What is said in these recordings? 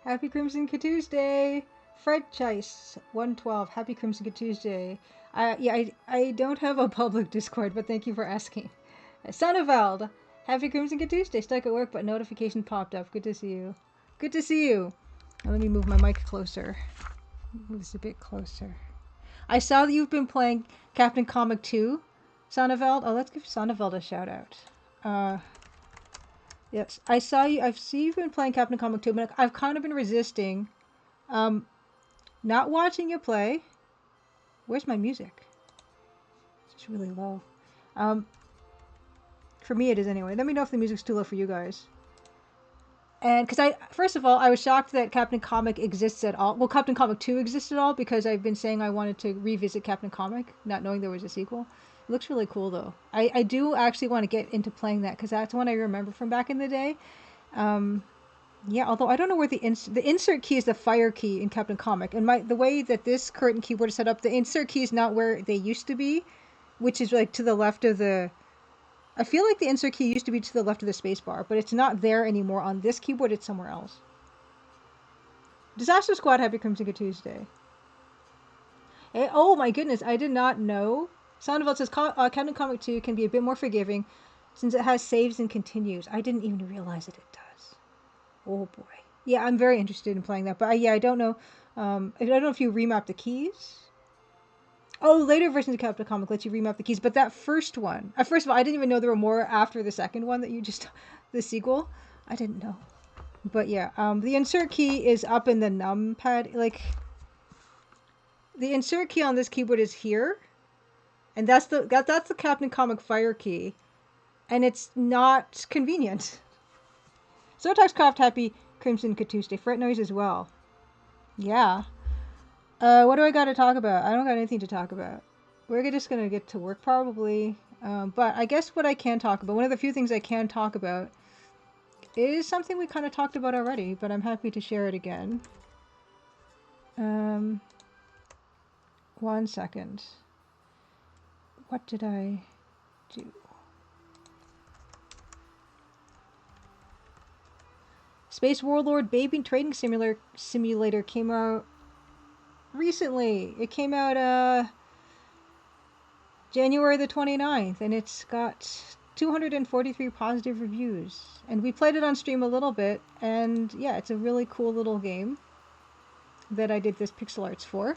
Happy Crimson Tuesday! Fred Chase, 112. Happy Crimson Tuesday. I don't have a public Discord, but thank you for asking. Sonneveld, Happy Crimson Tuesday. Stuck at work, but notification popped up. Good to see you. Good to see you. Now let me move my mic closer. Move this a bit closer. I saw that you've been playing Captain Comic 2, Sonneveld. Oh, let's give Sonneveld a shout out. Yes, I see you've been playing Captain Comic 2, but I've kind of been resisting, not watching you play. Where's my music? It's just really low. For me it is anyway. Let me know if the music's too low for you guys. And because first of all, I was shocked that Captain Comic exists at all. Well, Captain Comic 2 exists at all because I've been saying I wanted to revisit Captain Comic, not knowing there was a sequel. It looks really cool though. I do actually want to get into playing that because that's one I remember from back in the day. Yeah, although I don't know where the insert key is the fire key in Captain Comic, and the way that this current keyboard is set up, the insert key is not where they used to be, which is like to the left of the. I feel like the insert key used to be to the left of the spacebar, but it's not there anymore on this keyboard. It's somewhere else. Disaster Squad, Happy Crimson Tuesday. Hey, oh my goodness, I did not know. Sonneveld says Captain Comic 2 can be a bit more forgiving since it has saves and continues. I didn't even realize that it does. Oh boy. Yeah, I'm very interested in playing that, but yeah, I don't know. I don't know if you remap the keys. Oh, later versions of Captain Comic let you remap the keys, but that first one. First of all, I didn't even know there were more after the second one that you just the sequel. I didn't know. But yeah, the insert key is up in the numpad. Like the insert key on this keyboard is here. And that's the Captain Comic fire key, and it's not convenient. Zotaxcraft, Happy Crimson Tuesday. Fret noise as well. Yeah. What do I got to talk about? I don't got anything to talk about. We're just gonna get to work probably. But I guess what I can talk about, one of the few things I can talk about, is something we kind of talked about already, but I'm happy to share it again. 1 second. What did I do? Space Warlord Baby Trading Simulator came out recently. It came out January the 29th, and it's got 243 positive reviews. And we played it on stream a little bit, and yeah, it's a really cool little game that I did this pixel arts for.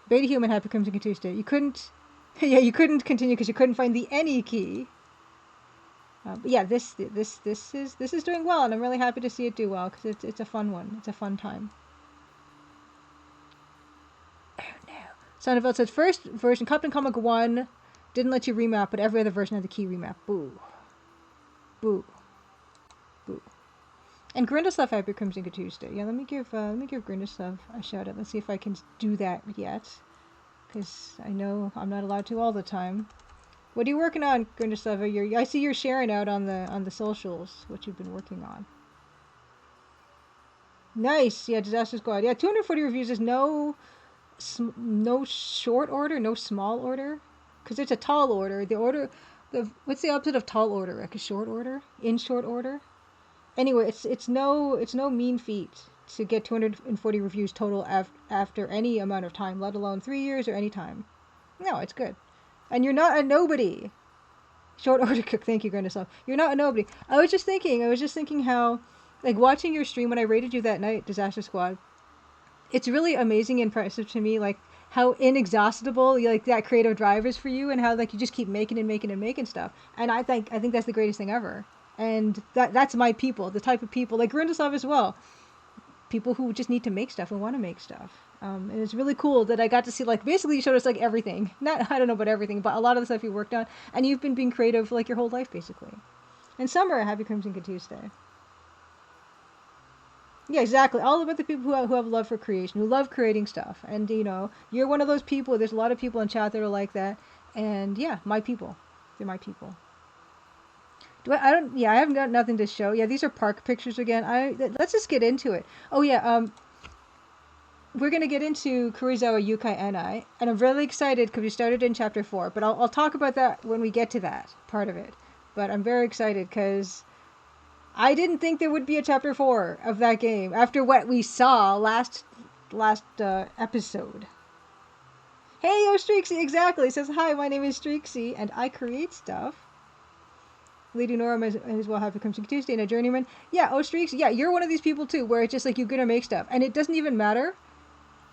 Beta Human, Happy Crimson Tuesday. You couldn't, yeah, you couldn't continue because you couldn't find the any key. But yeah, this is doing well, and I'm really happy to see it do well because it's a fun one. It's a fun time. Oh no! Sonneveld says first version Captain Comic 1 didn't let you remap, but every other version had the key remap. Boo. Boo. Boo. And Grindaslav, Happy Crimson Tuesday. Yeah, let me give Grindaslav a shout out. Let's see if I can do that yet, because I know I'm not allowed to all the time. What are you working on, Grindaslav? I see you're sharing out on the socials what you've been working on. Nice, yeah, Disaster Squad. Yeah, 240 reviews is no short order, no small order, because it's a tall order. What's the opposite of tall order? Like a short order, in short order. Anyway, it's no mean feat to get 240 reviews total after any amount of time, let alone 3 years or any time. No, it's good. And you're not a nobody. Short order cook, thank you, Grindaslav. You're not a nobody. I was just thinking how, like, watching your stream when I rated you that night, Disaster Squad, it's really amazing and impressive to me, like, how inexhaustible, like, that creative drive is for you, and how, like, you just keep making and making and making stuff. And I think that's the greatest thing ever. And that's my people, the type of people, like Grindaslav as well. People who just need to make stuff and want to make stuff. And it's really cool that I got to see, like, basically you showed us, like, everything. I don't know about everything, but a lot of the stuff you worked on. And you've been being creative, like, your whole life, basically. And Summer, Happy Crimson Tuesday. Yeah, exactly. All about the people who have love for creation, who love creating stuff. And, you know, you're one of those people. There's a lot of people in chat that are like that. And, yeah, my people. They're my people. I haven't got nothing to show. Yeah, these are park pictures again. Let's just get into it. Oh yeah, we're gonna get into Karuizawa Yūkai Annai, and I'm really excited because we started in chapter 4. But I'll talk about that when we get to that part of it. But I'm very excited because I didn't think there would be a chapter 4 of that game after what we saw last episode. Hey, oh Streaksy, exactly. Says, hi, my name is Streaksy, and I create stuff. Lady Nora might as well have a Crimson Tuesday and a journeyman. Yeah, oh Streaksy, yeah, you're one of these people too, where it's just like you're gonna make stuff, and it doesn't even matter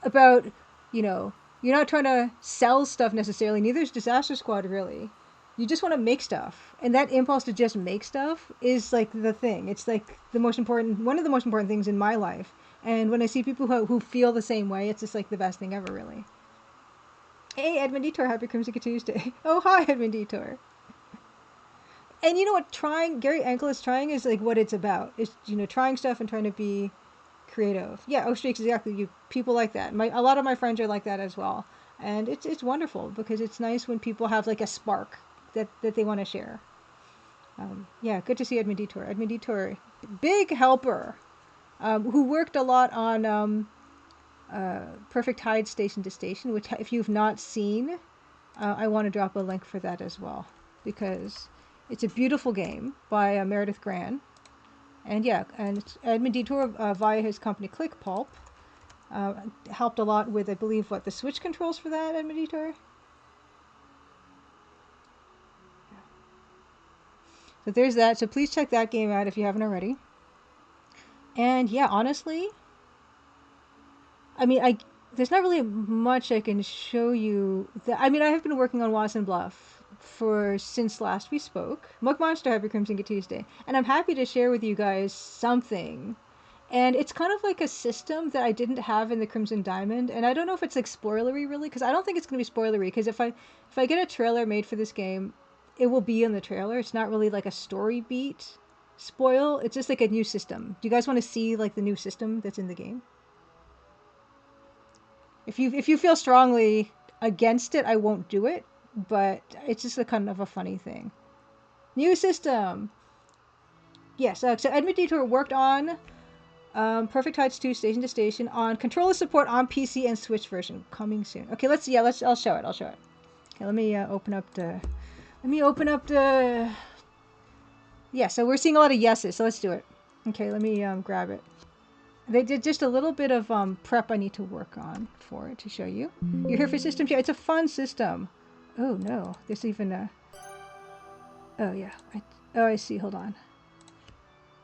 about, you know, you're not trying to sell stuff necessarily. Neither is Disaster Squad really. You just want to make stuff, and that impulse to just make stuff is like the thing. It's like the most important, one of the most important things in my life. And when I see people who feel the same way, it's just like the best thing ever, really. Hey, Edmund Detour, happy Crimson Tuesday. Oh, hi, Edmund Detour. And you know what? Gary Angelis trying is like what it's about. It's, you know, trying stuff and trying to be creative. Yeah, oh, Streaks, exactly. You people like that. A lot of my friends are like that as well, and it's wonderful because it's nice when people have like a spark that they want to share. Yeah, good to see Edmund Detour. Edmund Detour, big helper, who worked a lot on Perfect Tide Station to Station, which if you've not seen, I want to drop a link for that as well because it's a beautiful game by Meredith Gran. And yeah, and Edmund Detour via his company ClickPulp helped a lot with, I believe, the Switch controls for that, Edmund Detour? So there's that. So please check that game out if you haven't already. And yeah, honestly, I mean, there's not really much I can show you. I mean, I have been working on Watson Bluff since last we spoke. Mug Monster, happy Crimson Tuesday, and I'm happy to share with you guys something. And it's kind of like a system that I didn't have in the Crimson Diamond, and I don't know if it's like spoilery really, because I don't think it's going to be spoilery. Because if I get a trailer made for this game, it will be in the trailer. It's not really like a story beat spoil. It's just like a new system. Do you guys want to see like the new system that's in the game? If you feel strongly against it, I won't do it. But it's just a kind of a funny thing. New system. Yes. So Edmund Detour worked on Perfect Heights 2 Station to Station on controller support on PC and Switch version coming soon. Okay, I'll show it. Okay, let me open up the. Yeah, so we're seeing a lot of yeses, so let's do it. Okay, let me grab it. They did just a little bit of prep I need to work on for it to show you. You're here for systems? Yeah, it's a fun system. Oh no, there's even a. Oh yeah, I see. Hold on.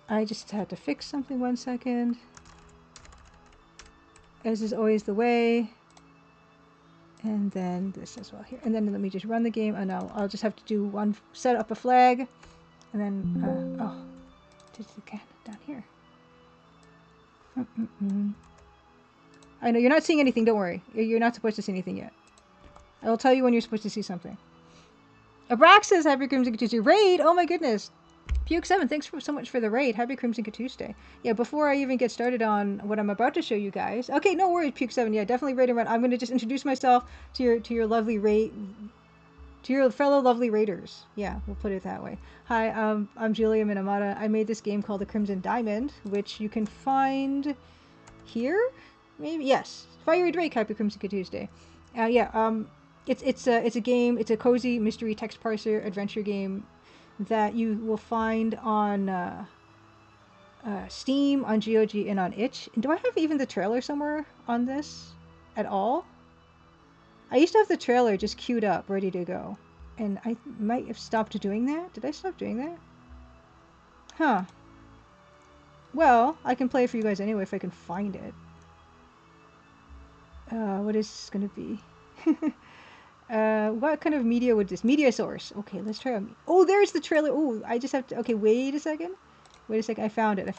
I just had to fix something 1 second. As is always the way. And then this as well here. And then let me just run the game. And I'll just have to do set up a flag. And then, did it again down here. I know, you're not seeing anything, don't worry. You're not supposed to see anything yet. I will tell you when you're supposed to see something. Abraxas, happy Crimson Tuesday. Raid! Oh my goodness. Puke7, thanks so much for the raid. Happy Crimson Tuesday. Yeah, before I even get started on what I'm about to show you guys. Okay, no worries, Puke7. Yeah, definitely raid and run. I'm going to just introduce myself to your lovely raid, to your fellow lovely raiders. Yeah, we'll put it that way. Hi, I'm Julia Minamata. I made this game called The Crimson Diamond, which you can find here, maybe. Yes, Fiery Drake. Happy Crimson Tuesday. It's a game. It's a cozy mystery text parser adventure game that you will find on Steam, on GOG, and on itch. And do I have even the trailer somewhere on this at all? I used to have the trailer just queued up, ready to go. And I might have stopped doing that. Did I stop doing that? Huh. Well, I can play it for you guys anyway if I can find it. What is this going to be? What kind of media would this? Media source. Okay, let's try. Oh, there's the trailer. Oh, I just have to. Okay, wait a second. Wait a second. I found it.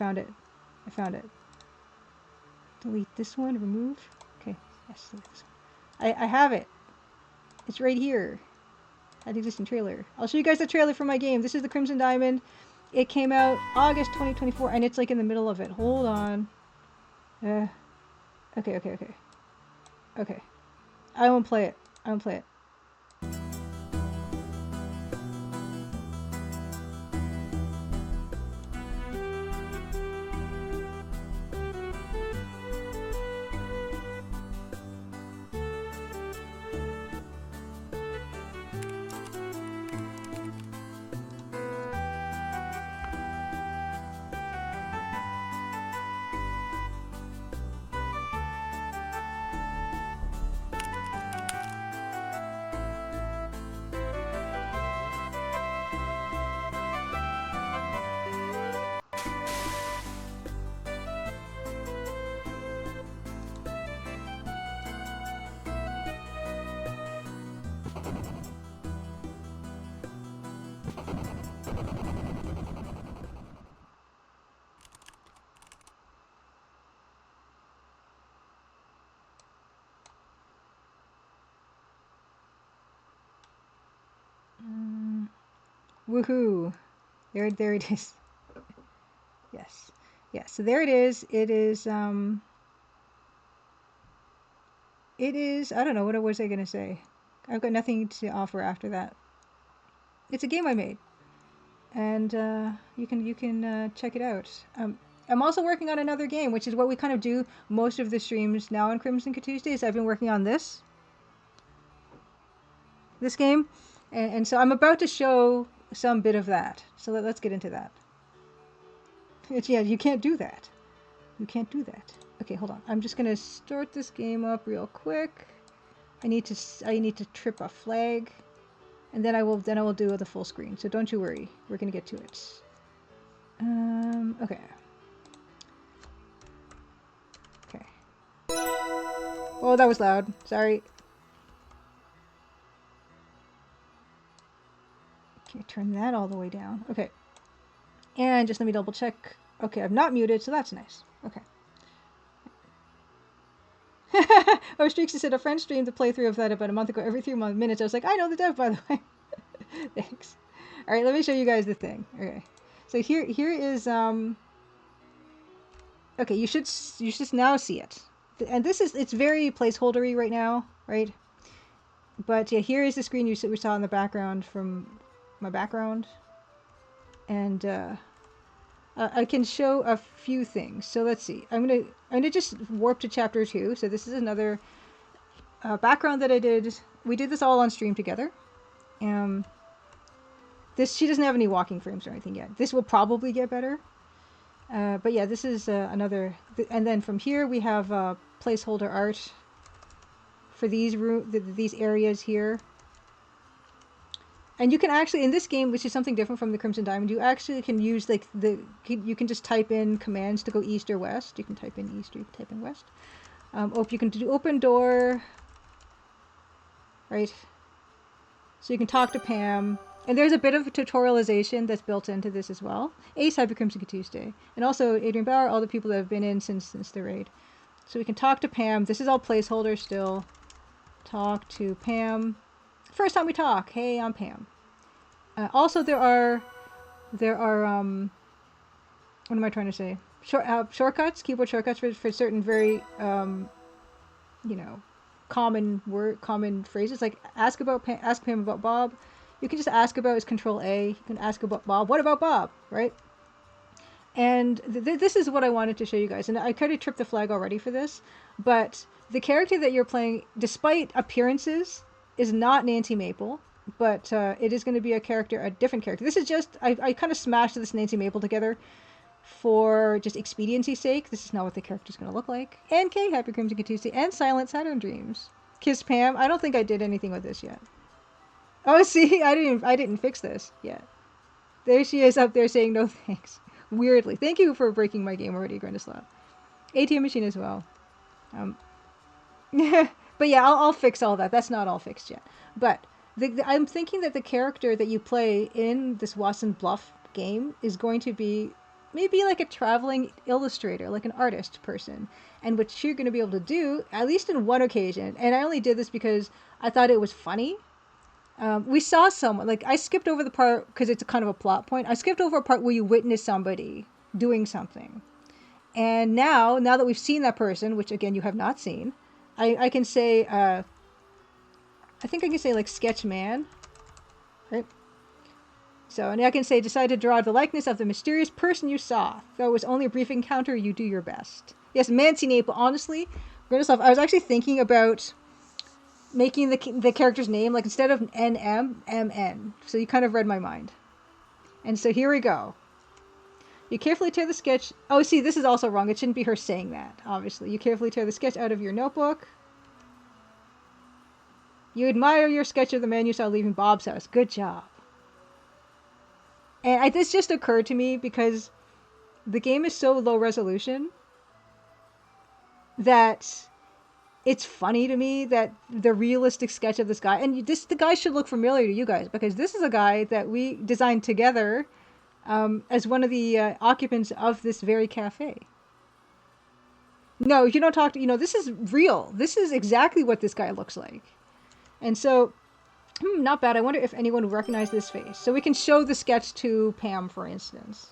Delete this one. Remove. Okay. Yes, delete this one. I have it. It's right here. That existing trailer. I'll show you guys the trailer for my game. This is the Crimson Diamond. It came out August 2024, and it's like in the middle of it. Hold on. Okay. I won't play it. Woohoo! There it is. Yes. Yes. So there it is. It is. It is. I don't know. What was I gonna say? I've got nothing to offer after that. It's a game I made, and you can check it out. I'm also working on another game, which is what we kind of do most of the streams now on Crimson Tuesdays. I've been working on this game, and so I'm about to show some bit of that. So let's get into that. Yeah, you can't do that. You can't do that. Okay, hold on. I'm just gonna start this game up real quick. I need to trip a flag, and then I will do the full screen. So don't you worry. We're gonna get to it. Okay. Okay. Oh, that was loud. Sorry. Okay, turn that all the way down. Okay. And just let me double check. Okay, I'm not muted, so that's nice. Okay. Oh, Streaksy said a friend streamed the playthrough of that about a month ago. Every 3 minutes, I was like, I know the dev, by the way. Thanks. All right, let me show you guys the thing. Okay, so here is Okay, you should now see it, and it's very placeholdery right now, right? But yeah, here is the screen we saw in the background from my background, and I can show a few things. So let's see. I'm gonna just warp to chapter 2. So this is another background that I did. We did this all on stream together. She doesn't have any walking frames or anything yet. This will probably get better. But yeah, this is another. And then from here we have placeholder art for these areas here. And you can actually, in this game, which is something different from the Crimson Diamond, you actually can use you can just type in commands to go east or west. You can type in east or you can type in west. You can do open door, right? So you can talk to Pam. And there's a bit of tutorialization that's built into this as well. Ace, happy Crimson Tuesday. And also Adrian Bauer, all the people that have been in since the raid. So we can talk to Pam. This is all placeholder still. Talk to Pam. First time we talk. Hey, I'm Pam. Also, there are what am I trying to say? Shortcuts, keyboard shortcuts for certain very common phrases, like ask Pam about Bob. You can just ask about his Control A. You can ask about Bob. What about Bob? Right? And this is what I wanted to show you guys. And I kind of tripped the flag already for this, but the character that you're playing, despite appearances, is not Nancy Maple, but it is going to be a different character. This is just, I kind of smashed this Nancy Maple together for just expediency's sake. This is not what the character's going to look like. And Kay, happy Crimson Tuesday, and Silent Saturn Dreams. Kiss Pam. I don't think I did anything with this yet. Oh, see, I didn't fix this yet. There she is up there saying no thanks. Weirdly. Thank you for breaking my game already, Grindaslav. ATM machine as well. But yeah, I'll fix all that. That's not all fixed yet. But I'm thinking that the character that you play in this Watson Bluff game is going to be maybe like a traveling illustrator, like an artist person. And what you're going to be able to do, at least in one occasion, and I only did this because I thought it was funny. We saw someone, like I skipped over the part because it's a kind of a plot point. I skipped over a part where you witness somebody doing something. And now that we've seen that person, which again you have not seen, I can say, I think I can say like sketch man, right? So, and I can say, decide to draw the likeness of the mysterious person you saw. Though it was only a brief encounter, you do your best. Yes, Nancy Maple, honestly, Grindaslav, I was actually thinking about making the character's name, like instead of NM, MN. So you kind of read my mind. And so here we go. You carefully tear the sketch. Oh, see, this is also wrong. It shouldn't be her saying that, obviously. You carefully tear the sketch out of your notebook. You admire your sketch of the man you saw leaving Bob's house. Good job. And this just occurred to me because the game is so low resolution that it's funny to me that the realistic sketch of this guy, and the guy should look familiar to you guys because this is a guy that we designed together as one of the occupants of this very cafe. No, you don't talk to, this is real. This is exactly what this guy looks like. And so Not bad. I wonder if anyone would recognize this face. So we can show the sketch to Pam, for instance.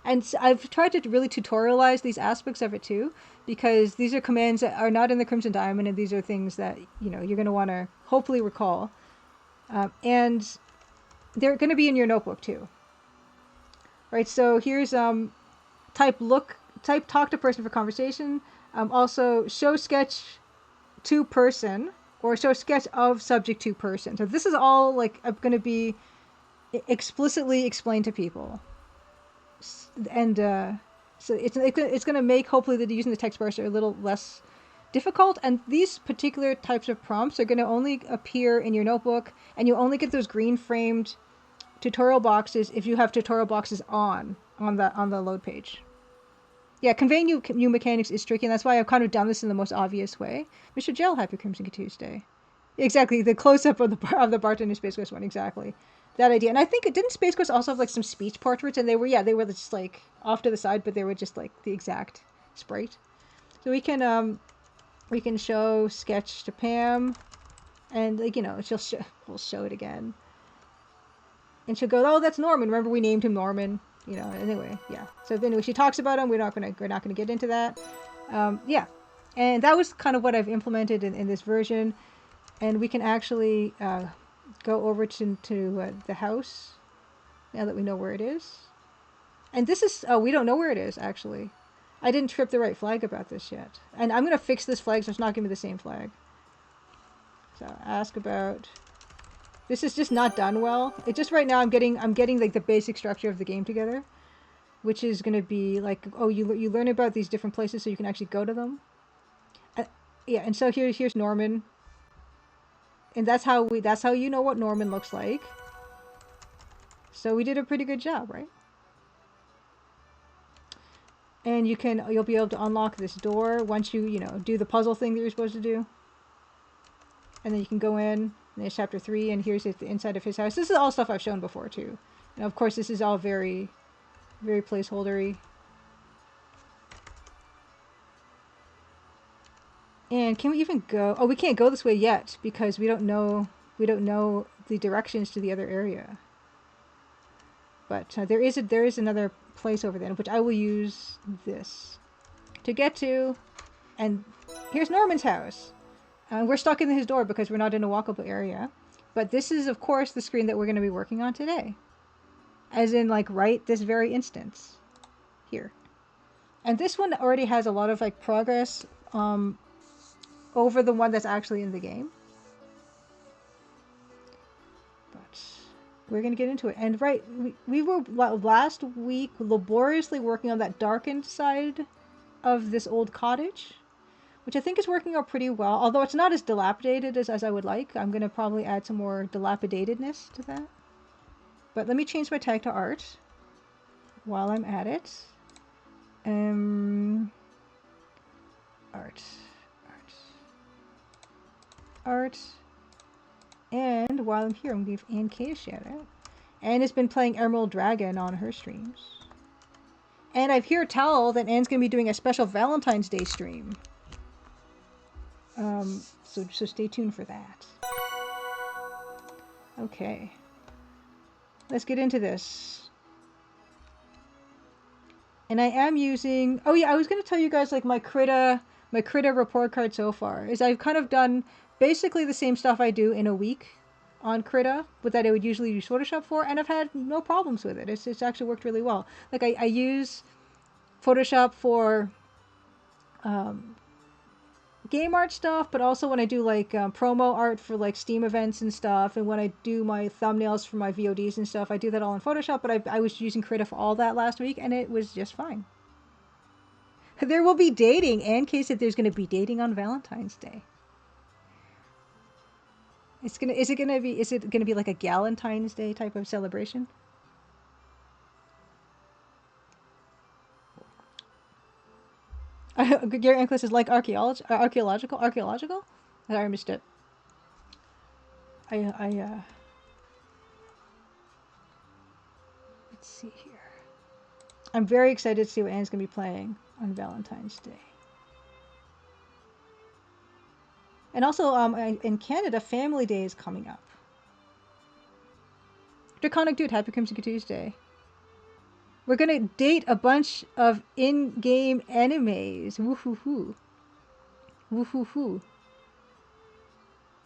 And I've tried to really tutorialize these aspects of it too, because these are commands that are not in the Crimson Diamond, and these are things that, you know, you're going to want to hopefully recall. And they're going to be in your notebook too. Right, so here's type talk to person for conversation. Also show sketch to person, or show sketch of subject to person. So this is all like going to be explicitly explained to people, and so it's going to make hopefully that using the text parser a little less difficult. And these particular types of prompts are going to only appear in your notebook, and you only get those green framed tutorial boxes if you have tutorial boxes on the load page. Yeah, conveying new mechanics is tricky, and that's why I've kind of done this in the most obvious way. Mr. Gel, happy Crimson Tuesday. Exactly, the close-up of the bartender Space Ghost one, exactly. That idea. And I think, didn't Space Ghost also have like some speech portraits? And they were just like off to the side, but they were just like the exact sprite. So we can show sketch to Pam, and like, you know, we'll show it again. And she'll go, oh, that's Norman. Remember we named him Norman. You know, anyway, yeah. So anyway, she talks about him. We're not gonna get into that. Yeah, and that was kind of what I've implemented in this version. And we can actually go over to the house now that we know where it is. And this is we don't know where it is actually. I didn't trip the right flag about this yet, and I'm gonna fix this flag so it's not giving me the same flag. So ask about. This is just not done well. It just right now I'm getting like the basic structure of the game together, which is going to be like, oh, you learn about these different places so you can actually go to them. Yeah, and so here's Norman, and that's how you know what Norman looks like. So we did a pretty good job, right? And you'll be able to unlock this door once you do the puzzle thing that you're supposed to do, and then you can go in. And there's chapter 3, and here's the inside of his house. This is all stuff I've shown before too, and of course this is all very, very placeholdery. And can we even go? Oh, we can't go this way yet because we don't know the directions to the other area. But there is another place over there, which I will use this to get to. And here's Norman's house. We're stuck in his door because we're not in a walkable area. But this is, of course, the screen that we're going to be working on today. As in, like, right this very instance. Here. And this one already has a lot of, like, progress over the one that's actually in the game. But we're going to get into it. And, right, we were last week laboriously working on that darkened side of this old cottage, which I think is working out pretty well, although it's not as dilapidated as I would like. I'm going to probably add some more dilapidatedness to that. But let me change my tag to art while I'm at it. Art. And while I'm here, I'm going to give Ann K a shout out. Ann has been playing Emerald Dragon on her streams. And I've heard tell that Ann's going to be doing a special Valentine's Day stream. So stay tuned for that. Okay. Let's get into this. And I am using... Oh yeah, I was going to tell you guys like my Krita report card so far. Is I've kind of done basically the same stuff I do in a week on Krita, but that I would usually use Photoshop for, and I've had no problems with it. It's actually worked really well. Like I use Photoshop for... game art stuff, but also when I do like promo art for like Steam events and stuff, and when I do my thumbnails for my VODs and stuff, I do that all in Photoshop, but I was using Krita for all that last week, and it was just fine. There will be dating, and Kay said there's going to be dating on Valentine's Day. Is it gonna be like a Galentine's Day type of celebration? Gary Enkless is like archaeological. I missed it. Let's see here. I'm very excited to see what Anne's gonna be playing on Valentine's Day. And also, in Canada, Family Day is coming up. Draconic Dude, happy Crimson Tuesday. We're gonna date a bunch of in-game animes. Woohoo-hoo. Woohoo-hoo.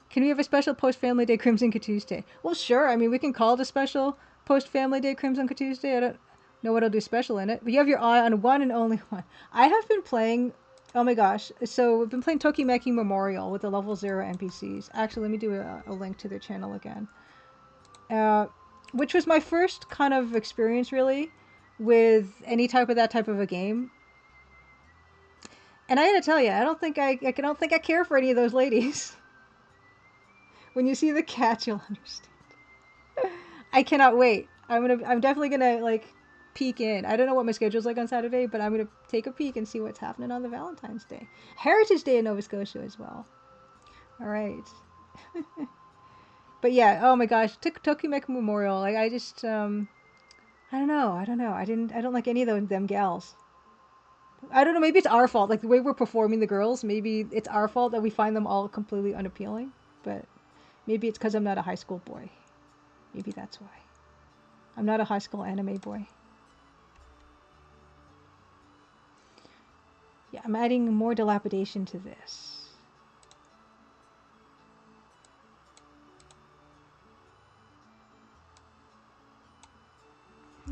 Can we have a special post-Family Day Crimson Tuesday? Well, sure. I mean, we can call it a special post-Family Day Crimson Tuesday. I don't know what'll do special in it. But you have your eye on one and only one. I have been playing... Oh my gosh. So, we've been playing Tokimeki Memorial with the level 0 NPCs. Actually, let me do a link to their channel again. Which was my first kind of experience, really, with any type of that type of a game. And I gotta tell you, I don't think I care for any of those ladies. When you see the cat, you'll understand. I cannot wait. I'm definitely gonna like peek in. I don't know what my schedule's like on Saturday, but I'm gonna take a peek and see what's happening on the Valentine's Day. Heritage Day in Nova Scotia as well. All right. But yeah, oh my gosh, Tokimeki Memorial. Like I just I don't know. I don't like any of them gals. I don't know, maybe it's our fault. Like the way we're performing the girls, maybe it's our fault that we find them all completely unappealing, but maybe it's because I'm not a high school boy. Maybe that's why. I'm not a high school anime boy. Yeah, I'm adding more dilapidation to this.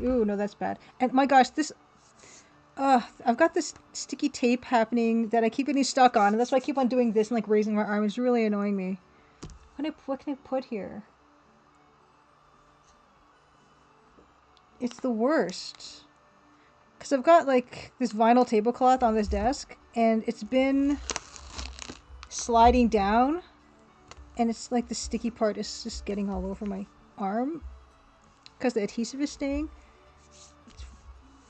Ooh, no, that's bad. And my gosh, this... I've got this sticky tape happening that I keep getting stuck on, and that's why I keep on doing this and like raising my arm. It's really annoying me. What can I put here? It's the worst. Because I've got like this vinyl tablecloth on this desk, and it's been sliding down, and it's like the sticky part is just getting all over my arm because the adhesive is staying. It's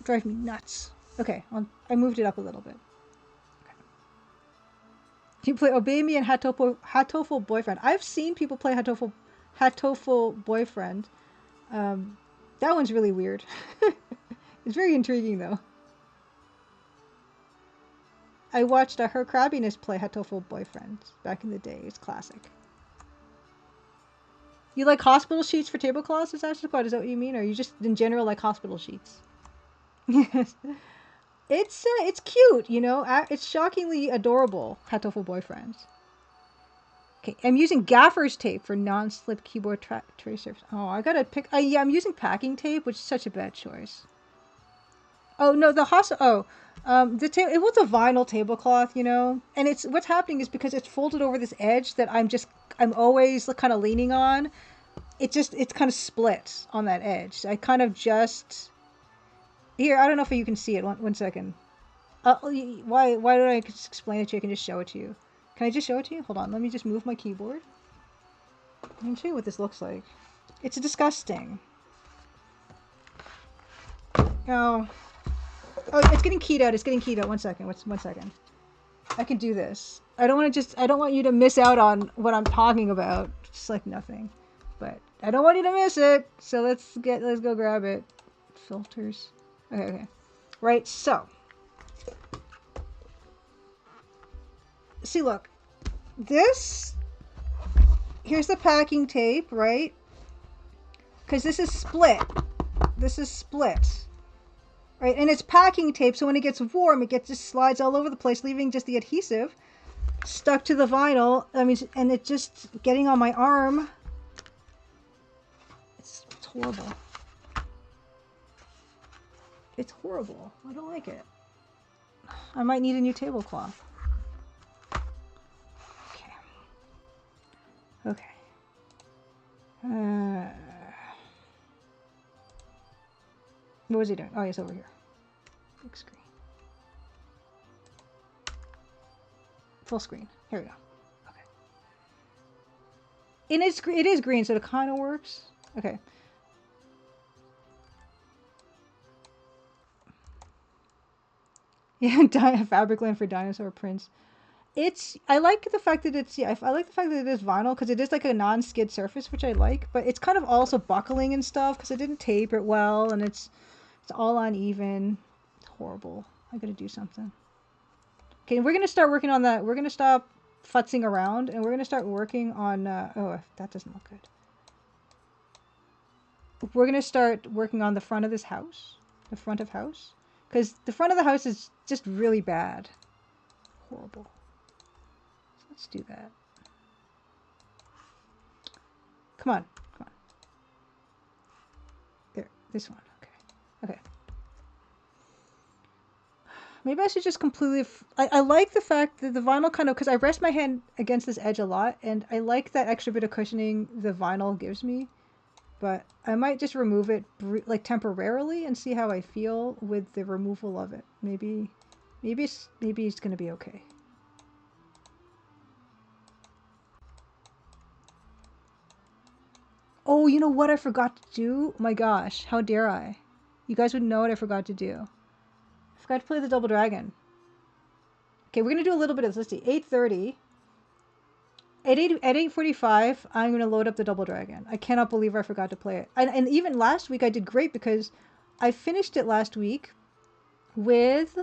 driving me nuts. Okay, I moved it up a little bit. Okay. You play Obey Me and Hatoful Boyfriend. I've seen people play Hatoful Boyfriend. That one's really weird. It's very intriguing, though. I watched Her Crabbiness play Hatoful Boyfriend back in the day. It's classic. You like hospital sheets for tablecloths? Is that what you mean? Or you just, in general, like hospital sheets? Yes. It's cute, you know. It's shockingly adorable. Hatoful Boyfriend. Okay, I'm using gaffer's tape for non-slip keyboard tracers. Oh, I gotta pick. Yeah, I'm using packing tape, which is such a bad choice. Oh no, the it was a vinyl tablecloth, you know, and what's happening is because it's folded over this edge that I'm always kind of leaning on. It's kind of split on that edge. I kind of just. Here, I don't know if you can see it. One second. Why don't I just explain it to you? I can just show it to you. Can I just show it to you? Hold on. Let me just move my keyboard. I can show you what this looks like. It's disgusting. Oh, it's getting keyed out. It's getting keyed out. One second. One second. I can do this. I don't want you to miss out on what I'm talking about. Just like nothing. But I don't want you to miss it. So let's go grab it. Filters. Okay. Right, so. See, look. Here's the packing tape, right? Because this is split. This is split. Right, and it's packing tape, so when it gets warm, it just slides all over the place, leaving just the adhesive stuck to the vinyl. I mean, and it just getting on my arm. It's horrible. It's horrible. I don't like it. I might need a new tablecloth. Okay. Okay. What was he doing? Oh, he's over here. Big screen. Full screen. Here we go. Okay. And it is green, so it kind of works. Okay. Yeah, Fabricland for dinosaur prints. I like the fact that I like the fact that it is vinyl because it is like a non-skid surface, which I like, but it's kind of also buckling and stuff because I didn't tape it well, and it's all uneven. It's horrible. I gotta do something. Okay, we're gonna start working on that. We're gonna stop futzing around, and we're gonna start working on. Oh, that doesn't look good. we're going to start working on the front of this house. The front of house. Because the front of the house is just really bad. Horrible. So let's do that. Come on. Come on. There. This one. Okay. Okay. Maybe I should just completely... I like the fact that the vinyl kind of... Because I rest my hand against this edge a lot. And I like that extra bit of cushioning the vinyl gives me. But I might just remove it like temporarily and see how I feel with the removal of it. Maybe it's going to be okay. Oh, you know what I forgot to do? Oh my gosh, how dare I? You guys would know what I forgot to do. I forgot to play the Double Dragon. Okay, we're going to do a little bit of this. Let's see, 8:30. At 8:45, I'm going to load up the Double Dragon. I cannot believe I forgot to play it. And even last week I did great because I finished it last week with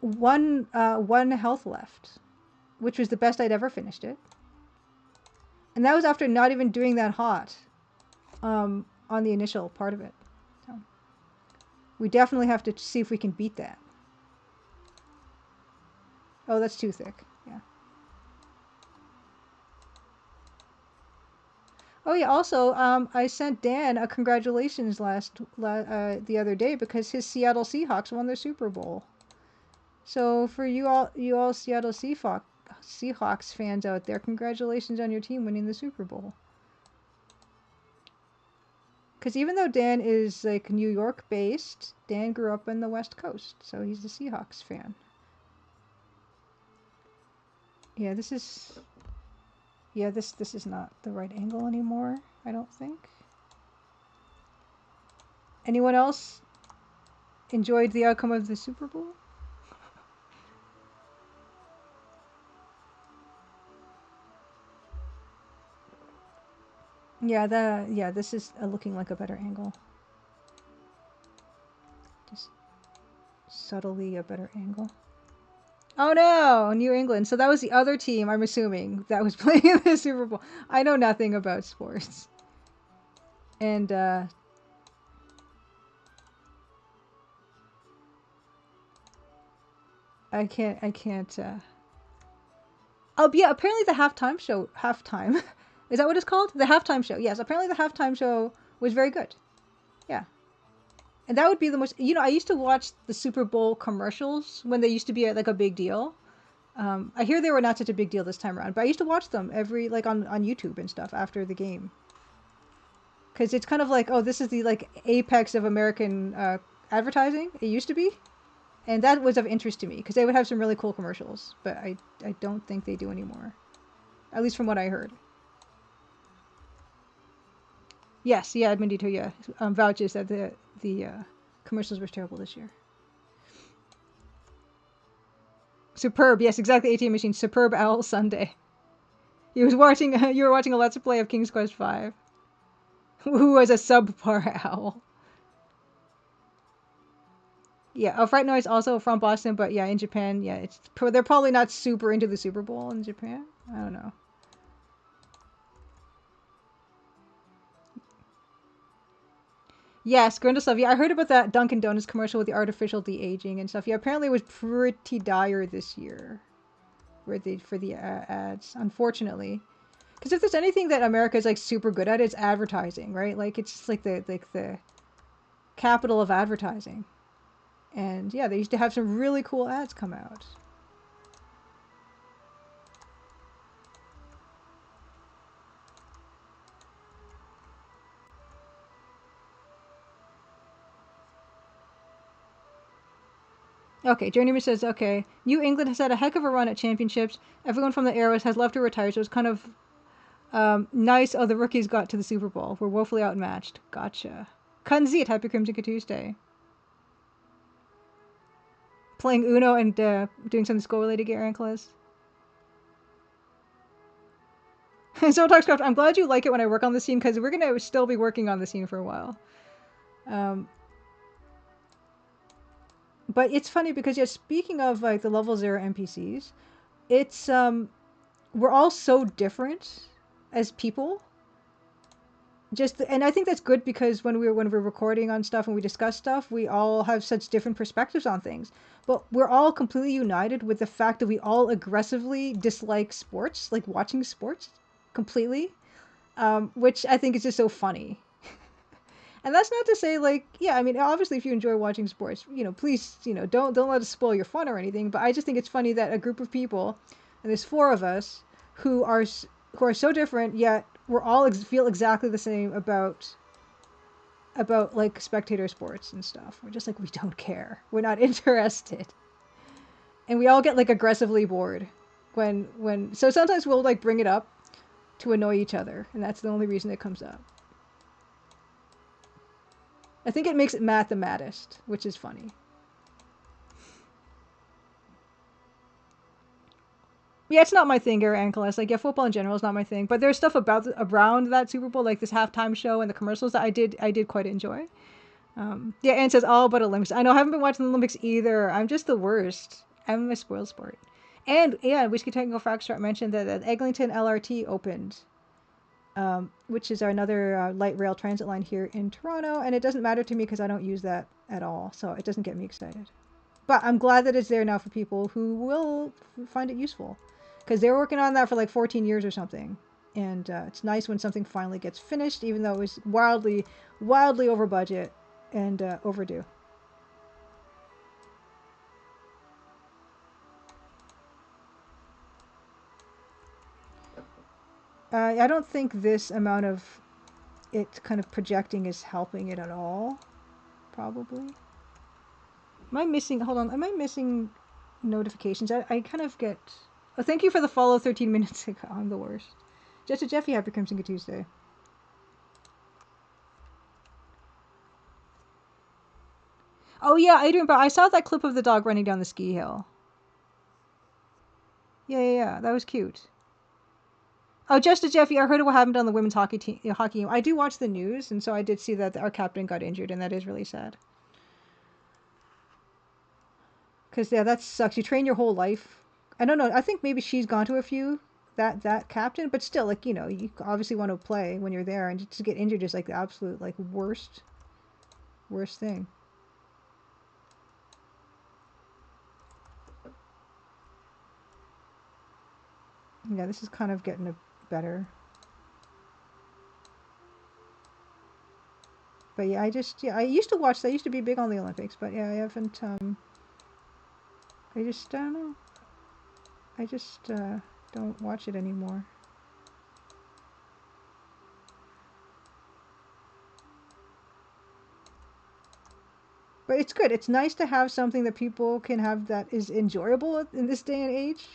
one health left, which was the best I'd ever finished it. And that was after not even doing that hot on the initial part of it. So we definitely have to see if we can beat that. Oh, that's too thick. Yeah. Oh yeah. Also, I sent Dan a congratulations the other day because his Seattle Seahawks won their Super Bowl. So for you all Seattle Seahawks fans out there, congratulations on your team winning the Super Bowl. Because even though Dan is like New York based, Dan grew up in the West Coast, so he's a Seahawks fan. Yeah, this is not the right angle anymore, I don't think. Anyone else enjoyed the outcome of the Super Bowl? Yeah, this is looking like a better angle. Just subtly a better angle. Oh no, New England. So that was the other team, I'm assuming, that was playing in the Super Bowl. I know nothing about sports. And I can't oh yeah, apparently the halftime is that what it's called? The halftime show. Yes, apparently the halftime show was very good. Yeah. And that would be the most, I used to watch the Super Bowl commercials when they used to be like a big deal. I hear they were not such a big deal this time around, but I used to watch them every, like on YouTube and stuff after the game. Because it's kind of like, oh, this is the like apex of American advertising. It used to be. And that was of interest to me because they would have some really cool commercials, but I don't think they do anymore. At least from what I heard. Yes, yeah, Edmund Dito, yeah, vouches that the commercials were terrible this year. Superb, yes, exactly. ATM machine. Superb Owl Sunday. You were watching a Let's Play of King's Quest V. Who was a subpar owl? Yeah, Fright Noise also from Boston, but yeah, in Japan, yeah, they're probably not super into the Super Bowl in Japan. I don't know. Yes, Grindelslav. Yeah, I heard about that Dunkin' Donuts commercial with the artificial de-aging and stuff. Yeah, apparently it was pretty dire this year, for the ads. Unfortunately, because if there's anything that America is like super good at, it's advertising, right? Like it's just like the capital of advertising. And yeah, they used to have some really cool ads come out. Okay, Journeyman says, okay, New England has had a heck of a run at championships. Everyone from the Arrows has left or retired, so it's kind of nice. Oh, the rookies got to the Super Bowl. We're woefully outmatched. Gotcha. Kunzit, happy Crimson Tuesday. Playing Uno and doing something school-related, Gary Ankles. So, Talkscraft, I'm glad you like it when I work on the scene, because we're going to still be working on the scene for a while. But it's funny because, yeah, speaking of like the level 0 NPCs, it's we're all so different as people And I think that's good because when we're recording on stuff and we discuss stuff, we all have such different perspectives on things. But we're all completely united with the fact that we all aggressively dislike sports, like watching sports, completely, which I think is just so funny. And that's not to say like, yeah, I mean, obviously if you enjoy watching sports, please, don't let us spoil your fun or anything. But I just think it's funny that a group of people, and there's four of us, who are who are so different, yet we're all feel exactly the same about like spectator sports and stuff. We're just like, we don't care. We're not interested. And we all get like aggressively bored so sometimes we'll like bring it up to annoy each other, and that's the only reason it comes up. I think it makes it mathematist, which is funny. Yeah, it's not my thing, Gary Angeles. Like, yeah, football in general is not my thing. But there's stuff around that Super Bowl, like this halftime show and the commercials that I did quite enjoy. Yeah, Anne says all but Olympics. I know I haven't been watching the Olympics either. I'm just the worst. I'm a spoiled sport. And yeah, Whiskey Tango Foxtrot mentioned that Eglinton LRT opened, which is another light rail transit line here in Toronto. And it doesn't matter to me because I don't use that at all, so it doesn't get me excited. But I'm glad that it's there now for people who will find it useful, because they were working on that for like 14 years or something. And it's nice when something finally gets finished, even though it was wildly over budget and overdue. I don't think this amount of it kind of projecting is helping it at all. Probably. Am I missing? Hold on. Am I missing notifications? I kind of get. Oh, thank you for the follow 13 minutes ago. I'm the worst. Just a Jeffy, happy Crimson Tuesday. Oh yeah, Adrian, but I saw that clip of the dog running down the ski hill. Yeah, that was cute. Oh, just a Jeffy, I heard what happened on the women's hockey team. I do watch the news, and so I did see that our captain got injured, and that is really sad. Because yeah, that sucks. You train your whole life. I don't know. I think maybe she's gone to a few that captain, but still, like you obviously want to play when you're there, and to get injured is like the absolute like worst thing. Yeah, this is kind of getting a better. But yeah, I used to watch that. I used to be big on the Olympics, but yeah, I haven't. I just I don't know. I just don't watch it anymore. But it's good. It's nice to have something that people can have that is enjoyable in this day and age.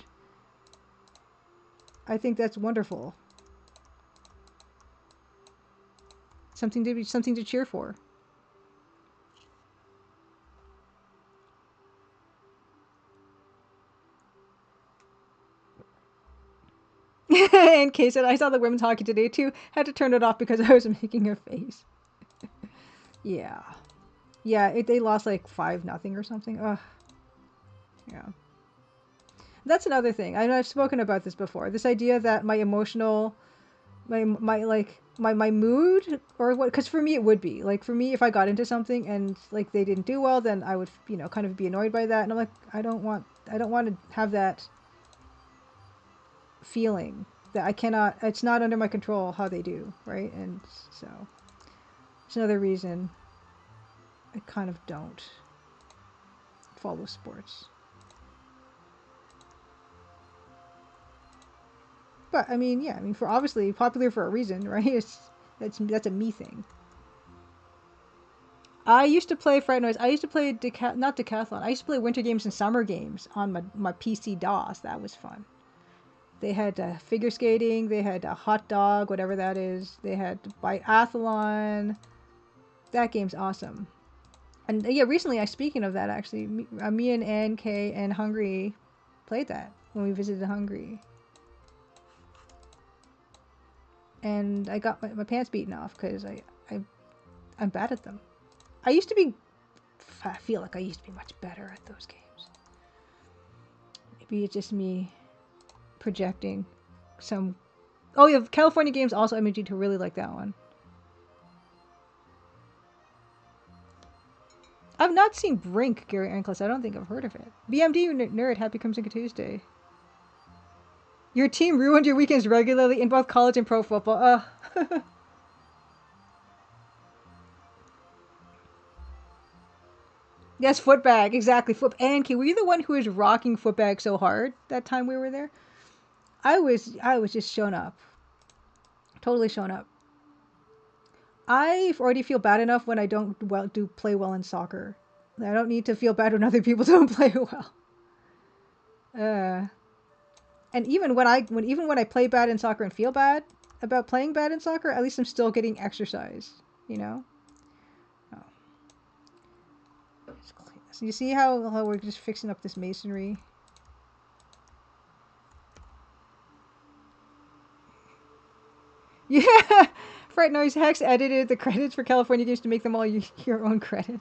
I think that's wonderful. Something to cheer for. In case I saw the women's hockey today too, had to turn it off because I was making a face. Yeah, they lost like 5-0 or something. Ugh. Yeah. That's another thing. I've spoken about this before. This idea that my emotional, my mood or what? Because for me it would be like, for me, if I got into something and like they didn't do well, then I would kind of be annoyed by that, and I'm like, I don't want to have that feeling that I cannot. It's not under my control how they do, right? And so it's another reason I kind of don't follow sports. But I mean, yeah, I mean, for obviously popular for a reason, right? That's a me thing. I used to play Fright Noise. I used to play not decathlon. I used to play winter games and summer games on my PC DOS. That was fun. They had figure skating. They had hot dog, whatever that is. They had biathlon. That game's awesome. And yeah, recently, speaking of that, actually, me and Ann K and Hungry played that when we visited Hungary. And I got my pants beaten off because I'm bad at them. I feel like I used to be much better at those games. Maybe it's just me projecting some. Oh yeah, California Games also, I made you to really like that one. I've not seen Brink, Gary Ankles. I don't think I've heard of it. BMD nerd, happy Crimson Tuesday. Your team ruined your weekends regularly in both college and pro football. Yes, footbag, exactly. Anki, were you the one who was rocking footbag so hard that time we were there? I was just showing up. Totally showing up. I already feel bad enough when I don't play well in soccer. I don't need to feel bad when other people don't play well. And even when I play bad in soccer and feel bad about playing bad in soccer, at least I'm still getting exercise, you know? Oh. So you see how we're just fixing up this masonry? Yeah! Fright Noise Hex edited the credits for California games to make them all your own credits.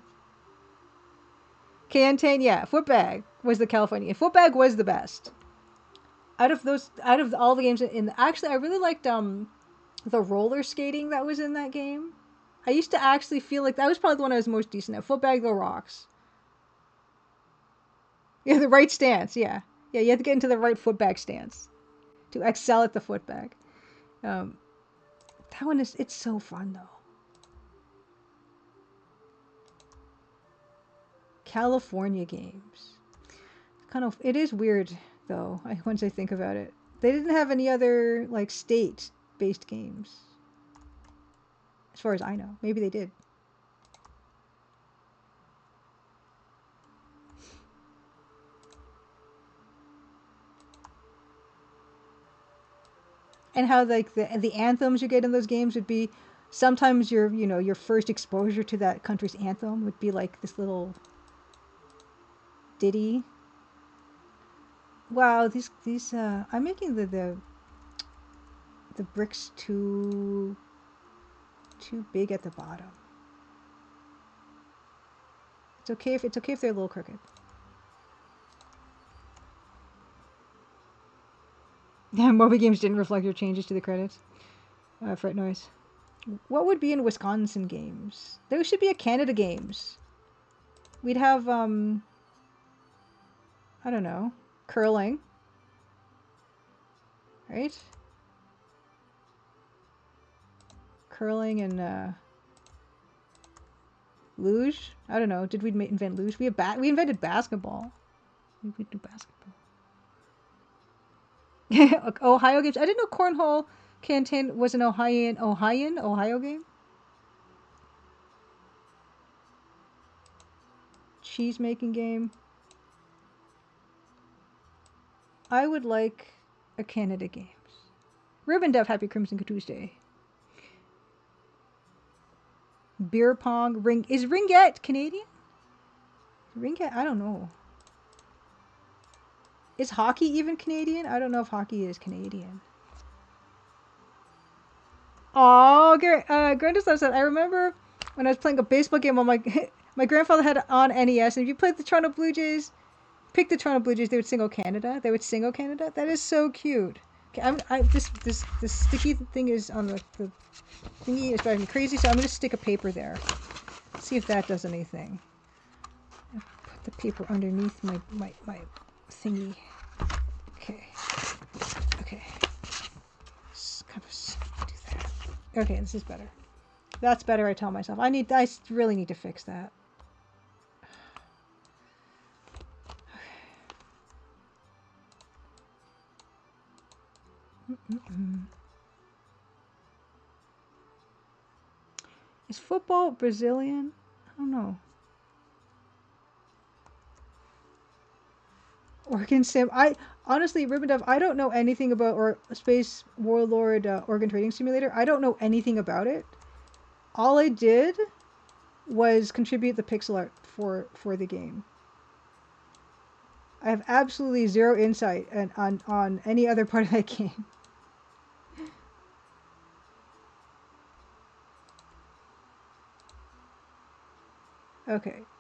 Cantain, yeah, Footbag was the California. Footbag was the best. Out of all the games actually, I really liked the roller skating that was in that game. I used to actually feel like that was probably the one I was most decent at. Footbag the rocks. Yeah, the right stance. Yeah, you have to get into the right footbag stance to excel at the footbag. That one it's so fun though. California games. It is weird though. Once I think about it, they didn't have any other like state-based games, as far as I know. Maybe they did. And how like the anthems you get in those games would be sometimes your first exposure to that country's anthem would be like this little ditty. Wow, these I'm making the bricks too big at the bottom. It's okay if they're a little crooked. Yeah, mobile games didn't reflect your changes to the credits. Fret noise. What would be in Wisconsin games? There should be a Canada games. We'd have I don't know, curling. Right? Curling and luge. I don't know. Did we invent luge? We invented basketball. We could do basketball. Ohio games. I didn't know cornhole canteen was an Ohio game. Cheese making game. I would like a Canada games. Ruben Dev, happy Crimson Tuesday. Beer pong. Is Ringette Canadian? Ringette? I don't know. Is hockey even Canadian? I don't know if hockey is Canadian. Oh, Grandislav said, I remember when I was playing a baseball game on my grandfather had it on NES, and if you played the Toronto Blue Jays, pick the Toronto Blue Jays, they would sing "Oh Canada." They would sing "Oh Canada." That is so cute. Okay, this sticky thing is on the thingy is driving me crazy, so I'm gonna stick a paper there. See if that does anything. Put the paper underneath my thingy. Okay. Just kind of do that. Okay, this is better. That's better, I tell myself. I really need to fix that. Is football Brazilian? I don't know. Organ Sim. Honestly, Ribbenduff, I don't know anything about Space Warlord Organ Trading Simulator. I don't know anything about it. All I did was contribute the pixel art for the game. I have absolutely zero insight on any other part of that game.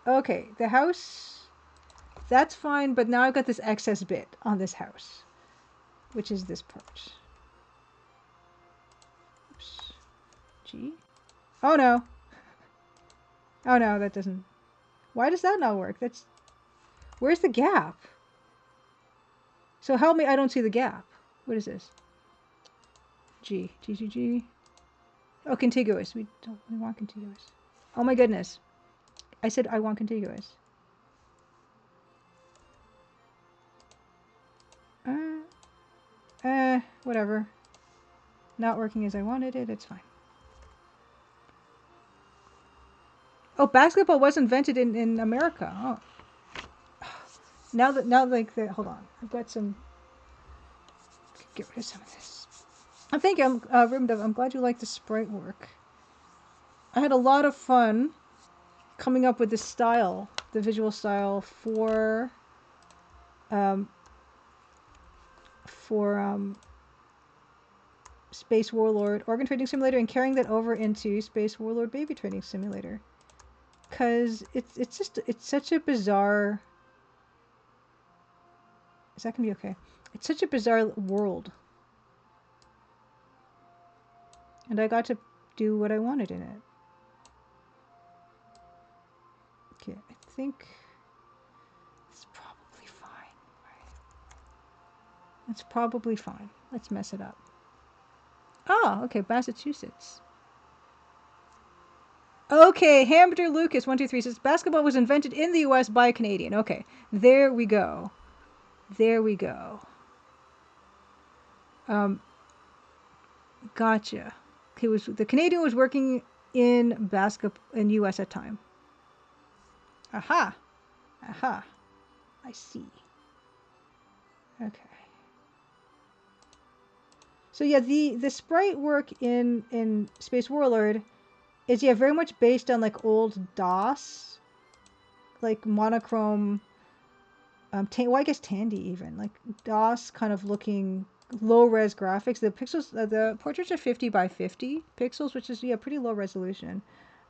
Okay, the house, that's fine, but now I've got this excess bit on this house, which is this part. Oops. G? Oh no, that doesn't. Why does that not work? That's... Where's the gap? So help me, I don't see the gap. What is this? G. G, G, G. Oh, contiguous. We want contiguous. Oh my goodness. I said I want contiguous. Whatever. Not working as I wanted it, it's fine. Oh, basketball was invented in America. Oh. Now like the, hold on. I've got some, get rid of some of this. I'm thinking, I'm glad you like the sprite work. I had a lot of fun coming up with the style, the visual style for Space Warlord Organ Trading Simulator and carrying that over into Space Warlord Baby Trading Simulator. Cause it's such a bizarre... Is that gonna be okay? It's such a bizarre world. And I got to do what I wanted in it. Okay, I think it's probably fine, right? It's probably fine. Let's mess it up. Oh, okay, Massachusetts. Okay, Hamburger Lucas 123 says basketball was invented in the U.S. by a Canadian. Okay, there we go. There we go. Gotcha. Okay, the Canadian was working in basketball in U.S. at time. Aha, aha. I see. Okay. So yeah, the sprite work in Space Warlord is very much based on like old DOS, like monochrome. Well, I guess Tandy even like DOS kind of looking low res graphics. The pixels, the portraits are 50 by 50 pixels, which is pretty low resolution.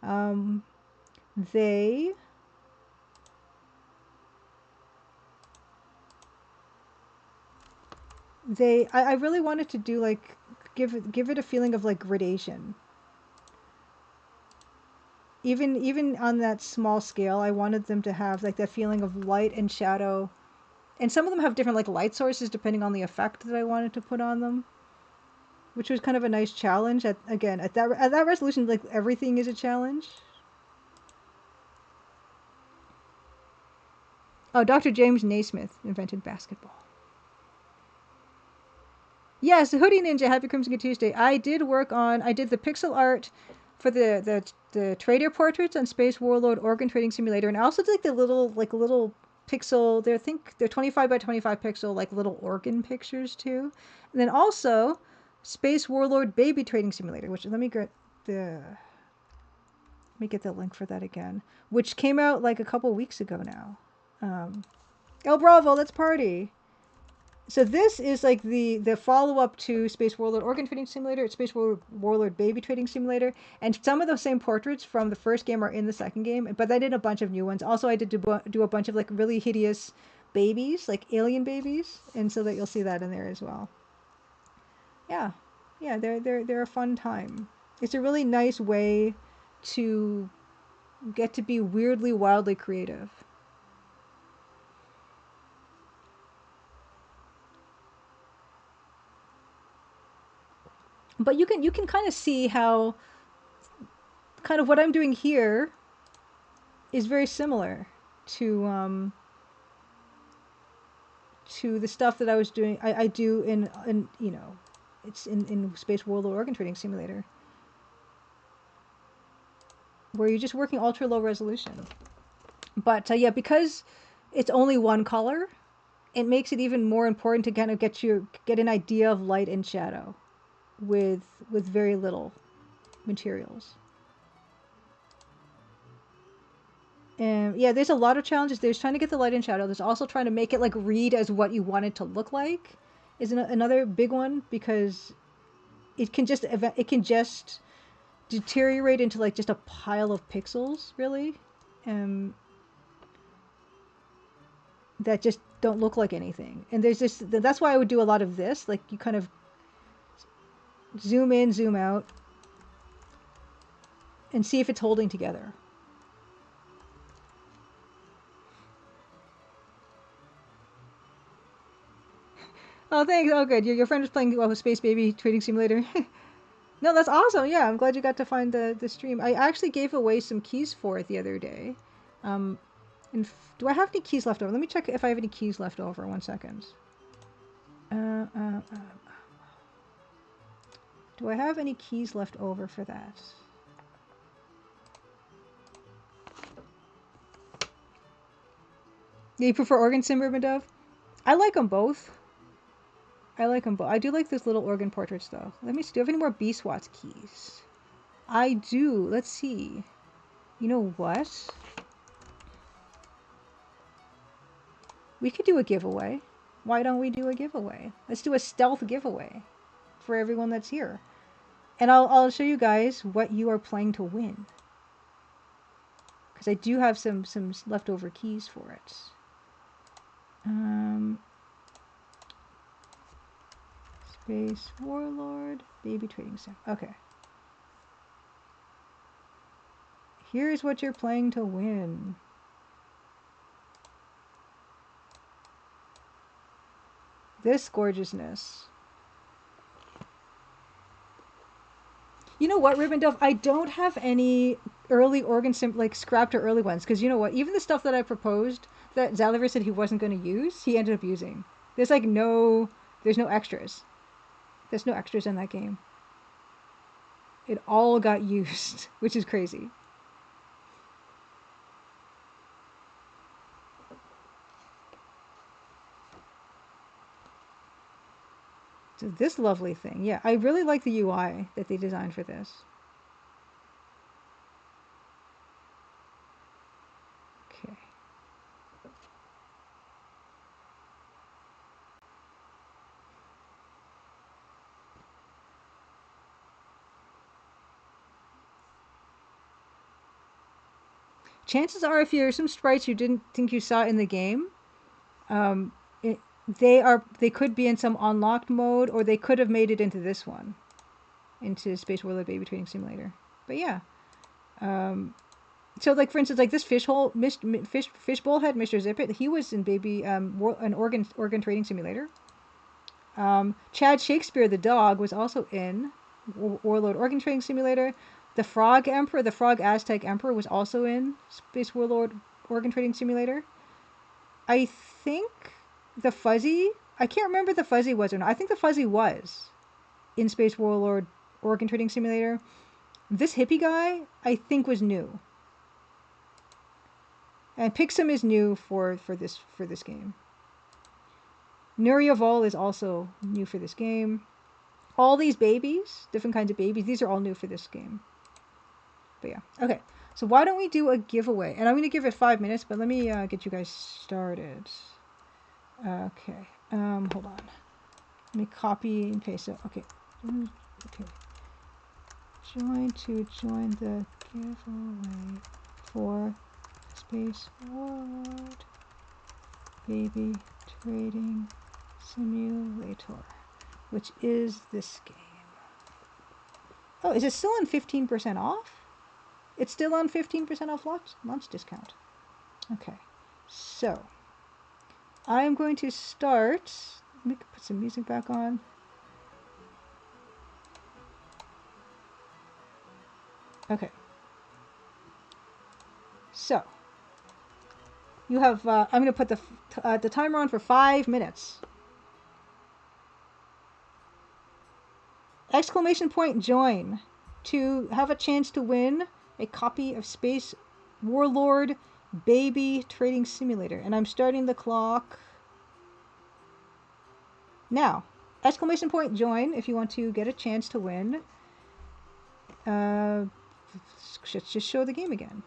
I really wanted to do like give it a feeling of like gradation. Even on that small scale, I wanted them to have like that feeling of light and shadow. And some of them have different like light sources depending on the effect that I wanted to put on them, which was kind of a nice challenge. At that resolution, like everything is a challenge. Oh, Dr. James Naismith invented basketball. Yes, Hoodie Ninja, Happy Crimson Good Tuesday. I did the pixel art for the trader portraits on Space Warlord Organ Trading Simulator, and I also did like the little pixel. They're 25 by 25 pixel like little organ pictures too, and then also Space Warlord Baby Trading Simulator. Which let me get the link for that again, which came out like a couple weeks ago now. El Bravo, let's party. So this is like the follow-up to Space Warlord Organ Trading Simulator. It's Space Warlord Baby Trading Simulator. And some of those same portraits from the first game are in the second game. But I did a bunch of new ones. Also, I did do a bunch of like really hideous babies, like alien babies. And so that you'll see that in there as well. Yeah. Yeah, they're a fun time. It's a really nice way to get to be weirdly, wildly creative. But you can kind of see how kind of what I'm doing here is very similar to the stuff that I was doing. I do in it's in Space Warlord Organ Trading Simulator, where you're just working ultra low resolution. But yeah, because it's only one color, it makes it even more important to kind of get an idea of light and shadow with very little materials. And yeah, there's a lot of challenges. There's trying to get the light and shadow. There's also trying to make it like read as what you want it to look like is another big one, because it can just deteriorate into like just a pile of pixels, really, that just don't look like anything. And that's why I would do a lot of this. Like you kind of zoom in, zoom out, and see if it's holding together. Oh, thanks. Oh, good. Your friend was playing Space Baby Trading Simulator. No, that's awesome. Yeah, I'm glad you got to find the stream. I actually gave away some keys for it the other day. Um, do I have any keys left over? Let me check if I have any keys left over. 1 second. Do I have any keys left over for that? You prefer organ sim, Ribbon Dove? I like them both. I like them both. I do like those little organ portraits, though. Let me see. Do I have any more B-Swats keys? I do. Let's see. You know what? We could do a giveaway. Why don't we do a giveaway? Let's do a stealth giveaway for everyone that's here. And I'll show you guys what you are playing to win. Because I do have some leftover keys for it. Space Warlord, Baby Trading Sim. Okay. Here's what you're playing to win. This gorgeousness. You know what, Ribbon Dove? I don't have any early organ sim, like scrapped or early ones, because you know what? Even the stuff that I proposed that Zaliver said he wasn't going to use, he ended up using. There's like there's no extras. There's no extras in that game. It all got used, which is crazy. So this lovely thing. Yeah, I really like the UI that they designed for this. Okay. Chances are, if you're some sprites you didn't think you saw in the game, they could be in some unlocked mode, or they could have made it into this one, into Space Warlord Baby Trading Simulator. But yeah, so like for instance, like this fishbowl head Mr. Zippet, he was in an organ trading simulator. Chad Shakespeare the dog was also in Warlord Organ Trading Simulator. The Frog Emperor, the Frog Aztec Emperor, was also in Space Warlord Organ Trading Simulator. I think the Fuzzy, I can't remember if the Fuzzy was or not. I think the Fuzzy was in Space Warlord Organ Trading Simulator. This hippie guy, I think, was new. And Pixum is new for this game. Nuria Vol is also new for this game. All these babies, different kinds of babies, these are all new for this game. But yeah, okay. So why don't we do a giveaway? And I'm going to give it 5 minutes, but let me get you guys started. Okay. Hold on. Let me copy and paste it. Okay. Okay. Join the giveaway for Space Warlord Baby Trading Simulator, which is this game. Oh, is it still on 15% off? It's still on 15% off launch discount. Okay, so I'm going to start. Let me put some music back on. Okay. So you have. I'm going to put the timer on for 5 minutes. Exclamation point join to have a chance to win a copy of Space Warlord Baby Trading Simulator. And I'm starting the clock now. Exclamation point join if you want to get a chance to win. Let's just show the game again.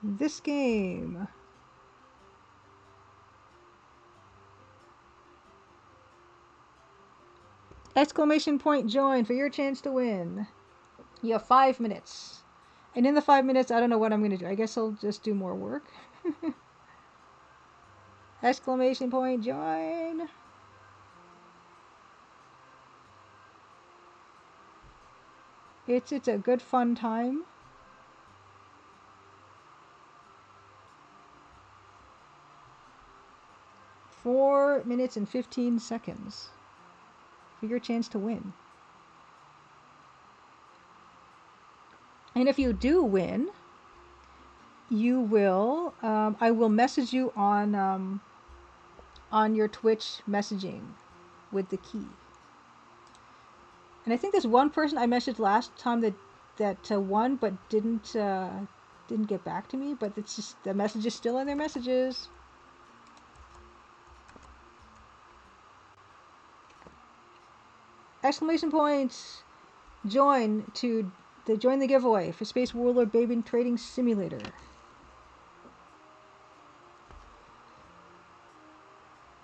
This game. Exclamation point join for your chance to win. You have 5 minutes. And in the 5 minutes, I don't know what I'm going to do. I guess I'll just do more work. Exclamation point join. It's a good fun time. 4 minutes and 15 seconds for your chance to win. And if you do win, you will, I will message you on your Twitch messaging with the key. And I think there's one person I messaged last time that won but didn't get back to me. But it's just the message is still in their messages. Exclamation points! Join the giveaway for Space Warlord Baby Trading Simulator.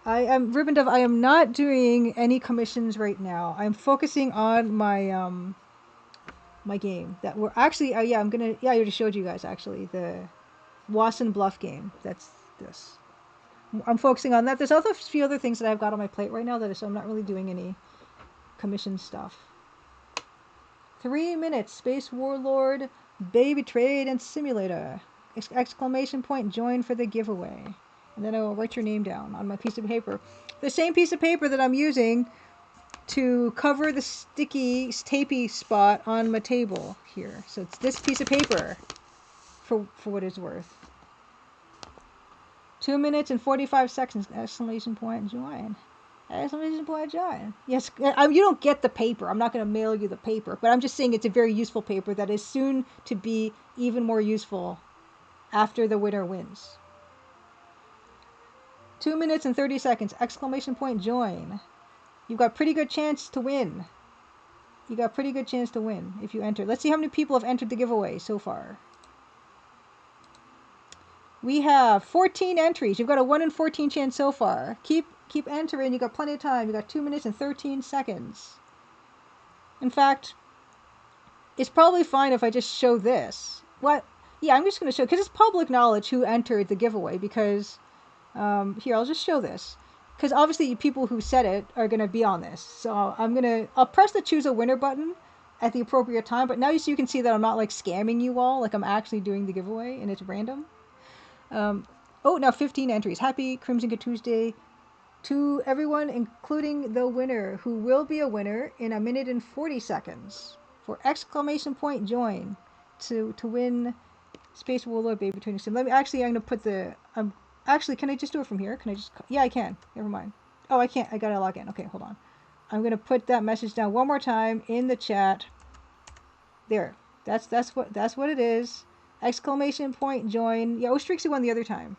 I am Ribendove. I am not doing any commissions right now. I'm focusing on my my game that we're actually. Yeah, I'm gonna. Yeah, I already showed you guys actually the Wasson Bluff game. That's this. I'm focusing on that. There's also a few other things that I've got on my plate right now so I'm not really doing any commission stuff. 3 minutes. Space Warlord Baby Trade and Simulator. Exclamation point. Join for the giveaway. And then I will write your name down on my piece of paper. The same piece of paper that I'm using to cover the sticky, tapey spot on my table here. So it's this piece of paper for what it's worth. 2 minutes and 45 seconds. Exclamation point. Join. Exclamation point. Join. Yes, you don't get the paper. I'm not going to mail you the paper. But I'm just saying it's a very useful paper that is soon to be even more useful after the winner wins. 2 minutes and 30 seconds. Exclamation point. Join. You've got a pretty good chance to win. You got a pretty good chance to win if you enter. Let's see how many people have entered the giveaway so far. We have 14 entries. You've got a 1 in 14 chance so far. Keep entering. You've got plenty of time. You've got 2 minutes and 13 seconds. In fact, it's probably fine if I just show this. What? Yeah, I'm just going to show, because it's public knowledge who entered the giveaway, because here, I'll just show this. Because obviously people who said it are going to be on this. So I'll press the choose a winner button at the appropriate time. But now you can see that I'm not like scamming you all. Like I'm actually doing the giveaway and it's random. Now 15 entries. Happy Crimson Tuesday to everyone, including the winner, who will be a winner in 1 minute and 40 seconds for exclamation point join to win Space Warlord Baby Trading Sim. I'm going to put the... Actually, can I just do it from here? Can I just... Yeah, I can. Never mind. Oh, I can't. I gotta log in. Okay, hold on. I'm going to put that message down one more time in the chat. There. That's what it is. Exclamation point join. Yeah, Ostrixie won the other time.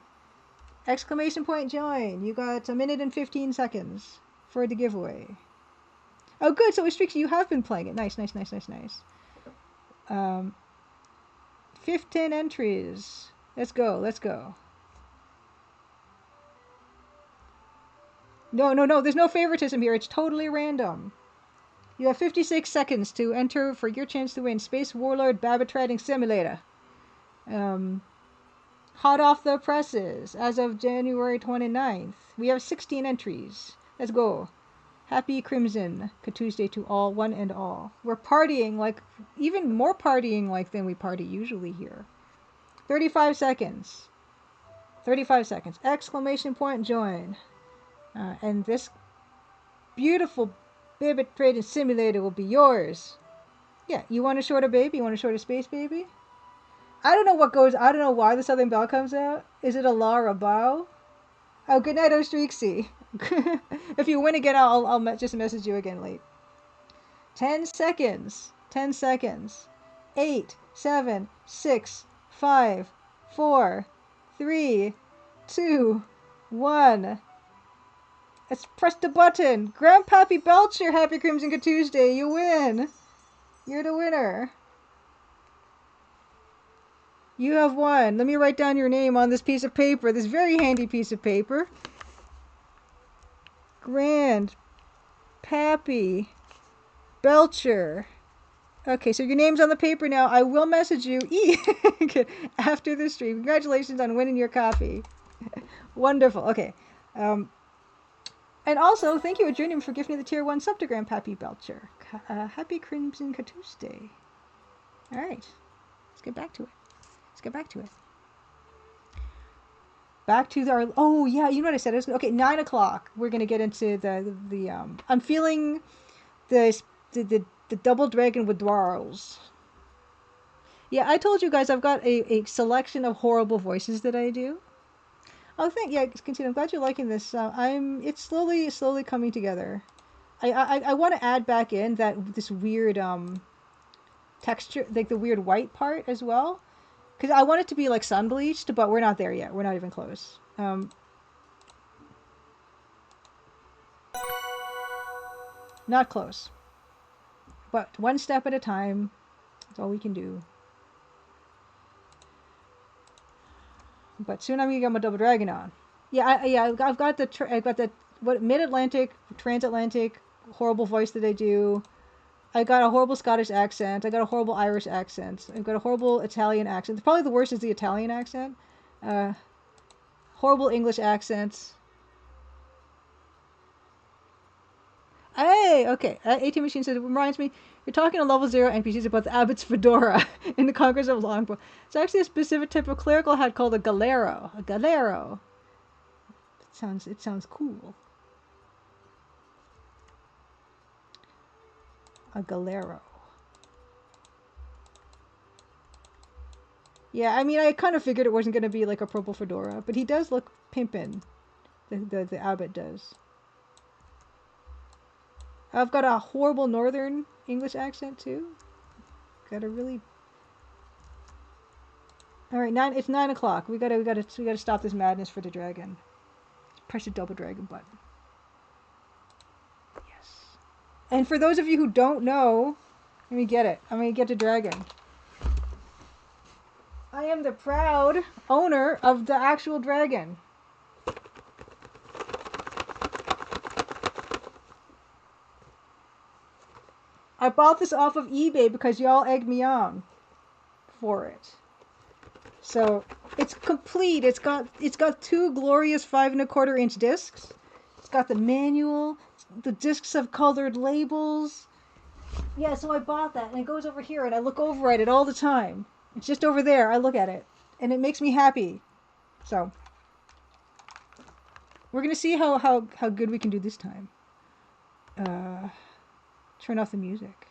Exclamation point join. You got 1 minute and 15 seconds for the giveaway. Oh, good. So Ostrixie, you have been playing it. Nice. 15 entries. Let's go. No, there's no favoritism here. It's totally random. You have 56 seconds to enter for your chance to win Space Warlord Baby Trading Simulator. Hot off the presses as of January 29th. We have 16 entries. Let's go. Happy Crimson Tuesday to all, one and all. We're partying like, even more partying like than we party usually here. 35 seconds. 35 seconds. Exclamation point join. And this beautiful baby trading simulator will be yours. Yeah, you want to short a baby? You want to short a space baby? I don't know why the Southern Belle comes out. Is it a la or a bow? Oh, good night, Ostrixie. If you win again, I'll just message you again late. 10 seconds. 10 seconds. 8, 7, 6, 5, 4, 3, 2, 1. Let's press the button. Grandpappy Belcher, Happy Crimson Tuesday. You win. You're the winner. You have won. Let me write down your name on this piece of paper. This very handy piece of paper. Grandpappy Belcher. Okay, so your name's on the paper now. I will message you after the stream. Congratulations on winning your copy. Wonderful. Okay. And also, thank you, Adrenium, for gifting the tier 1 sub to Grandpappy Belcher. Happy Crimson Tuesday. Alright. Let's get back to it. back to our... Oh, yeah, you know what I said? Okay, 9 o'clock. We're going to get into the I'm feeling the double dragon withdrawals. Yeah, I told you guys I've got a selection of horrible voices that I do. Oh, yeah, continue. I'm glad you're liking this. It's slowly coming together. I want to add back in this weird texture, like the weird white part as well, because I want it to be like sun bleached, but we're not there yet. We're not even close. Not close. But one step at a time. That's all we can do. But soon I'm gonna get my double dragon on. Yeah, I've got the mid-Atlantic, transatlantic horrible voice that I do. I got a horrible Scottish accent. I got a horrible Irish accent. I've got a horrible Italian accent. Probably the worst is the Italian accent. Horrible English accents. Hey, okay. 18 Machine says, it reminds me, you're talking to level 0 NPCs about the abbot's fedora in the Conquest of Longbow. It's actually a specific type of clerical hat called a galero. A galero. It sounds cool. A galero. Yeah, I mean, I kind of figured it wasn't going to be like a purple fedora, but he does look pimpin'. The abbot does. I've got a horrible northern English accent too. Got a really... All right, it's 9 o'clock. We gotta stop this madness for the dragon. Press the double dragon button. Yes. And for those of you who don't know, let me get it. I'm gonna get the dragon. I am the proud owner of the actual dragon. I bought this off of eBay because y'all egged me on for it. So it's complete. It's got 2 glorious 5 1/4 inch discs. It's got the manual. The discs have colored labels. Yeah, so I bought that, and it goes over here, and I look over at it all the time. It's just over there. I look at it, and it makes me happy. So we're gonna see how good we can do this time. Turn off the music.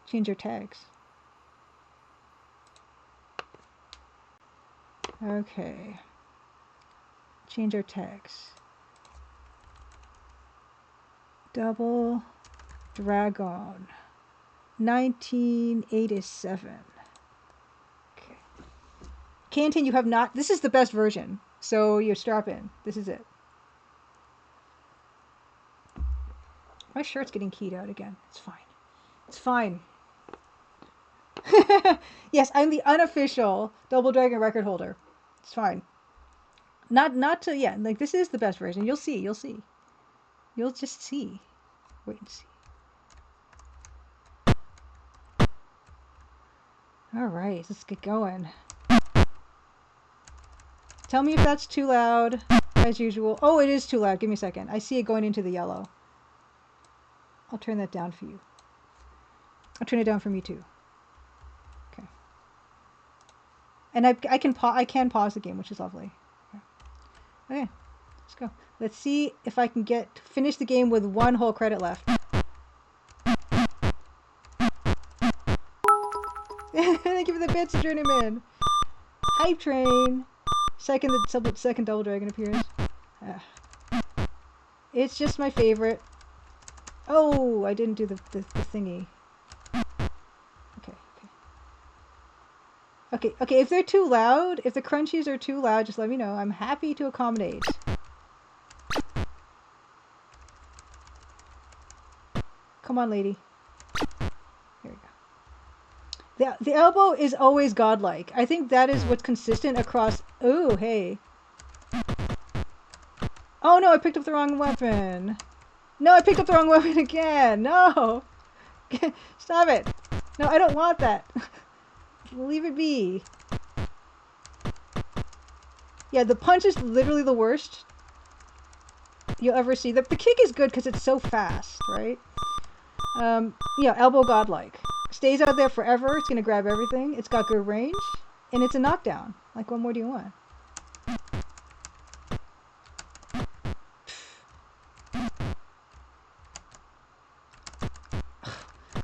Change our tags. Okay. Change our tags. Double Dragon. 1987. Okay. Canton, you have not... This is the best version. So you strap in. This is it. My shirt's getting keyed out again. It's fine. It's fine. Yes, I'm the unofficial Double Dragon record holder. It's fine. Not to... Yeah, like, this is the best version. You'll see. You'll see. You'll just see. Wait and see. Alright, let's get going. Tell me if that's too loud, as usual. Oh, it is too loud. Give me a second. I see it going into the yellow. I'll turn that down for you. I'll turn it down for me too. Okay. And I can pause the game, which is lovely. Okay, let's go. Let's see if I can finish the game with 1 whole credit left. Thank you for the bits, Journeyman. Hype Train. Second Double Dragon appears. It's just my favorite. Oh, I didn't do the thingy. Okay, if they're too loud, if the crunchies are too loud, just let me know. I'm happy to accommodate. Come on, lady. Here we go. The elbow is always godlike. I think that is what's consistent across... Ooh, hey. Oh no, I picked up the wrong weapon. No, I picked up the wrong weapon again. No. Stop it. No, I don't want that. Leave it be. Yeah, the punch is literally the worst you'll ever see. The kick is good because it's so fast, right? Yeah, elbow godlike. Stays out there forever. It's going to grab everything. It's got good range. And it's a knockdown. Like, what more do you want?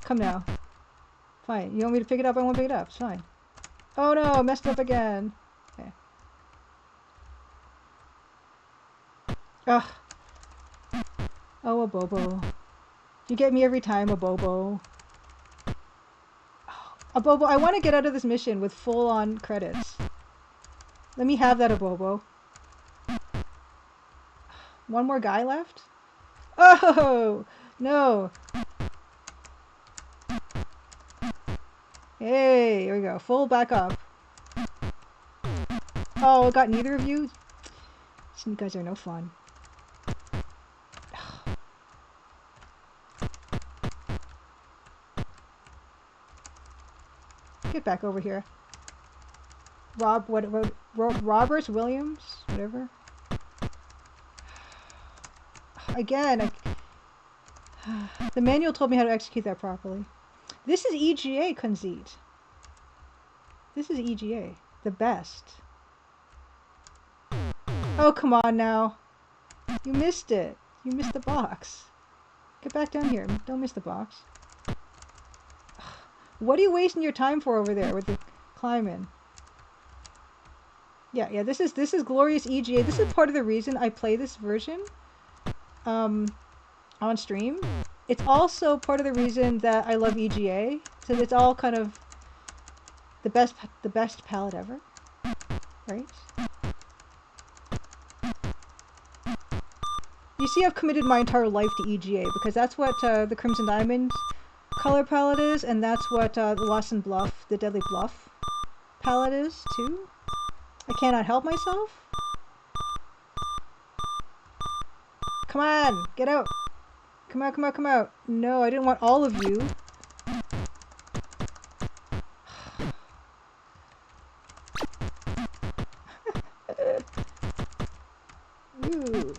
Come now. Fine. You want me to pick it up? I won't pick it up. It's fine. Oh no, messed up again. Okay. Ugh. Oh, a Bobo. You get me every time, a Bobo. Oh, a Bobo. I want to get out of this mission with full-on credits. Let me have that, a Bobo. One more guy left? Oh! No! Hey, here we go. Full back up. Oh, got neither of you? You guys are no fun. Get back over here. Roberts Williams? Whatever. Again, the manual told me how to execute that properly. This is EGA, Kunzit. This is EGA. The best. Oh, come on now. You missed it. You missed the box. Get back down here. Don't miss the box. What are you wasting your time for over there with the climbing? Yeah, this is glorious EGA. This is part of the reason I play this version on stream. It's also part of the reason that I love EGA. So it's all kind of the best palette ever. Right? You see, I've committed my entire life to EGA because that's what the Crimson Diamond color palette is, and that's what the Lost in Bluff, the Deadly Bluff palette is too. I cannot help myself. Come on, get out. Come out, come out, come out. No, I didn't want all of you. Ooh.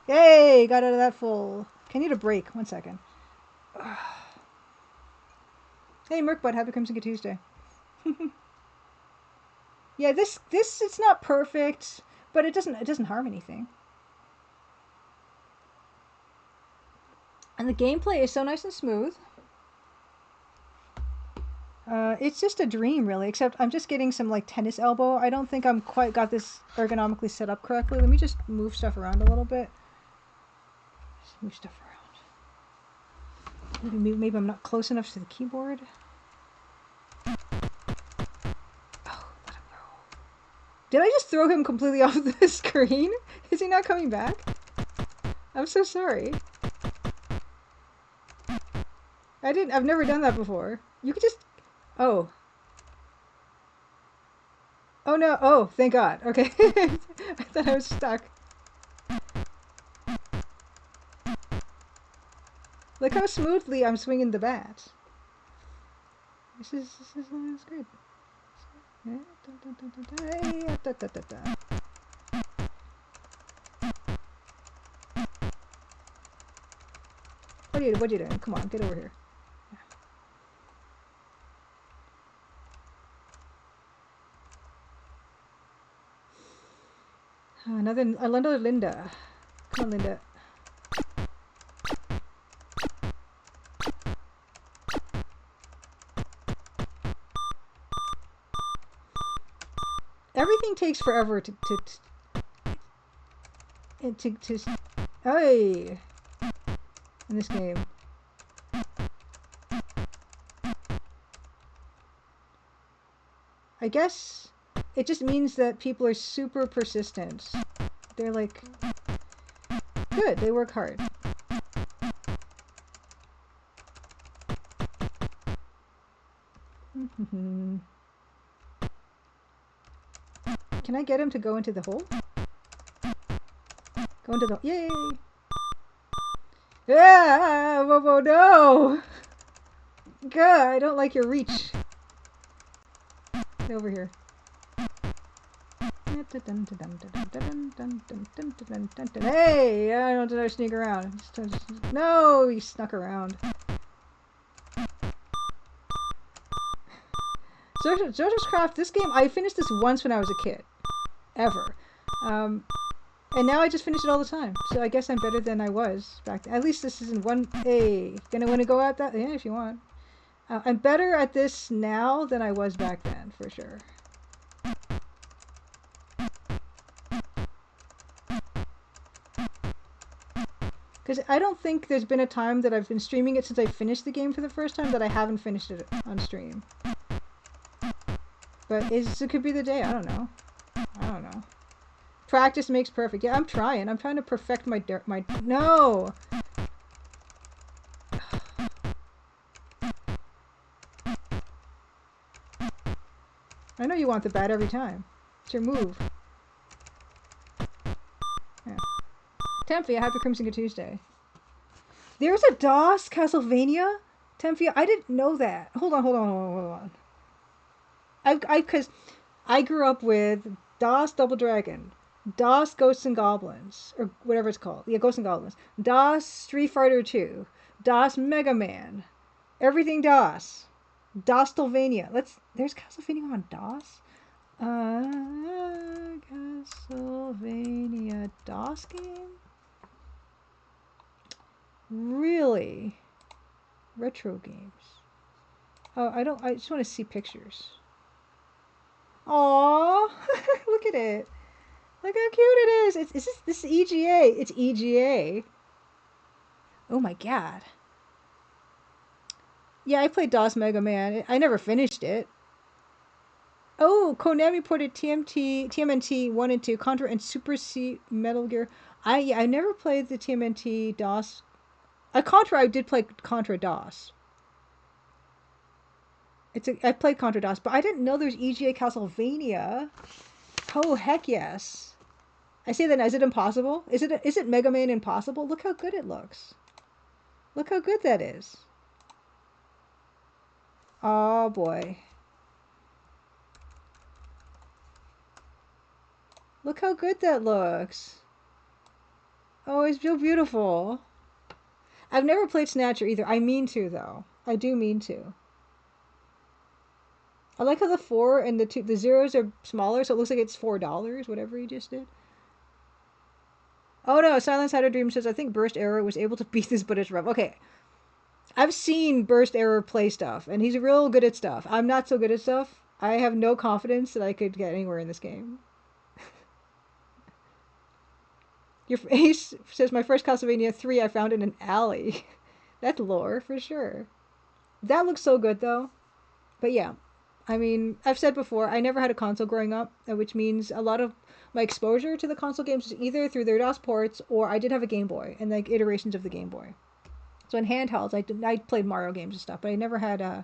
Yay! Got out of that full. Can you need a break? 1 second. Hey, Merkbud, happy Crimson Tuesday. Yeah, this it's not perfect, but it doesn't harm anything. And the gameplay is so nice and smooth. It's just a dream, really, except I'm just getting some, like, tennis elbow. I don't think I'm quite got this ergonomically set up correctly. Let me just move stuff around a little bit. Just move stuff around. Maybe I'm not close enough to the keyboard. Oh, let him go. Did I just throw him completely off the screen? Is he not coming back? I'm so sorry. I've never done that before. You could just... Oh. Oh no. Oh, thank God. Okay. I thought I was stuck. Look how smoothly I'm swinging the bat. This is good. What are you doing? Come on, get over here. Another Linda. Come on, Linda. Everything takes forever to hey, in this game. I guess it just means that people are super persistent. They're like, good, they work hard. Can I get him to go into the hole? Go into the... Yay! Yeah! Whoa, whoa, no! God, I don't like your reach. Get over here. Hey! I don't know, sneak around. No! He snuck around. Jojo's Craft, this game, I finished this once when I was a kid. ever. And now I just finish it all the time. So I guess I'm better than I was back then. At least this isn't one. Hey, gonna want to go at that? Yeah, if you want. I'm better at this now than I was back then, for sure. Because I don't think there's been a time that I've been streaming it since I finished the game for the first time that I haven't finished it on stream. But it could be the day. I don't know. I don't know. Practice makes perfect. Yeah, I'm trying. I'm trying to perfect my no! I know you want the bat every time. It's your move. Yeah. Temphia, happy Crimson Tuesday. There's a DOS Castlevania? Temphia, I didn't know that. Hold on. Because I grew up with DOS Double Dragon, DOS Ghosts and Goblins, or whatever it's called. Yeah, Ghosts and Goblins. DOS Street Fighter 2, DOS Mega Man, everything DOS. DOS-Sylvania. There's Castlevania on DOS? Castlevania DOS game? Really? Retro games. Oh, I just want to see pictures. Aww! Look at it. Look how cute it is. This is EGA. It's EGA. Oh my god. Yeah, I played DOS Mega Man. I never finished it. Oh, Konami ported TMNT 1 and 2, Contra and Super C Metal Gear. I never played the TMNT DOS. Contra, I did play Contra DOS. I played Contra DOS, but I didn't know there's EGA Castlevania. Oh, heck yes. I say that, is it impossible? Is it Mega Man Impossible? Look how good it looks. Look how good that is. Oh, boy. Look how good that looks. Oh, it's so beautiful. I've never played Snatcher either. I mean to, though. I do mean to. I like how the 4 and the zeros are smaller, so it looks like it's $4, whatever you just did. Oh no, Silence Had a Dream says, I think Burst Error was able to beat this, but it's rough. Okay. I've seen Burst Error play stuff, and he's real good at stuff. I'm not so good at stuff. I have no confidence that I could get anywhere in this game. Your face says, my first Castlevania 3 I found in an alley. That's lore, for sure. That looks so good, though. But yeah. I mean, I've said before, I never had a console growing up, which means a lot of my exposure to the console games was either through their DOS ports, or I did have a Game Boy, and like iterations of the Game Boy. So in handhelds, I played Mario games and stuff, but I never had I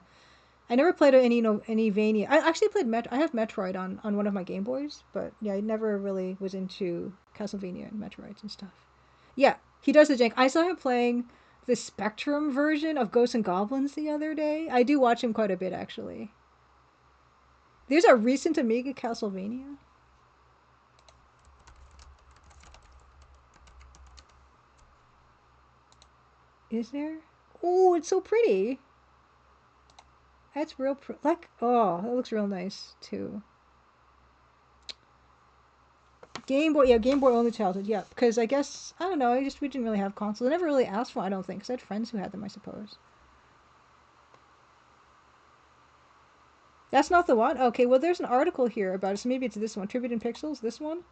never played any Vania. I actually played I have Metroid on one of my Game Boys, but yeah, I never really was into Castlevania and Metroids and stuff. Yeah, he does the jank. I saw him playing the Spectrum version of Ghosts and Goblins the other day. I do watch him quite a bit, actually. There's a recent Amiga Castlevania. Is there? Oh, it's so pretty. That's real like, oh, that looks real nice too. Game Boy, yeah, Game Boy only childhood, yeah. Because I guess, I don't know, we didn't really have consoles. I never really asked for, I don't think, because I had friends who had them, I suppose. That's not the one? Okay, well, there's an article here about it, so maybe it's this one. Tribute in Pixels, this one?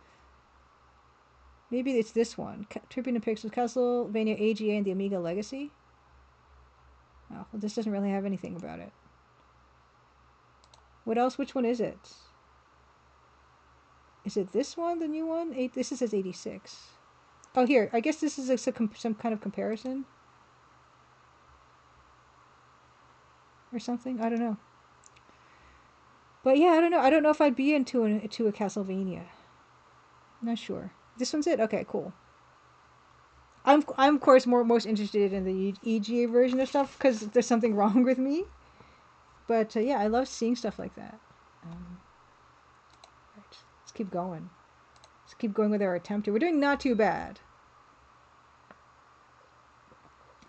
Maybe it's this one. Tribute in Pixels, Castlevania AGA and the Amiga Legacy. Oh, well, this doesn't really have anything about it. What else? Which one is it? Is it this one, the new one? This says 86. Oh, here. I guess this is some kind of comparison. Or something. I don't know. But yeah, I don't know. I don't know if I'd be into a Castlevania. Not sure. This one's it? Okay, cool. I'm of course most interested in the EGA version of stuff because there's something wrong with me. But yeah, I love seeing stuff like that. Right, let's keep going. Let's keep going with our attempt here. We're doing not too bad.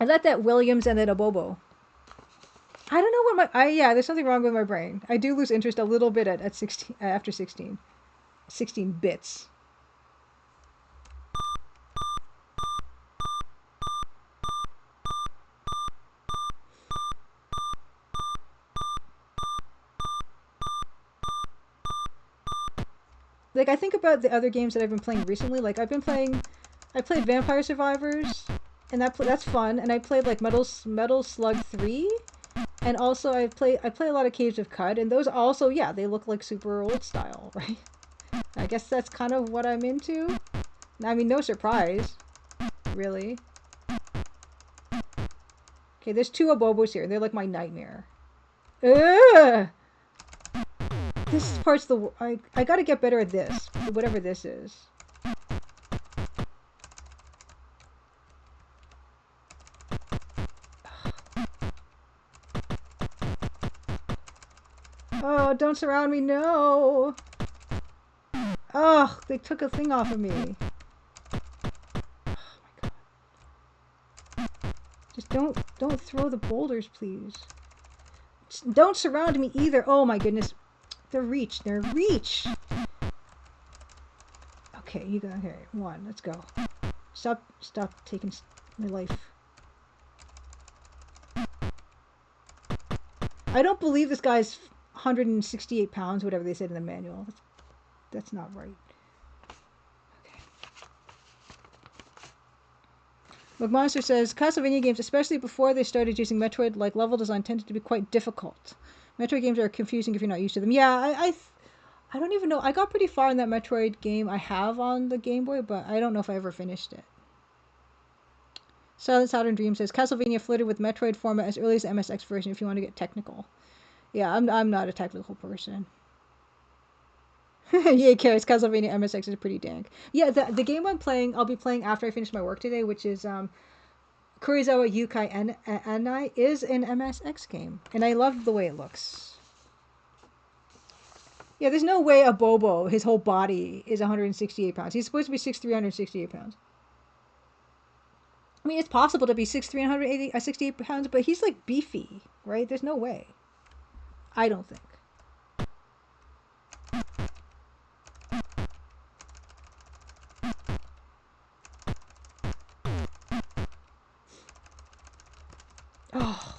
I let that Williams and then a Bobo. I don't know what yeah, there's something wrong with my brain. I do lose interest a little bit at 16 after 16. 16 bits. Like, I think about the other games that I've been playing recently. Like, I played Vampire Survivors, and that's fun. And I played like Metal Slug 3, and also I play a lot of Caves of Cud, and those also, yeah, they look like super old style, right? I guess that's kind of what I'm into. I mean, no surprise, really. Okay, there's 2 Abobos here. They're like my nightmare. Ugh! This part's I gotta get better at this, whatever this is. Oh, don't surround me, no! Oh, they took a thing off of me. Oh my god. Just don't throw the boulders, please. Just don't surround me either. Oh my goodness. They're reach. Okay, you go. Okay, 1. Let's go. Stop taking my life. I don't believe this guy's 168 pounds, whatever they said in the manual. That's not right. Okay. McMonster says, Castlevania games, especially before they started using Metroid-like level design, tended to be quite difficult. Metroid games are confusing if you're not used to them. Yeah, I don't even know. I got pretty far in that Metroid game I have on the Game Boy, but I don't know if I ever finished it. Silent Saturn Dream says, Castlevania flirted with Metroid format as early as the MSX version if you want to get technical. Yeah, I'm not a technical person. Yeah, Carrots, Castlevania MSX is pretty dank. Yeah, the game I'll be playing after I finish my work today, which is Karuizawa Yūkai Annai, is an MSX game. And I love the way it looks. Yeah, there's no way a Bobo, his whole body, is 168 pounds. He's supposed to be 6'3", 168 pounds. I mean, it's possible to be 6'3", 168 pounds, but he's like beefy, right? There's no way. I don't think. Oh,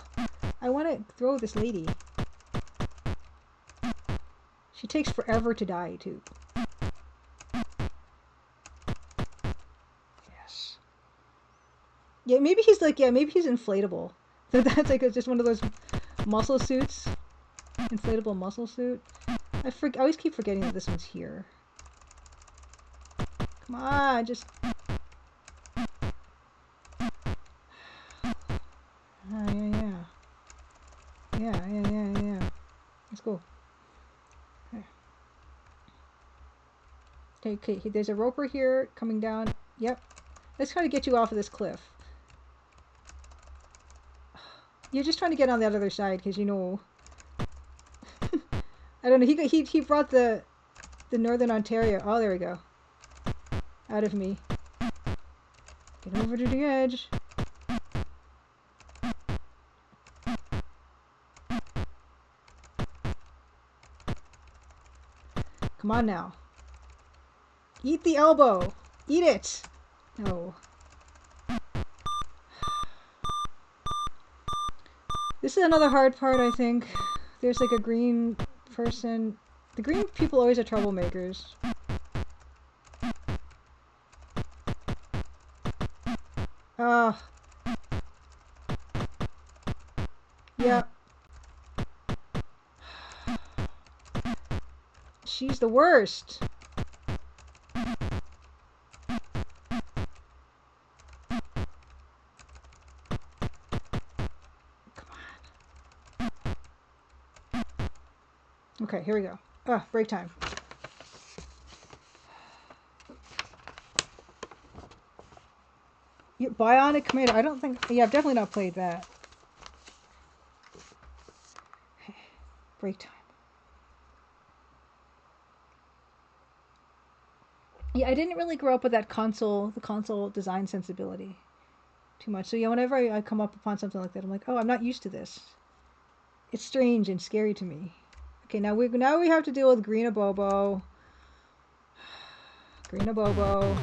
I want to throw this lady. She takes forever to die, too. Yes. Yeah, maybe he's inflatable. That's like just one of those muscle suits. Inflatable muscle suit. I always keep forgetting that this one's here. Come on, just... Yeah. Let's go. Okay, there's a roper here coming down. Yep. Let's try to get you off of this cliff. You're just trying to get on the other side because you know... I don't know. He brought the Northern Ontario. Oh, there we go. Out of me. Get over to the edge. Come on now. Eat the elbow. Eat it. No. This is another hard part, I think. There's like a green person. The green people always are troublemakers. Yeah. She's the worst. Okay, here we go. Break time. Bionic Commando. I don't think... Yeah, I've definitely not played that. Break time. Yeah, I didn't really grow up with that the console design sensibility too much. So yeah, whenever I come up upon something like that, I'm like, oh, I'm not used to this. It's strange and scary to me. Okay, now we have to deal with Green Abobo. Green Abobo.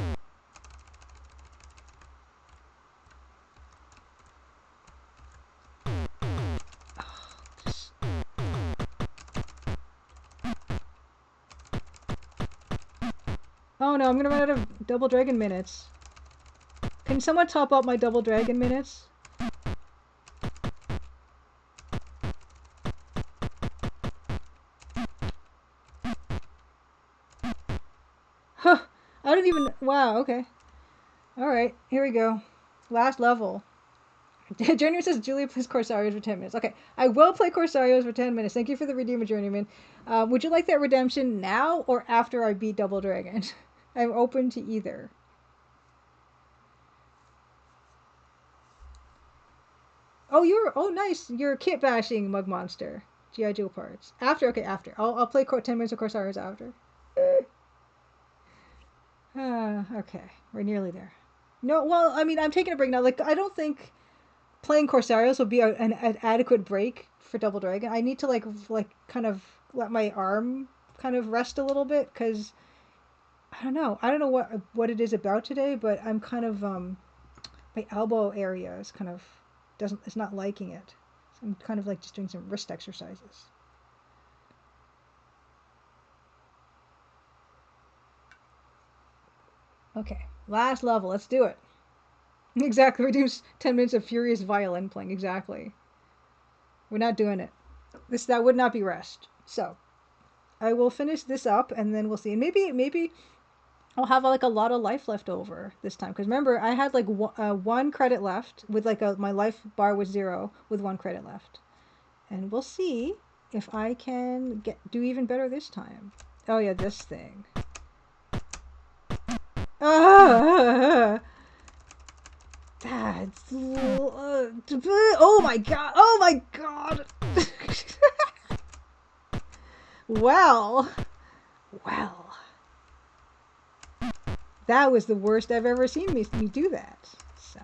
Oh no, I'm gonna run out of double dragon minutes. Can someone top up my double dragon minutes? Huh. I don't even... Wow, okay. Alright, here we go. Last level. Journeyman says Julia plays Corsarios for 10 minutes. Okay, I will play Corsarios for 10 minutes. Thank you for the Redeemer, Journeyman. Would you like that redemption now or after I beat Double Dragon? I'm open to either. Oh, oh, nice. You're kit bashing, Mug Monster. G.I. Joe parts. After, okay, after. I'll play 10 minutes of Corsarios after. Okay, we're nearly there. No, well, I mean, I'm taking a break now. Like, I don't think playing Corsarios will be an adequate break for Double Dragon. I need to like kind of let my arm kind of rest a little bit because I don't know what it is about today, but I'm kind of my elbow area is kind of it's not liking it. So I'm kind of like just doing some wrist exercises. Okay, last level. Let's do it. Exactly. Reduce 10 minutes of furious violin playing. Exactly. We're not doing it. That would not be rest. So, I will finish this up and then we'll see. And maybe I'll have like a lot of life left over this time. Because remember, I had like 1 credit left with like my life bar was 0 with 1 credit left. And we'll see if I can do even better this time. Oh yeah, this thing. That's oh my god! Oh my god! Well, that was the worst I've ever seen me do that. So,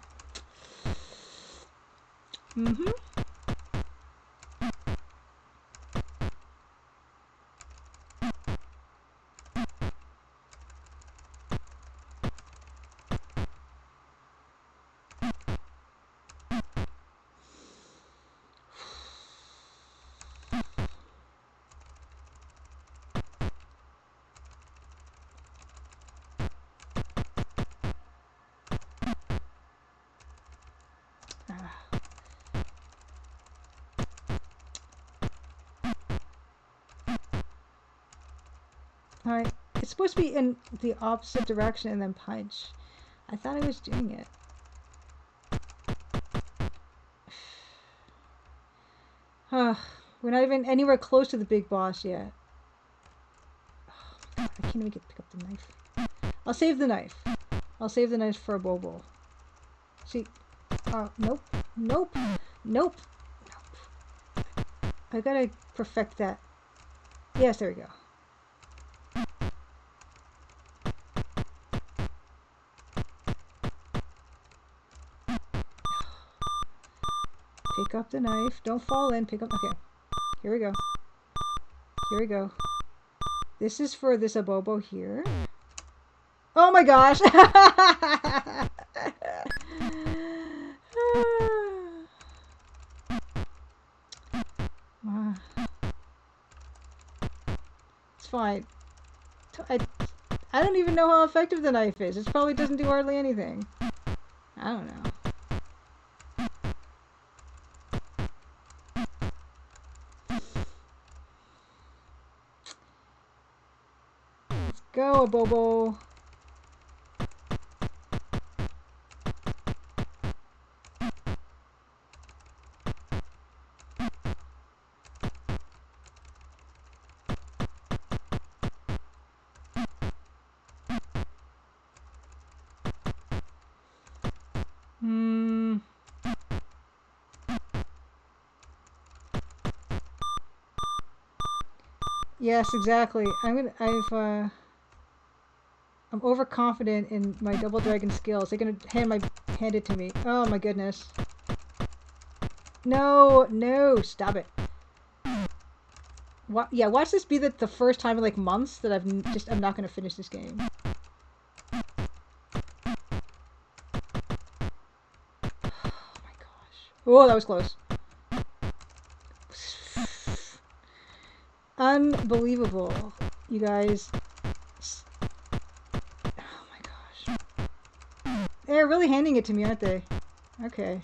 Alright, it's supposed to be in the opposite direction and then punch. I thought I was doing it. We're not even anywhere close to the big boss yet. Oh my god, I can't even pick up the knife. I'll save the knife. I'll save the knife for a Bobo. See? Nope. Nope. Nope. Nope. I gotta perfect that. Yes, there we go. Pick up the knife. Don't fall in. Pick up. Okay. Here we go. Here we go. This is for this Abobo here. Oh my gosh! It's fine. I don't even know how effective the knife is. It probably doesn't do hardly anything. I don't know. Let's go, Abobo. Yes, exactly. I'm overconfident in my Double Dragon skills. They're gonna hand it to me. Oh my goodness. No, stop it. Yeah, watch this be the first time in like months that I'm not gonna finish this game. Oh, that was close. Unbelievable, you guys. Oh my gosh. They're really handing it to me, aren't they? Okay.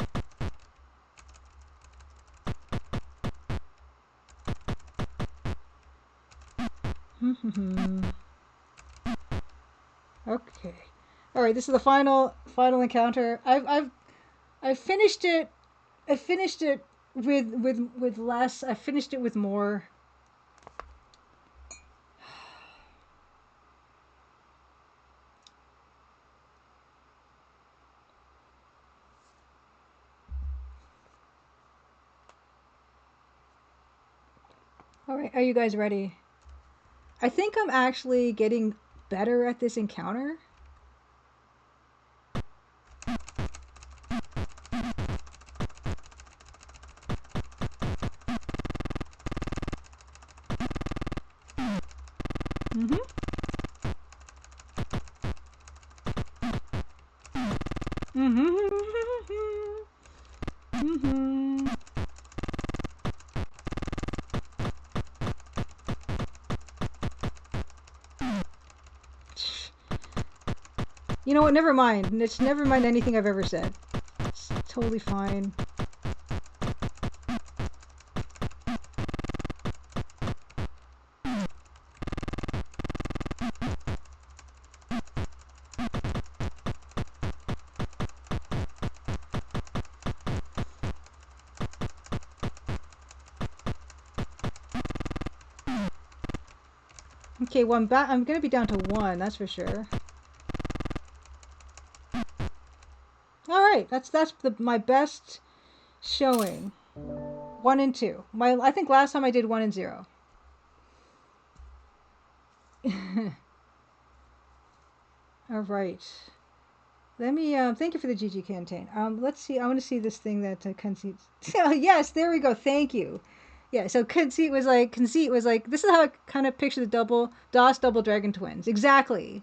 Okay. All right, this is the final encounter. I've finished it. I finished it with less. I finished it with more. All right, are you guys ready? I think I'm actually getting better at this encounter. Mm-hmm. Mm-hmm. Mm-hmm. You know what? Never mind. It's never mind anything I've ever said. It's totally fine. Okay, well, I'm gonna be down to 1, that's for sure. All right, that's my best showing. 1 and 2. I think last time I did 1 and 0. All right. Let me thank you for the GG campaign. Let's see. I want to see this thing that conceit. Yes, there we go. Thank you. Yeah. So conceit was like this is how I kind of picture the DOS double dragon twins. Exactly.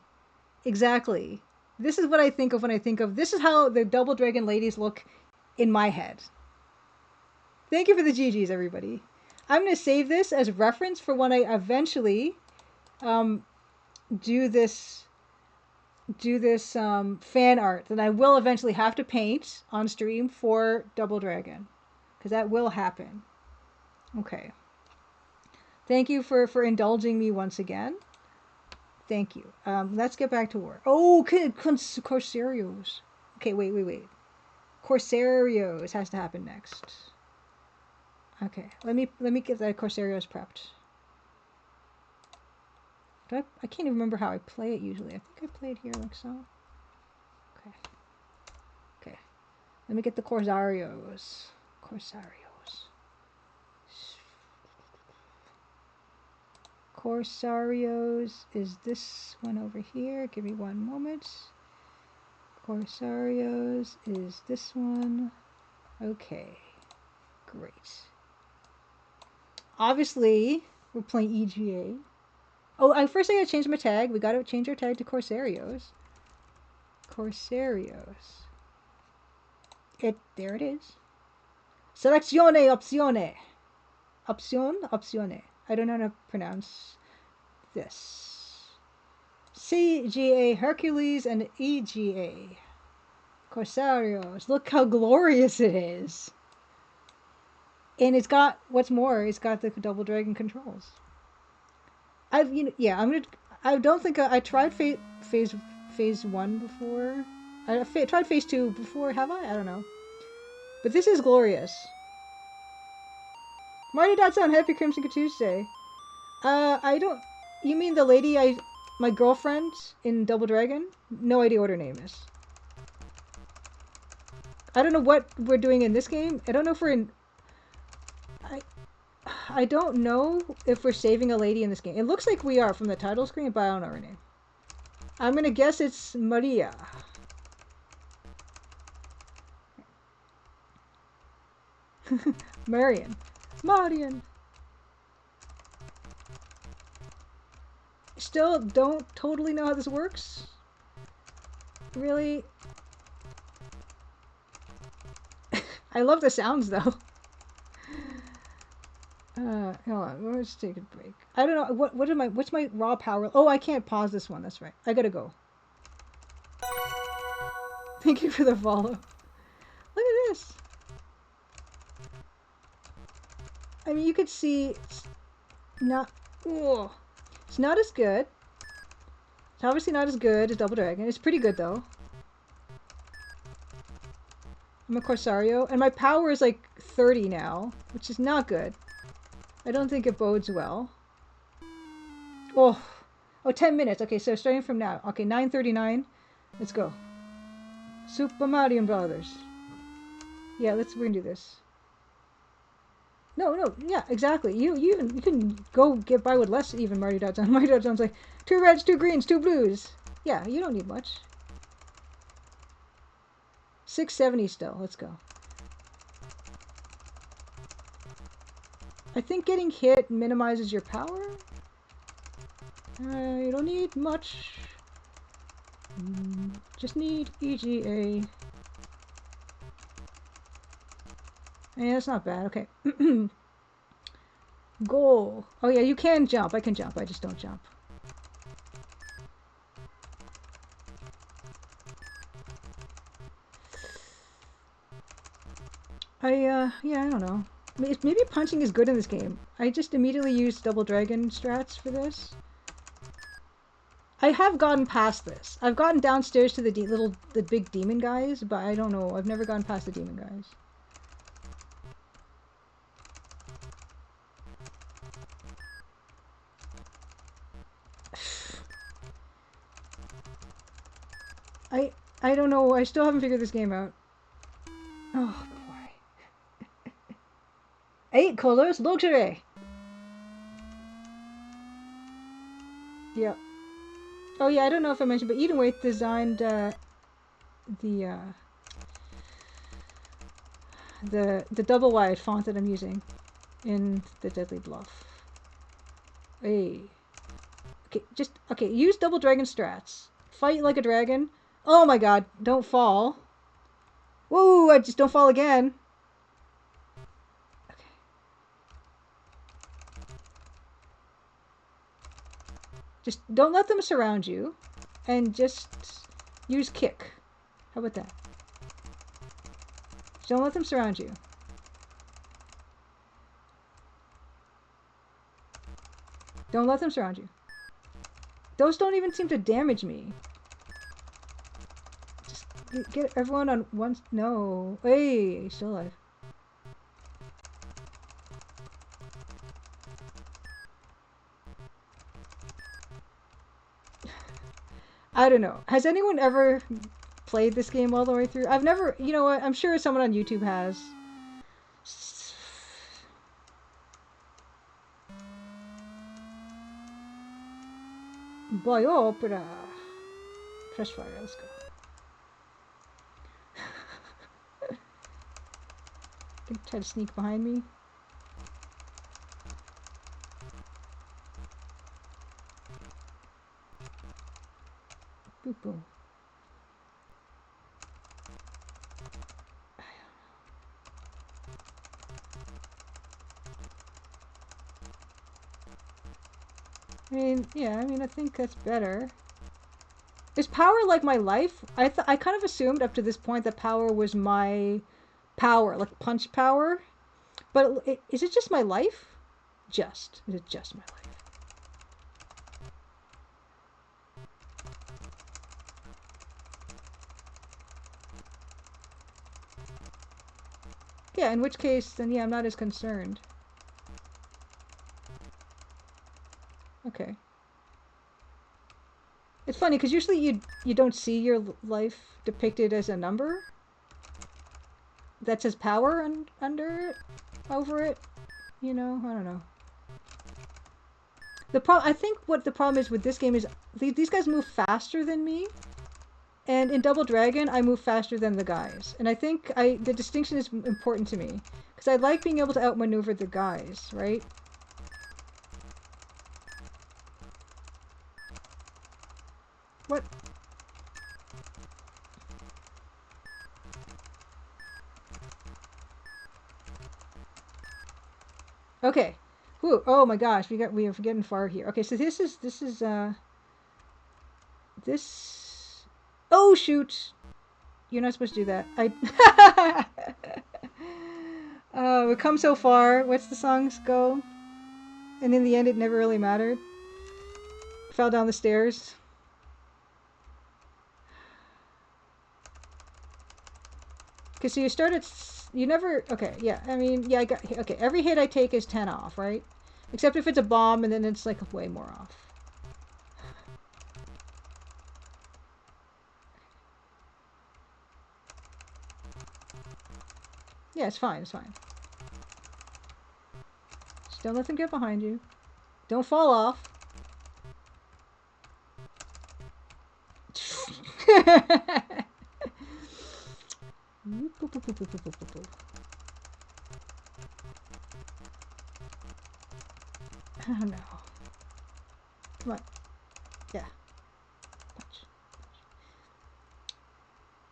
Exactly. This is what I think of when I think of this is how the double dragon ladies look in my head. Thank you for the GGs, everybody. I'm going to save this as reference for when I eventually do this fan art that I will eventually have to paint on stream for Double Dragon, because that will happen. Okay. Thank you for indulging me once again. Thank you. Let's get back to work. Oh, Corsarios. Okay, wait. Corsarios has to happen next. Okay, let me get the Corsarios prepped. I can't even remember how I play it usually. I think I play it here like so. Okay. Let me get the Corsarios. Corsarios is this one over here. Give me one moment. Corsarios is this one. Okay. Great. Obviously, we're playing EGA. Oh, first I gotta change my tag. We gotta change our tag to Corsarios. Corsarios. There it is. Selezione opzione. Opzione. I don't know how to pronounce this. CGA Hercules and EGA. Corsarios. Look how glorious it is. And it's got, what's more, it's got the double dragon controls. I don't think I tried phase 1 before. I tried phase 2 before, have I? I don't know. But this is glorious. Marty.son, happy Crimson Tuesday. I don't... You mean the lady my girlfriend in Double Dragon? No idea what her name is. I don't know what we're doing in this game. I don't know if we're in... I don't know if we're saving a lady in this game. It looks like we are from the title screen, but I don't know her name. I'm gonna guess it's Maria. Marion. Still don't totally know how this works. Really? I love the sounds though. Hold on, let's take a break. I don't know what's my raw power. Oh, I can't pause this one. That's right. I gotta go. Thank you for the follow. Look at this. I mean, you could see it's not. Oh, it's not as good. It's obviously not as good as Double Dragon. It's pretty good though. I'm a Corsario, and my power is like 30 now, which is not good. I don't think it bodes well. Oh, 10 minutes. Okay, so starting from now. Okay, 9:39. Let's go. Super Mario Brothers. Yeah, we're gonna do this. No, yeah, exactly. You can go get by with less even Mario Dot Zone. Mario Dot Zone's like 2 reds, 2 greens, 2 blues. Yeah, you don't need much. 670 still. Let's go. I think getting hit minimizes your power. You don't need much. Just need EGA. Yeah, that's not bad. Okay. Goal. Oh yeah, you can jump. I can jump. I just don't jump. Yeah, I don't know. Maybe punching is good in this game. I just immediately used Double Dragon strats for this. I have gotten past this. I've gotten downstairs to the big demon guys, but I don't know. I've never gone past the demon guys. I don't know. I still haven't figured this game out. Oh boy. 8 colors luxury. Yep. Oh yeah, I don't know if I mentioned, but Edenwaith designed the double wide font that I'm using in the Deadly Bluff. Hey. Okay, use Double Dragon strats. Fight like a dragon. Oh my god, don't fall. Whoa, I just don't fall again. Okay. Just don't let them surround you. And just use kick. How about that? Just don't let them surround you. Don't let them surround you. Those don't even seem to damage me. Just get everyone on one... No. Hey, he's still alive. I don't know. Has anyone ever played this game all the way through? I've never... You know what? I'm sure someone on YouTube has. Boy, opera. Fresh fire, let's go. Try to sneak behind me. Boop boom. I think that's better. Is power like my life? I kind of assumed up to this point that power was my power, like punch power. But is it just my life? Is it just my life? Yeah, in which case, then yeah, I'm not as concerned. Okay. It's funny, because usually you don't see your life depicted as a number. That says power under it, over it. You know, I don't know. I think what the problem is with this game is these guys move faster than me. And in Double Dragon, I move faster than the guys. And I think the distinction is important to me. Because I like being able to outmaneuver the guys, right? What? Okay. Whew. Oh my gosh, we are getting far here. Okay, so this is this. Oh shoot! You're not supposed to do that. I. We come so far. What's the songs go? And in the end, it never really mattered. Fell down the stairs. Okay, so you start at. You never. Okay, yeah. I mean, yeah. I got. Okay, every hit I take is 10 off, right? Except if it's a bomb, and then it's like way more off. Yeah, it's fine. It's fine. Just don't let them get behind you. Don't fall off. Oh no. Come on. Yeah. Punch.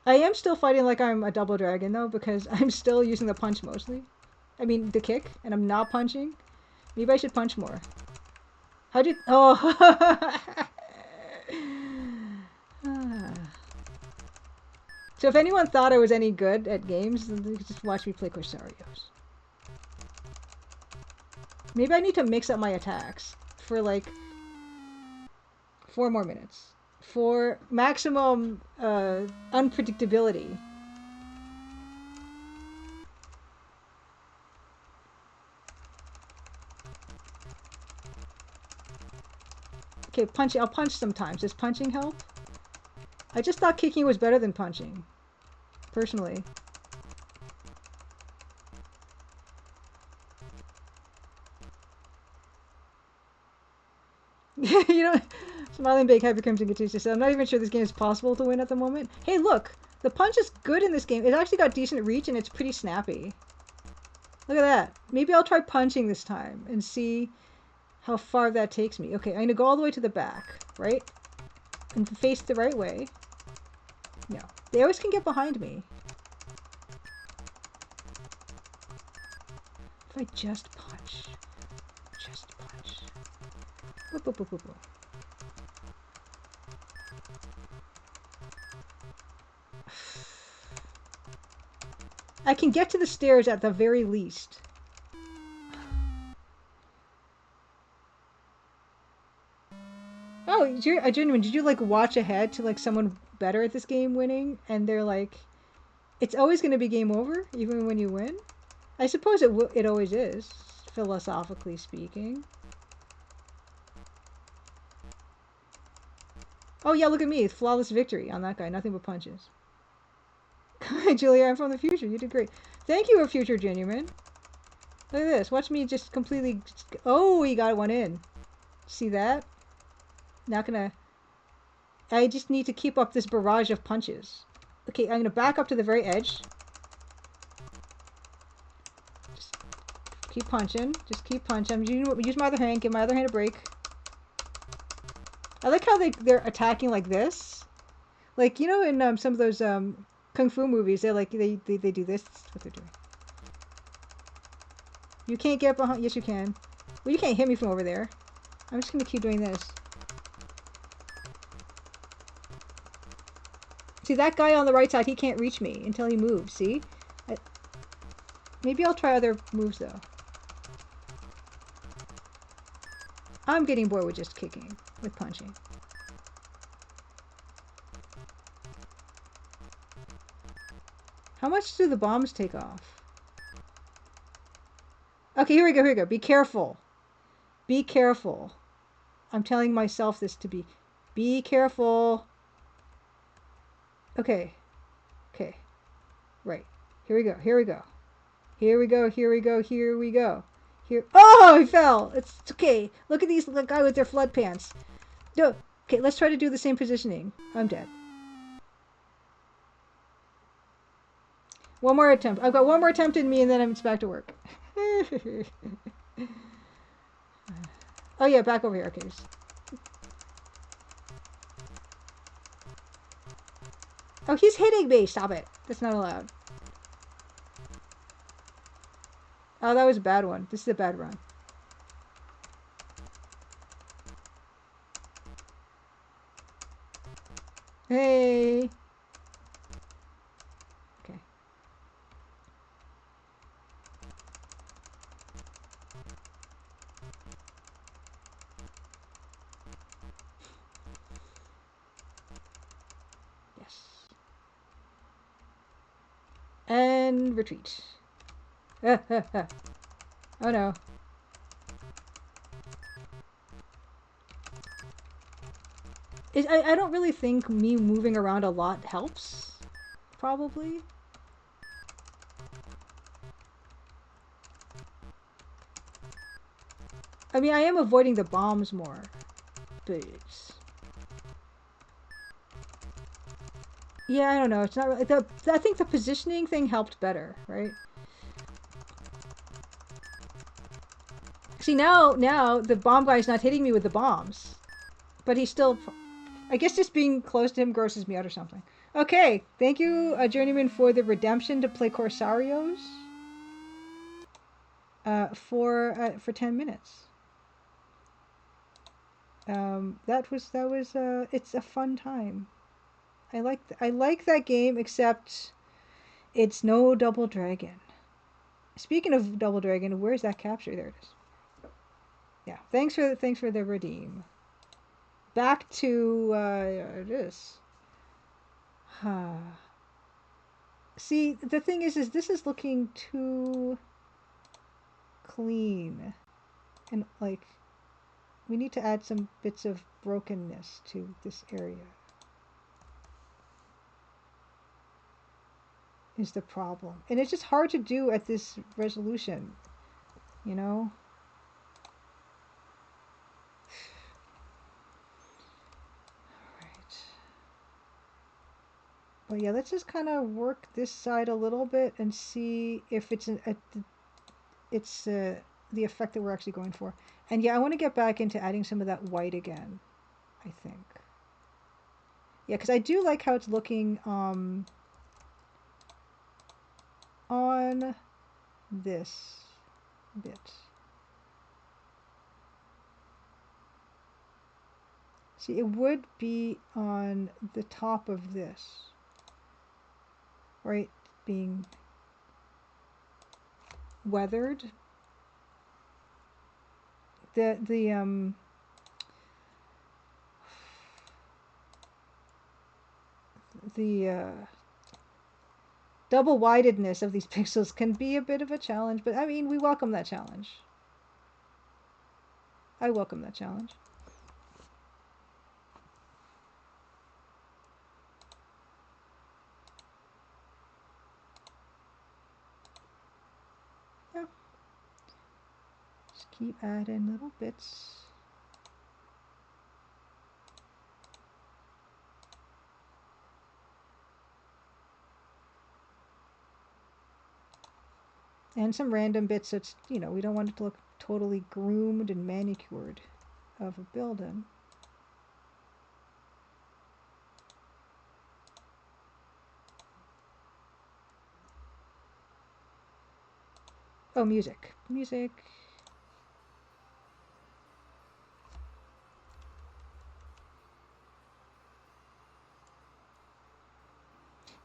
I am still fighting like I'm a double dragon though, because I'm still using the punch mostly. I mean the kick, and I'm not punching. Maybe I should punch more. How did... Oh! So if anyone thought I was any good at games, then they could just watch me play Corsarios. Maybe I need to mix up my attacks for like 4 more minutes. For maximum unpredictability. Okay, punch. I'll punch sometimes. Does punching help? I just thought kicking was better than punching. Personally. You know, smiling big, Hyper Crimson Gattusa said, I'm not even sure this game is possible to win at the moment. Hey, look! The punch is good in this game. It actually got decent reach and it's pretty snappy. Look at that. Maybe I'll try punching this time and see how far that takes me. Okay, I'm gonna go all the way to the back, right? And face the right way. No. They always can get behind me. If I just punch. Just punch. Boop, boop, boop, boop, boop. I can get to the stairs at the very least. Oh, genuine. Did you like watch ahead to like someone better at this game winning, and they're like, it's always going to be game over even when you win? I suppose it always is, philosophically speaking. Oh yeah, look at me, flawless victory on that guy. Nothing but punches. Hi, Julia. I'm from the future. You did great. Thank you, future genuine. Look at this. Watch me just completely. Oh, he got one in. See that? Not gonna. I just need to keep up this barrage of punches. Okay, I'm gonna back up to the very edge. Just keep punching. Just keep punching. Use my other hand. Give my other hand a break. I like how they're attacking like this. Like, you know, in some of those kung fu movies, they do this. That's what they're doing. You can't get behind. Yes, you can. Well, you can't hit me from over there. I'm just gonna keep doing this. See, that guy on the right side, he can't reach me until he moves, see? Maybe I'll try other moves, though. I'm getting bored with just kicking, with punching. How much do the bombs take off? Okay, here we go, here we go. Be careful. Be careful. I'm telling myself this to be careful. Okay. Okay. Right. Here we go. Here we go. Here we go. Here we go. Here we go. Here. Oh, he fell. It's okay. Look at these guy with their flood pants. No. Okay, let's try to do the same positioning. I'm dead. One more attempt. I've got one more attempt in me, and then it's back to work. Oh yeah, back over here. Okay. Oh, he's hitting me. Stop it. That's not allowed. Oh, that was a bad one. This is a bad run. Hey. Okay. Yes. And retreat. Oh no. I don't really think me moving around a lot helps. Probably. I mean, I am avoiding the bombs more. But yeah, I don't know. It's not really... I think the positioning thing helped better, right? See, now the bomb guy's not hitting me with the bombs. But he's still... I guess just being close to him grosses me out or something. Okay, thank you, Journeyman, for the redemption to play Corsarios. For 10 minutes. It's a fun time. I like that game, except it's no Double Dragon. Speaking of Double Dragon, where's that capture? There it is. Yeah, thanks for the redeem. Back to this. See, the thing is this is looking too clean, and like we need to add some bits of brokenness to this area. Is the problem, and it's just hard to do at this resolution, you know. But yeah, let's just kind of work this side a little bit and see if it's the effect that we're actually going for. And yeah, I want to get back into adding some of that white again, I think. Yeah, because I do like how it's looking on this bit. See, it would be on the top of this, right? Being weathered. The double-widedness of these pixels can be a bit of a challenge, but I mean, we welcome that challenge. I welcome that challenge. Yeah. Just keep adding little bits. And some random bits that's, you know, we don't want it to look totally groomed and manicured of a building. Oh, music. Music.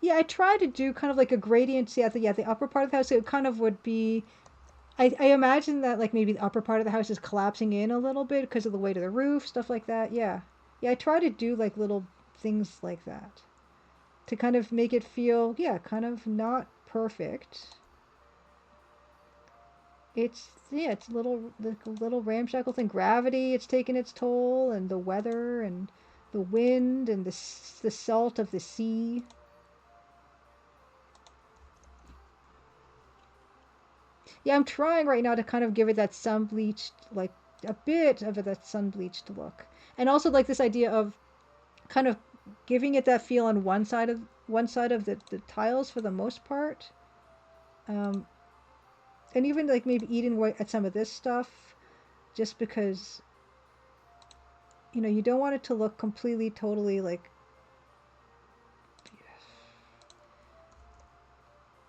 Yeah, I try to do kind of like a gradient. See, at the upper part of the house, it kind of would be... I imagine that like maybe the upper part of the house is collapsing in a little bit because of the weight of the roof, stuff like that. Yeah. Yeah, I try to do like little things like that to kind of make it feel, yeah, kind of not perfect. It's little ramshackle thing. Gravity, it's taken its toll, and the weather, and the wind, and the salt of the sea. Yeah, I'm trying right now to kind of give it that sun bleached, like a bit of that sun bleached look, and also like this idea of kind of giving it that feel on one side of the tiles for the most part. Um, and even like maybe eating away at some of this stuff, just because you know you don't want it to look completely totally like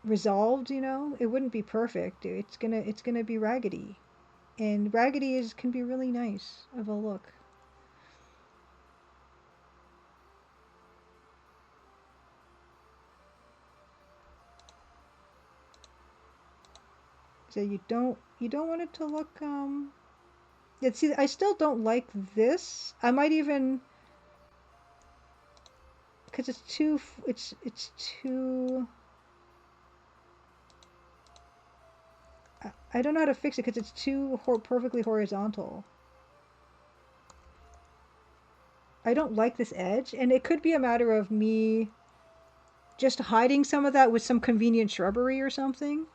resolved, you know, it wouldn't be perfect. It's gonna be raggedy. And raggedy is can be really nice of a look. So you don't want it to look yeah, see, I still don't like this. I might even, because it's too it's too I don't know how to fix it because it's too perfectly horizontal. I don't like this edge, and it could be a matter of me just hiding some of that with some convenient shrubbery or something.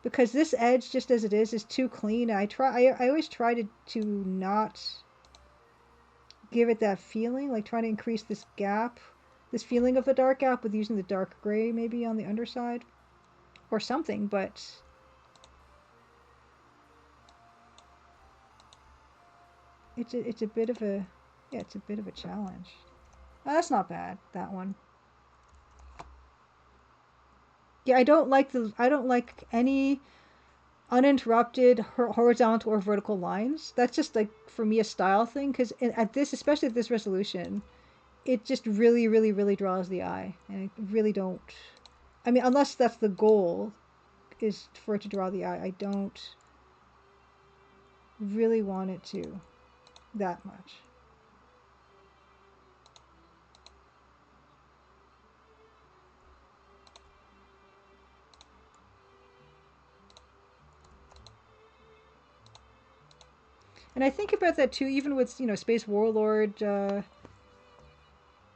Because this edge, just as it is too clean. I always try to not give it that feeling, like trying to increase this gap, this feeling of the dark gap with using the dark gray maybe on the underside or something, but it's a bit of a, yeah, it's a bit of a challenge. Oh, that's not bad, that one. Yeah, I don't like any uninterrupted horizontal or vertical lines. That's just like for me a style thing because at this, especially at this resolution, it just really, really, really draws the eye, and I really don't. I mean, unless that's the goal, is for it to draw the eye. I don't really want it to that much. And I think about that too, even with Space Warlord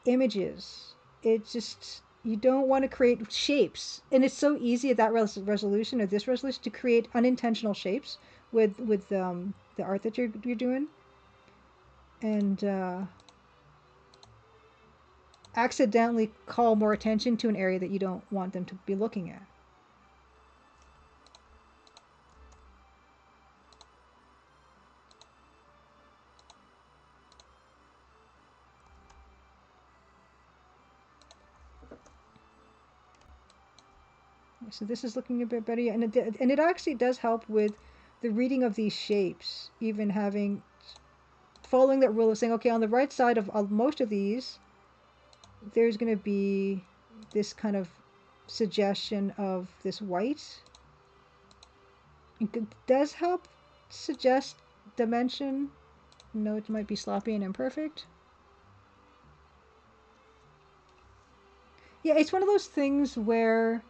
images. It just you don't want to create shapes, and it's so easy at that resolution or this resolution to create unintentional shapes with the art that you're doing, and accidentally call more attention to an area that you don't want them to be looking at. So this is looking a bit better, and it actually does help with the reading of these shapes, even having following that rule of saying, okay, on the right side of most of these, there's going to be this kind of suggestion of this white. It does help suggest dimension. No, it might be sloppy and imperfect. Yeah, it's one of those things where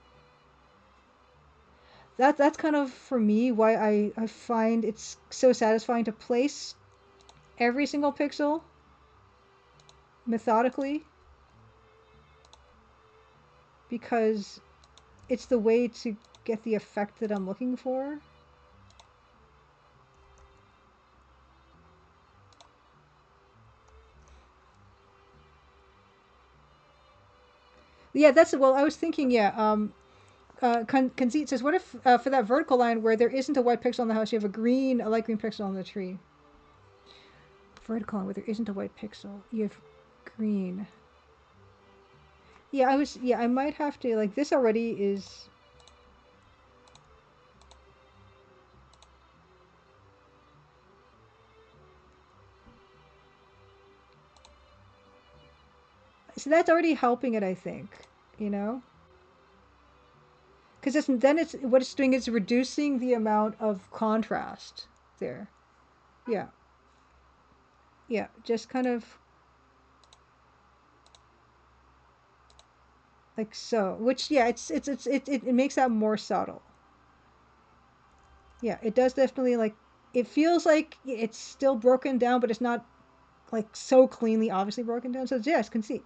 that's kind of for me why I find it's so satisfying to place every single pixel methodically, because it's the way to get the effect that I'm looking for. Yeah, that's well. I was thinking, yeah. Conceit says, what if for that vertical line where there isn't a white pixel on the house, you have a light green pixel on the tree? Vertical line where there isn't a white pixel, you have green. Yeah, I might have to, like, this already is. So that's already helping it, I think, you know? Because then it's what it's doing is reducing the amount of contrast there. Yeah, yeah, just kind of like so. Which yeah, it makes that more subtle. Yeah, it does definitely like it feels like it's still broken down, but it's not like so cleanly, obviously broken down. So yes, conceit,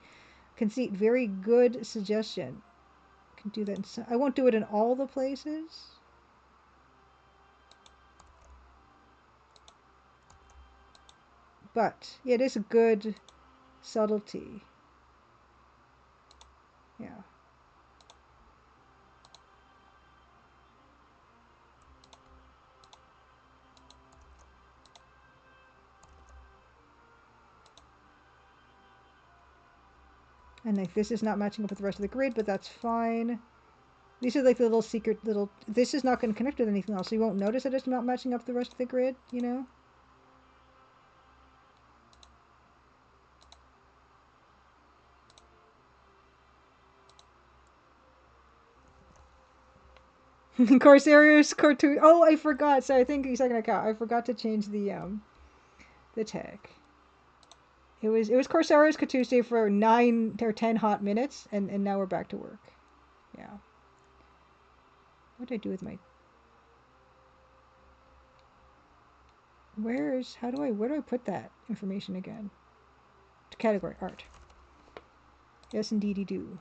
very good suggestion. Can do that. I won't do it in all the places. But yeah, it is a good subtlety. Yeah. And like this is not matching up with the rest of the grid, but that's fine. These are like the little secret little... This is not going to connect with anything else, so you won't notice that it's not matching up the rest of the grid, you know? Corsarius Cortu... Oh, I forgot. Sorry, thank you, second account. I forgot to change the tag. It was Corsarius Tuesday for 9 or 10 hot minutes, and now we're back to work. Yeah. What did I do with my... Where do I put that information again? To category, art. Yes, indeedy do.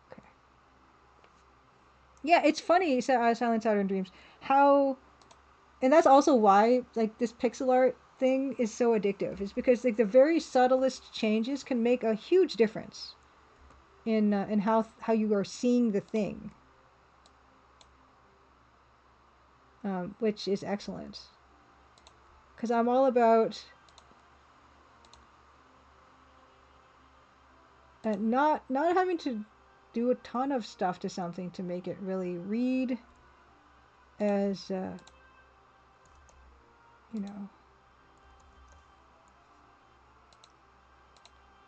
Okay. Yeah, it's funny, Silent Saturn Dreams, how... And that's also why, like, this pixel art thing is so addictive. It's because, like, the very subtlest changes can make a huge difference in how you are seeing the thing. Which is excellent. Because I'm all about not having to do a ton of stuff to something to make it really read as you know.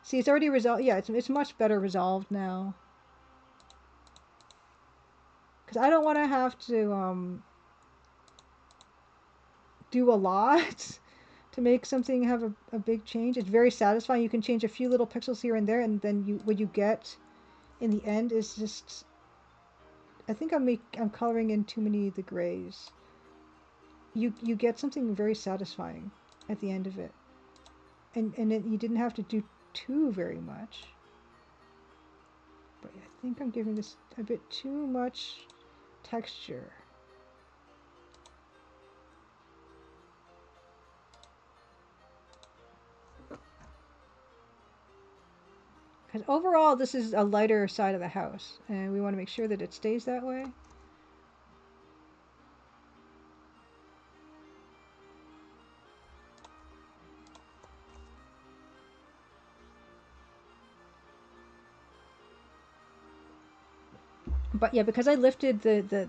See, it's already resolved. Yeah, it's much better resolved now. Because I don't want to have to do a lot to make something have a big change. It's very satisfying. You can change a few little pixels here and there, and then what you get in the end is just... I think I'm coloring in too many of the grays. You get something very satisfying at the end of it, and you didn't have to do too very much. But I think I'm giving this a bit too much texture. Because overall, this is a lighter side of the house, and we want to make sure that it stays that way. But yeah, because I lifted the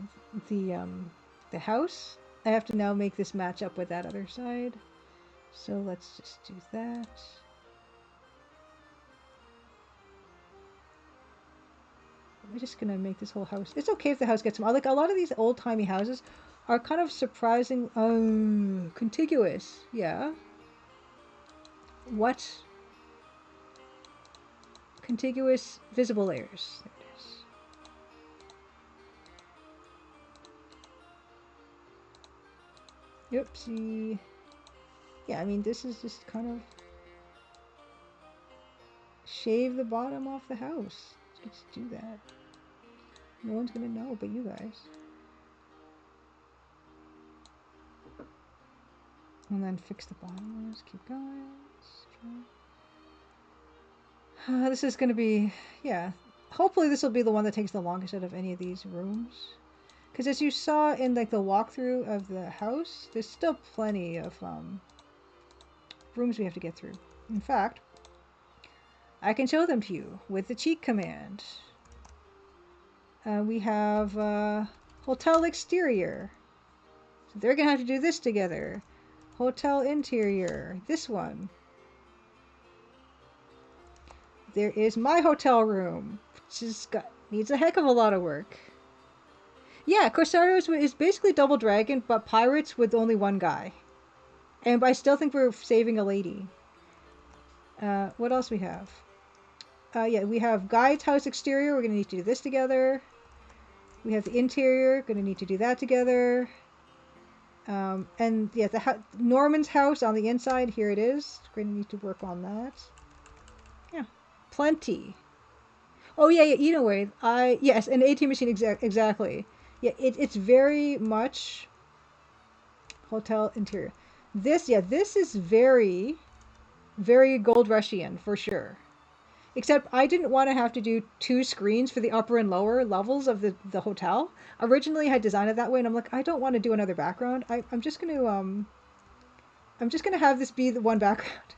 house, I have to now make this match up with that other side. So let's just do that. We're just gonna make this whole house... It's okay if the house gets small. Like, a lot of these old-timey houses are kind of surprising... Oh, contiguous. Yeah. What? Contiguous visible layers. There it is. Oopsie. Yeah, I mean, this is just kind of... Shave the bottom off the house. Let's do that. No one's gonna know but you guys. And then fix the bottom. Let's keep going. This is gonna be... Yeah. Hopefully this will be the one that takes the longest out of any of these rooms. Because as you saw in, like, the walkthrough of the house, there's still plenty of rooms we have to get through. In fact, I can show them to you with the cheat command. We have hotel exterior. So they're going to have to do this together. Hotel interior. This one. There is my hotel room, which needs a heck of a lot of work. Yeah, Corsarios is basically Double Dragon, but pirates with only one guy. And I still think we're saving a lady. What else we have? Yeah, we have Guide's house exterior. We're going to need to do this together. We have the interior. Going to need to do that together. And yeah, Norman's house on the inside. Here it is. We're going to need to work on that. Yeah, plenty. Oh yeah, Enoway. Yes, an ATM machine. Exactly. Yeah, it's very much hotel interior. This is very, very Gold Rushian for sure. Except I didn't want to have to do 2 screens for the upper and lower levels of the hotel. Originally, I had designed it that way, and I'm like, I don't want to do another background. I'm just gonna have this be the one background,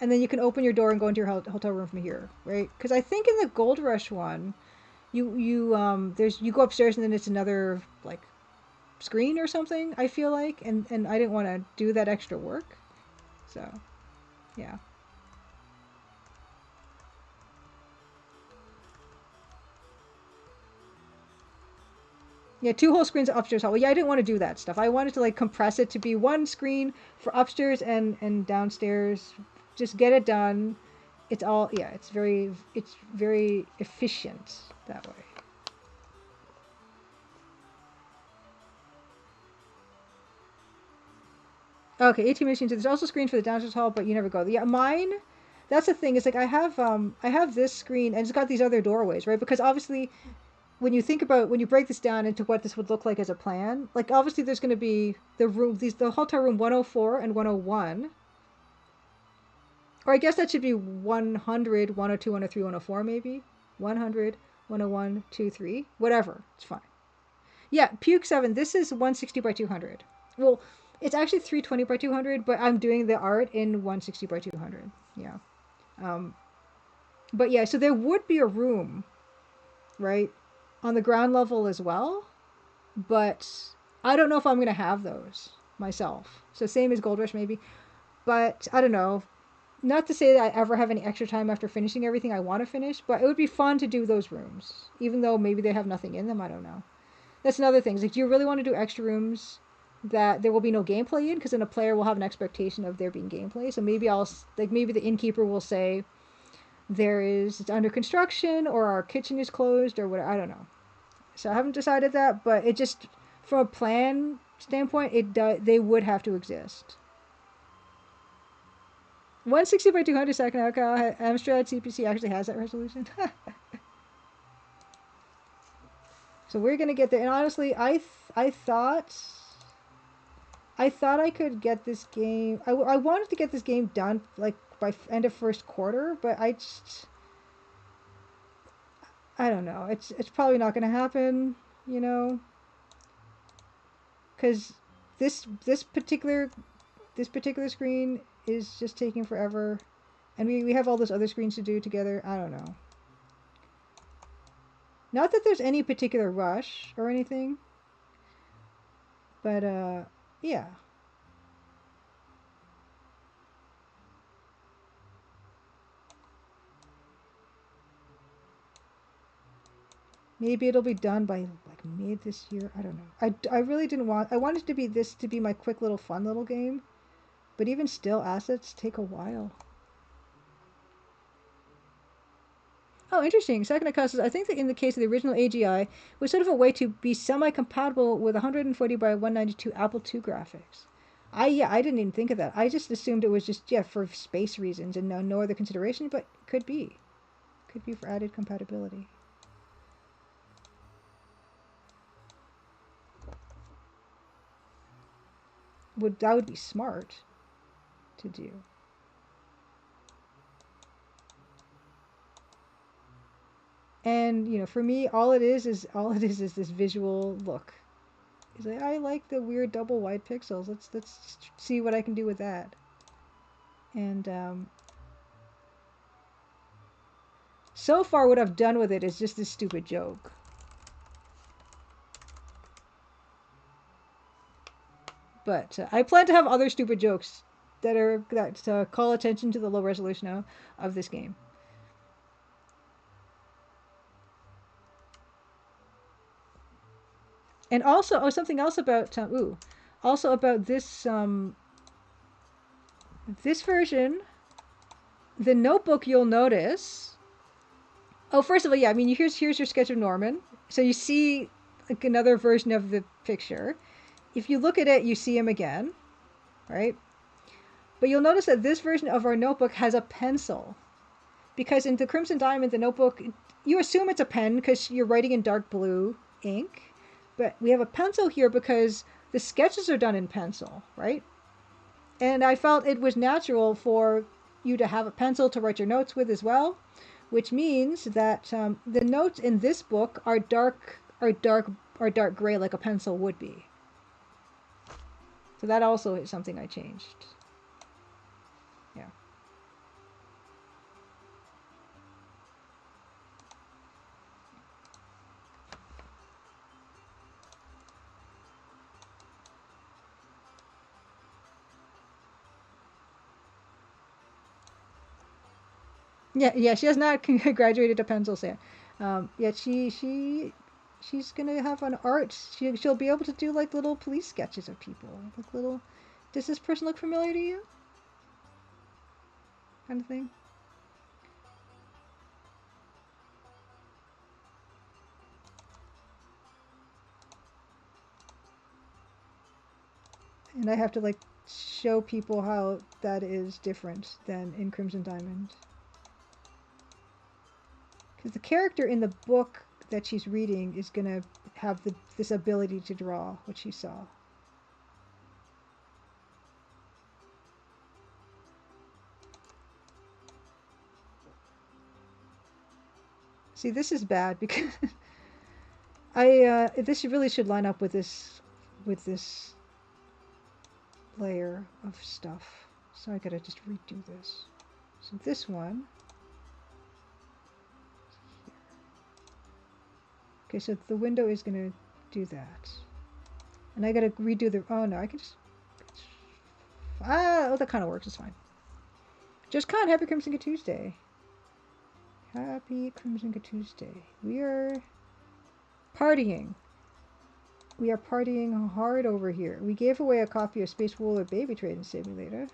and then you can open your door and go into your hotel room from here, right? Because I think in the Gold Rush one, you go upstairs and then it's another like screen or something, I feel like, and I didn't want to do that extra work. So, yeah. Yeah, two whole screens of upstairs hall. Well, yeah, I didn't want to do that stuff. I wanted to like compress it to be one screen for upstairs and downstairs. Just get it done. It's all, yeah, it's very efficient that way. Okay, 18 machines. There's also screens for the downstairs hall, but you never go. Yeah, mine. That's the thing. Is like I have this screen and it's got these other doorways, right? Because obviously when you think about when you break this down into what this would look like as a plan, like obviously there's going to be the hotel room 104 and 101. Or I guess that should be 100, 102, 103, 104 maybe. 100, 101, 2, 3, whatever. It's fine. Yeah, Puke 7. This is 160 by 200. Well, it's actually 320 by 200, but I'm doing the art in 160 by 200. Yeah. Um, but yeah, so there would be a room, right, on the ground level as well, but I don't know if I'm going to have those myself. So same as Gold Rush maybe, but I don't know. Not to say that I ever have any extra time after finishing everything I want to finish, but it would be fun to do those rooms, even though maybe they have nothing in them. I don't know. That's another thing. Like, do you really want to do extra rooms that there will be no gameplay in? Because then a player will have an expectation of there being gameplay. So maybe maybe the innkeeper will say it's under construction or our kitchen is closed or whatever. I don't know. So I haven't decided that, but it just from a plan standpoint, they would have to exist. 160 by 200 second alcohol. Amstrad CPC actually has that resolution. So we're gonna get there. And honestly, I thought I could get this game. I wanted to get this game done like by end of first quarter, but I don't know. It's probably not gonna happen, you know, because this particular screen is just taking forever, and we have all those other screens to do together. I don't know. Not that there's any particular rush or anything, but yeah. Maybe it'll be done by like mid this year. I don't know. I really didn't want. I wanted this to be my quick little fun little game, but even still, assets take a while. Oh, interesting. Second Acoustic, I think that in the case of the original AGI, it was sort of a way to be semi-compatible with 140 by 192 Apple II graphics. I didn't even think of that. I just assumed it was just for space reasons and no other consideration, but could be for added compatibility. That would be smart to do. And for me, all it is is this visual look. It's like I like the weird double wide pixels. Let's see what I can do with that. And so far, what I've done with it is just this stupid joke. But I plan to have other stupid jokes that call attention to the low resolution of this game. And also, something else about also about this version, the notebook. You'll notice. Oh, first of all, yeah. I mean, here's your sketch of Norman. So you see like another version of the picture. If you look at it, you see him again, right? But you'll notice that this version of our notebook has a pencil, because in the Crimson Diamond, the notebook, you assume it's a pen because you're writing in dark blue ink. But we have a pencil here because the sketches are done in pencil, right? And I felt it was natural for you to have a pencil to write your notes with as well, which means that the notes in this book are dark gray like a pencil would be. So that also is something I changed. Yeah. Yeah, she has not graduated to pencils yet. Yet she's gonna have an art. She'll be able to do like little police sketches of people, like little. Does this person look familiar to you? Kind of thing. And I have to like show people how that is different than in Crimson Diamond. Because the character in the book that she's reading is gonna have this ability to draw what she saw. See, this is bad because this really should line up with this layer of stuff. So I gotta just redo this. So this one. Okay, so the window is gonna do that. And I gotta redo the, oh no, I can just, oh, that kind of works, it's fine. Just Con, happy Crimson Tuesday. Happy Crimson Tuesday. We are partying. We are partying hard over here. We gave away a copy of Space Warlord Baby Trading Simulator.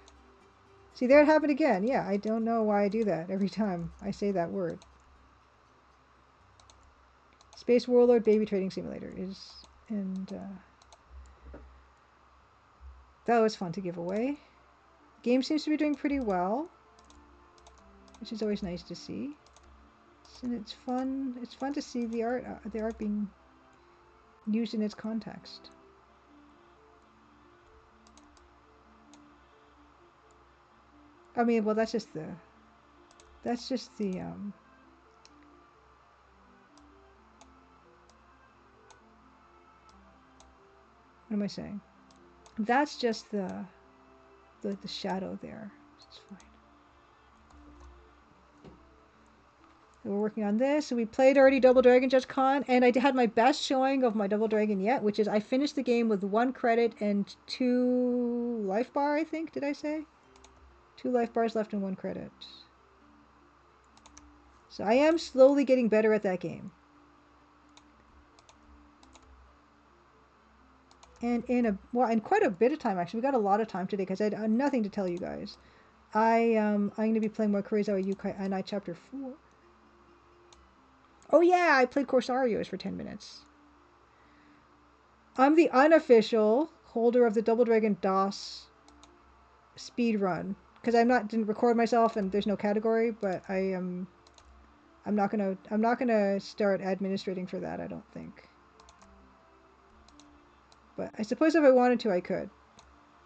See, there it happened again. Yeah, I don't know why I do that every time I say that word. Space Warlord Baby Trading Simulator is, and that was fun to give away. Game seems to be doing pretty well, which is always nice to see. And it's fun. It's fun to see the art being used in its context. I mean, well, that's just the what am I saying? That's just the shadow there. It's fine. So we're working on this. So we played already Double Dragon Just Con, and I had my best showing of my Double Dragon yet, which is I finished the game with 1 credit and 2 life bar, I think. Did I say? 2 life bars left and 1 credit. So I am slowly getting better at that game. And in quite a bit of time, actually. We got a lot of time today because I had nothing to tell you guys. I'm going to be playing more Karuizawa Yūkai Annai Chapter 4. Oh yeah, I played Corsarios for 10 minutes. I'm the unofficial holder of the Double Dragon DOS speed run because didn't record myself and there's no category, but I'm not gonna start administrating for that, I don't think. But I suppose if I wanted to, I could.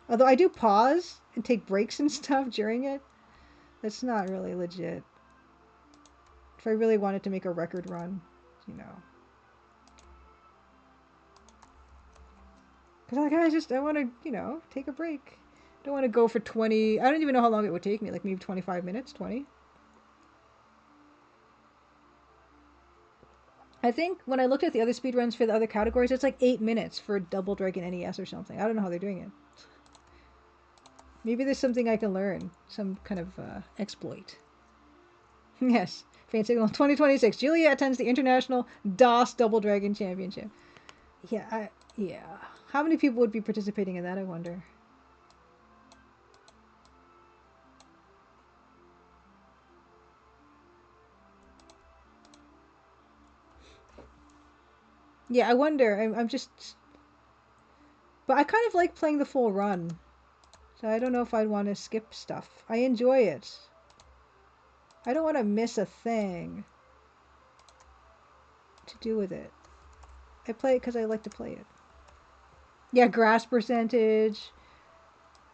Although I do pause and take breaks and stuff during it. That's not really legit. If I really wanted to make a record run, you know. Because I want to, you know, take a break. I don't want to go for 20, I don't even know how long it would take me, like maybe 25 minutes, 20. I think when I looked at the other speedruns for the other categories, it's like 8 minutes for Double Dragon NES or something. I don't know how they're doing it. Maybe there's something I can learn. Some kind of exploit. Yes. Faint Signal 2026. Julia attends the International DOS Double Dragon Championship. Yeah, yeah. How many people would be participating in that, I wonder? Yeah, I wonder. I'm just... But I kind of like playing the full run. So I don't know if I'd want to skip stuff. I enjoy it. I don't want to miss a thing to do with it. I play it because I like to play it. Yeah, grass percentage.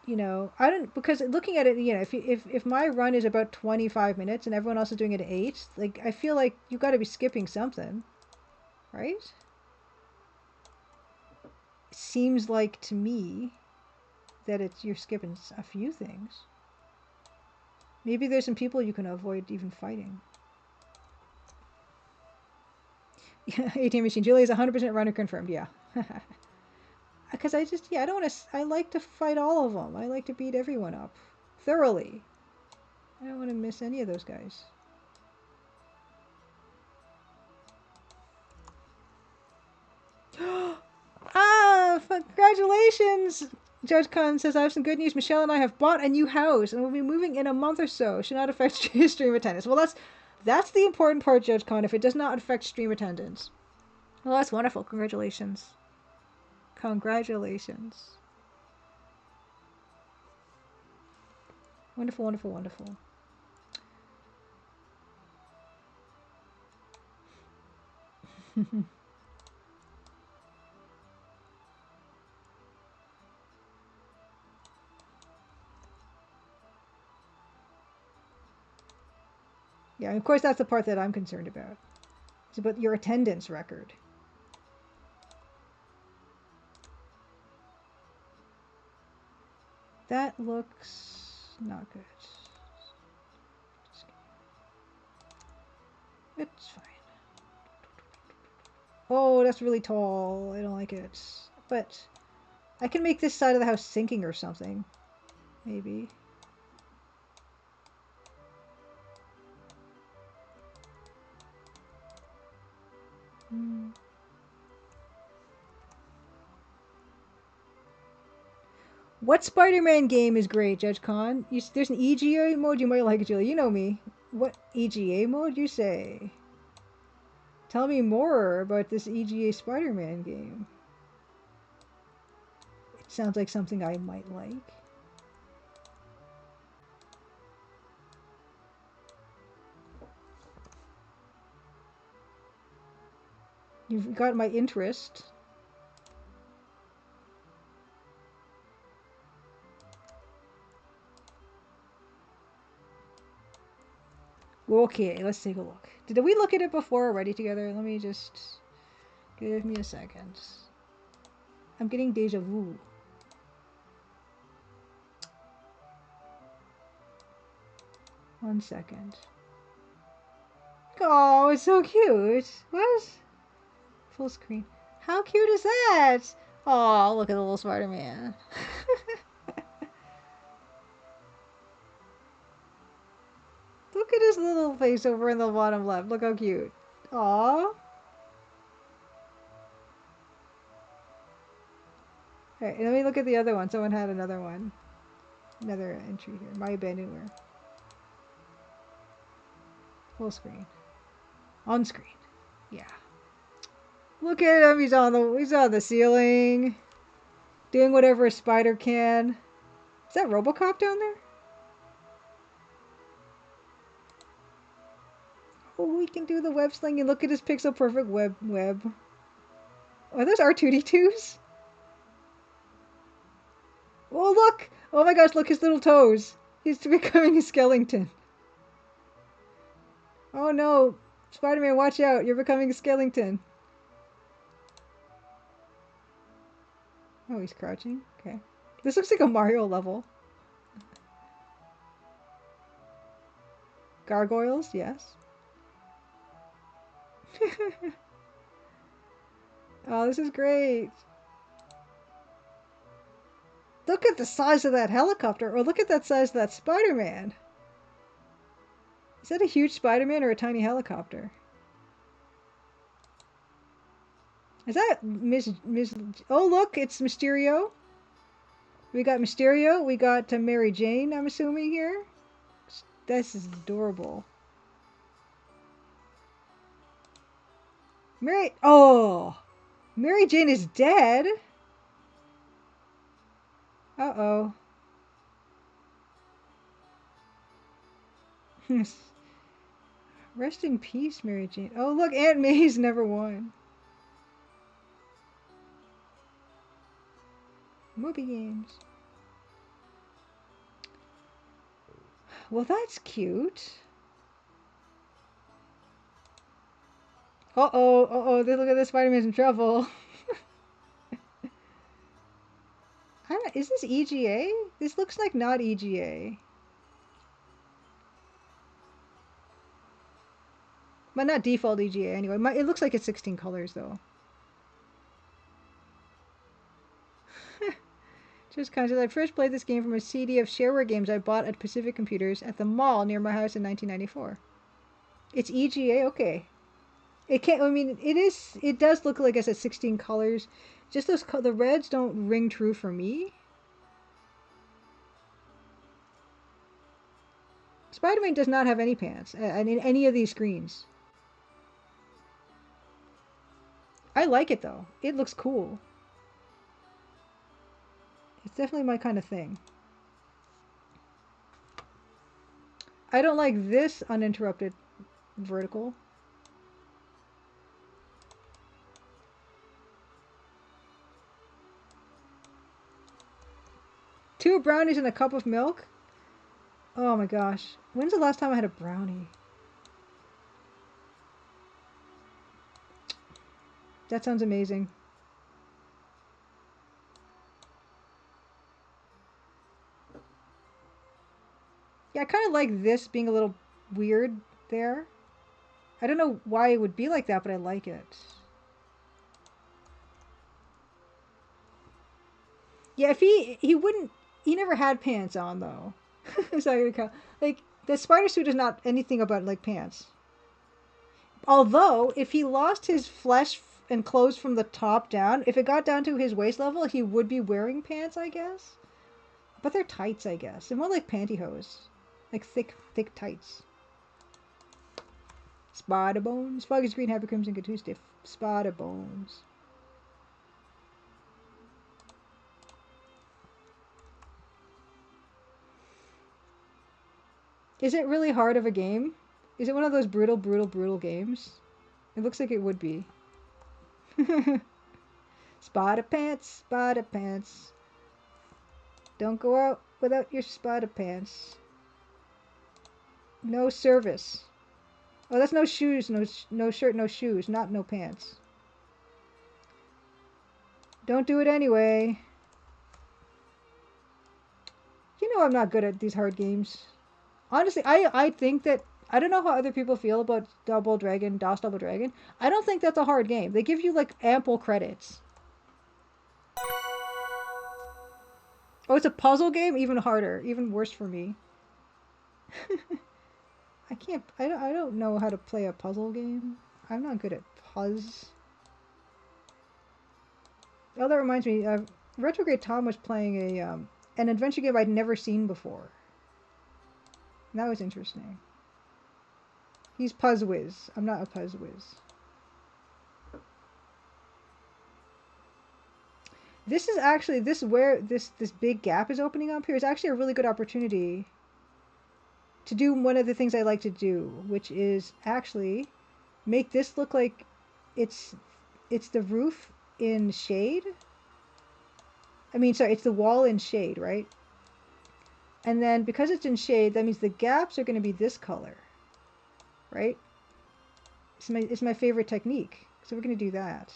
You know, I don't, because looking at it, you know, if my run is about 25 minutes and everyone else is doing it at 8, like I feel like you got to be skipping something, right? It seems like to me that you're skipping a few things. Maybe there's some people you can avoid even fighting. Yeah, ATM machine. Julie is 100% runner confirmed. Yeah. Because I don't want to, I like to fight all of them. I like to beat everyone up thoroughly. I don't want to miss any of those guys. Ah, congratulations! Judge Khan says, I have some good news. Michelle and I have bought a new house and we'll be moving in a month or so. Should not affect stream attendance. Well, that's the important part, Judge Khan, if it does not affect stream attendance. Well, that's wonderful. Congratulations. Congratulations. Wonderful, wonderful, wonderful. Yeah, of course that's the part that I'm concerned about. It's about your attendance record. That looks not good. It's fine. Oh, that's really tall. I don't like it. But I can make this side of the house sinking or something. Maybe. What Spider-Man game is great, Judge Khan? There's an EGA mode you might like, Julie. You know me. What EGA mode, you say? Tell me more about this EGA Spider-Man game. It sounds like something I might like. You've got my interest. Okay, let's take a look. Did we look at it before already together? Let me just... Give me a second. I'm getting deja vu. One second. Oh, it's so cute. What? Full screen. How cute is that? Oh, look at the little Spider-Man. Look at his little face over in the bottom left. Look how cute. Aww. Alright, let me look at the other one. Someone had another one. Another entry here. My abandonware. Full screen. On screen. Yeah. Look at him. He's on the ceiling. Doing whatever a spider can. Is that RoboCop down there? Oh, we can do the web sling and look at his pixel perfect web. Are those R2-D2s? Oh, look! Oh my gosh, look, his little toes. He's becoming a skeleton. Oh no. Spider-Man, watch out. You're becoming a skeleton. Oh, he's crouching. Okay. This looks like a Mario level. Gargoyles, yes. Oh, this is great. Look at the size of that helicopter. Or look at that size of that Spider-Man. Is that a huge Spider-Man or a tiny helicopter? Is that Miss... Oh, look, it's Mysterio. We got Mysterio. We got Mary Jane, I'm assuming, here. This is adorable. Oh! Mary Jane is dead? Uh-oh. Rest in peace, Mary Jane. Oh, look, Aunt May's never won. Movie games. Well, that's cute. Uh-oh, uh-oh, look at this, Spider-Man's in trouble. Is this EGA? This looks like not EGA. But not default EGA anyway. It looks like it's 16 colors though. Just kind of, I first played this game from a CD of shareware games I bought at Pacific Computers at the mall near my house in 1994. It's EGA? Okay. It can't. I mean, it is. It does look like it's at 16 colors. Just those. The reds don't ring true for me. Spider-Man does not have any pants in any of these screens. I like it though. It looks cool. It's definitely my kind of thing. I don't like this uninterrupted vertical. Two brownies and a cup of milk? Oh my gosh. When's the last time I had a brownie? That sounds amazing. Yeah, I kind of like this being a little weird there. I don't know why it would be like that, but I like it. Yeah, if he wouldn't, he never had pants on though. So like the spider suit is not anything about like pants. Although if he lost his flesh and clothes from the top down, if it got down to his waist level, he would be wearing pants, I guess. But they're tights, I guess. They're more like pantyhose, like thick tights. Spider bones, Foggy's green, happy crimson, good Tuesday. Spider bones. Is it really hard of a game? Is it one of those brutal games? It looks like it would be. Spider pants, spider pants. Don't go out without your spider pants. No service. Oh, that's no shoes, no shirt, no shoes, not no pants. Don't do it anyway. You know I'm not good at these hard games. Honestly, I think that I don't know how other people feel about Double Dragon, DOS Double Dragon. I don't think that's a hard game. They give you like ample credits. Oh, it's a puzzle game? Even harder. Even worse for me. I don't know how to play a puzzle game. I'm not good at puzz. Oh, that reminds me. Retrograde Tom was playing an adventure game I'd never seen before. That was interesting. He's Puzz Whiz. I'm not a Puzz Whiz. This is actually this big gap is opening up here is actually a really good opportunity to do one of the things I like to do, which is actually make this look like it's the roof in shade. I mean, sorry, it's the wall in shade, right? And then because it's in shade, that means the gaps are going to be this color, right? It's my favorite technique. So we're going to do that.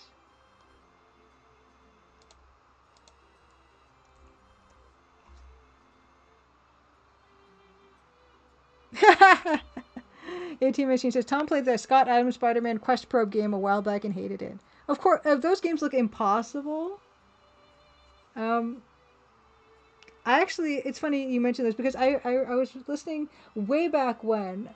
AT Machine says Tom played the Scott Adams Spider-Man Quest Probe game a while back and hated it. Of course, those games look impossible. I actually, it's funny you mentioned this because I was listening way back when.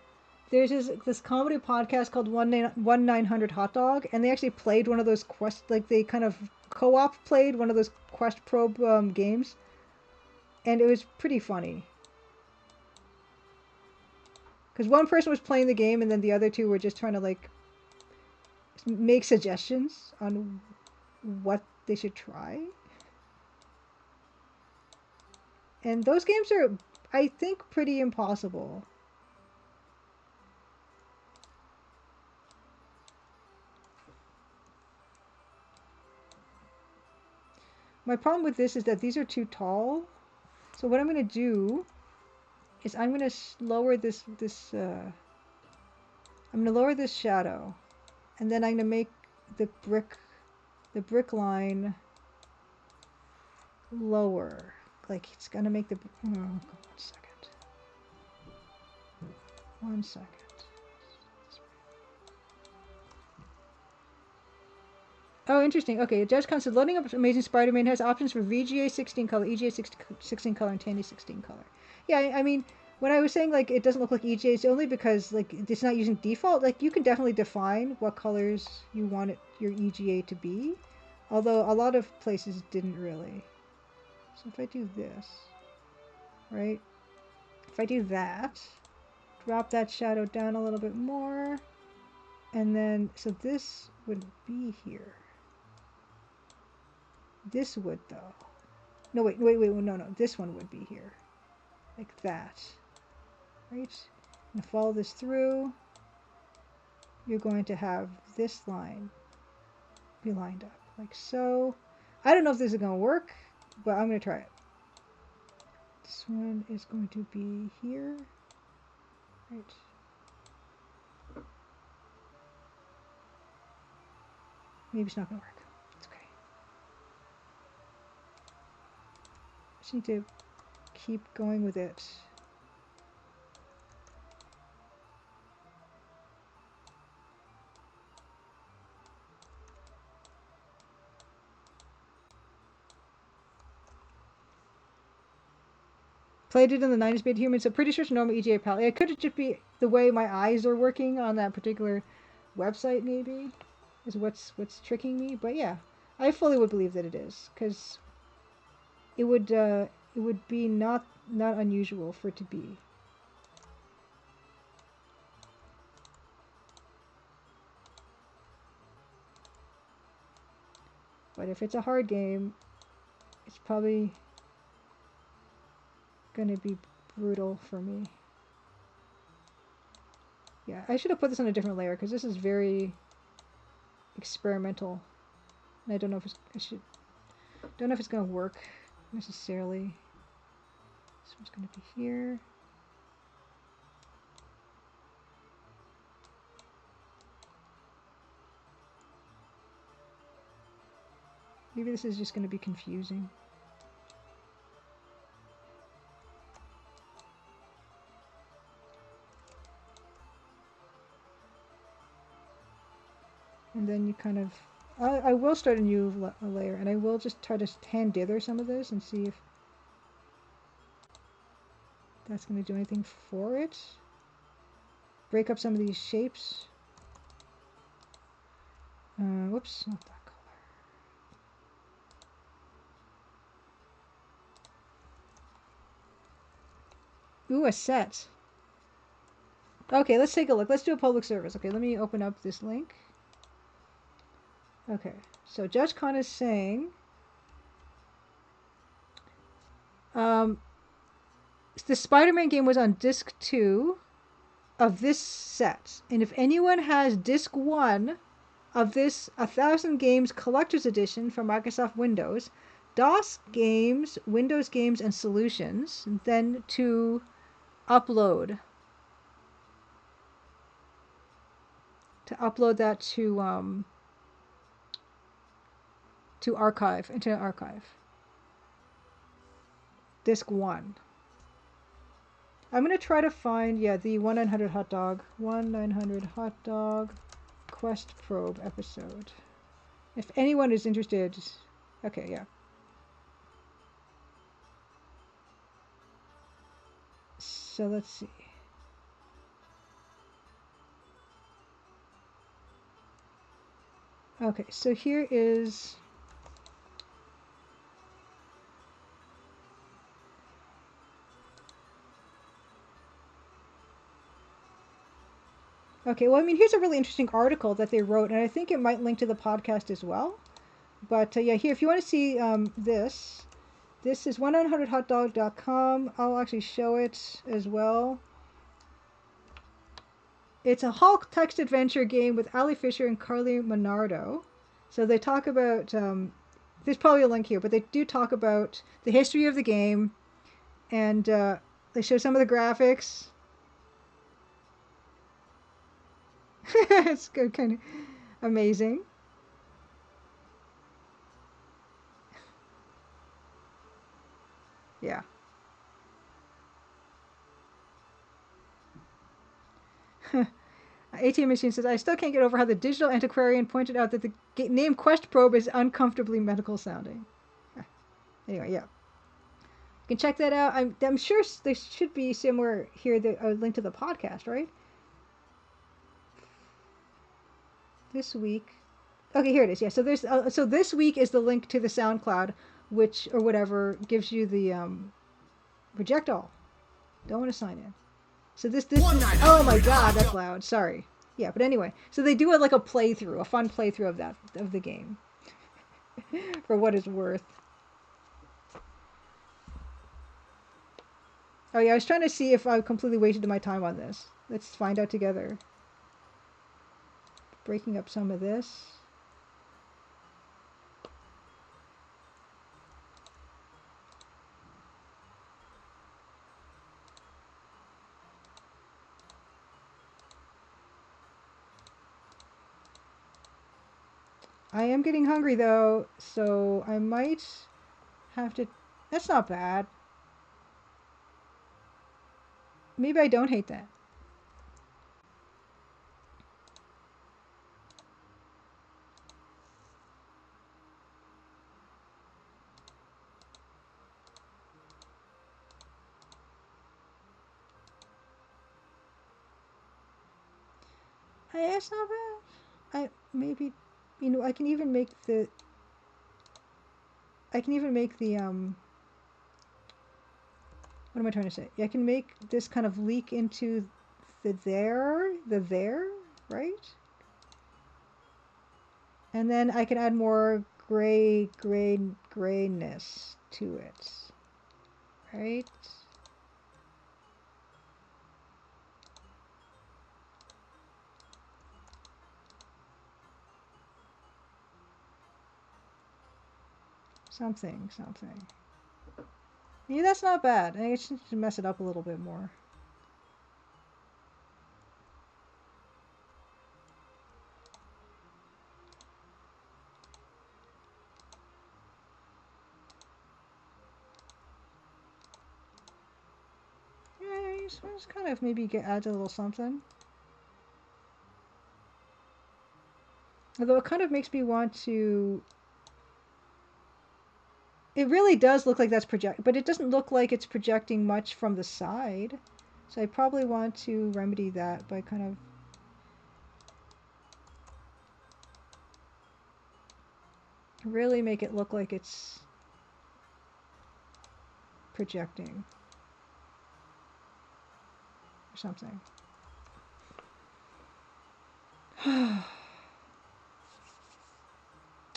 There's this comedy podcast called 1-900 Hot Dog, and they actually played one of those quest, like they kind of co-op played one of those Quest Probe games, and it was pretty funny. Because one person was playing the game, and then the other two were just trying to like make suggestions on what they should try. And those games are, I think, pretty impossible. My problem with this is that these are too tall. So what I'm going to do is I'm going to lower this I'm going to lower this shadow, and then I'm going to make the brick line lower. Like it's going to make the one second. 1 second. Oh, interesting. Okay, Judge Con said loading up Amazing Spider-Man has options for VGA 16 color, EGA 16 color, and Tandy 16 color. Yeah, I mean, When I was saying like it doesn't look like EGA, it's only because like it's not using default. Like you can definitely define what colors you want your EGA to be, although a lot of places didn't really. So if I do this, right? If I do that, drop that shadow down a little bit more, and then so this would be here. This would though. No, wait, no, this one would be here, like that. Right? And follow this through. You're going to have this line be lined up like so. I don't know if this is going to work, but I'm going to try it. This one is going to be here. Right. Maybe it's not going to work. It's okay. Just need to keep going with it. Played it in the 90s beta human, so pretty sure it's normal EGA palette. It could just be the way my eyes are working on that particular website, maybe, is what's tricking me. But yeah, I fully would believe that it is, because it would be not unusual for it to be. But if it's a hard game, it's probably going to be brutal for me. Yeah, I should have put this on a different layer because this is very experimental. And I don't know if don't know if it's going to work necessarily. This one's going to be here. Maybe this is just going to be confusing. And then you kind of... I will start a new layer, and I will just try to hand dither some of this and see if that's going to do anything for it. Break up some of these shapes. Whoops, not that color. Ooh, a set. Okay, let's take a look. Let's do a public service. Okay, let me open up this link. Okay, so Judge Khan is saying the Spider-Man game was on disc 2 of this set, and if anyone has disc 1 of this 1000 Games Collector's Edition from Microsoft Windows, DOS games, Windows games, and solutions, then to upload. To upload that to archive, into archive. Disc 1. I'm going to try to find, yeah, the 1900 Hot Dog. 1900 Hot Dog Quest Probe episode. If anyone is interested... Okay, yeah. So let's see. Okay, so here is... Okay, well, I mean, here's a really interesting article that they wrote, and I think it might link to the podcast as well. But yeah, here, if you want to see this is 1900hotdog.com. I'll actually show it as well. It's a Hulk text adventure game with Ali Fisher and Carly Monardo. So they talk about, there's probably a link here, but they do talk about the history of the game, and they show some of the graphics. It's kind of amazing. Yeah. ATM Machine says, I still can't get over how the digital antiquarian pointed out that the name Quest Probe is uncomfortably medical sounding. Anyway, yeah. You can check that out. I'm sure there should be somewhere here a link to the podcast, right? This week. Okay, here it is. Yeah, so there's so this week is the link to the SoundCloud, which or whatever gives you the reject all. Don't want to sign in. So this oh my god, that's loud. Sorry. Yeah, but anyway, so they do it like a playthrough, a fun playthrough of the game. For what it's worth. Oh yeah, I was trying to see if I completely wasted my time on this. Let's find out together. Breaking up some of this. I am getting hungry though, so I might have to... That's not bad. Maybe I don't hate that. It's not bad. Maybe, I can even make the... what am I trying to say? I can make this kind of leak into the there, right? And then I can add more grayness to it, right? Something. Yeah, that's not bad. I just need to mess it up a little bit more. Yeah, just kind of maybe add a little something. Although it kind of makes me want to... It really does look like that's project, but it doesn't look like it's projecting much from the side. So I probably want to remedy that by kind of... really make it look like it's projecting. Or something.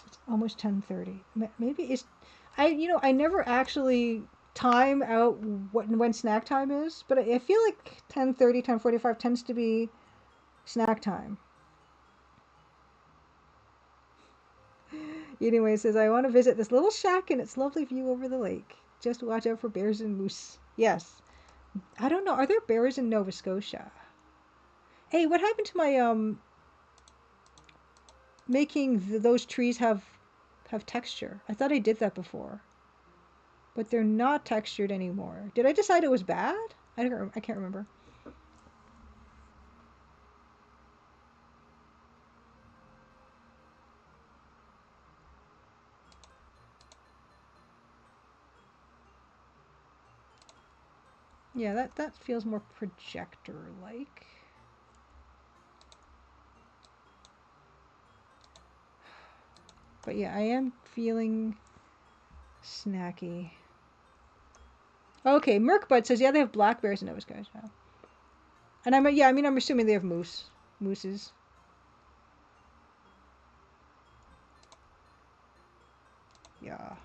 It's almost 10:30. Maybe it's... I never actually time out when snack time is, but I feel like 10:30, 10:45 tends to be snack time. Anyway, it says, I want to visit this little shack and its lovely view over the lake. Just watch out for bears and moose. Yes. I don't know. Are there bears in Nova Scotia? Hey, what happened to my making those trees have texture? I thought I did that before. But they're not textured anymore. Did I decide it was bad? I can't remember. Yeah, that feels more projector-like. But yeah, I am feeling snacky. Okay, Merkbud says, yeah, they have black bears in Nova Scotia. And I'm assuming they have mooses. Yeah.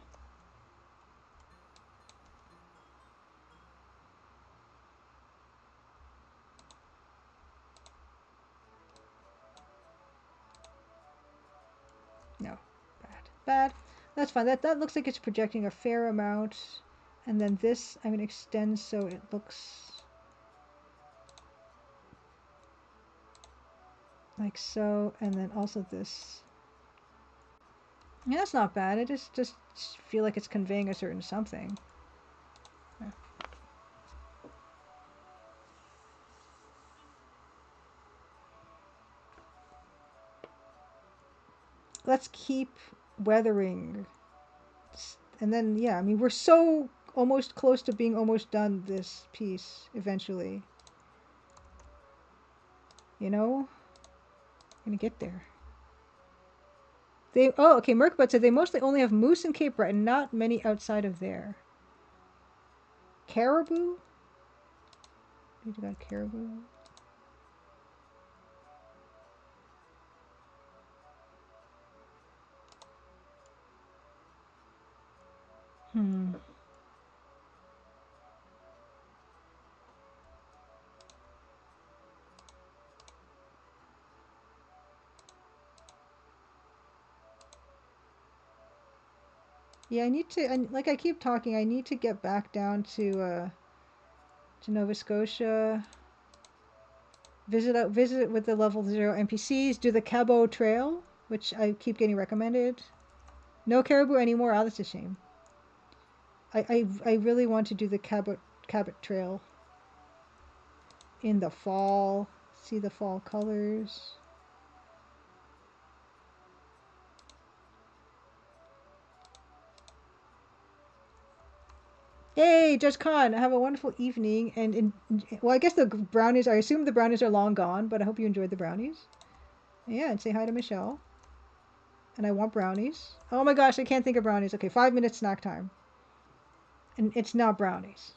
No, bad. That's fine. That looks like it's projecting a fair amount. And then this, I'm going to extend so it looks like so. And then also this. Yeah, that's not bad. I just feel like it's conveying a certain something. Yeah. Let's keep weathering. And then, yeah, we're so almost close to being almost done this piece eventually. You know? I'm gonna get there. Oh, okay, Merkbot said they mostly only have moose and Cape Breton, not many outside of there. Caribou? We got caribou. Yeah, I need to, like I keep talking, I need to get back down to Nova Scotia. Visit with the level 0 NPCs, do the Cabo Trail, which I keep getting recommended. No caribou anymore. Oh, that's a shame. I really want to do the Cabot Trail in the fall. See the fall colors. Yay, Judge Khan! Have a wonderful evening. Well, I guess the brownies. I assume the brownies are long gone, but I hope you enjoyed the brownies. Yeah, and say hi to Michelle. And I want brownies. Oh my gosh, I can't think of brownies. Okay, 5 minutes snack time. And it's not brownies.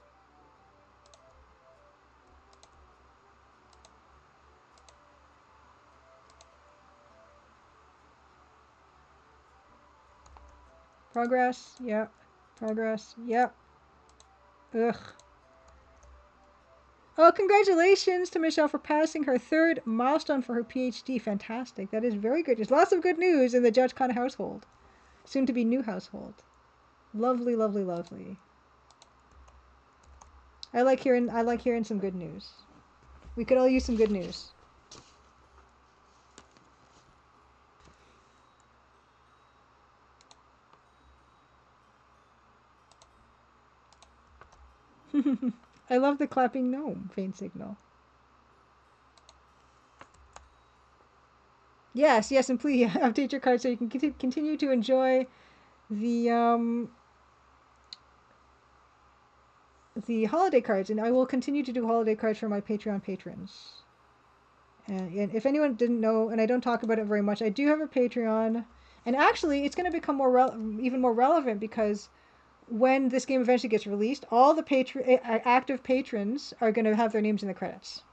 Progress. Yep. Progress. Yep. Ugh. Oh, congratulations to Michelle for passing her 3rd milestone for her PhD. Fantastic. That is very good. There's lots of good news in the Judge Khan household. Soon to be new household. Lovely, lovely, lovely. I like hearing some good news. We could all use some good news. I love the clapping gnome faint signal. Yes, yes, and please update your card so you can continue to enjoy the holiday cards, and I will continue to do holiday cards for my Patreon patrons. And if anyone didn't know, and I don't talk about it very much, I do have a Patreon, and actually, it's going to become even more relevant because when this game eventually gets released, all the active patrons are going to have their names in the credits.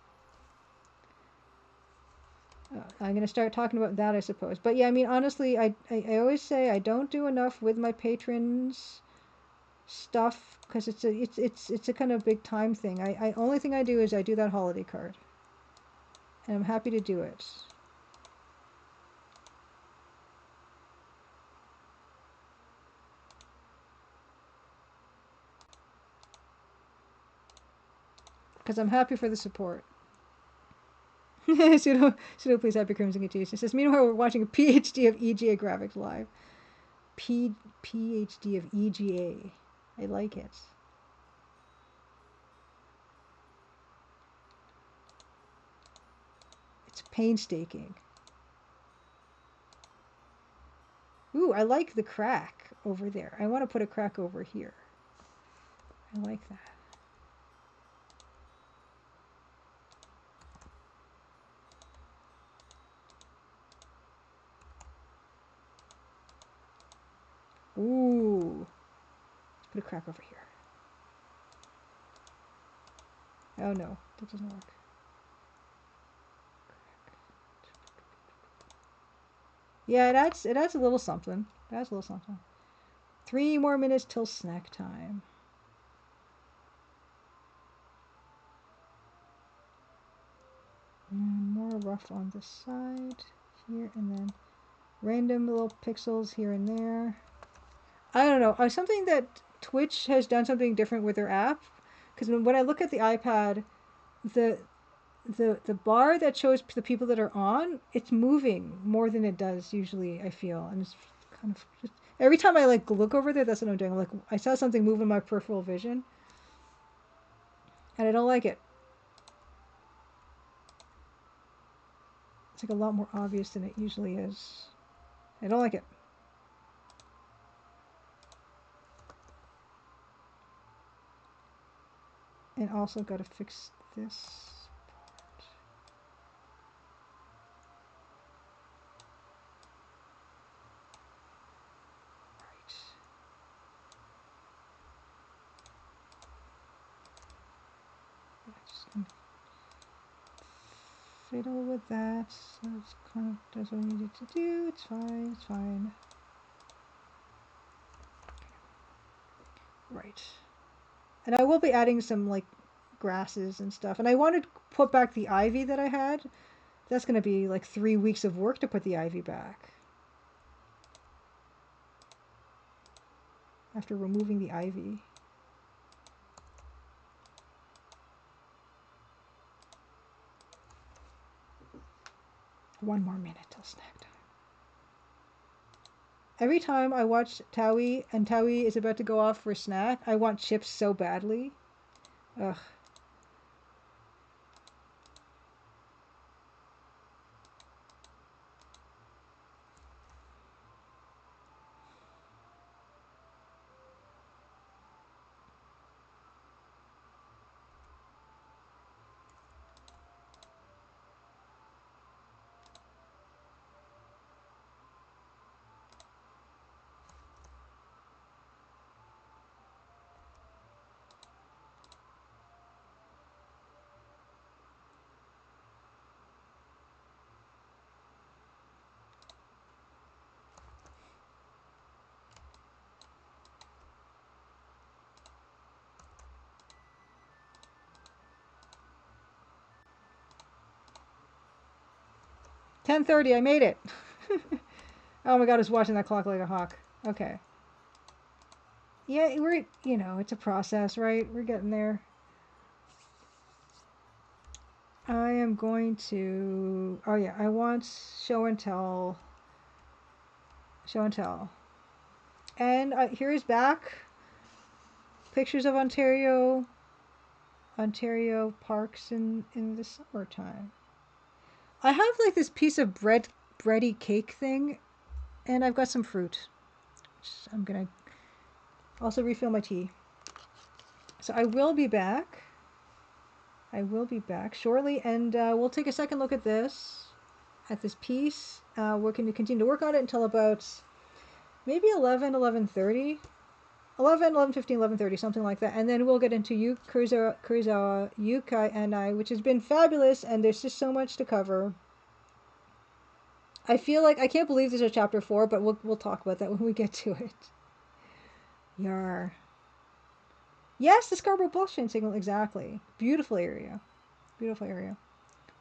I'm going to start talking about that, I suppose. But yeah, I mean, honestly, I always say I don't do enough with my patrons stuff because it's a kind of big time thing. I only thing I do is I do that holiday card, and I'm happy to do it. Because I'm happy for the support. Pseudo, please happy Crimson Continues. It says, meanwhile, we're watching a PhD of EGA graphics live. PhD of EGA. I like it. It's painstaking. Ooh, I like the crack over there. I want to put a crack over here. I like that. Ooh. Let's put a crack over here. Oh no, that doesn't work. Yeah, it adds a little something. It adds a little something. 3 more minutes till snack time. And more rough on the side here, and then random little pixels here and there. I don't know. Something that Twitch has done something different with their app, because when I look at the iPad, the bar that shows the people that are on, it's moving more than it does usually, I feel, and it's kind of just every time I like look over there, that's what I'm doing. I'm like, I saw something move in my peripheral vision, and I don't like it. It's like a lot more obvious than it usually is. I don't like it. And also got to fix this. Fiddle with that. So it's kind of does what I needed to do. It's fine. It's fine. Right. And I will be adding some like grasses and stuff. And I wanted to put back the ivy that I had. That's going to be like 3 weeks of work to put the ivy back. After removing the ivy. One more minute till snack time. Every time I watch Towie and Towie is about to go off for a snack, I want chips so badly. Ugh. $10:30, I made it. Oh my god, I was watching that clock like a hawk. Okay. Yeah, it's a process, right? We're getting there. I am going to, oh yeah, I want show and tell. Show and tell. And here's back. Pictures of Ontario parks in the summertime. I have like this piece of bready cake thing, and I've got some fruit. Which I'm gonna also refill my tea. So I will be back. I will be back shortly, and we'll take a second look at this piece. We're going to continue to work on it until about maybe 11, 11:30. 11, 11:15, 11:30, something like that. And then we'll get into Karuizawa Yūkai Annai, which has been fabulous, and there's just so much to cover. I feel like I can't believe there's a chapter 4, but we'll talk about that when we get to it. Yar. Yes, the Scarborough bus train signal, exactly. Beautiful area. Beautiful area.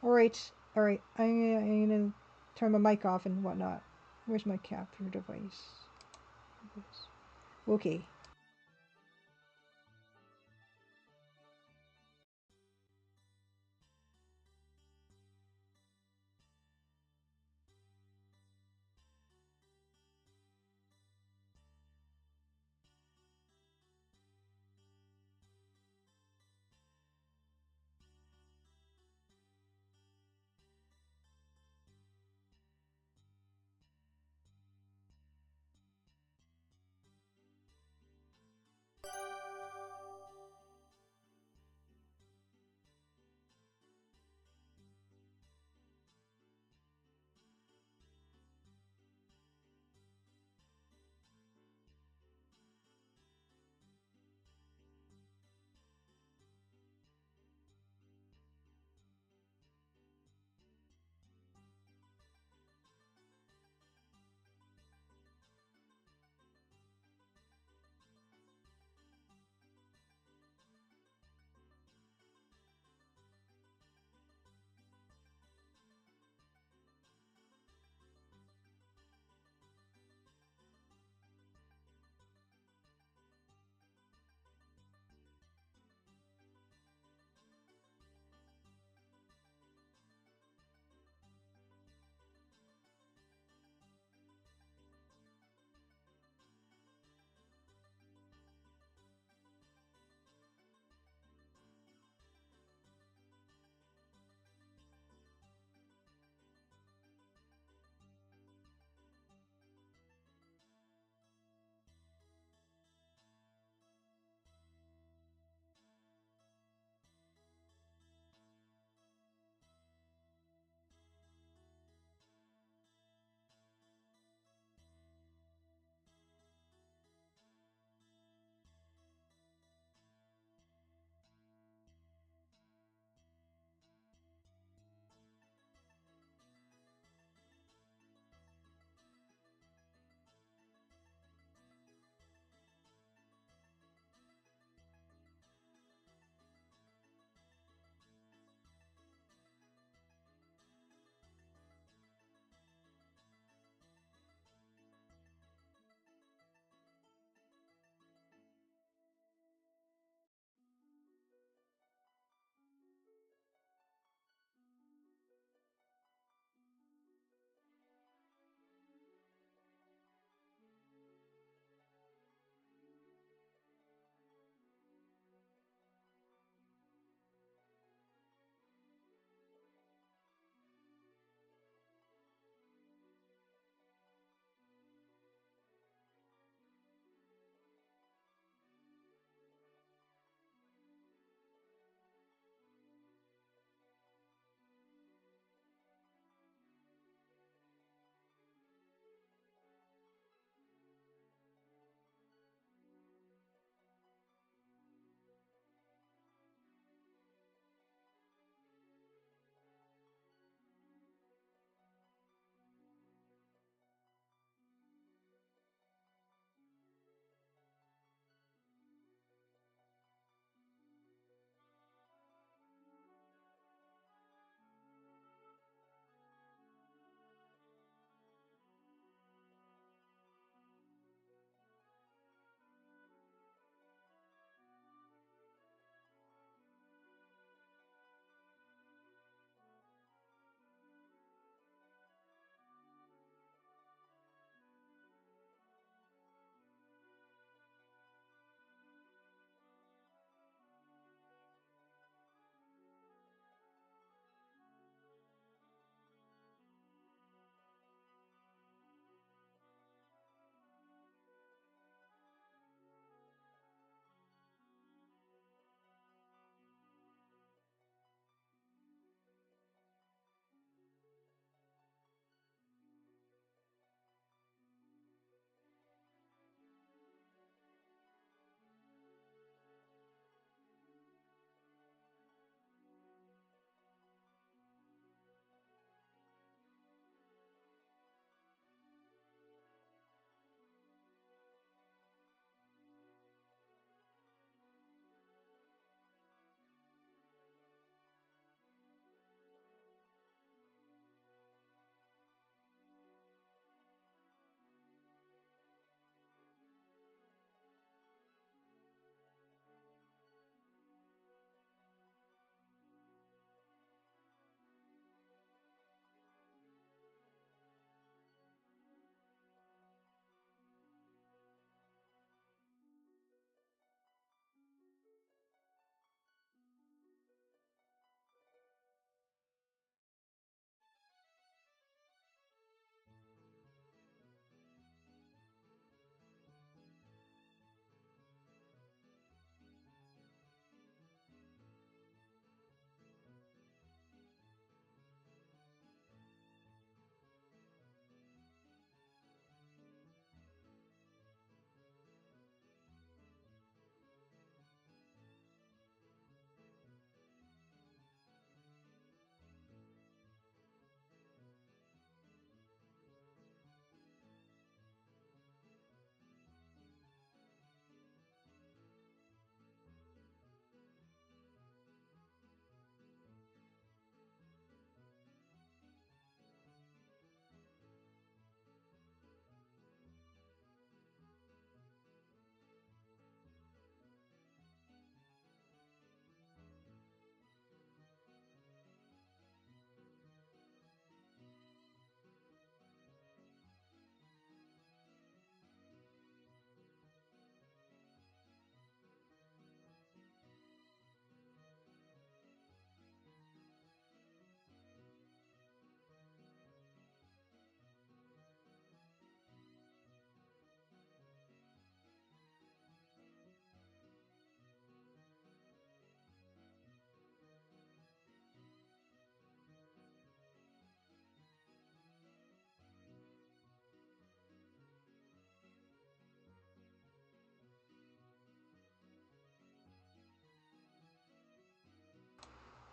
Alright, alright. I'm gonna turn my mic off and whatnot. Where's my capture device? Okay.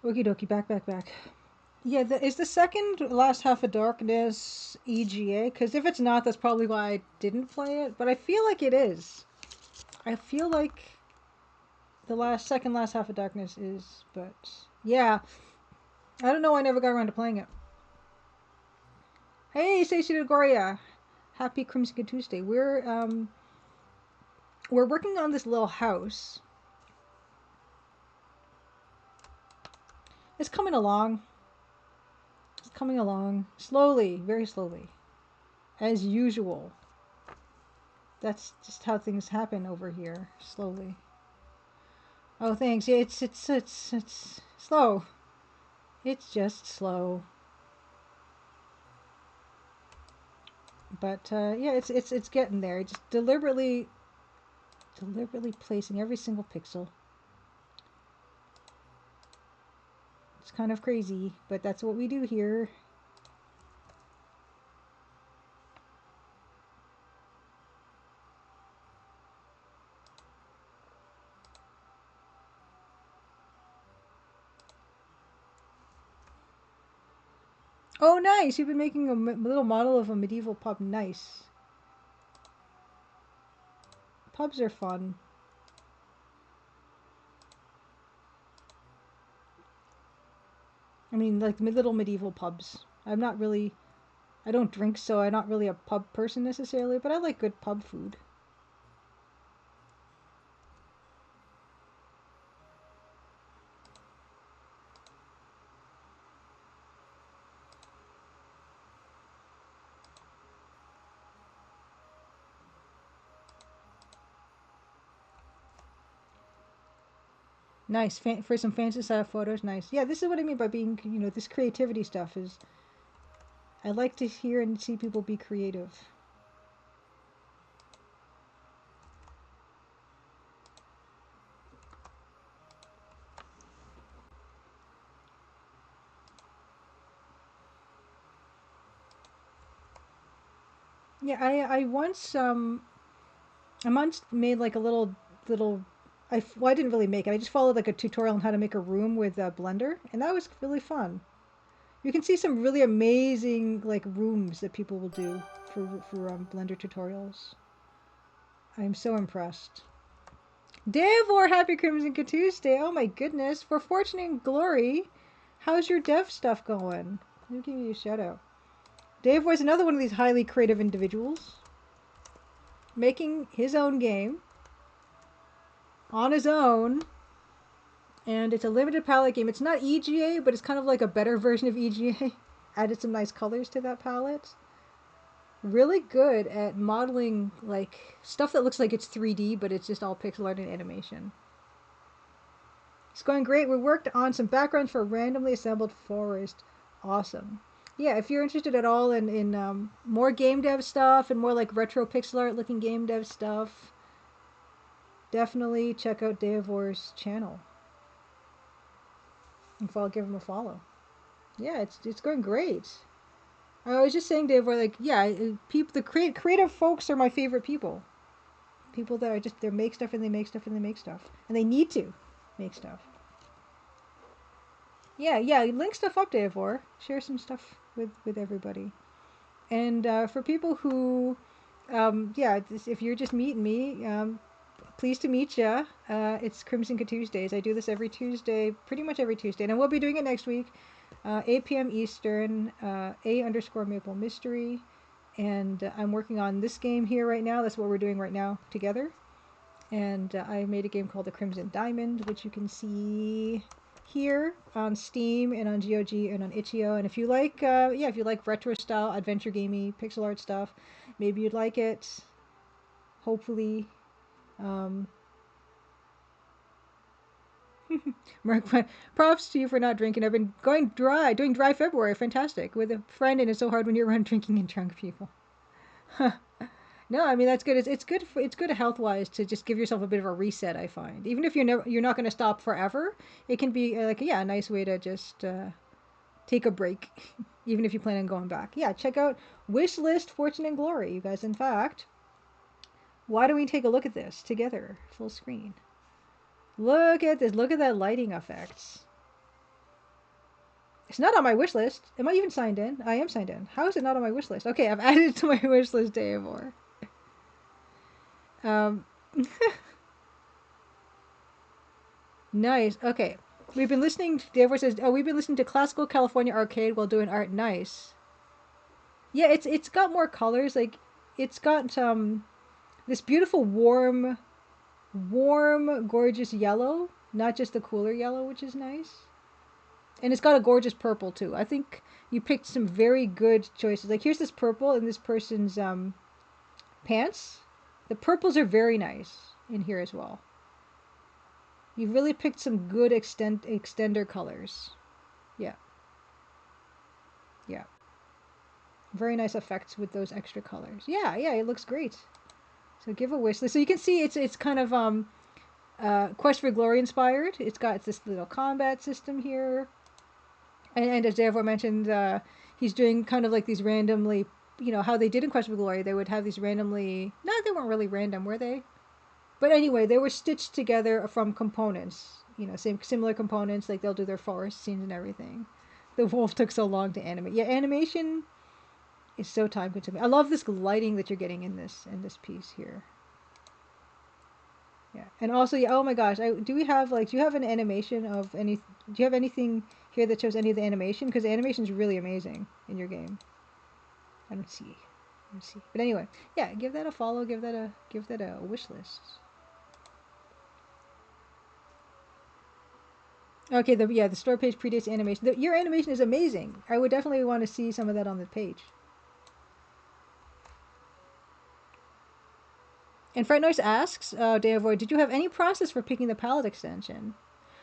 Okie dokie, back. Yeah, is the second last half of Darkness EGA? Because if it's not, that's probably why I didn't play it. But I feel like it is. I feel like the second last half of Darkness is. But yeah, I don't know why I never got around to playing it. Hey, Stacey Degoria. Happy Crimson Tuesday. We're working on this little house. It's coming along. It's coming along slowly, very slowly, as usual. That's just how things happen over here, slowly. Oh, thanks. Yeah, it's slow. It's just slow. But yeah, it's getting there. Just deliberately placing every single pixel. It's kind of crazy, but that's what we do here. Oh, nice! You've been making a little model of a medieval pub. Nice. Pubs are fun. I mean, like little medieval pubs. I don't drink, so I'm not really a pub person necessarily, but I like good pub food. Nice. For some fancy style photos, nice. Yeah, this is what I mean by being, this creativity stuff is. I like to hear and see people be creative. Yeah, I once made like a little. Well, I didn't really make it. I just followed like a tutorial on how to make a room with Blender, and that was really fun. You can see some really amazing like rooms that people will do for Blender tutorials. I'm so impressed. Davor, happy Crimson Tuesday! Oh my goodness, for fortune and glory, how's your dev stuff going? Let me give you a shout out. Davor is another one of these highly creative individuals, making his own game on his own, and it's a limited palette game. It's not EGA, but it's kind of like a better version of EGA. Added some nice colors to that palette. Really good at modeling like stuff that looks like it's 3D, but it's just all pixel art and animation. It's going great. We worked on some backgrounds for a randomly assembled forest. Awesome. Yeah, if you're interested at all in more game dev stuff and more like retro pixel art looking game dev stuff, definitely check out Davor's channel. And give him a follow. Yeah, it's going great. I was just saying, Davor, like, yeah, people, the creative folks are my favorite people. People that are just they make stuff and they make stuff and they make stuff and they need to make stuff. Yeah, link stuff up, Davor. Share some stuff with everybody. And for people who, yeah, if you're just meeting me, pleased to meet ya. It's Crimson Tuesdays. I do this every Tuesday, pretty much every Tuesday, and I will be doing it next week, 8 p.m. Eastern, A_Maple Mystery, and I'm working on this game here right now. That's what we're doing right now together. And I made a game called the Crimson Diamond, which you can see here on Steam and on GOG and on Itch.io. And if you like, if you like retro style adventure gamey pixel art stuff, maybe you'd like it. Hopefully. Mark, props to you for not drinking. I've been doing dry February, fantastic, with a friend, and it's so hard when you're around drinking and drunk people. No, I mean that's good. It's good health wise to just give yourself a bit of a reset. I find even if you're not going to stop forever, it can be a nice way to just take a break, even if you plan on going back. Yeah, check out Wishlist Fortune and Glory, you guys. In fact, why don't we take a look at this together, full screen? Look at this. Look at that lighting effects. It's not on my wish list. Am I even signed in? I am signed in. How is it not on my wish list? Okay, I've added it to my wish list, Davor. Um, nice. Okay. We've been listening. Davor says, "Oh, we've been listening to classical California arcade while doing art." Nice. Yeah, it's got more colors. Like, it's got this beautiful warm, gorgeous yellow, not just the cooler yellow, which is nice. And it's got a gorgeous purple too. I think you picked some very good choices. Like, here's this purple in this person's pants. The purples are very nice in here as well. You've really picked some good extender colors. Yeah, yeah. Very nice effects with those extra colors. Yeah, yeah, it looks great. So give a wish list. So you can see it's kind of Quest for Glory inspired. It's got this little combat system here. And as Davor mentioned, he's doing kind of like these randomly, how they did in Quest for Glory. They would have these randomly. No, they weren't really random, were they? But anyway, they were stitched together from components. Similar components. Like they'll do their forest scenes and everything. The wolf took so long to animate. Yeah, animation is so time consuming. I love this lighting that you're getting in this piece here. Yeah, and also, yeah. Oh my gosh, do we have do you have an animation of any? Do you have anything here that shows any of the animation? Because the animation is really amazing in your game. I don't see. Let me see. But anyway, yeah, give that a follow. Give that a wish list. Okay, the store page predates animation. Your animation is amazing. I would definitely want to see some of that on the page. And Fright Noise asks, Deavoy, did you have any process for picking the palette extension?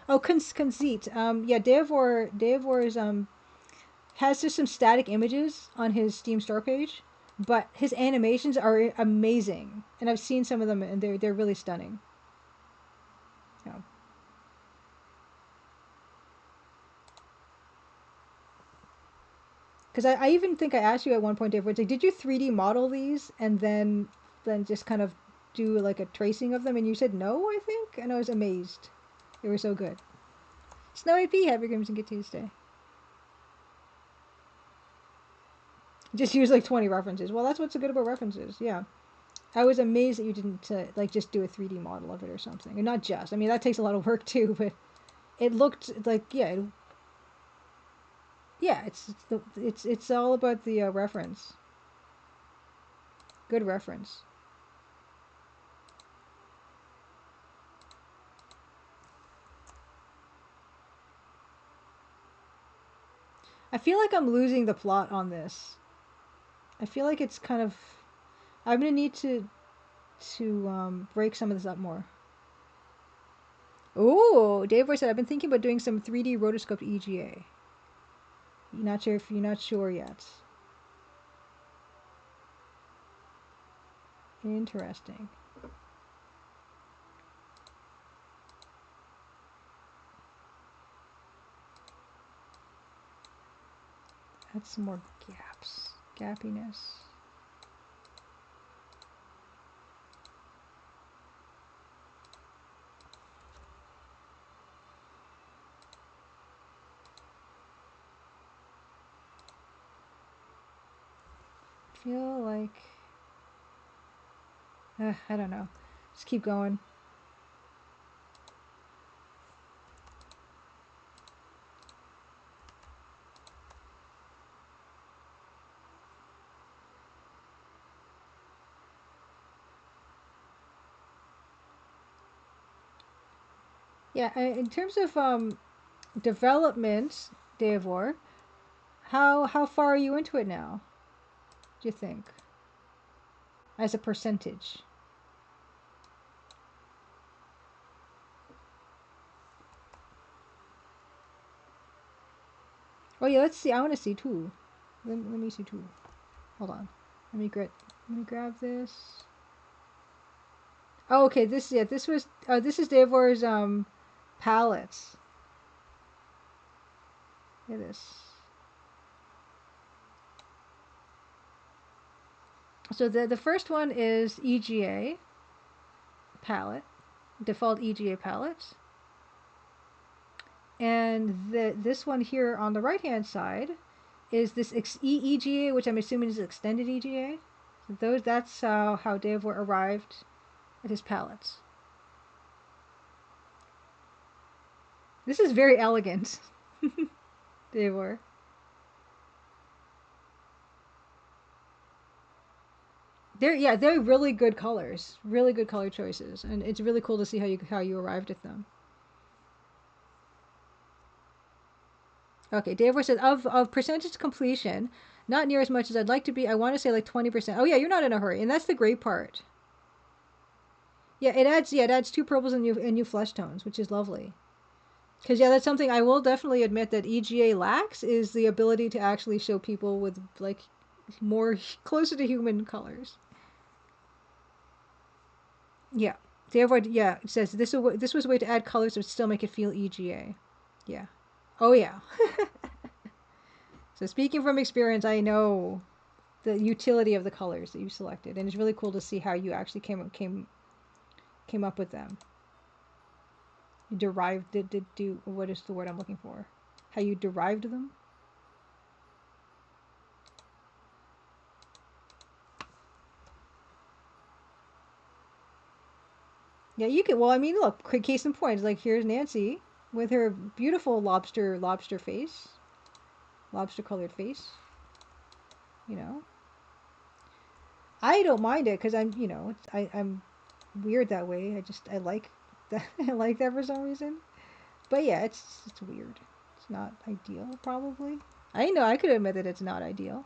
Oh, conceit. Yeah, Deavor's has just some static images on his Steam store page, but his animations are amazing, and I've seen some of them, and they're really stunning. Yeah. Because I even think I asked you at one point, Dave, like, did you 3D model these and then just kind of do like a tracing of them? And you said no, I think, and I was amazed. They were so good. Snowy P, happy Crimson Good Tuesday. Just use like 20 references. Well, that's what's so good about references. Yeah. I was amazed that you didn't like just do a 3D model of it or something, and not just. I mean, that takes a lot of work too, but it looked like yeah. It's all about the reference. Good reference. I feel like I'm losing the plot on this. I feel like it's kind of. I'm gonna need to break some of this up more. Oh, Dave Boy said I've been thinking about doing some 3D rotoscoped EGA. You're not sure yet. Interesting. Add some more gaps. Gappiness. Feel like I don't know. Just keep going. Yeah, in terms of development, Davor, how far are you into it now? Do you think, as a percentage? Oh yeah, let's see. I want to see too. Let me see too. Hold on. Let me grab this. Oh, okay. This is Davor's palettes. Look at this. So the first one is EGA palette, default EGA palette. And this one here on the right hand side is this EGA, which I'm assuming is extended EGA. So that's how Devor arrived at his palettes. This is very elegant, Devor. They're really good colors, really good color choices, and it's really cool to see how you arrived at them. Okay, Davor says of percentage completion, not near as much as I'd like to be. I want to say like 20%. Oh yeah, you're not in a hurry, and that's the great part. Yeah, it adds two purples and new flesh tones, which is lovely. Because yeah, that's something I will definitely admit that EGA lacks is the ability to actually show people with like more closer to human colors. Yeah, Therefore, yeah, it says this was a way to add colors but still make it feel EGA. Yeah. Oh yeah. So speaking from experience, I know the utility of the colors that you selected, and it's really cool to see how you actually came up with them. You derived did do what is the word I'm looking for? How you derived them? Yeah, you can. Well, I mean, look, quick case in point. Like here's Nancy with her beautiful lobster face, lobster colored face. You know, I don't mind it because I'm weird that way. I like that. I like that for some reason. But yeah, it's weird. It's not ideal, probably. I know I could admit that it's not ideal.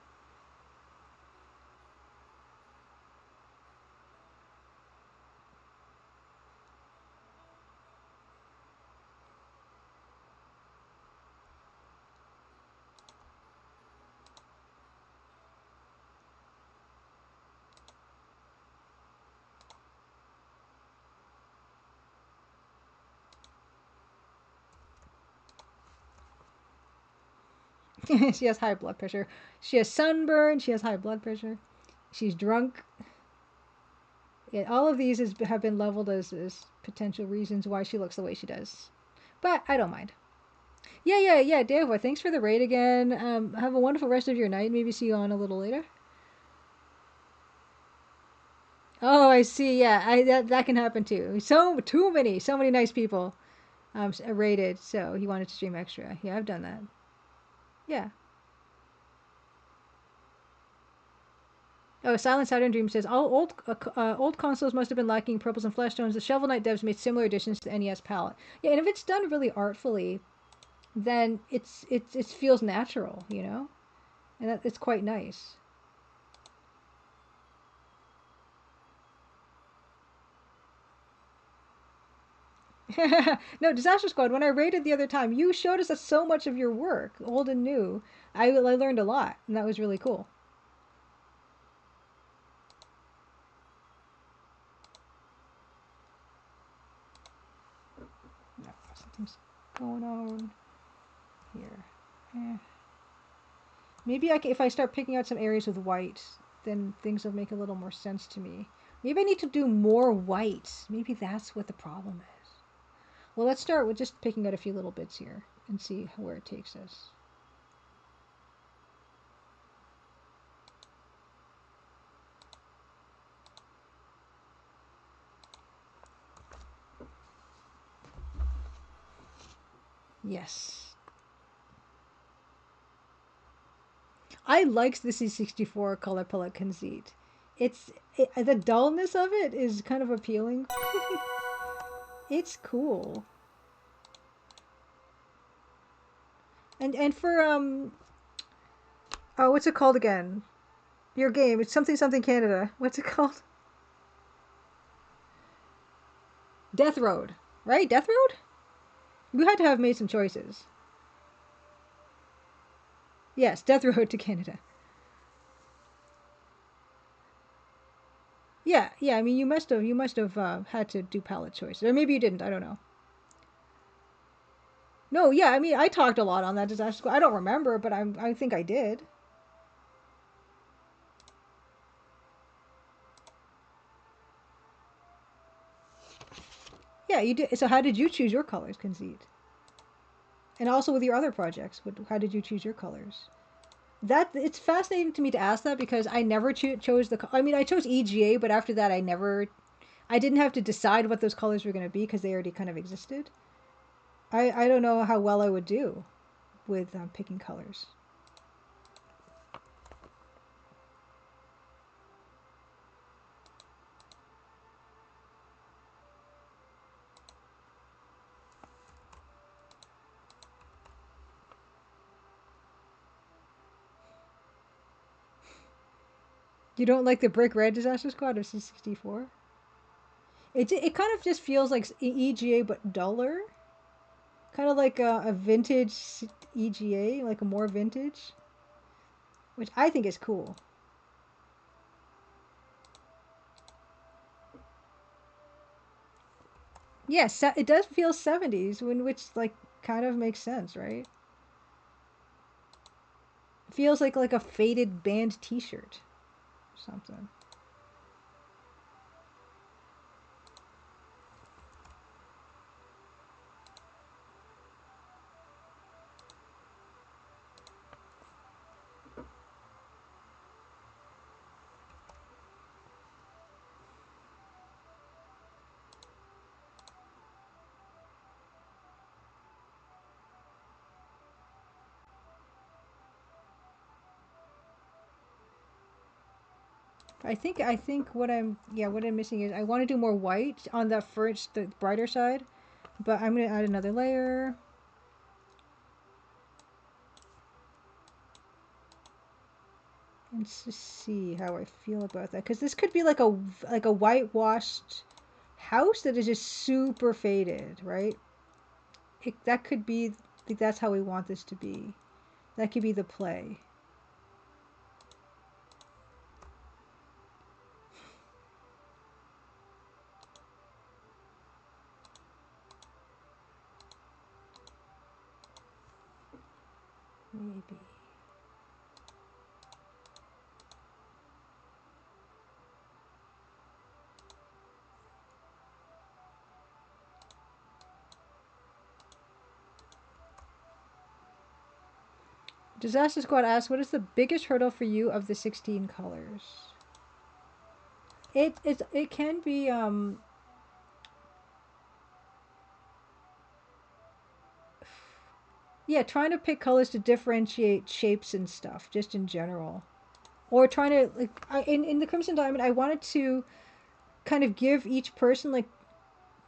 She has high blood pressure. She has sunburn. She has high blood pressure. She's drunk. Yeah, all of these have been leveled as potential reasons why she looks the way she does. But I don't mind. Yeah, Deva, thanks for the raid again. Have a wonderful rest of your night. Maybe see you on a little later. Oh, I see. Yeah, that can happen too. So many nice people raided, so he wanted to stream extra. Yeah, I've done that. Yeah. Oh, Silent Saturn Dream says all old consoles must have been lacking purples and flesh tones. The Shovel Knight devs made similar additions to the NES palette. Yeah, and if it's done really artfully, then it feels natural, and it's quite nice. No, Disaster Squad. When I rated the other time, you showed us so much of your work, old and new. I learned a lot, and that was really cool. No, something's going on here. Eh. Maybe if I start picking out some areas with white, then things will make a little more sense to me. Maybe I need to do more white. Maybe that's what the problem is. Well, let's start with just picking out a few little bits here and see where it takes us. Yes. I liked the C64 color palette conceit. The dullness of it is kind of appealing. It's cool. And for oh, what's it called again? Your game. It's something Canada. What's it called? Death Road, right? Death Road? You had to have made some choices. Yes, Death Road to Canada. Yeah. I mean, you must have had to do palette choices, or maybe you didn't. I don't know. No, yeah. I mean, I talked a lot on that disaster squad. I don't remember, but I think I did. Yeah, you did. So how did you choose your colors, Conceit? And also with your other projects, how did you choose your colors? That it's fascinating to me to ask that because I never chose the. I mean, I chose EGA, but after that, I didn't have to decide what those colors were going to be because they already kind of existed. I don't know how well I would do with picking colors. You don't like the brick red disaster squad of C64? It kind of just feels like EGA but duller. Kind of like a vintage EGA, like a more vintage, which I think is cool. Yes, it does feel 70s, which like kind of makes sense, right? It feels like a faded band T-shirt or something. I think what I'm missing is I want to do more white on the brighter side, but I'm gonna add another layer. Let's just see how I feel about that because this could be like a whitewashed house that is just super faded, right? That could be like that's how we want this to be. That could be the play. Maybe. Disaster Squad asks, "What is the biggest hurdle for you of the 16 colors?" It can be yeah, trying to pick colors to differentiate shapes and stuff, just in general, or trying to in the Crimson Diamond, I wanted to kind of give each person like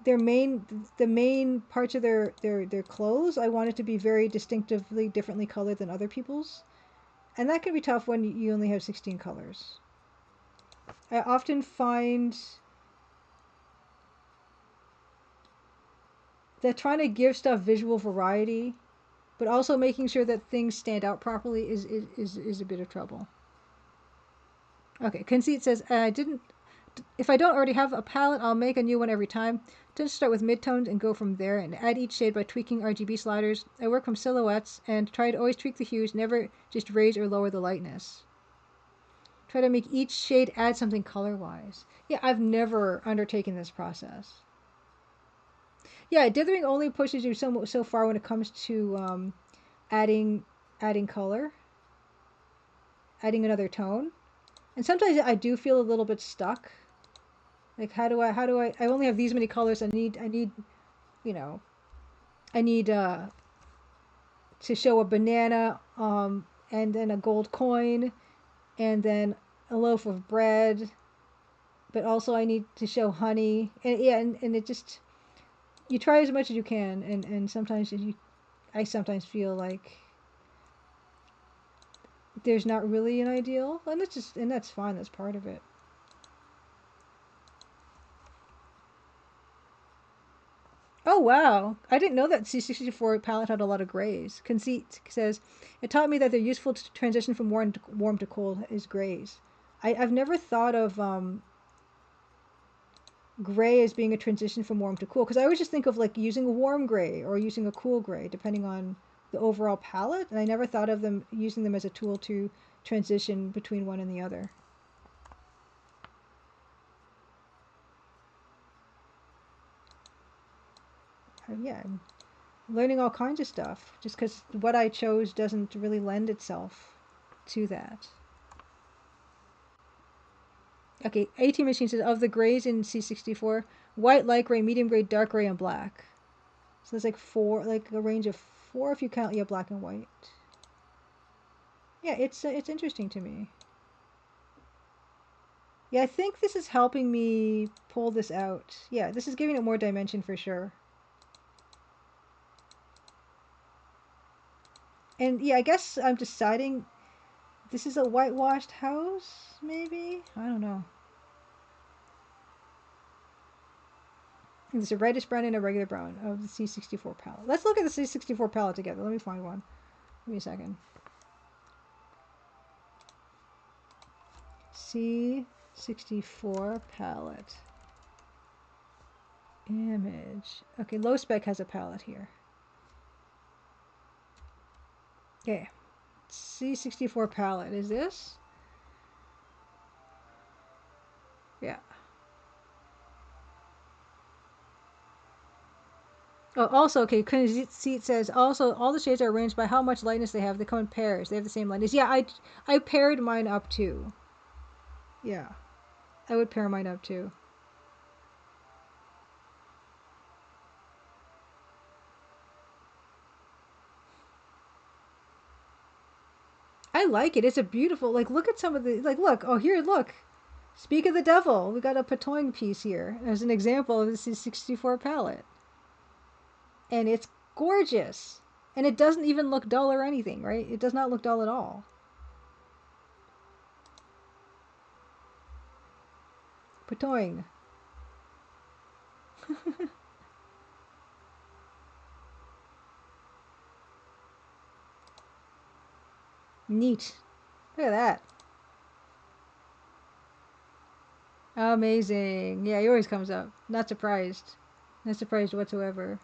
the main parts of their clothes. I wanted to be very distinctively differently colored than other people's, and that can be tough when you only have 16 colors. I often find that trying to give stuff visual variety, but also making sure that things stand out properly is a bit of trouble. Okay, Conceit says, I didn't. If I don't already have a palette, I'll make a new one every time. Just start with midtones and go from there, and add each shade by tweaking RGB sliders. I work from silhouettes and try to always tweak the hues, never just raise or lower the lightness. Try to make each shade add something color-wise. Yeah, I've never undertaken this process. Yeah, dithering only pushes you so far when it comes to adding adding color, adding another tone. And sometimes I do feel a little bit stuck. Like I only have these many colors. I need you know I need to show a banana and then a gold coin and then a loaf of bread, but also I need to show honey. And yeah, and it just you try as much as you can, and sometimes I sometimes feel like there's not really an ideal, and that's fine. That's part of it. Oh wow! I didn't know that C64 palette had a lot of grays. Conceit says it taught me that they're useful to transition from warm to cold is grays. I've never thought of gray as being a transition from warm to cool because I always just think of like using a warm gray or using a cool gray depending on the overall palette, and I never thought of them using them as a tool to transition between one and the other. Yeah, learning all kinds of stuff just because what I chose doesn't really lend itself to that. Okay, 18 machine says of the grays in C64, white, light gray, medium gray, dark gray, and black. So there's like four, like a range of four if you count, yeah, black and white. Yeah, it's interesting to me. Yeah, I think this is helping me pull this out. Yeah, this is giving it more dimension for sure. And yeah, I guess I'm deciding this is a whitewashed house, maybe? I don't know. There's a reddish brown and a regular brown of the C64 palette. Let's look at the C64 palette together. Let me find one. Give me a second. C64 palette. Image. Okay, low spec has a palette here. Okay. C64 palette. Is this? Yeah. Oh, also, okay, see it says also all the shades are arranged by how much lightness they have. They come in pairs. They have the same lightness. Yeah, I paired mine up too. Yeah, I would pair mine up too. I like it. It's a beautiful, like, look at some of the, like, look. Oh, here, look. Speak of the devil. We got a Patoing piece here as an example of this C64 palette. And it's gorgeous. And it doesn't even look dull or anything, right? It does not look dull at all. Patoing. Neat. Look at that. Amazing. Yeah, he always comes up. Not surprised. Not surprised whatsoever.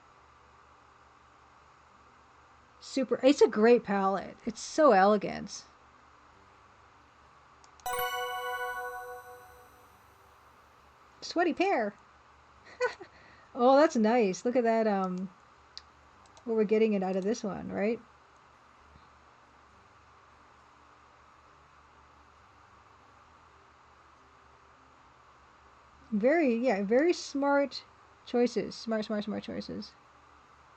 Super. It's a great palette. It's so elegant. Sweaty pear. Oh, that's nice. Look at that. What we're getting it out of this one, right? Very smart choices. Smart choices.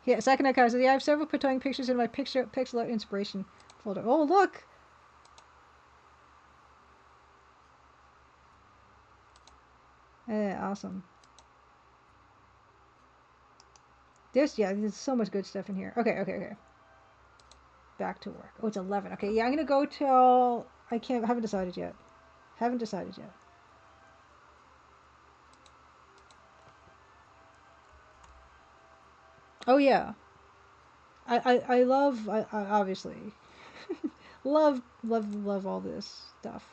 Yeah, second account says, yeah, I have several Patoing pictures in my pixel art inspiration folder. Oh, look! Awesome. There's so much good stuff in here. Okay. Back to work. Oh, it's 11. Okay, yeah, I'm gonna go till haven't decided yet. Haven't decided yet. Oh yeah, I love I obviously love all this stuff.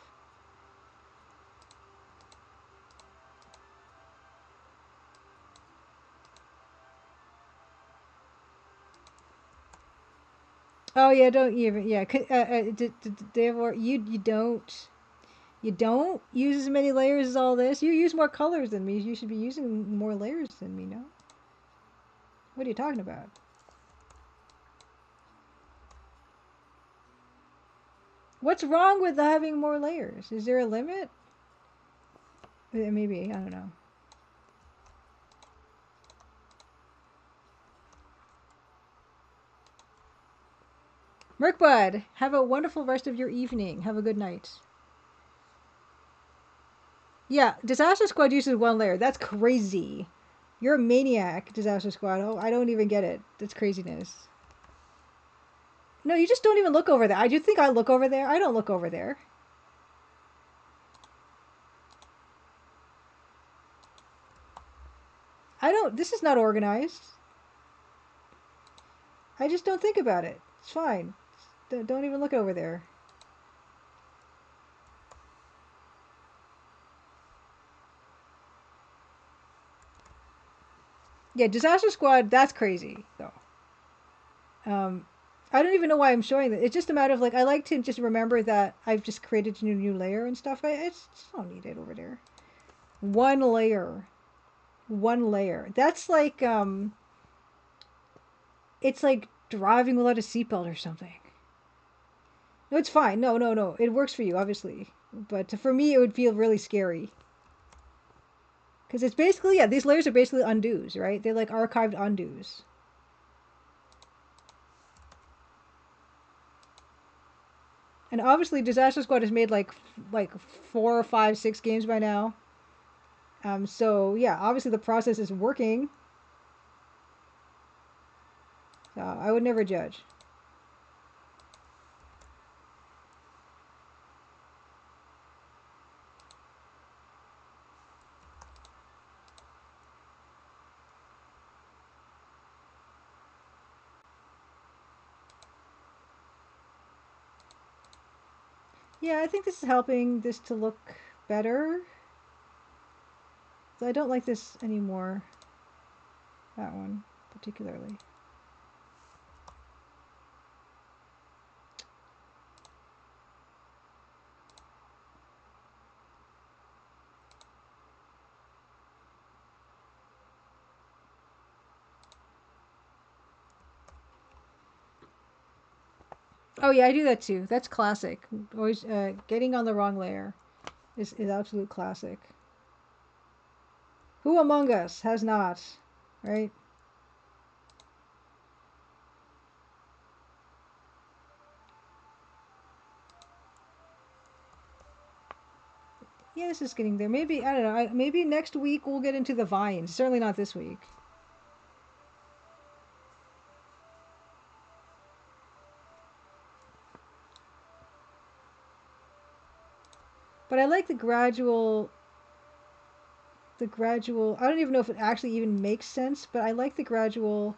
Oh yeah, don't even yeah. Therefore, you don't use as many layers as all this. You use more colors than me. You should be using more layers than me. No, what are you talking about? What's wrong with having more layers? Is there a limit? Maybe I don't know. Merkbud, have a wonderful rest of your evening. Have a good night. Yeah, Disaster Squad uses one layer. That's crazy. You're a maniac, Disaster Squad. Oh, I don't even get it. That's craziness. No, you just don't even look over there. I do think I look over there. I don't look over there. I don't. This is not organized. I just don't think about it. It's fine. Don't even look over there. Yeah, Disaster Squad, that's crazy, though. Um, I don't even know why I'm showing that. It's just a matter of, like, I like to just remember that I've just created a new layer and stuff. I just don't need it over there. One layer. One layer. That's like, It's like driving without a seatbelt or something. No, it's fine. No, no, no. It works for you, obviously. But for me, it would feel really scary. Because it's basically, yeah, these layers are basically undos, right? They're like archived undos. And obviously, Disaster Squad has made like 4, 5, 6 games by now. So yeah, obviously the process is working. So I would never judge. Yeah, I think this is helping this to look better. So I don't like this anymore. That one particularly. Oh yeah, I do that too. That's classic. Always getting on the wrong layer is absolute classic. Who among us has not, right? Yeah, this is getting there. Maybe, I don't know, maybe next week we'll get into the vines. Certainly not this week. But I like the gradual, I don't even know if it actually even makes sense, but I like the gradual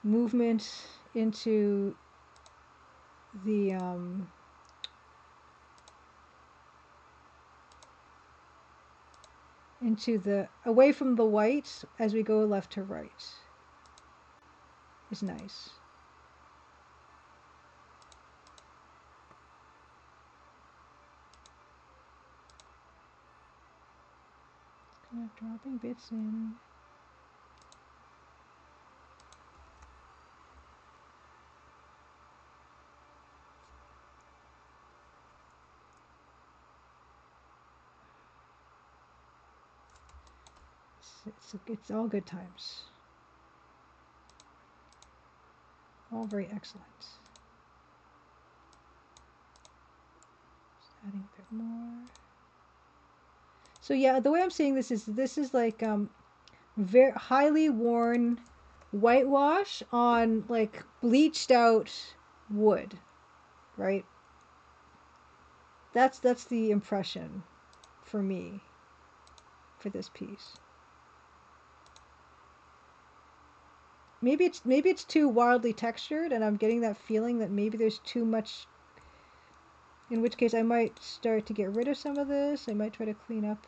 movement into the, away from the white as we go left to right is nice. Kind of dropping bits in. It's all good times. All very excellent. Just adding a bit more. So yeah, the way I'm seeing this is like very highly worn whitewash on like bleached out wood, right? That's the impression for me for this piece. Maybe it's too wildly textured and I'm getting that feeling that maybe there's too much, in which case I might start to get rid of some of this. I might try to clean up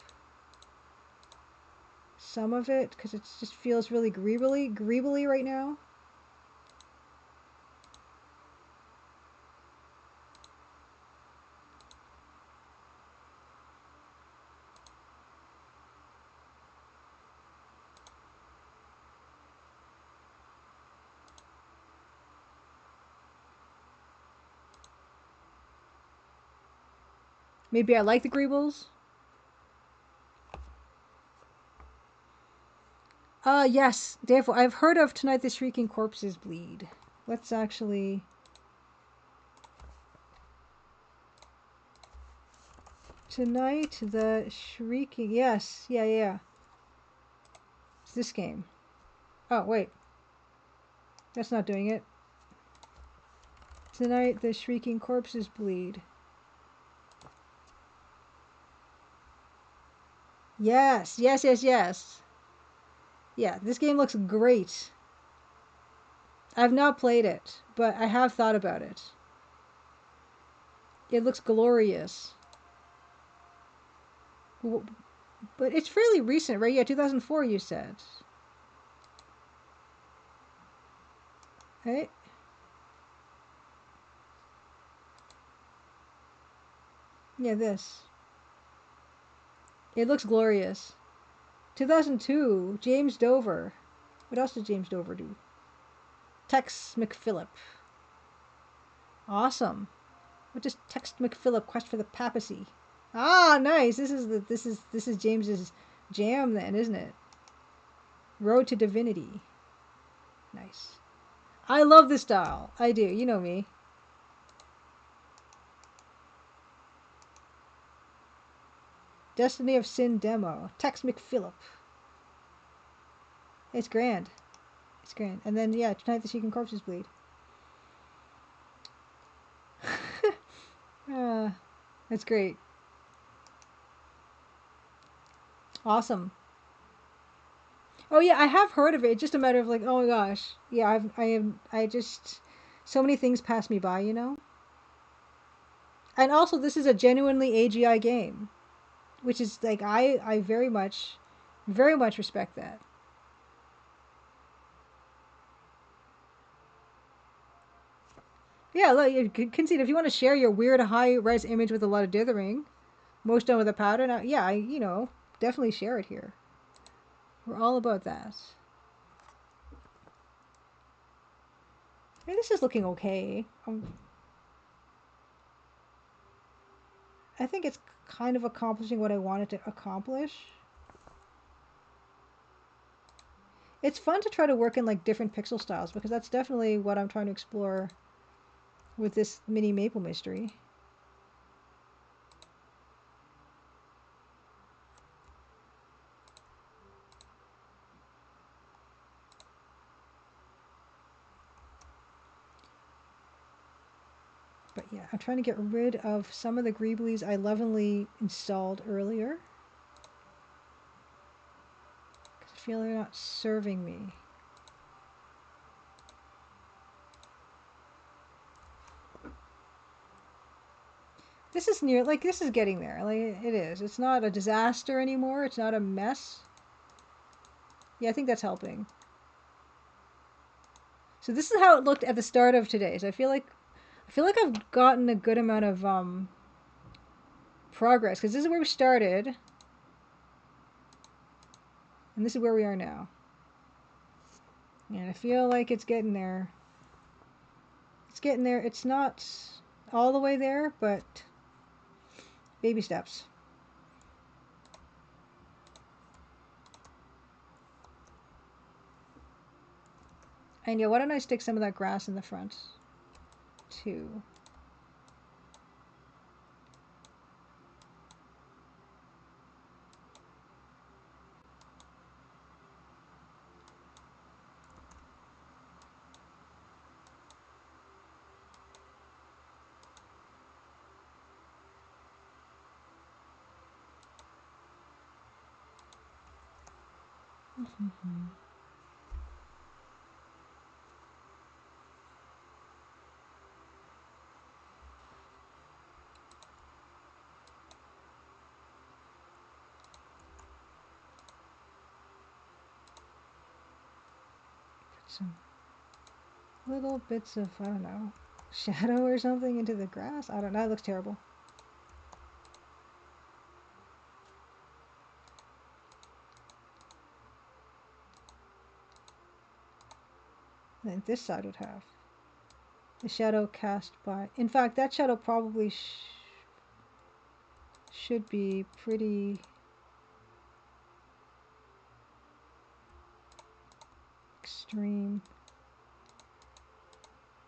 some of it because it just feels really greebly right now. Maybe I like the greebles. Yes, therefore I've heard of Tonight the Shrieking Corpses Bleed. Let's actually Tonight the Shrieking, yes, yeah. It's this game. Oh wait. That's not doing it. Tonight the Shrieking Corpses Bleed. Yes. Yeah, this game looks great. I've not played it, but I have thought about it. It looks glorious. But it's fairly recent, right? Yeah, 2004 you said. Right? Yeah, this. It looks glorious. 2002, James Dover. What else did James Dover do? Tex McPhillip. Awesome. What does Tex McPhillip quest for the papacy? Ah, nice. This is James's jam then, isn't it? Road to Divinity. Nice. I love this style. I do. You know me. Destiny of Sin demo. Tex McPhillip. It's grand. It's grand. And then, yeah, Tonight the Chicken Corpses Bleed. That's great. Awesome. Oh yeah, I have heard of it. It's just a matter of like, oh my gosh. Yeah, I just, so many things pass me by, you know? And also, this is a genuinely AGI game, which is like, I very much respect that. Yeah, look, you concede if you want to share your weird high-res image with a lot of dithering, most done with a powder. Now, yeah, you know, definitely share it here. We're all about that. I mean, this is looking okay. I think it's kind of accomplishing what I wanted to accomplish. It's fun to try to work in like different pixel styles because that's definitely what I'm trying to explore with this mini Maple Mystery. But yeah, I'm trying to get rid of some of the greeblies I lovingly installed earlier. Because I feel they're not serving me. This is near, like, this is getting there. Like, it is. It's not a disaster anymore. It's not a mess. Yeah, I think that's helping. So this is how it looked at the start of today. So I feel like I've gotten a good amount of progress because this is where we started, and this is where we are now. And I feel like it's getting there. It's getting there. It's not all the way there, but baby steps. And yeah, why don't I stick some of that grass in the front too? Mm-hmm. Put some little bits of, I don't know, shadow or something into the grass. I don't know. It looks terrible. I think this side would have the shadow cast by. In fact, that shadow probably should be pretty extreme.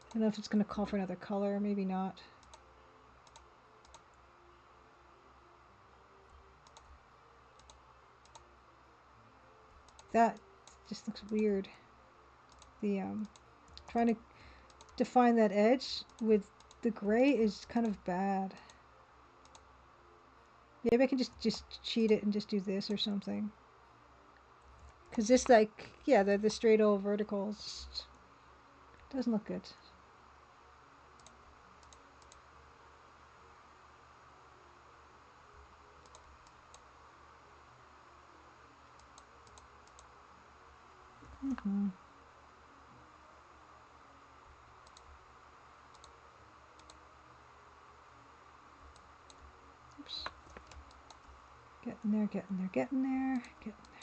I don't know if it's going to call for another color. Maybe not. That just looks weird. The trying to define that edge with the gray is kind of bad. Maybe I can just cheat it and just do this or something. Because this, like, yeah, the straight old verticals doesn't look good. Mm-hmm. Oops. Getting there, getting there, getting there, getting there.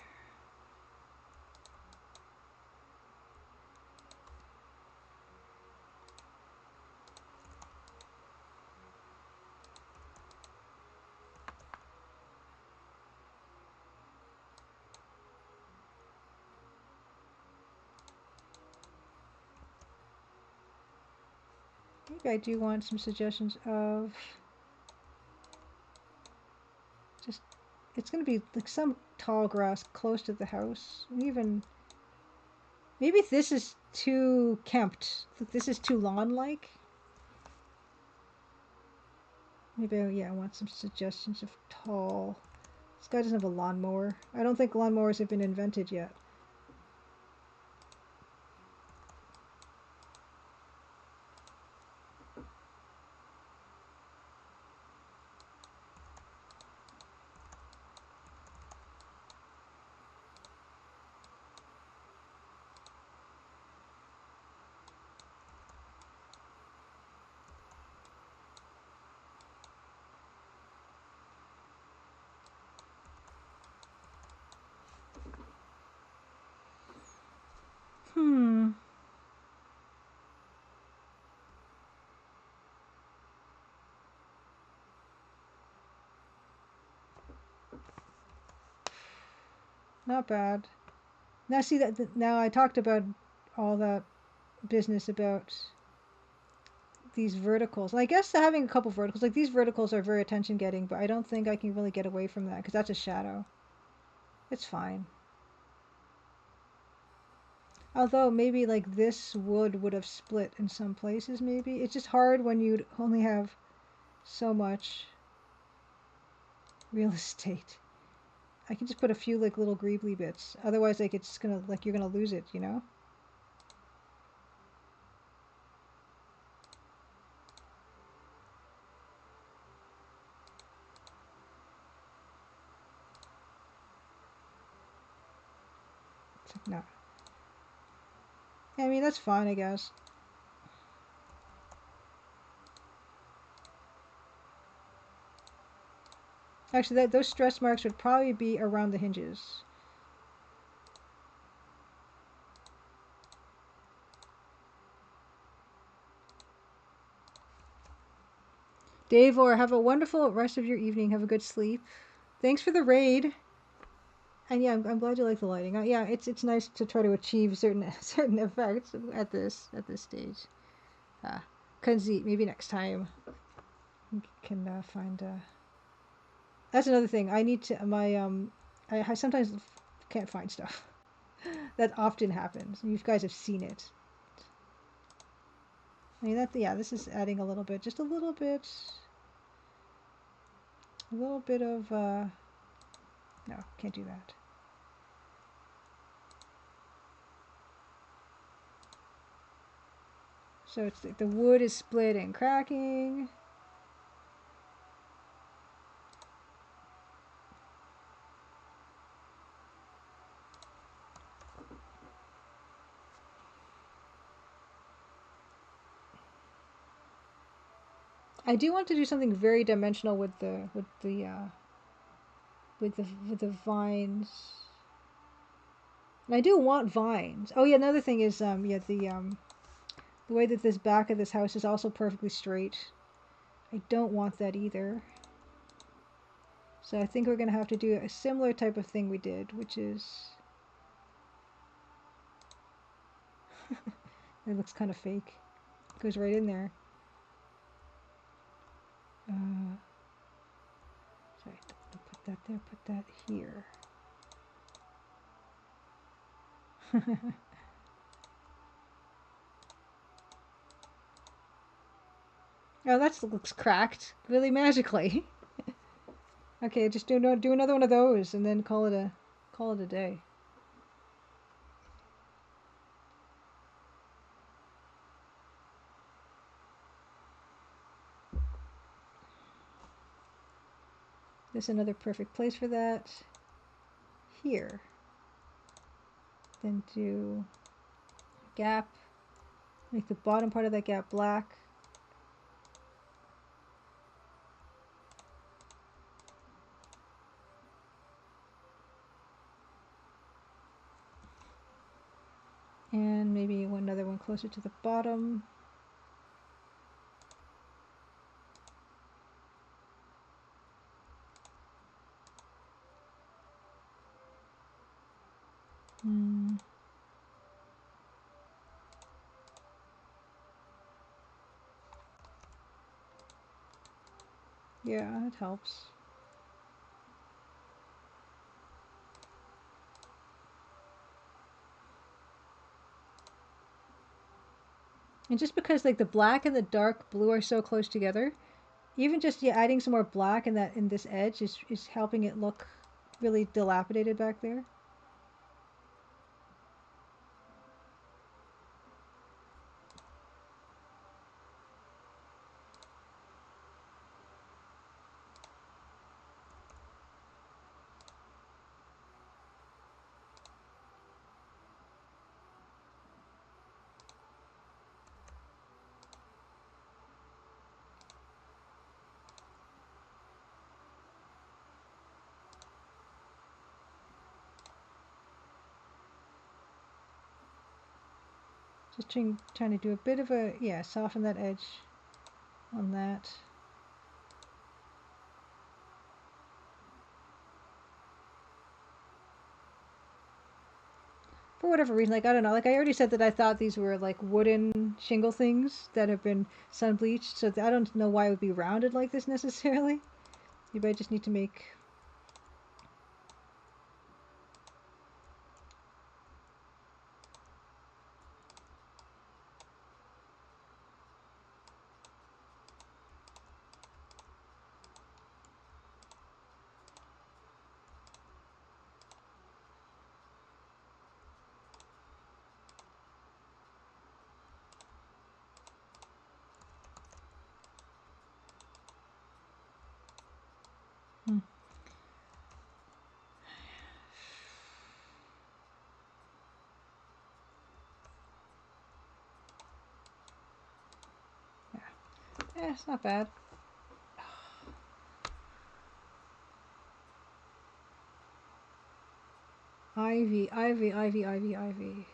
Maybe I do want some suggestions of just, it's going to be like some tall grass close to the house. Even, maybe this is too kempt. This is too lawn-like. Maybe, yeah, I want some suggestions of tall. This guy doesn't have a lawnmower. I don't think lawnmowers have been invented yet. Hmm. Not bad. Now see that now I talked about all that business about these verticals. And I guess having a couple verticals, like these verticals are very attention getting, but I don't think I can really get away from that because that's a shadow. It's fine. Although maybe like this would have split in some places maybe. It's just hard when you only have so much real estate. I can just put a few like little greebly bits. Otherwise like it's gonna, like you're gonna lose it, you know? It's like no. I mean that's fine I guess. Actually those stress marks would probably be around the hinges. Dave, or have a wonderful rest of your evening. Have a good sleep. Thanks for the raid. And yeah, I'm glad you like the lighting. Yeah, it's nice to try to achieve certain certain effects at this stage. Kunzi, maybe next time we can find. That's another thing. I need to I sometimes can't find stuff. That often happens. You guys have seen it. I mean that, yeah. This is adding a little bit, just a little bit of. No, can't do that. So it's like the wood is split and cracking. I do want to do something very dimensional with the vines. And I do want vines. Oh yeah, another thing is yeah, the way that this back of this house is also perfectly straight. I don't want that either. So I think we're gonna have to do a similar type of thing we did, which is it looks kind of fake. It goes right in there. Sorry, put that there, put that here. Oh, that looks cracked. Really magically. Okay, just do another one of those and then call it a day. There's another perfect place for that. Here. Then do gap. Make the bottom part of that gap black. And maybe another one closer to the bottom. Yeah, it helps. And just because like the black and the dark blue are so close together, even just adding some more black in this edge is helping it look really dilapidated back there. Just trying to do a bit of a, soften that edge on that. For whatever reason, like, I don't know, like I already said that I thought these were like wooden shingle things that have been sun bleached, so I don't know why it would be rounded like this necessarily. Maybe I just need to make... Hmm. Yeah, it's not bad. Ivy, ivy, ivy, ivy, ivy.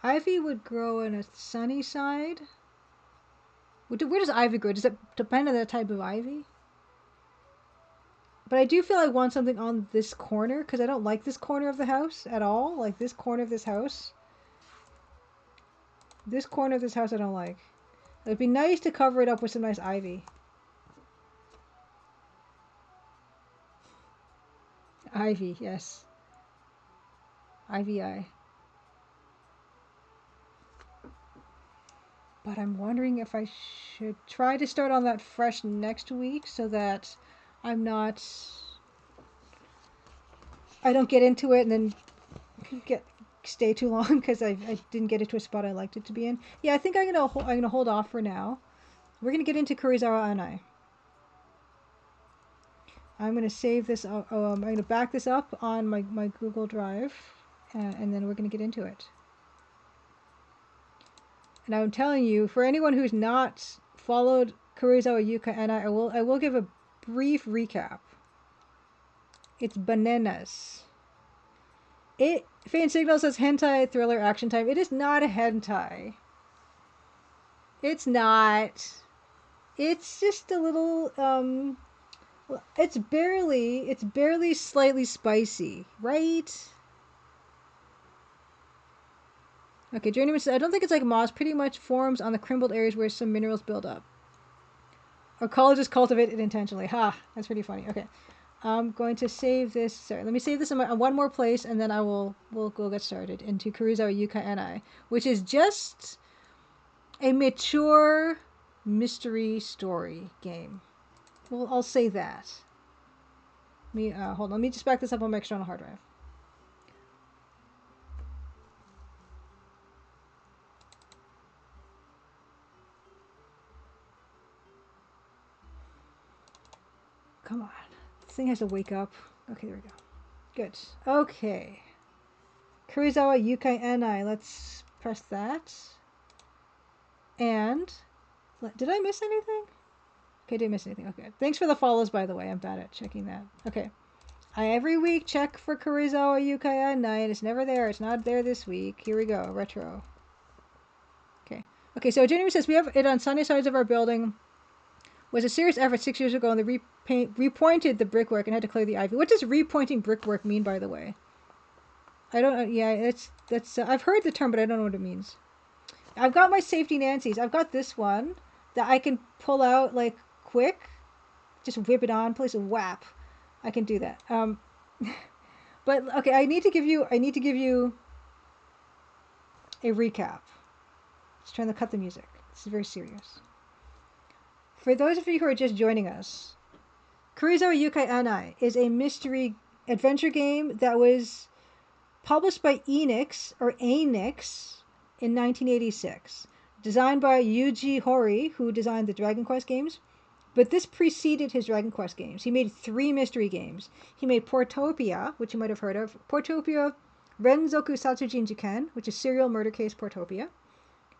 Ivy would grow in a sunny side. Where does ivy grow? Does it depend on the type of ivy? But I do feel I want something on this corner because I don't like this corner of the house at all. Like this corner of this house. This corner of this house I don't like. It would be nice to cover it up with some nice ivy. Ivy, yes. Ivy. But I'm wondering if I should try to start on that fresh next week so that I'm not... I don't get into it and then stay too long because I didn't get it to a spot I liked it to be in. Yeah, I think I'm gonna hold off for now. We're gonna get into Karuizawa Annai. I'm gonna save this. I'm gonna back this up on my Google Drive, and then we're gonna get into it. And I'm telling you, for anyone who's not followed Karuizawa Yūkai Annai, I will give a brief recap. It's bananas. Faint Signal says hentai thriller action time. It is not a hentai. It's not. It's just a little it's barely slightly spicy, right? Okay, Journeyman says I don't think it's like moss. Pretty much forms on the crimbled areas where some minerals build up. Ecologists cultivate it intentionally. Ha, that's pretty funny. Okay, I'm going to save this. Sorry, let me save this in one more place, and then we'll go get started into Karuizawa Yūkai Annai, which is just a mature mystery story game. Well, I'll say that. Hold on. Let me just back this up on my external hard drive. Come on. This thing has to wake up. Okay, there we go. Good. Okay. Karuizawa Yūkai Annai. Let's press that. And did I miss anything? Okay, didn't miss anything. Okay. Thanks for the follows, by the way. I'm bad at checking that. Okay. I every week check for Karuizawa Yūkai Annai, and it's never there. It's not there this week. Here we go. Retro. Okay. Okay, so Jenny says we have it on sunny sides of our building. Was a serious effort 6 years ago, and they repointed the brickwork and had to clear the ivy. What does repointing brickwork mean, by the way? I don't know. Yeah, that's I've heard the term, but I don't know what it means. I've got my safety Nancy's. I've got this one that I can pull out like quick, just whip it on, place a whap. I can do that. But okay, I need to give you a recap. Just trying to cut the music. This is very serious. For those of you who are just joining us, Karuizawa Yūkai Annai is a mystery adventure game that was published by Enix in 1986. Designed by Yuji Horii, who designed the Dragon Quest games. But this preceded his Dragon Quest games. He made 3 mystery games. He made Portopia, which you might have heard of. Portopia Renzoku Satsujin Jiken, which is Serial Murder Case Portopia.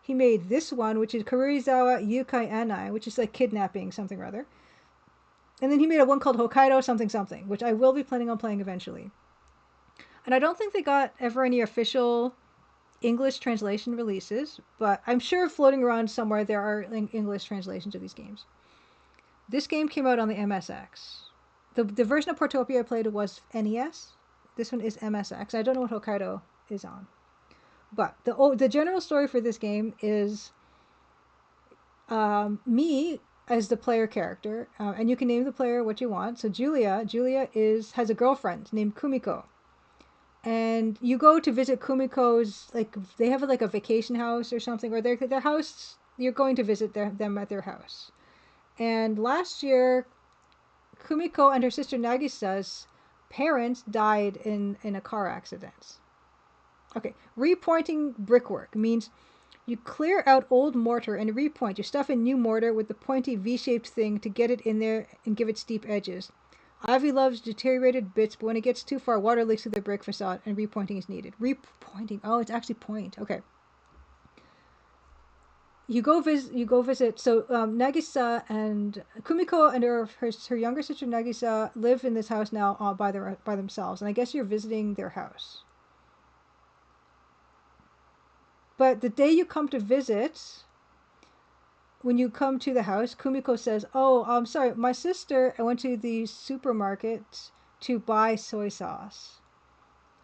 He made this one, which is Karuizawa Yūkai Annai, which is like kidnapping something or other. And then he made a one called Hokkaido something something, which I will be planning on playing eventually. And I don't think they got ever any official English translation releases, but I'm sure floating around somewhere there are English translations of these games. This game came out on the MSX. The version of Portopia I played was NES. This one is MSX. I don't know what Hokkaido is on. But the general story for this game is me as the player character, and you can name the player what you want. So Julia has a girlfriend named Kumiko. And you go to visit Kumiko's, like, they have like a vacation house or something, or their house, you're going to visit them at their house. And last year, Kumiko and her sister Nagisa's parents died in a car accident. Okay, repointing brickwork means you clear out old mortar and repoint. You stuff in new mortar with the pointy V-shaped thing to get it in there and give it steep edges. Ivy loves deteriorated bits, but when it gets too far, water leaks through the brick facade and repointing is needed. Repointing. Oh, it's actually point. Okay. You go visit. So Nagisa and Kumiko and her younger sister Nagisa live in this house now by themselves, and I guess you're visiting their house. But the day you come to visit, when you come to the house, Kumiko says, "Oh, I'm sorry, my sister. I went to the supermarket to buy soy sauce,"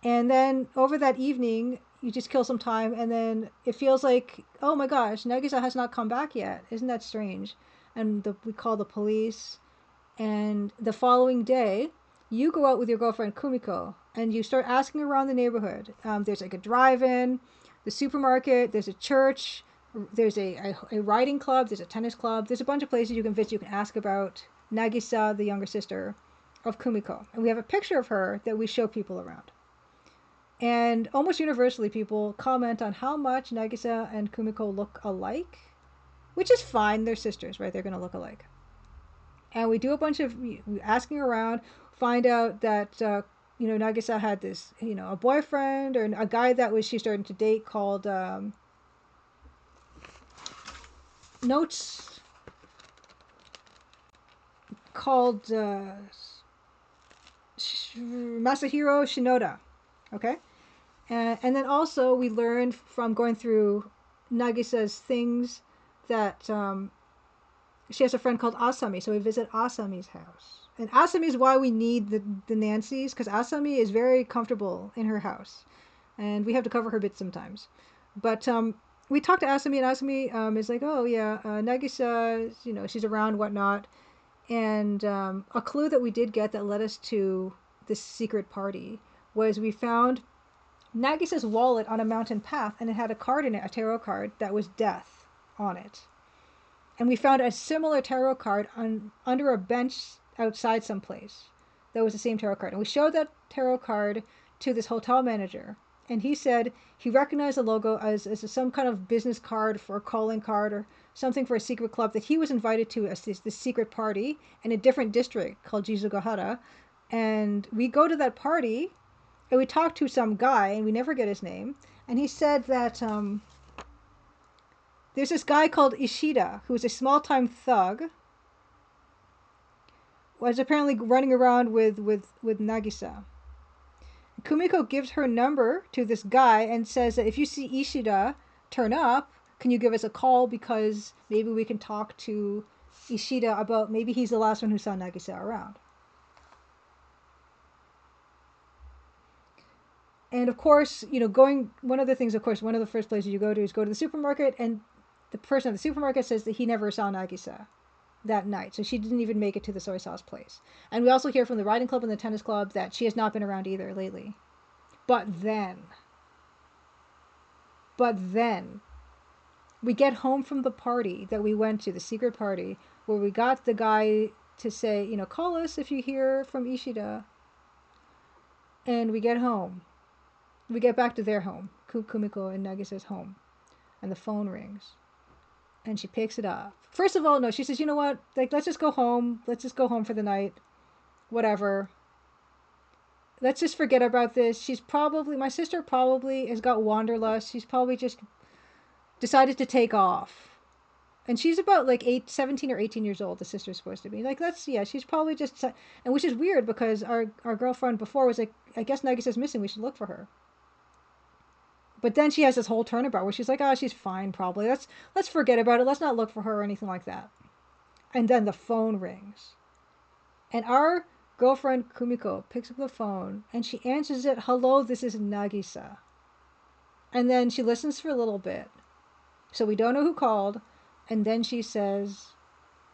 and then over that evening, you just kill some time, and then it feels like, oh my gosh, Nagisa has not come back yet. Isn't that strange? And we call the police. And the following day, you go out with your girlfriend Kumiko, and you start asking around the neighborhood. There's like a drive-in, the supermarket, there's a church, there's a riding club, there's a tennis club, there's a bunch of places you can visit. You can ask about Nagisa, the younger sister of Kumiko. And we have a picture of her that we show people around. And almost universally, people comment on how much Nagisa and Kumiko look alike, which is fine. They're sisters, right? They're going to look alike. And we do a bunch of asking around, find out that, Nagisa had this, a boyfriend or a guy that she's starting to date called Masahiro Shinoda. Okay? And then also we learned from going through Nagisa's things that she has a friend called Asami, so we visit Asami's house. And Asami is why we need the Nancys, because Asami is very comfortable in her house. And we have to cover her bits sometimes. But we talked to Asami, and Asami is like, oh yeah, Nagisa, she's around, whatnot. And a clue that we did get that led us to this secret party was we found Nagisa's wallet on a mountain path, and it had a card in it, a tarot card, that was death on it. And we found a similar tarot card under a bench outside someplace that was the same tarot card. And we showed that tarot card to this hotel manager. And he said he recognized the logo as some kind of business card for a calling card or something for a secret club that he was invited to as this secret party in a different district called Jizugahara. And we go to that party, and we talk to some guy, and we never get his name. And he said that there's this guy called Ishida, who's a small-time thug, was apparently running around with Nagisa. Kumiko gives her number to this guy and says that if you see Ishida turn up, can you give us a call, because maybe we can talk to Ishida about maybe he's the last one who saw Nagisa around. And of course, one of the things, of course, one of the first places you go to is go to the supermarket, and the person at the supermarket says that he never saw Nagisa that night. So she didn't even make it to the soy sauce place. And we also hear from the riding club and the tennis club that she has not been around either lately. But then, we get home from the party that we went to, the secret party, where we got the guy to say, call us if you hear from Ishida. And we get home. We get back to their home, Kumiko and Nagisa's home. And the phone rings. And she picks it up. First of all, no, she says, you know what? Like, let's just go home. Let's just go home for the night. Whatever. Let's just forget about this. My sister probably has got wanderlust. She's probably just decided to take off. And she's about like 17 or 18 years old, the sister's supposed to be. Like, she's probably just, and which is weird because our girlfriend before was like, I guess Nagisa's missing, we should look for her. But then she has this whole turnabout where she's like, oh, she's fine probably. Let's forget about it. Let's not look for her or anything like that. And then the phone rings. And our girlfriend Kumiko picks up the phone and she answers it, hello, this is Nagisa. And then she listens for a little bit. So we don't know who called. And then she says,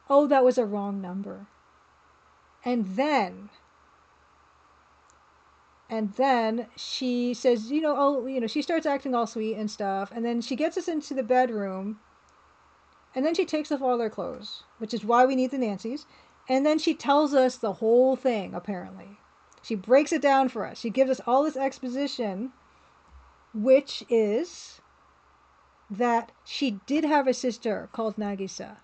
oh, that was a wrong number. And then she says, she starts acting all sweet and stuff. And then she gets us into the bedroom. And then she takes off all their clothes, which is why we need the Nancys. And then she tells us the whole thing, apparently. She breaks it down for us. She gives us all this exposition, which is that she did have a sister called Nagisa.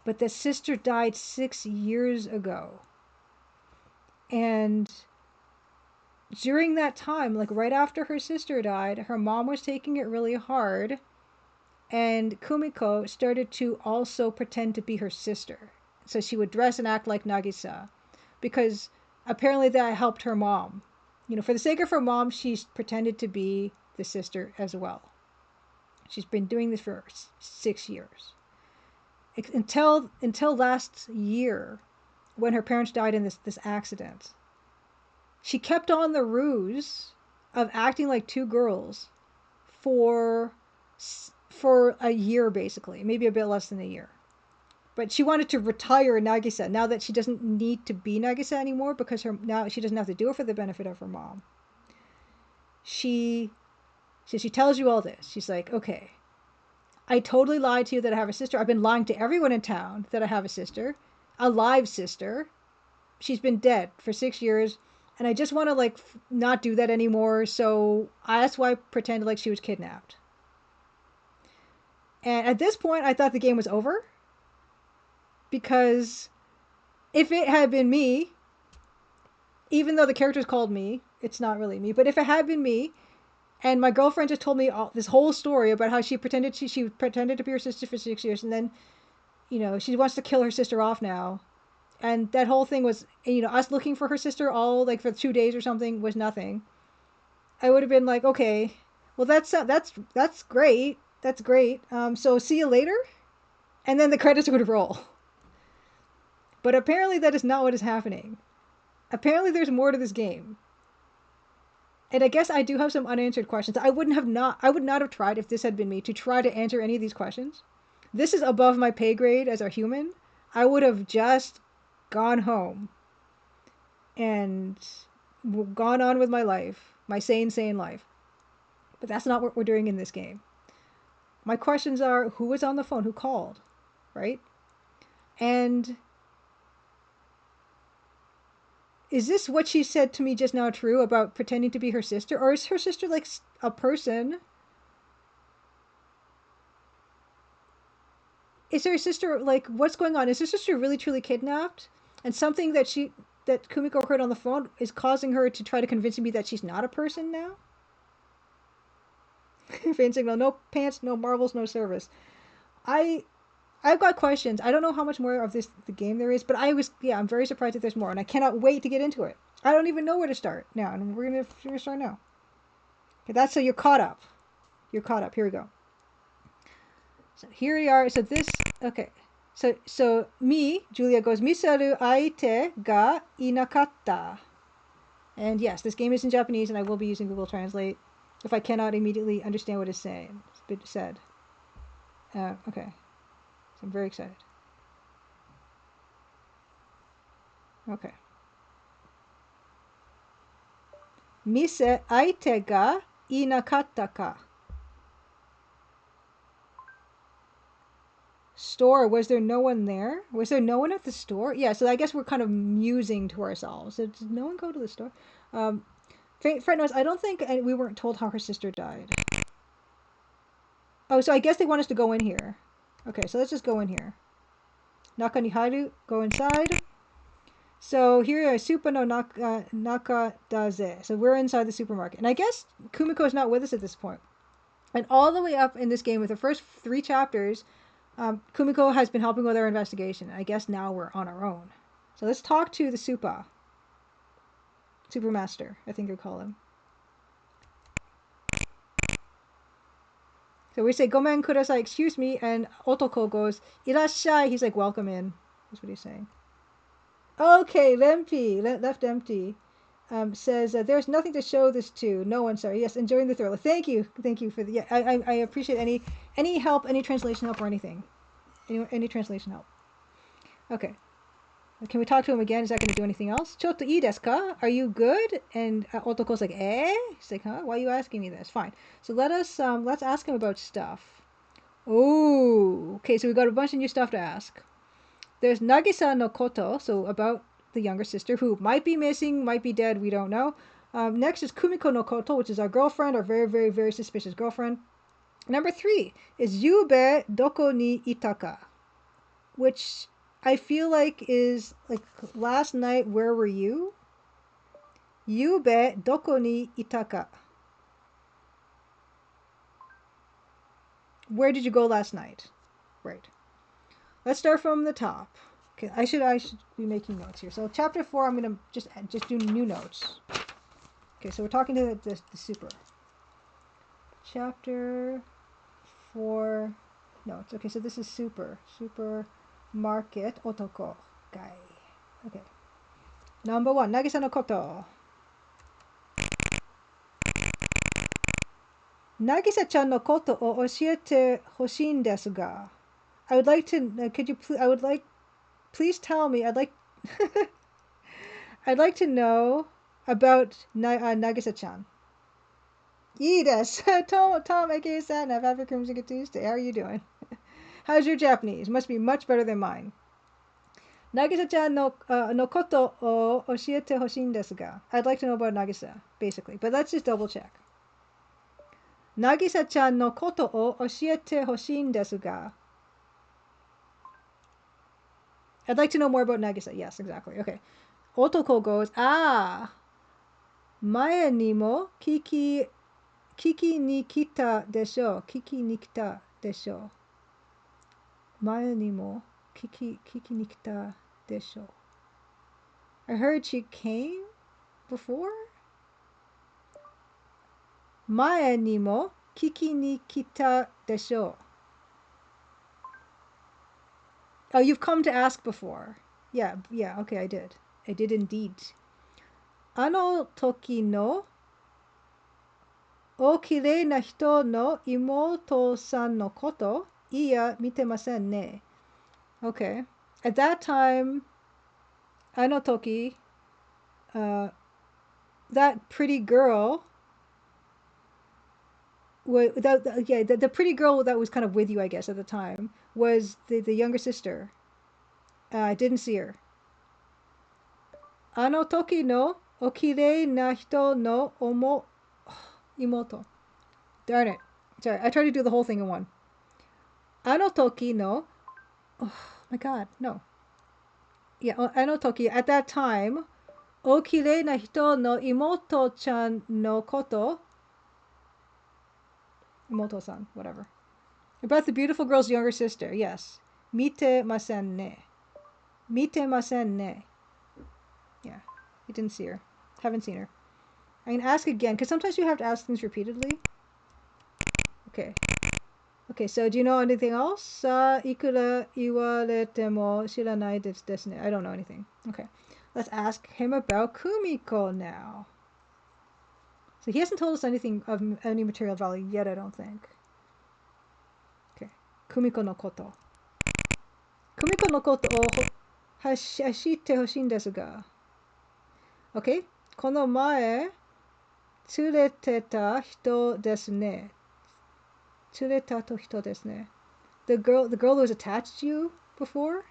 But the sister died 6 years ago. And during that time, like right after her sister died, her mom was taking it really hard. And Kumiko started to also pretend to be her sister. So she would dress and act like Nagisa. Because apparently that helped her mom. For the sake of her mom, she's pretended to be the sister as well. She's been doing this for 6 years. Until last year, when her parents died in this accident. She kept on the ruse of acting like two girls for a year, basically. Maybe a bit less than a year. But she wanted to retire Nagisa now that she doesn't need to be Nagisa anymore because now she doesn't have to do it for the benefit of her mom. She tells you all this. She's like, okay, I totally lied to you that I have a sister. I've been lying to everyone in town that I have a sister, a live sister. She's been dead for 6 years, and I just want to not do that anymore. So that's why I pretended like she was kidnapped. And at this point, I thought the game was over. Because if it had been me, even though the character's called me, it's not really me, but if it had been me, and my girlfriend just told me this whole story about how she pretended to be her sister for 6 years, and then, she wants to kill her sister off now, and that whole thing was, us looking for her sister all for 2 days or something was nothing. I would have been like, okay, well that's great, so see you later, and then the credits would roll. But apparently that is not what is happening. Apparently there's more to this game. And I guess I do have some unanswered questions. I would not have tried, if this had been me, to try to answer any of these questions. This is above my pay grade as a human. I would have just gone home and gone on with my life, my sane life. But that's not what we're doing in this game. My questions are, who was on the phone? Who called? Right? And is this what she said to me just now true about pretending to be her sister? Or is her sister a person? Is her sister what's going on? Is her sister really truly kidnapped? And something that Kumiko heard on the phone is causing her to try to convince me that she's not a person now? Fan signal, no pants, no marbles, no service. I've got questions. I don't know how much more of the game there is, but I'm very surprised that there's more, and I cannot wait to get into it. I don't even know where to start now, and we're gonna start now. Okay, so you're caught up. You're caught up. Here we go. So here we are. So this, okay. So me, Julia goes, Misaru aite ga inakatta. And yes, this game is in Japanese, and I will be using Google Translate if I cannot immediately understand what is said. Okay, so I'm very excited. Okay. Mise aite ga inakatta ka? Store, was there no one there? Was there no one at the store? Yeah, so I guess we're kind of musing to ourselves. So did no one go to the store? Fred knows, I don't think we weren't told how her sister died. Oh, so I guess they want us to go in here. Okay, so let's just go in here. Naka ni haru, go inside. So here is Supa no Naka Daze. So we're inside the supermarket. And I guess Kumiko's not with us at this point. And all the way up in this game with the first 3 chapters, Kumiko has been helping with our investigation. I guess now we're on our own. So let's talk to the Supermaster, I think you call him. So we say, Gomen kudasai, excuse me, and Otoko goes, Irashai. He's like, welcome in. That's what he's saying. Okay, Lempi, left empty, says, there's nothing to show this to. No one, sorry. Yes, enjoying the thriller. Thank you for the, yeah, I appreciate any help, any translation help or anything. Any translation help. Okay. Can we talk to him again? Is that going to do anything else? Chotto ii desu ka? Are you good? And Otoko's like, eh? He's like, huh? Why are you asking me this? Fine. So let's ask him about stuff. Oh, okay. So we got a bunch of new stuff to ask. There's Nagisa no Koto, so about the younger sister who might be missing, might be dead. We don't know. Next is Kumiko no Koto, which is our girlfriend, our very, very, very suspicious girlfriend. Number 3 is Yube doko ni itaka, which I feel like is like last night, where were you? Yube doko ni itaka. Where did you go last night? Right. Let's start from the top. Okay, I should be making notes here. So chapter 4, I'm gonna just do new notes. Okay, so we're talking to the super. Chapter 4 notes. Okay, so this is supermarket otoko guy. Okay. Number 1, Nagisa no Koto. Nagisa-chan no koto o oshiete hoshin desu ga. I would like to, please tell me, I'd like to know about Nagisa-chan. Ii desu. Tom, aka Satnav, happy Crimson Tuesday. How are you doing? How's your Japanese? Must be much better than mine. Nagisa-chan no koto o oshiete hoshin desu ga. I'd like to know about Nagisa, basically. But let's just double check. Nagisa-chan no koto o oshiete hoshin desu ga. I'd like to know more about Nagisa. Yes, exactly. Okay. Otoko goes, mae ni mo kiki ni kita desho. Kiki ni kita desho. Mae ni mo kiki ni kita desho. I heard she came before? Mae ni mo kiki ni kita desho. Oh, you've come to ask before. Yeah, okay, I did. I did indeed. Ano toki no o kirei na hito no imoto-san no koto iya mitemasen ne. Okay. At that time, ano toki, that pretty girl, the pretty girl that was kind of with you, I guess, at the time, was the younger sister. I didn't see her. Ano toki no okirei na hito no imoto. Darn it. Sorry, I tried to do the whole thing in one. Ano toki no... Oh, my God, no. Yeah, ano toki, at that time, okirei na hito no imoto-chan no koto... Imoto-san, whatever. About the beautiful girl's younger sister, yes. Mitemasen ne. Mitemasen ne. Yeah, you didn't see her. Haven't seen her. I can ask again, because sometimes you have to ask things repeatedly. Okay. Okay, so do you know anything else? Ikura iwarete mo shiranai desu ne. I don't know anything. Okay. Let's ask him about Kumiko now. So he hasn't told us anything of any material value yet, I don't think. Okay. Kumiko no koto. Kumiko no koto o hashite hoshin desu ga. Okay. この前連れてた人ですね。連れた人ですね。The girl who was attached to you before?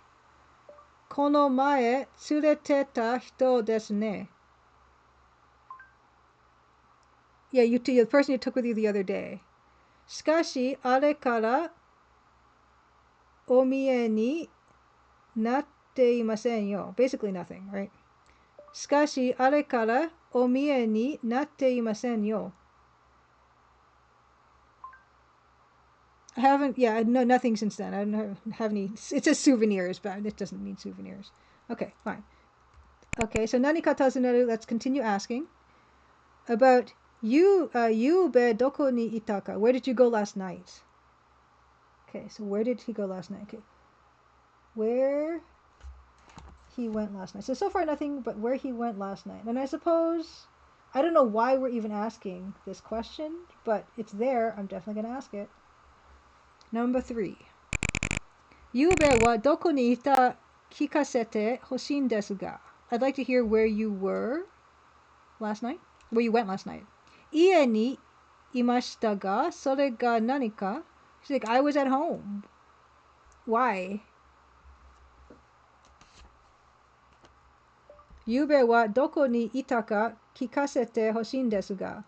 この前連れてた人ですね。Yeah, the person you took with you the other day. しかし、あれからお見えになっていませんよ。Basically nothing, right? しかし、あれからお見えになっていませんよ。I haven't, yeah, no, nothing since then. I don't have any, it says souvenirs, but it doesn't mean souvenirs. Okay, fine. Okay, so 何か尋ねる, let's continue asking. About you, ゆうべどこにいたか? Where did you go last night? Okay, so where did he go last night? Okay. Where he went last night. So far nothing but where he went last night. And I suppose, I don't know why we're even asking this question, but it's there. I'm definitely going to ask it. Number 3. ゆうべはどこにいた聞かせてほしいんですが. I'd like to hear where you were last night. Where you went last night. 家にいましたが、それが何か? She's like, I was at home. Why? ゆうべはどこにいたか聞かせてほしいんですが.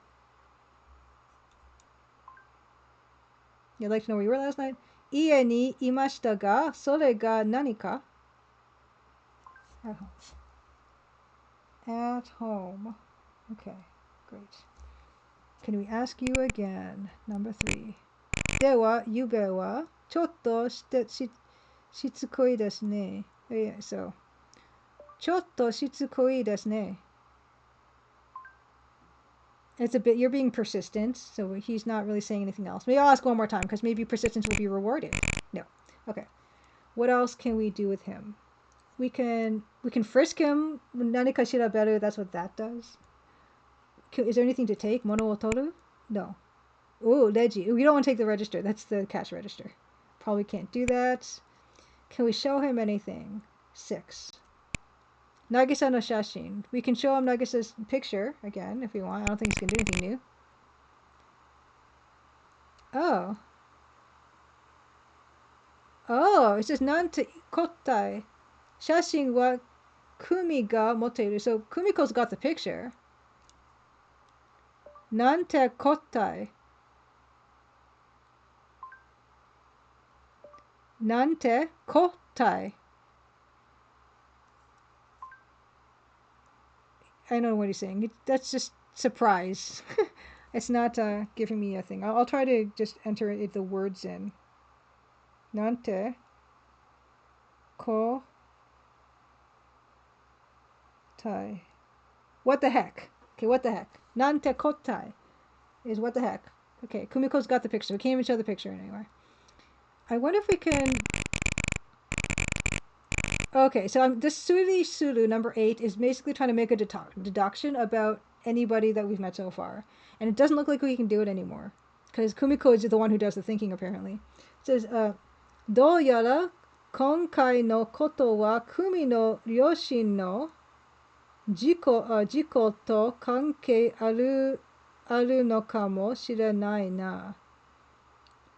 You'd like to know where you were last night? 家にいましたが、それが何か? At home. At home. Okay, great. Can we ask you again? Number 3. では、ゆうべはちょっとしつこいですね。Yeah, so. ちょっとしつこいですね. It's a bit, you're being persistent, so he's not really saying anything else. Maybe I'll ask one more time, because maybe persistence will be rewarded. No. Okay. What else can we do with him? We can frisk him. Nanika shiraberu, that's what that does. Is there anything to take? Mono o toru? No. Oh, reji. We don't want to take the register. That's the cash register. Probably can't do that. Can we show him anything? 6. Nagisa no shashin. We can show him Nagisa's picture again if we want. I don't think he's going to do anything new. Oh. Oh, it says nante kotai. Shashin wa Kumi ga moteru. So Kumiko's got the picture. Nante kotai. Nante kotai. I don't know what he's saying. That's just surprise. It's not giving me a thing. I'll try to just enter the words in. Nante kotai. What the heck? Okay, what the heck? Nante kotai is what the heck. Okay, Kumiko's got the picture. We can't even show the picture anywhere. I wonder if we can... Okay, so this Suri Suru number 8 is basically trying to make a deduction about anybody that we've met so far. And it doesn't look like we can do it anymore. Because Kumiko is the one who does the thinking, apparently. It says, どうやら今回のことはKumiの両親の事故と関係あるのかもしれないな.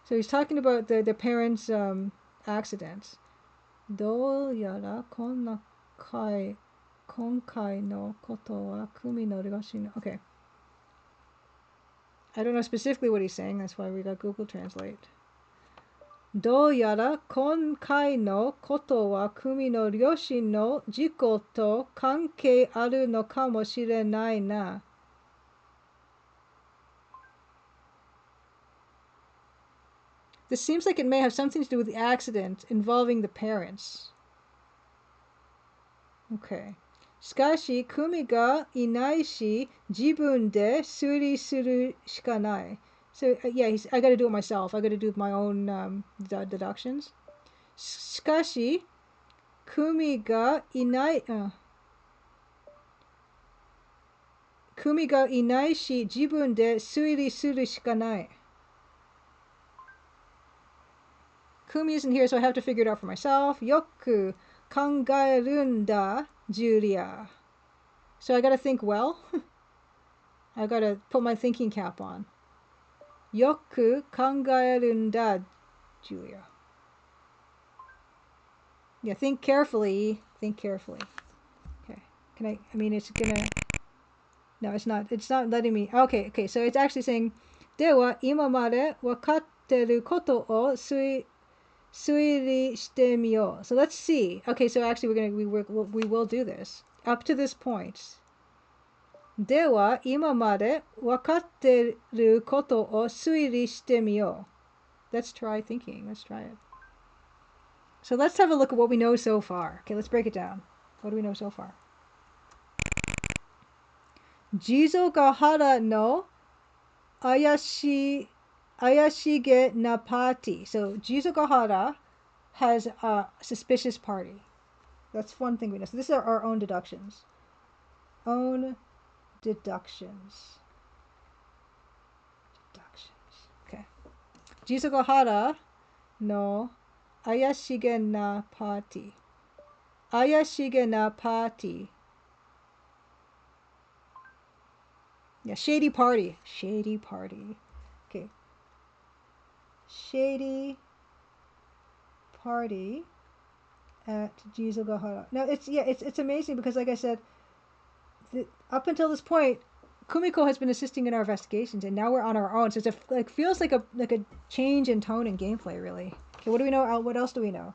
So he's talking about the parents' accidents. どうやら今回のことはKumiの両親の... Okay. I don't know specifically what he's saying. That's why we got Google Translate. どうやら今回のことはKumiの両親の事故と関係あるのかもしれないな. This seems like it may have something to do with the accident involving the parents. Okay. しかし、Kumiがいないし、自分で推理するしかない. So, yeah, I gotta do it myself. I gotta do my own deductions. しかし、Kumiがいない... Kumi ga inai shi jibun de suiri suru shika nai. Kumi isn't here, so I have to figure it out for myself. Yoku kangaeru n da, Julia. So I gotta think well. I gotta put my thinking cap on. Yoku kangaeru n da, Julia. Yeah, think carefully. Think carefully. Okay. Can I mean, it's gonna... No, it's not. It's not letting me... Okay. So it's actually saying, では、今までわかってることを推理してみよう. So let's see. Okay, so actually we will do this. Up to this point. では、今までわかってることを推理してみよう. Let's try thinking. Let's try it. So let's have a look at what we know so far. Okay, let's break it down. What do we know so far? 地蔵ヶ原の怪しげな party. So Jizokahara has a suspicious party. That's one thing we know. So this is our own deductions. Own deductions. Okay. Jizokahara no ayashige na party. Ayashige na party. Yeah, shady party. Shady party. Okay. Shady party at Jizogahara. Now it's amazing because, like I said, up until this point, Kumiko has been assisting in our investigations, and now we're on our own. So it feels like a change in tone and gameplay, really. Okay, what do we know? What else do we know?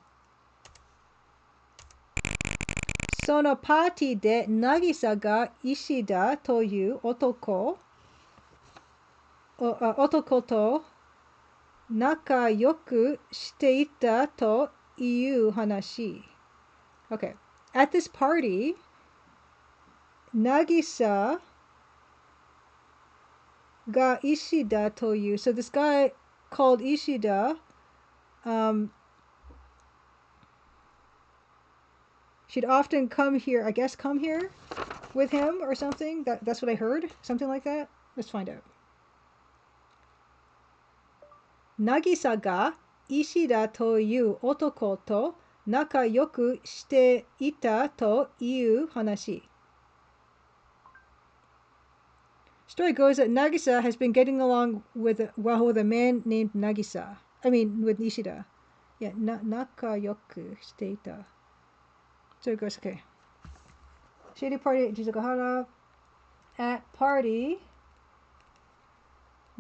Sono party de Nagisa ga Ishida toyu otoko to nakayoku shite ita to iu hanashi. Okay. At this party, Nagisa ga Ishida toyu. So this guy called Ishida she'd often come here with him or something. That's what I heard. Something like that. Let's find out. Nagisa ga Ishida toyu otoko to nakayoku shite ita to iu hanashi. Story goes that Nagisa has been getting along with a man named Nagisa. I mean, with Ishida. Yeah, nakayoku shite ita. So it goes, okay. Shady party at Jizokahara. At party,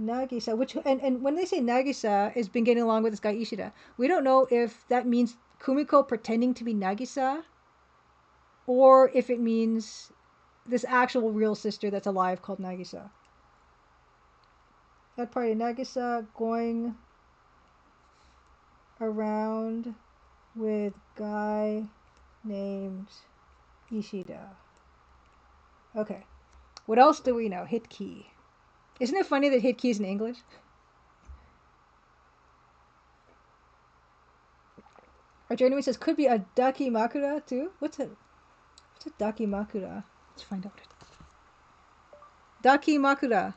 Nagisa, which and when they say Nagisa has been getting along with this guy Ishida, we don't know if that means Kumiko pretending to be Nagisa, or if it means this actual real sister that's alive called Nagisa. At party, Nagisa going around with guy named Ishida. Okay. What else do we know? Hit key. Isn't it funny that hit key is in English? Our journeyman says could be a dakimakura too. What's a dakimakura? Let's find out. Dakimakura.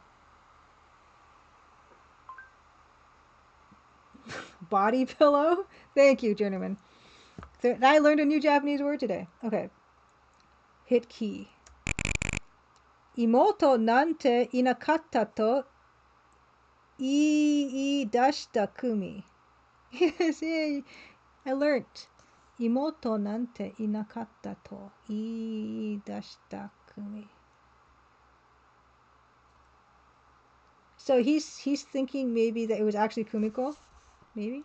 Body pillow? Thank you, journeyman. I learned a new Japanese word today. Okay. Hit key. Imoto nante inakatta to iidashita kumi. Yes, yay. I learned. Imoto nante inakatta to iidashita kumi. So he's thinking maybe that it was actually Kumiko. Maybe.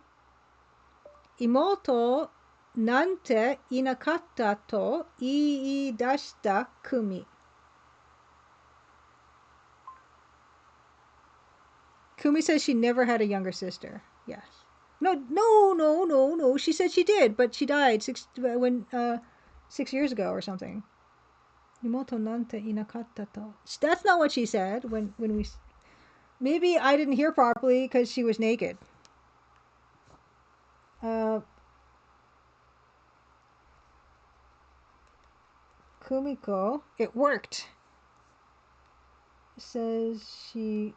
Imoto nante inakatta to iidashita kumi. Kumi says she never had a younger sister. Yes. No. She said she did, but she died 6 years ago or something. Imoto nante inakatta to. That's not what she said when we... Maybe I didn't hear properly because she was naked. Kumiko. It worked. says she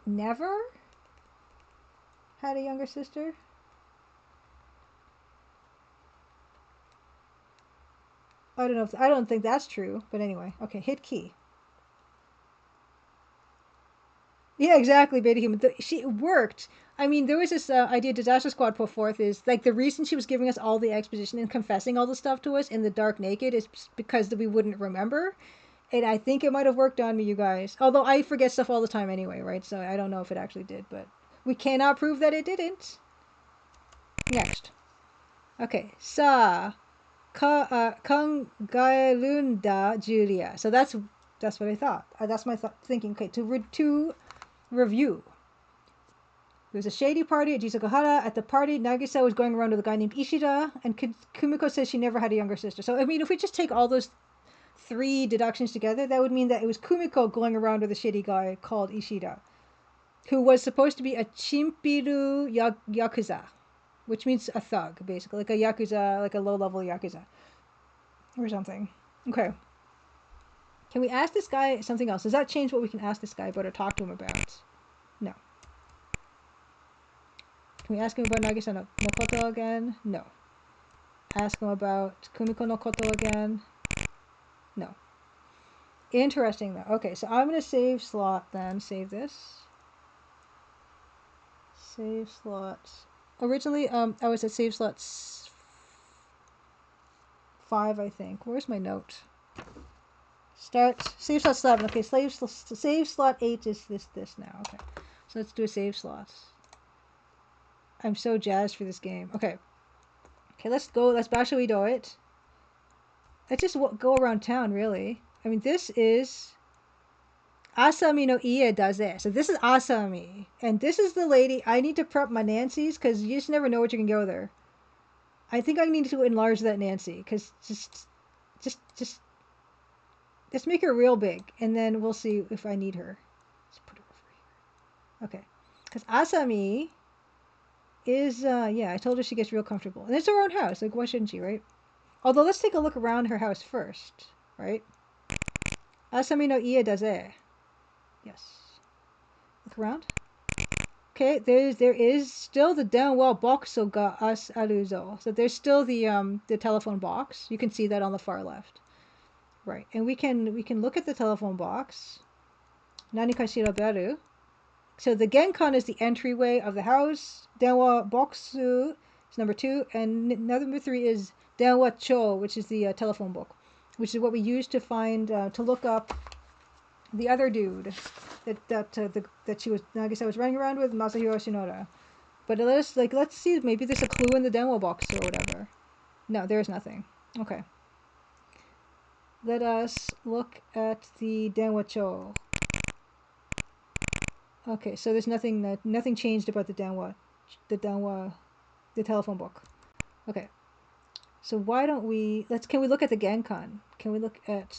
never had a younger sister. I don't know. I don't think that's true. But anyway, okay. Hit key. Yeah, exactly, Beta Human. She worked. I mean, there was this idea Disaster Squad put forth is like the reason she was giving us all the exposition and confessing all the stuff to us in the Dark Naked is because we wouldn't remember. And I think it might have worked on me, you guys. Although I forget stuff all the time anyway, right? So I don't know if it actually did, but we cannot prove that it didn't. Next. Okay. Sa Kangailunda Julia. So that's what I thought. That's my thinking. Okay, to review. There was a shady party at Jisakuhara. At the party, Nagisa was going around with a guy named Ishida, and Kumiko says she never had a younger sister. So, I mean, if we just take all those 3 deductions together, that would mean that it was Kumiko going around with a shady guy called Ishida, who was supposed to be a Chimpiru Yakuza, which means a thug, basically. Like a Yakuza, like a low-level Yakuza. Or something. Okay. Can we ask this guy something else? Does that change what we can ask this guy about or talk to him about? No. Can we ask him about Nagisa no Koto again? No. Ask him about Kumiko no Koto again? No. Interesting though. Okay, so I'm going to save slot then. Save this. Save slot. Originally, I was at save slot 5, I think. Where's my note? Start. Save slot 7. Okay, save slot 8 is this now. Okay, so let's do a save slot. I'm so jazzed for this game. Okay. Okay, let's go. Let's Basho do it. Let's just go around town, really. I mean, this is Asami no Ie Daze. So this is Asami. And this is the lady. I need to prep my Nancy's because you just never know what you can go there. I think I need to enlarge that Nancy because just make her real big. And then we'll see if I need her. Let's put her over here. Okay. Because Asami is, yeah, I told her she gets real comfortable. And it's her own house. Like, why shouldn't she, right? Although, let's take a look around her house first, right? Asami no Ie Daze. Yes. Look around. Okay, there is still the Denwa boxo ga as aruzo. So there's still the telephone box. You can see that on the far left. Right. And we can look at the telephone box. Nani ka shiraberu. So the genkan is the entryway of the house. Denwa boxu is number 2, and number 3 is Denwa cho, which is the telephone book, which is what we use to find to look up the other dude that Nagisa was running around with, Masahiro Shinoda. But let's see, maybe there's a clue in the Denwa box or whatever. No, there's nothing. Okay. Let us look at the Denwa cho. Okay, so there's nothing changed about the telephone book. Okay. So why don't can we look at the genkan? Can we look at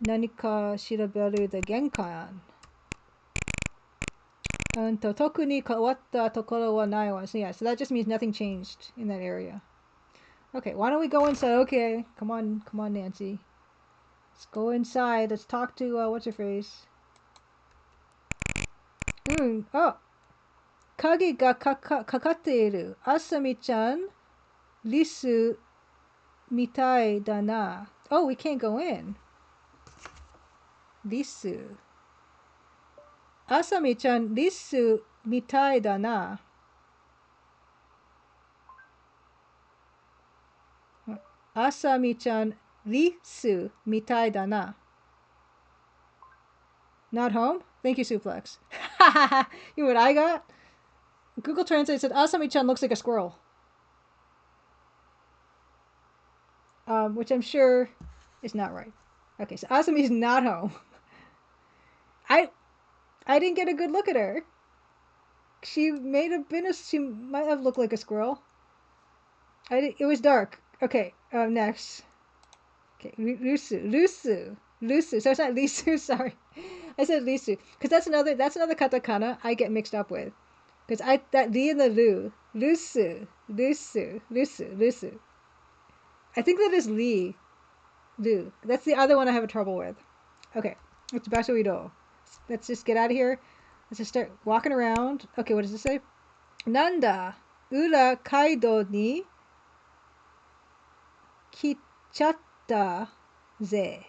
Nanika shiraberu the genkan? Toku ni kawatta tokoro wa nai wa. So yeah, so that just means nothing changed in that area. Okay, why don't we go inside? Okay, come on, Nancy. Let's go inside. Let's talk to what's her face? Oh, kage ga kakateiru. Asami-chan, lisu mitai da na. Oh, we can't go in. Lisu. Asami-chan, lisu mitai da na. Asami-chan, lisu mitai da na. Not home? Thank you, Suplex. You know what I got? Google Translate said Asami-chan looks like a squirrel. Which I'm sure is not right. Okay, so Asami's not home. I didn't get a good look at her. She might have looked like a squirrel. It was dark. Okay, next. Okay, Lusu. So it's not Lisu, sorry. I said Lisu. Because that's another katakana I get mixed up with. Because that Li and the Lu. Lusu. I think that is Li. Lu. That's the other one I have trouble with. Okay. It's Bashoido. Let's just get out of here. Let's just start walking around. Okay, what does it say? Nanda ura kaido ni kichatta ze.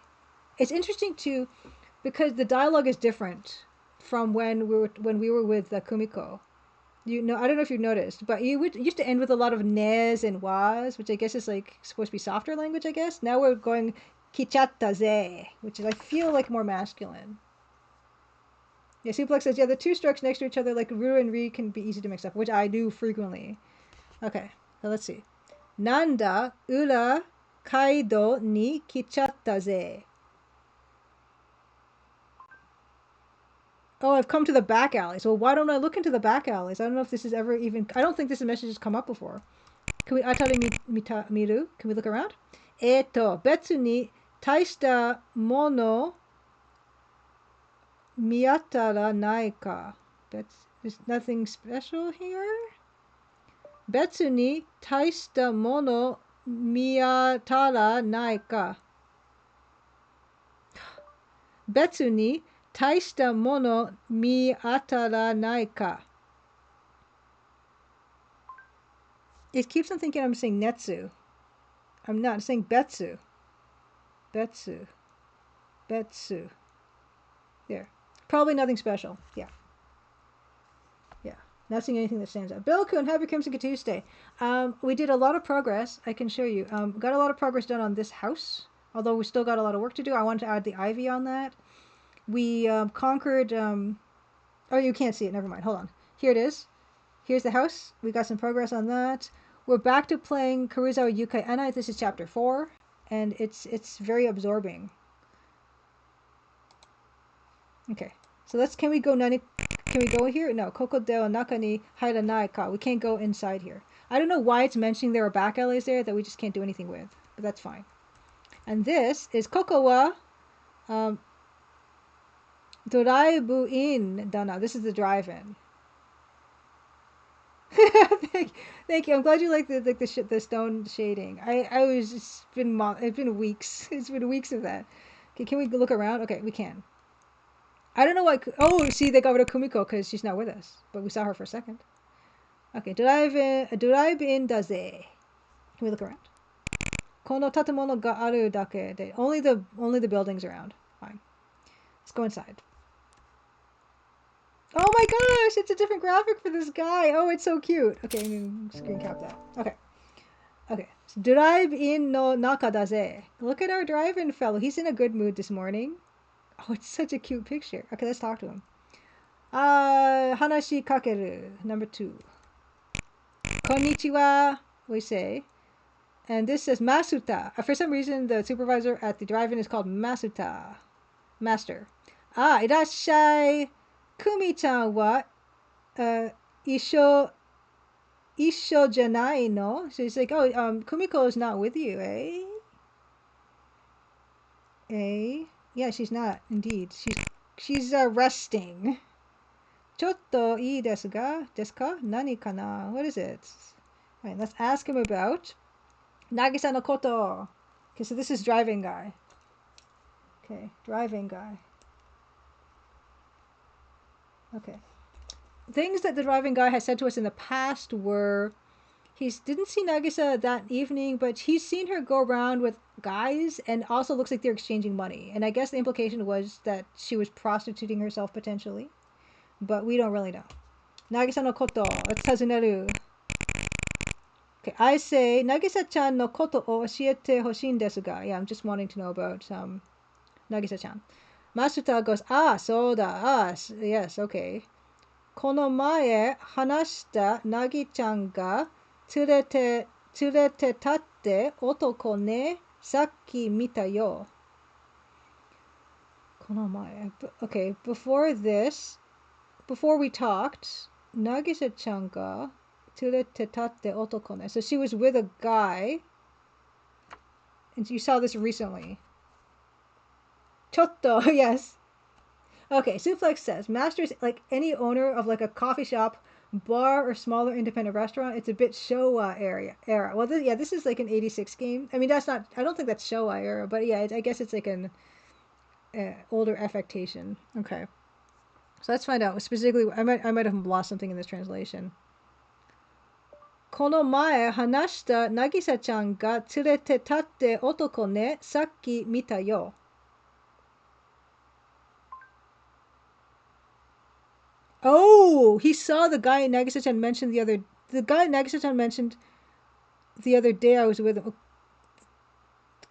It's interesting too because the dialogue is different from when we were with Kumiko. You know, I don't know if you've noticed, but used to end with a lot of nes and was, which I guess is like supposed to be softer language. I guess now we're going kichatta ze, which is I feel like more masculine. Yeah, Suplex says, yeah, the two strokes next to each other, like Ru and Ri, can be easy to mix up, which I do frequently. Okay, so let's see. Nanda ura kaido ni kichatta ze. Oh, I've come to the back alleys. Well, why don't I look into the back alleys? I don't know if this is ever even... I don't think this message has come up before. Can we... Atari miru? Can we look around? Betsu ni taishita mono miyatara nai ka. There's nothing special here? Betsu ni taishita mono miyatara nai ka. Betsu ni taishita mono miyatara nai ka. It keeps on thinking I'm saying netsu. I'm not. I'm saying betsu. Betsu. Betsu. There. Probably nothing special. Yeah. Yeah. Not seeing anything that stands out. Bill-kun, happy Crimson Tuesday. We did a lot of progress. I can show you. Got a lot of progress done on this house. Although we still got a lot of work to do. I wanted to add the ivy on that. We conquered... oh, you can't see it. Never mind. Hold on. Here it is. Here's the house. We got some progress on that. We're back to playing Karuizawa Yūkai Annai. This is chapter 4. And it's very absorbing. Okay. So can we go here? No. Koko de naka ni hairanai ka. We can't go inside here. I don't know why it's mentioning there are back alleys there that we just can't do anything with. But that's fine. And this is Koko wa doraibu in dana. This is the drive-in. Thank you. I'm glad you like the stone shading. It's been weeks. It's been weeks of that. Okay, can we look around? Okay, we can. I don't know why. Oh, see, they got rid of Kumiko because she's not with us, but we saw her for a second. Okay, drive in daze. Can we look around? Kono tatamono ga aru dake de. Only the buildings around. Fine. Let's go inside. Oh my gosh, it's a different graphic for this guy. Oh, it's so cute. Okay, I'm going to screen cap that. Okay. Okay. So, drive-in no naka daze. Look at our drive-in fellow. He's in a good mood this morning. Oh, it's such a cute picture. Okay, let's talk to him. Hanashi kakeru. Number 2. Konnichiwa, we say. And this says Masuta. For some reason, the supervisor at the drive-in is called Masuta. Master. Irashai. Kumi-chan wa isho janai no? So he's like, oh, Kumiko is not with you, eh? Eh? Yeah, she's not, indeed. She's resting. Chotto ii desu ka? Nani kana? What is it? Alright, let's ask him about Nagisa no koto. Okay, so this is driving guy. Okay, driving guy. Okay. Things that the driving guy has said to us in the past were he didn't see Nagisa that evening, but he's seen her go around with guys and also looks like they're exchanging money. And I guess the implication was that she was prostituting herself potentially, but we don't really know. Nagisa no koto, let's tazuneru. Okay, I say, Nagisa-chan no koto o oshiete hoshin desu ga. Yeah, I'm just wanting to know about Nagisa-chan. Masuta goes, soda, yes, okay. Kono mae hanashita Nagi-chan ga tsurete tatte otoko ne sakki mita yo. Kono mae. Okay, before we talked, Nagisa-chan ga tsurete tatte otoko ne. So she was with a guy, and you saw this recently. Chotto, yes. Okay, Suplex says, Master's like any owner of like a coffee shop, bar, or smaller independent restaurant. It's a bit Showa era. Well, this is like an 86 game. I mean, I don't think that's Showa era, but yeah, I guess it's like an older affectation. Okay. So let's find out. Specifically, I might have lost something in this translation. この前話したなぎさちゃんが連れてたって男ね、さっき見たよ。Oh, he saw the guy Nagisa-chan mentioned the guy Nagisa-chan mentioned the other day I was with him.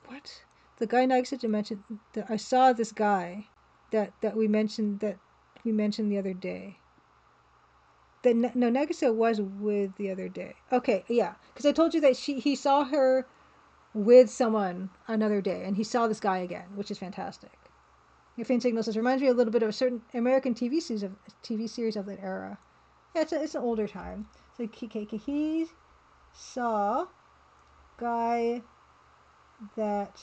What? The guy Nagisa-chan mentioned that I saw this guy that we mentioned the other day. No, Nagisa was with the other day. Okay, yeah, because I told you that he saw her with someone another day, and he saw this guy again, which is fantastic. Your faint signal says reminds me a little bit of a certain American TV series of that era. Yeah, it's an older time. So he saw guy that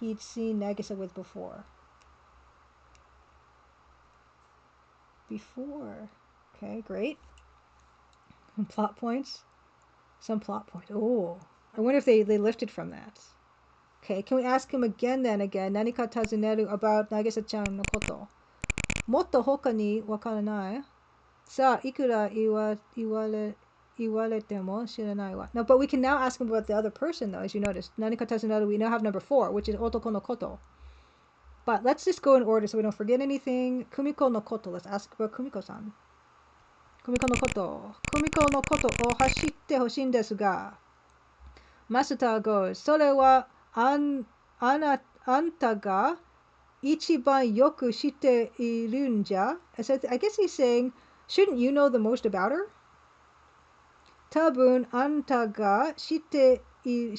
he'd seen Nagisa with before. Okay, great. Some plot points. Oh, I wonder if they lifted from that. Okay, can we ask him again? Nani ka tazuneru about Nagisa-chan no koto? Motto hoka ni wakaranai? Sa ikura iwarete mo shiranai wa. No, but we can now ask him about the other person, though, as you noticed. Nani ka tazuneru, we now have number 4, which is otoko no koto. But let's just go in order so we don't forget anything. Kumiko no koto. Let's ask about Kumiko-san. Kumiko no koto. Kumiko no koto o hashitte hoshin desu ga. Master goes, それはあんたが一番よく知っているんじゃ? So I guess he's saying, shouldn't you know the most about her? 多分あんたが知ってい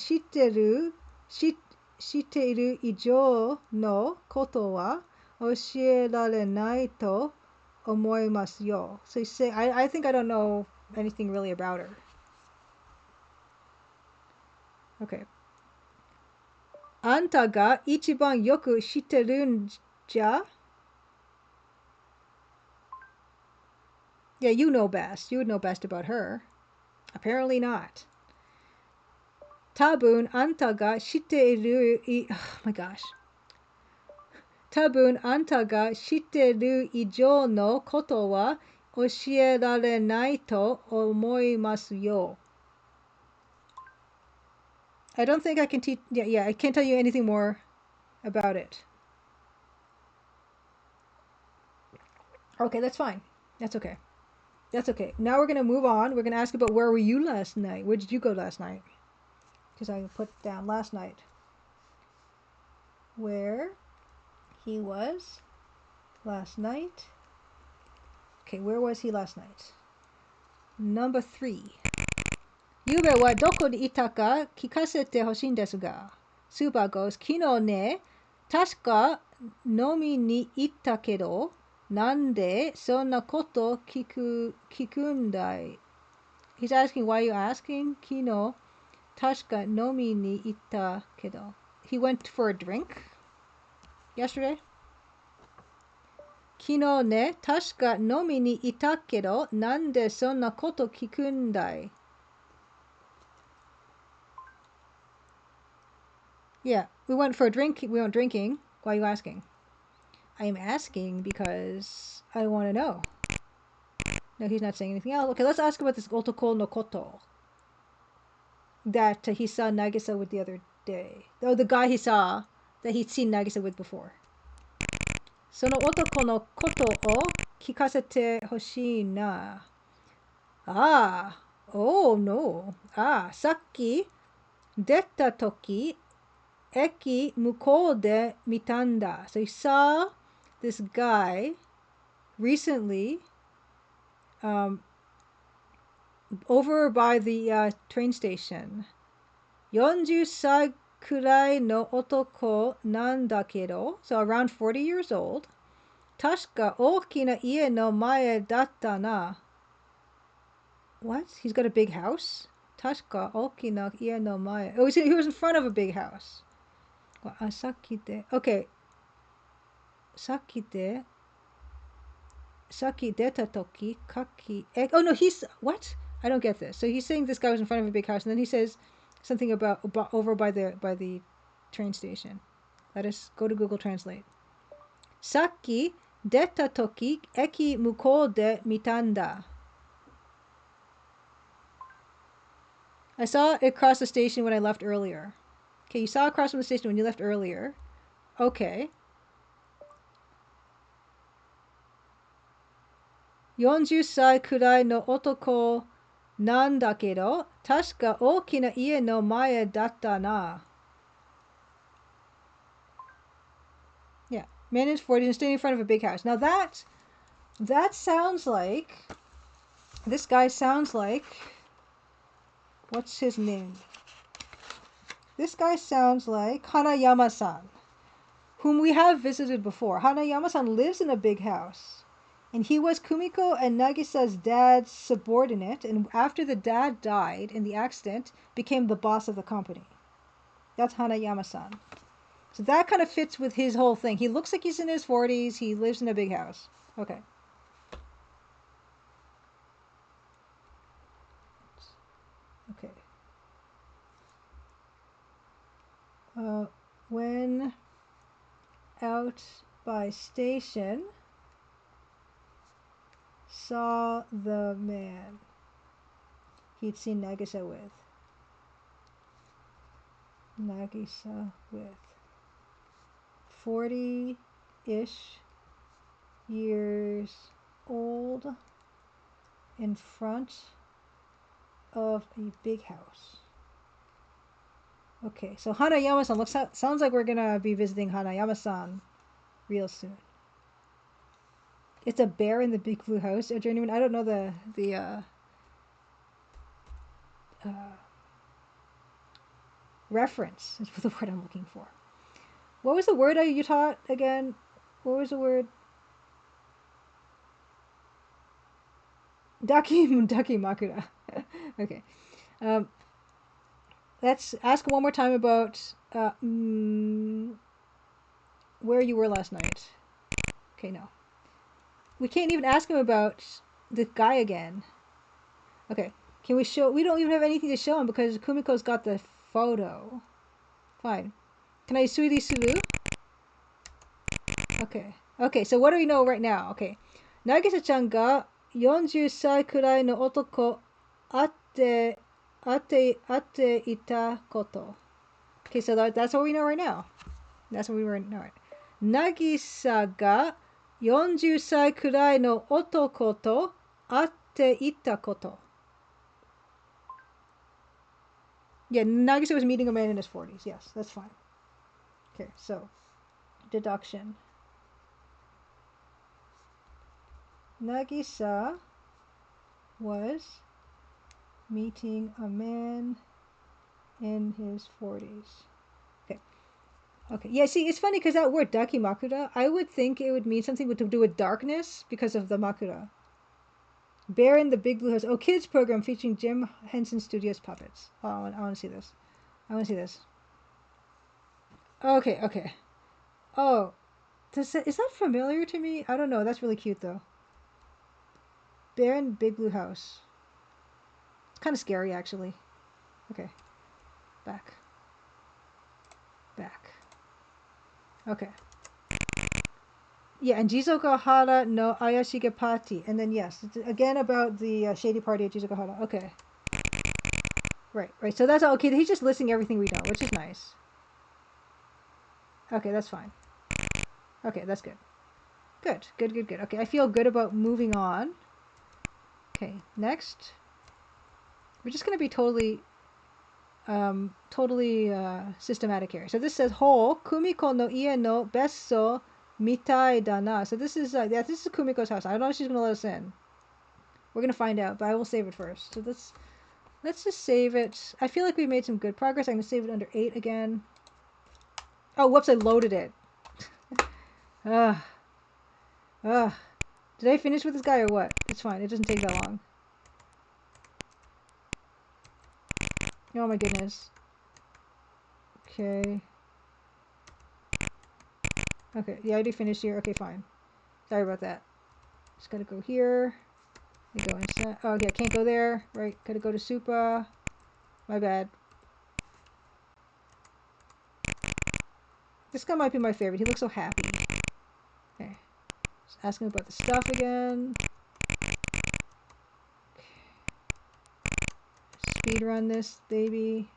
る以上のことは教えられないと思いますよ. So he's saying, I think I don't know anything really about her. Okay. あんたが一番よく知ってるんじゃ? Yeah, you know best. You would know best about her. Apparently not. 多分あんたが知っているoh my gosh. 多分あんたが知ってる以上のことは教えられないと思いますよ. I don't think I can teach. Yeah, I can't tell you anything more about it. Okay, that's fine. That's okay. Now we're going to move on. We're going to ask about where were you last night? Where did you go last night? Because I put down last night. Where he was last night. Okay, where was he last night? Number 3. ゆうべはどこにいたか聞かせてほしいんですが。スーパー goes, 昨日ね、確か飲みに行ったけど、なんでそんなこと聞くんだい? He's asking, why are you asking? 昨日、確か飲みに行ったけど. He went for a drink yesterday? 昨日ね、確か飲みに行ったけど、なんでそんなこと聞くんだい? Yeah, we went for a drink. We went drinking. Why are you asking? I am asking because I want to know. No, he's not saying anything else. Okay, let's ask about this otoko no koto that he saw Nagisa with the other day. Oh, the guy he saw that he'd seen Nagisa with before. その男のことを聞かせてほしいな。Ah, oh no. Ah, さっき出た時駅向こうで見たんだ. So he saw this guy recently over by the train station. 40歳くらいの男なんだけど, so around 40 years old. 確か大きな家の前だったな. What? He's got a big house? 確か大きな家の前. Oh, he was in front of a big house. さっきで Okay. さっき出た時oh no, what? I don't get this. So he's saying this guy was in front of a big house, and then he says something about over by the train station. Let us go to Google Translate. Saki deta toki eki mukou de mitanda. I saw it cross the station when I left earlier. Okay, you saw it cross from the station when you left earlier. Okay. 40歳くらいの男なんだけど、確か大きな家の前だったな。Yeah, man in his 40s and standing in front of a big house. Now that sounds like, this guy sounds like, what's his name? This guy sounds like Hanayama-san, whom we have visited before. Hanayama-san lives in a big house. And he was Kumiko and Nagisa's dad's subordinate, and after the dad died in the accident, became the boss of the company. That's Hanayama-san. So that kind of fits with his whole thing. He looks like he's in his 40s. He lives in a big house. Okay. Okay. When out by station, saw the man he'd seen Nagisa with. 40-ish years old in front of a big house. Okay, so Hanayama-san sounds like we're gonna be visiting Hanayama-san real soon. It's a bear in the big blue house. A journeyman. I don't know the reference is the word I'm looking for. What was the word you taught again? What was the word? Daki Makura. Okay. Let's ask one more time about where you were last night. Okay, no. We can't even ask him about the guy again. Okay. Can we show? We don't even have anything to show him because Kumiko's got the photo. Fine. Can I suiri suru? Okay. Okay, so what do we know right now? Okay. Nagisa-chan ga 40歳くらいの男会っていたこと. Okay, so that's what we know right now. That's what we know right. Nagisa ga 40歳くらいの男と会っていたこと. Yeah, Nagisa was meeting a man in his 40s. Yes, that's fine. Okay, so deduction. Nagisa was meeting a man in his 40s. Okay. Okay. Yeah, see, it's funny because that word daki makura, I would think it would mean something to do with darkness because of the makura. Bear in the Big Blue House. Oh, kids program featuring Jim Henson Studios puppets. Oh, I want to see this. I want to see this. Okay, okay. Oh, is that familiar to me? I don't know. That's really cute though. Bear in Big Blue House. It's kind of scary actually. Okay. Back. Okay. Yeah, and Jizokahara no Ayashige Party. And then, yes, it's again about the shady party at Jizokahara. Okay. Right. So that's all. Okay, he's just listing everything we know, which is nice. Okay, that's fine. Okay, that's good. Good. Okay, I feel good about moving on. Okay, next. We're just going to be totally systematic here. So this says, Ho, Kumiko no ie no besso mitai da na. So this is this is Kumiko's house. I don't know if she's gonna let us in. We're gonna find out, but I will save it first. So let's just save it. I feel like we made some good progress. I'm gonna save it under 8 again. Oh, whoops! I loaded it. Did I finish with this guy or what? It's fine. It doesn't take that long. Oh my goodness. Okay. Okay, yeah, I already finished here. Okay, fine. Sorry about that. Just gotta go here. I go inside. Oh, yeah, can't go there. Right, gotta go to Supa. My bad. This guy might be my favorite. He looks so happy. Okay. Just ask him about the stuff again. Speed run this baby.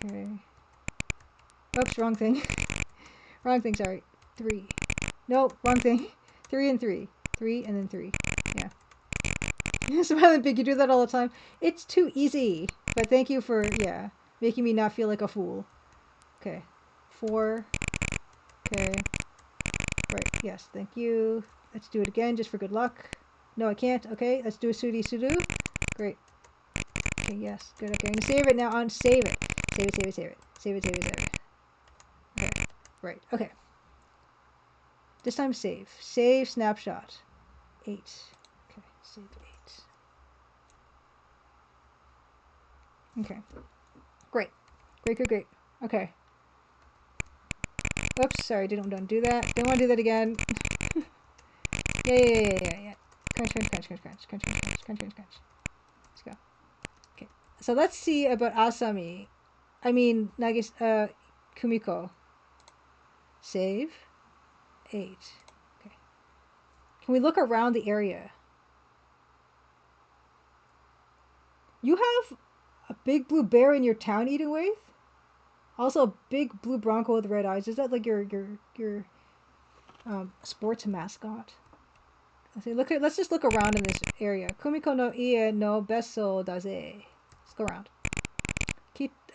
Okay. Oops, wrong thing. Wrong thing, sorry. 3. No, wrong thing. 3 and 3. 3 and then 3. Yeah. Smiling pig, you do that all the time. It's too easy. But thank you for, yeah, making me not feel like a fool. Okay. 4. Okay. Right, yes, thank you. Let's do it again just for good luck. No, I can't. Okay, let's do a sudo. Great. Okay, yes, good. Okay, I'm gonna save it now. On save it. Save it. Save it. Okay, right. Okay. This time save. Save snapshot. 8. Okay, save 8. Okay. Great. Great. Okay. Oops, sorry, didn't want to do that. Don't want to do that again. Yeah. Crunch. Let's go. Okay. So let's see about Asami. I mean, Kumiko. Save. 8. Okay. Can we look around the area? You have a big blue bear in your town eating with? Also a big blue bronco with red eyes. Is that like your sports mascot? Let's just look around in this area. Kumiko no ie no beso daze. Let's go around.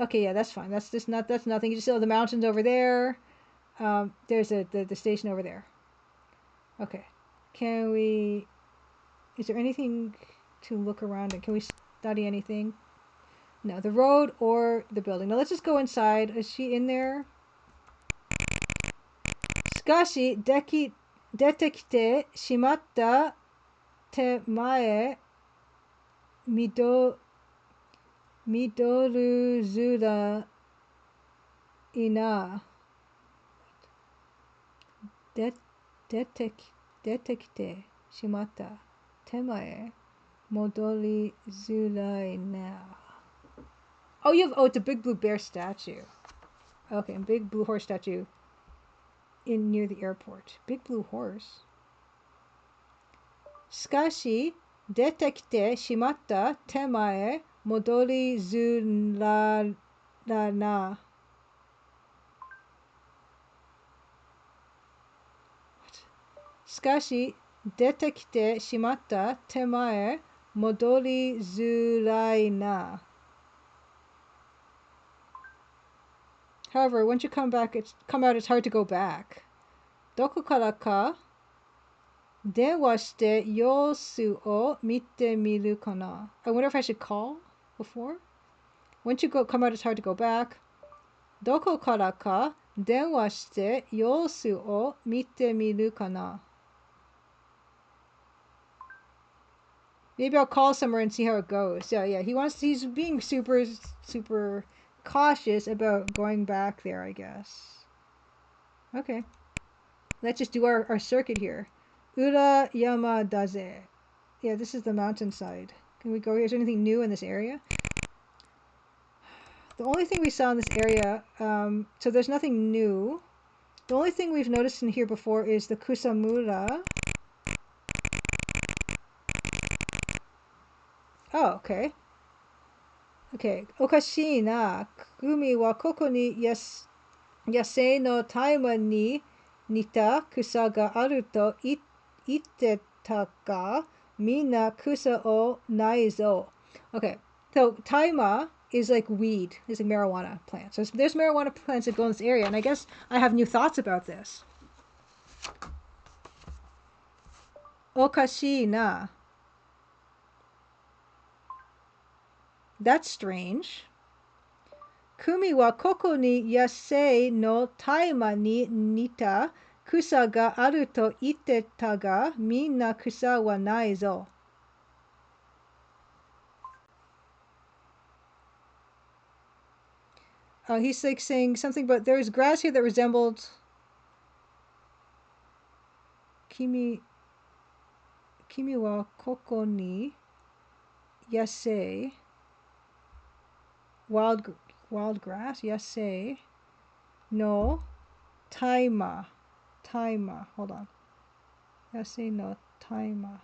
Okay, yeah, that's fine. That's nothing. You just see the mountains over there. There's the station over there. Okay. Is there anything to look around in? Can we study anything? No, the road or the building. Now let's just go inside. Is she in there? Skashi dete kite shimatta temae midoru zura ina. Dete kite shimatta temae modori zurai na. Oh, it's a big blue bear statue. Okay, a big blue horse statue in near the airport. Big blue horse. Skashi dete kite shimatta temae modori zurai na. Skashi dete kite shimatta temae modori zurai na. However, once you come out, it's hard to go back. Doko kara ka denwa shite yosu o mite miru kana. I wonder if I should call before. Once you come out, it's hard to go back. Doko kara ka denwa shite yosu o mite miru kana. Maybe I'll call somewhere and see how it goes. Yeah. He's being super cautious about going back there, I guess. Okay. Let's just do our circuit here. Ura Yama Daze. Yeah, this is the mountainside. Can we go here? Is there anything new in this area? The only thing we saw in this area, so there's nothing new. The only thing we've noticed in here before is the Kusamura. Oh, okay. Okay. Okashi na kumi wa koko ni yasei no taima ni nita kusa ga aru to itteta ga minna kusa o nai zo. Okay. So taima is like weed. It's like marijuana plants. So there's marijuana plants that go in this area, and I guess I have new thoughts about this. Okashi na. That's strange. Kumi wa koko ni yasei no taima ni nita kusa ga aru to itteta ga minna kusa wa nai zo. He's like saying something about there's grass here that resembled Kimi wa koko ni yasei. Wild grass, yasei. No. Taima. Hold on. Yasei no taima.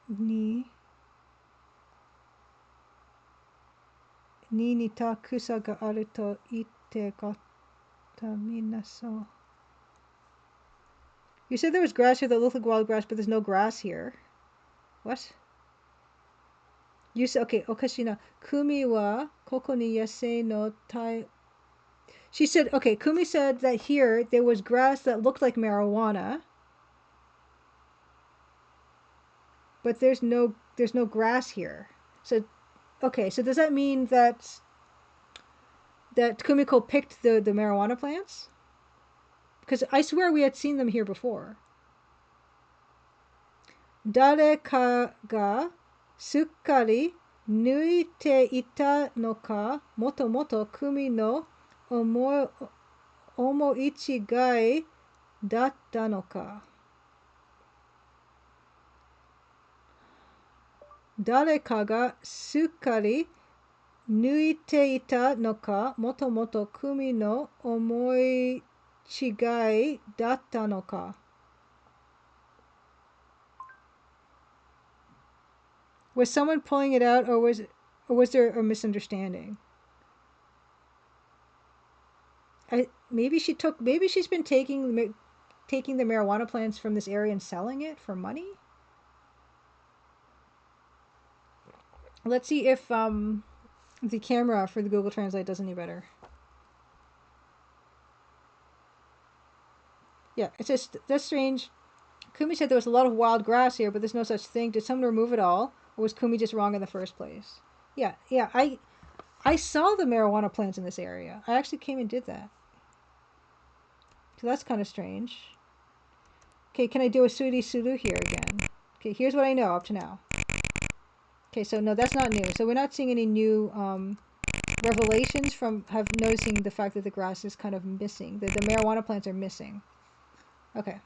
Ni に似た草があると言ってかったみんなそう。You said there was grass here that looked like wild grass, but there's no grass here. What? You said, okay, おかしいな。Kumi wa koko ni yasei no tai. She said, okay, Kumi said that here there was grass that looked like marijuana, but there's no grass here. So, okay, so does that mean that Kumiko picked the marijuana plants? Because I swear we had seen them here before. 誰かがすっかり抜いていたのか、もともと組の思い違いだったのか。誰かがすっかり抜いていたのか、もともと組の思い違いだったのか。Was someone pulling it out, or was there a misunderstanding? Maybe she's been taking the marijuana plants from this area and selling it for money. Let's see if the camera for the Google Translate does any better. Yeah, it's just that's strange. Kumi said there was a lot of wild grass here, but there's no such thing. Did someone remove it all, or was Kumi just wrong in the first place? Yeah. I saw the marijuana plants in this area. I actually came and did that. So that's kind of strange. Okay, can I do a suri suru here again? Okay, here's what I know up to now. Okay, so no, that's not new. So we're not seeing any new revelations from noticing the fact that the grass is kind of missing. The marijuana plants are missing. Okay.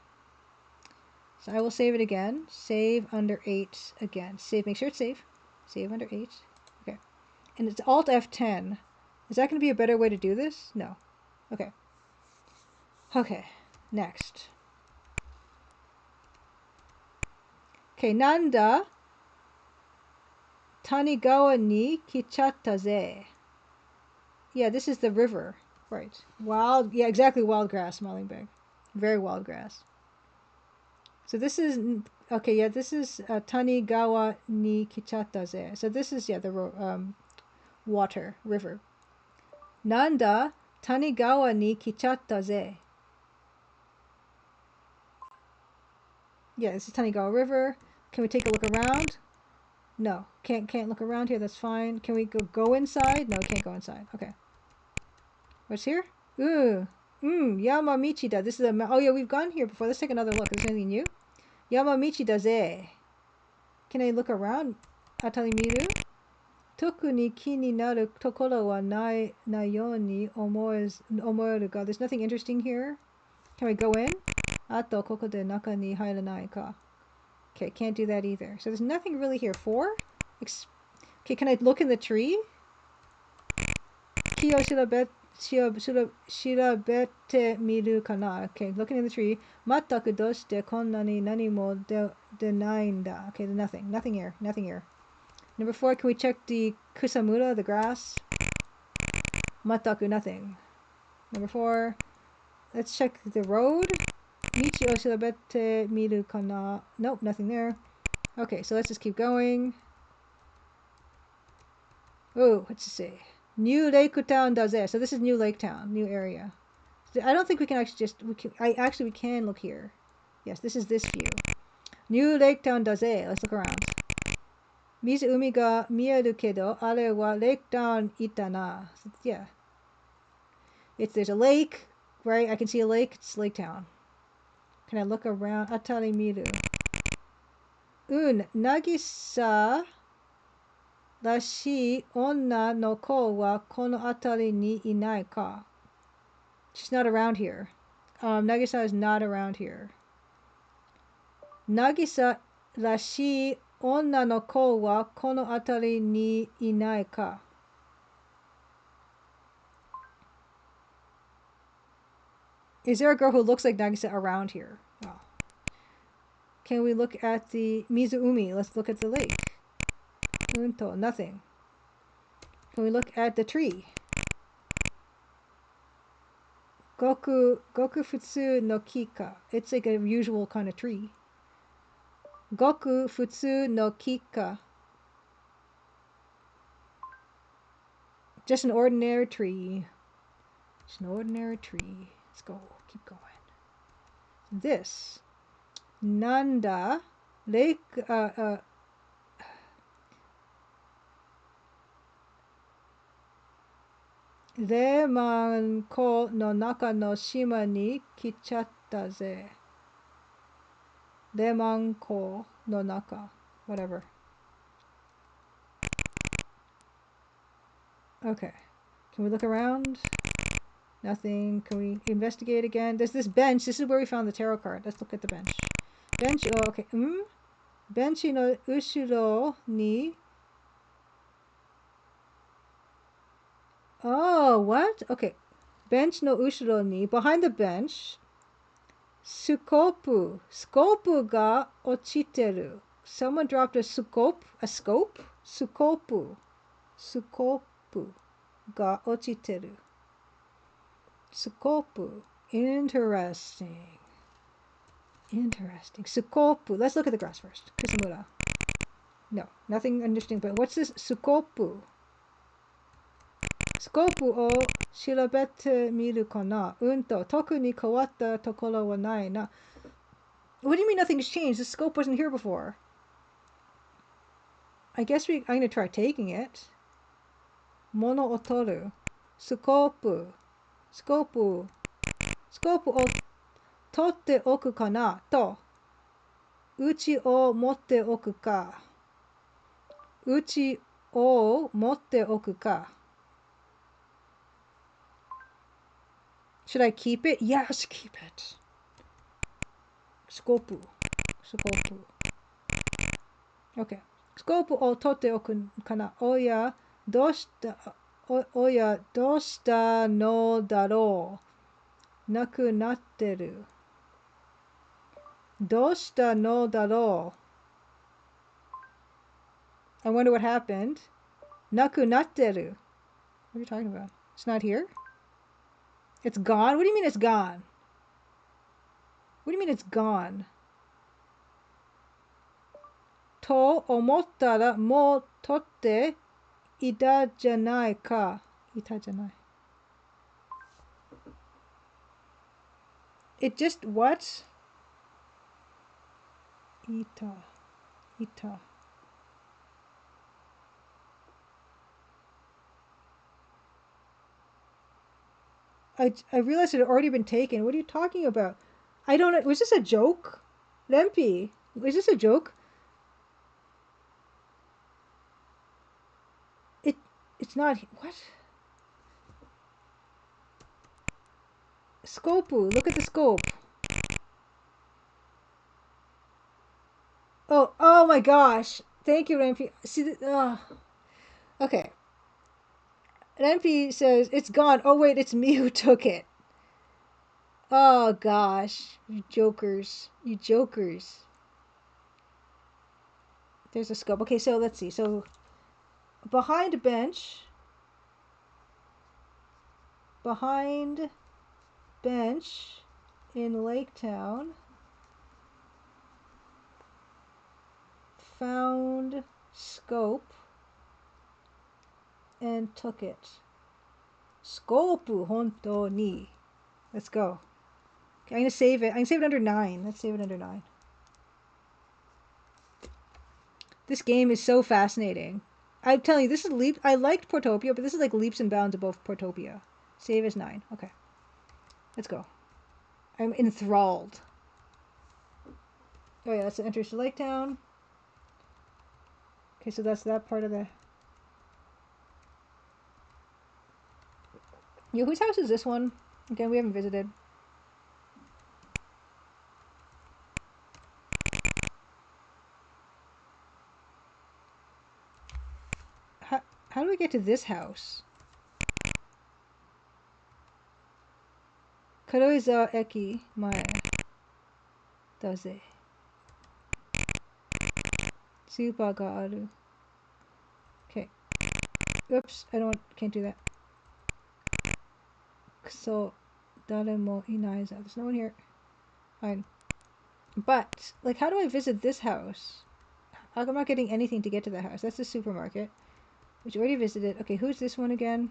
So I will save it again. Save under 8 again. Save. Make sure it's safe. Save under 8. Okay. And it's Alt F10. Is that going to be a better way to do this? No. Okay. Okay. Next. Okay. Nanda Tanigawa ni kichatta ze. Yeah, this is the river. Right. Wild. Yeah, exactly. Wild grass, Smiling Very wild grass. So this is okay. Yeah, this is Tanigawa ni kichatta ze. So this is the water river. Nanda Tanigawa ni kichatta ze. Yeah, this is Tanigawa River. Can we take a look around? No, can't look around here. That's fine. Can we go inside? No, can't go inside. Okay. What's here? Ooh, Yamamichi da. This is oh yeah, we've gone here before. Let's take another look. Is there anything new? Yamamichi da ze. Can I look around? Atari miru? Toku ni ki ni naru tokoro wa nai yo ni omoeru ga. There's nothing interesting here. Can we go in? Ato koko de naka ni hairanai ka. Okay, can't do that either. So there's nothing really here for. Okay, can I look in the tree? Ki o shirabete miru kana. Okay, looking in the tree. Mataku doshite konna ni nani mo de nai nda. Okay, nothing here. Number 4, can we check the kusamura, the grass? Mataku, nothing. Number 4, let's check the road. Michi o shirabete miru kana. Nope, nothing there. Okay, so let's just keep going. Oh, what's it say? New Lake Town does there. So this is New Lake Town, new area. I don't think we can actually we can look here. Yes, this is this view. New Lake Town does there. Let's look around. Mizu umi ga mieru kedo, are wa Lake Town ita na. Yeah. There's a lake, right? I can see a lake. It's Lake Town. Can I look around? Atari miru. Nagisa rashi onna no ko wa kono atari ni inai ka. She's not around here. Nagisa is not around here. Nagisa らしい女の子はこの辺りにいないか? Is there a girl who looks like Nagisa around here? Oh. Can we look at the Mizuumi? Let's look at the lake. Unto, nothing. Can we look at the tree? Goku futsu no kika. It's like a usual kind of tree. Goku futsu no kika. Just an ordinary tree. Just an ordinary tree. Let's go. Keep going. This. Nanda. Lake. Remanko no naka no shima ni kichatta ze. Remanko no naka. Whatever. Okay. Can we look around? Nothing. Can we investigate again? There's this bench. This is where we found the tarot card. Let's look at the bench. Bench. Oh, okay. Benchi no ushiro ni. Oh, what? Okay. Bench no ushiro ni. Behind the bench. Sukopu. Scope ga ochiteru. Someone dropped a scope. A scope? Sukopu. Sukopu ga ochiteru. Sukopu. Interesting. Interesting. Sukopu. Let's look at the grass first. Kusamura. No, nothing interesting. But what's this? Sukopu. Sukopu o shirobete miru kana. Unto. Toku ni kawatta tokoro wa nai na. What do you mean nothing's changed? The scope wasn't here before. I guess I'm going to try taking it. Mono o toru. Sukopu. Scope. Scope o totte oku kana to. Uchi o motte oku ka. Uchi o motte oku ka. Should I keep it? Yes, keep it. Scope. Scope. Okay. Scope o totte oku kana. Oya, doshita. Oya, doshita no daro. Naku natteru. Doshita no daro. I wonder what happened. Naku natteru. What are you talking about? It's not here? It's gone? What do you mean it's gone? What do you mean it's gone? To omottara mo totte ita janai ka. Ita janai. It just what? Ita. Ita. I realized it had already been taken. What are you talking about? I don't know. Was this a joke? Lempi, was this a joke? It's not. What? Scopu. Look at the scope. Oh my gosh. Thank you, Lempi. See, okay. Lempi says, it's gone. Oh wait, it's me who took it. Oh gosh. You jokers. You jokers. There's a scope. Okay, so let's see. So behind bench in Lake Town, found scope and took it. Scopu honto ni. Let's go. Okay, I'm gonna save it. I'm gonna save it under 9. Let's save it under 9. This game is so fascinating. I'm telling you, this is leap. I liked Portopia, but this is like leaps and bounds above Portopia. Save as 9. Okay. Let's go. I'm enthralled. Oh yeah, that's the entrance to Lake Town. Okay, so that's that part of the... Yo, whose house is this one? Again, we haven't visited. How do we get to this house? Karuizawa Eki Mae. Daze. Super ga aru. Okay. Oops, can't do that. Kuso daremo inai za. There's no one here. Fine. But, like, how do I visit this house? I'm not getting anything to get to that house. That's the supermarket, which we already visited. Okay, who's this one again?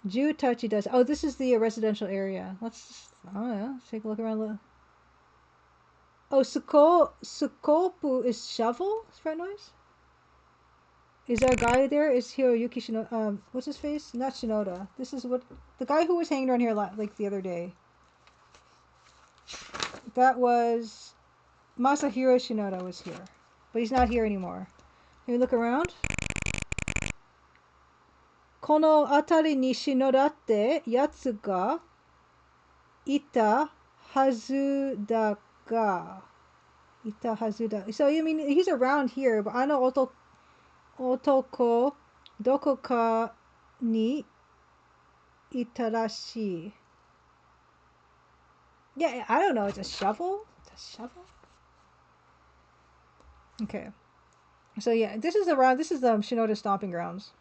Tachi does. Oh, this is the residential area. Let's take a look around. Oh, Sukopu is shovel? Is front noise? Is our guy there? Is Hiroyuki Shinoda? What's his face? Not Shinoda. This is what the guy who was hanging around here like the other day. That was Masahiro Shinoda was here, but he's not here anymore. Can we look around? Kono atari ni Shinoda tte yatsu ga ita hazu da ga. Ita hazu da. So I mean he's around here, but ano otoko doko ka ni itarashi. Yeah, I don't know. It's a shovel? It's a shovel? Okay. So yeah, this is Shinoda's stomping grounds.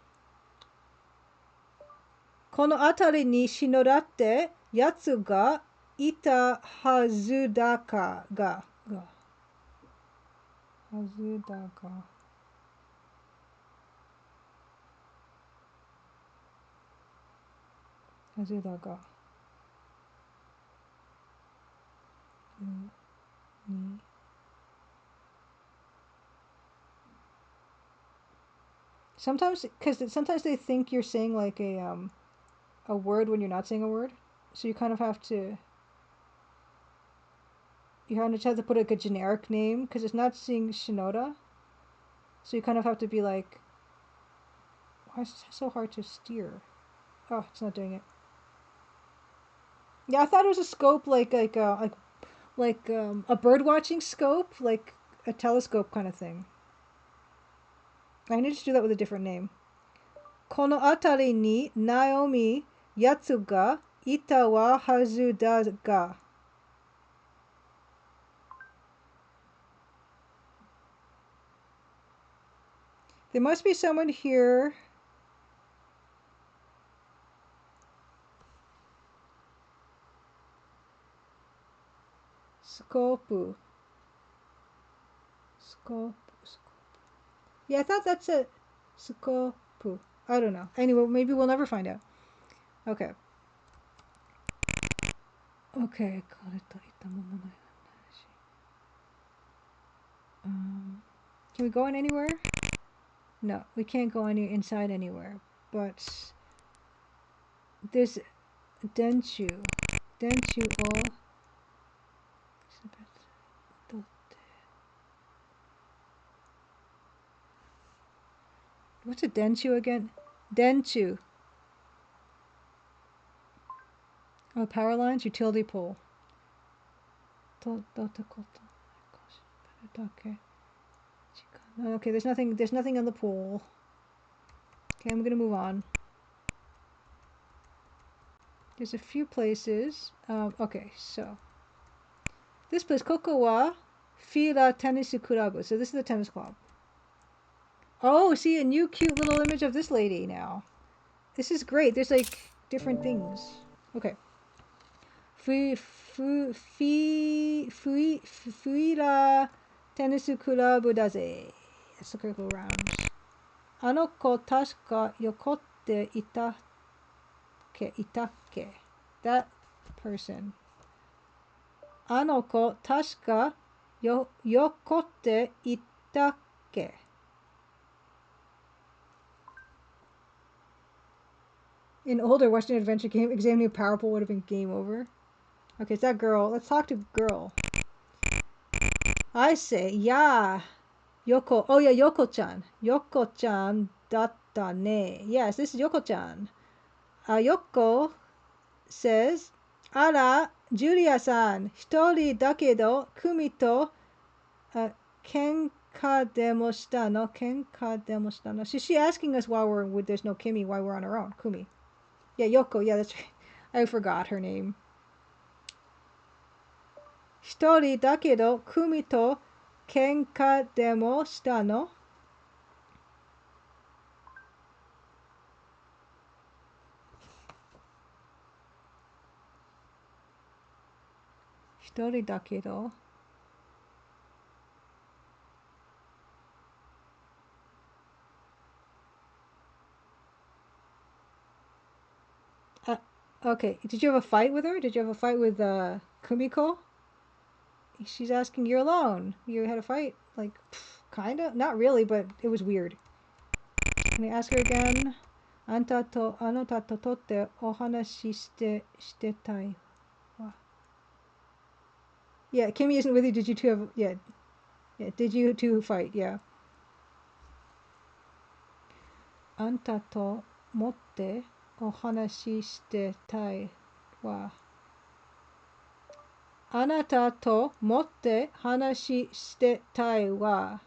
Kono atari ni Shinoda tte yatsu ga ita hazu da ka ga. Hazu da ka. Hazu da ga. Sometimes they think you're saying like a word when you're not saying a word, so you kind of have to put like a generic name because it's not saying Shinoda, so you kind of have to be like, why is it so hard to steer? Oh, it's not doing it. Yeah, I thought it was a scope like a bird watching scope, like a telescope kind of thing. I need to do that with a different name. Kono atari ni Naomi yatsu ga ita wa hazu da ga. There must be someone here. Scope. Yeah, I thought that's a Scope. I don't know. Anyway, maybe we'll never find out. Okay. Okay. Can we go in anywhere? No, we can't go inside anywhere. But there's Denshu o. What's a Denshu again? Denshu. Oh, power lines, utility pole. Okay, there's nothing on the pole. Okay, I'm gonna move on. There's a few places. Okay, so this place, Koko wa Fila Tennis Club. So this is the tennis club. Oh, see a new cute little image of this lady now. This is great. There's like different things. Okay. Fuila Tennis Club daze. Let's look around. Anoko tasuka yokotte itakke. That person. Anoko tasuka yokotte itakke. In older Western adventure game, examining a power pole would have been game over. Okay, it's that girl. Let's talk to girl. I say, yeah. Yoko. Oh, yeah, Yoko-chan. Yoko-chan datta ne. Yes, this is Yoko-chan. Yoko says, Ara, Julia-san, 1人だけど、Kumiと kenka demo shita no? Kenka demo shita no? She's asking us why there's no Kimi, why we're on our own. Kumi. Yeah, Yoko. Yeah, that's right. I forgot her name. 1人だけど、Kumiと喧嘩でもしたの? Okay. Did you have a fight with her? Did you have a fight with Kumiko? She's asking, you're alone. You had a fight? Like, kinda? Not really, but it was weird. Can I ask her again? あなたととってお話ししてたいわ. Yeah, Kimi isn't with you. Did you two have... Yeah. Did you two fight? Yeah. あんたともってお話ししてたいわ. あなたともって話してたいわ.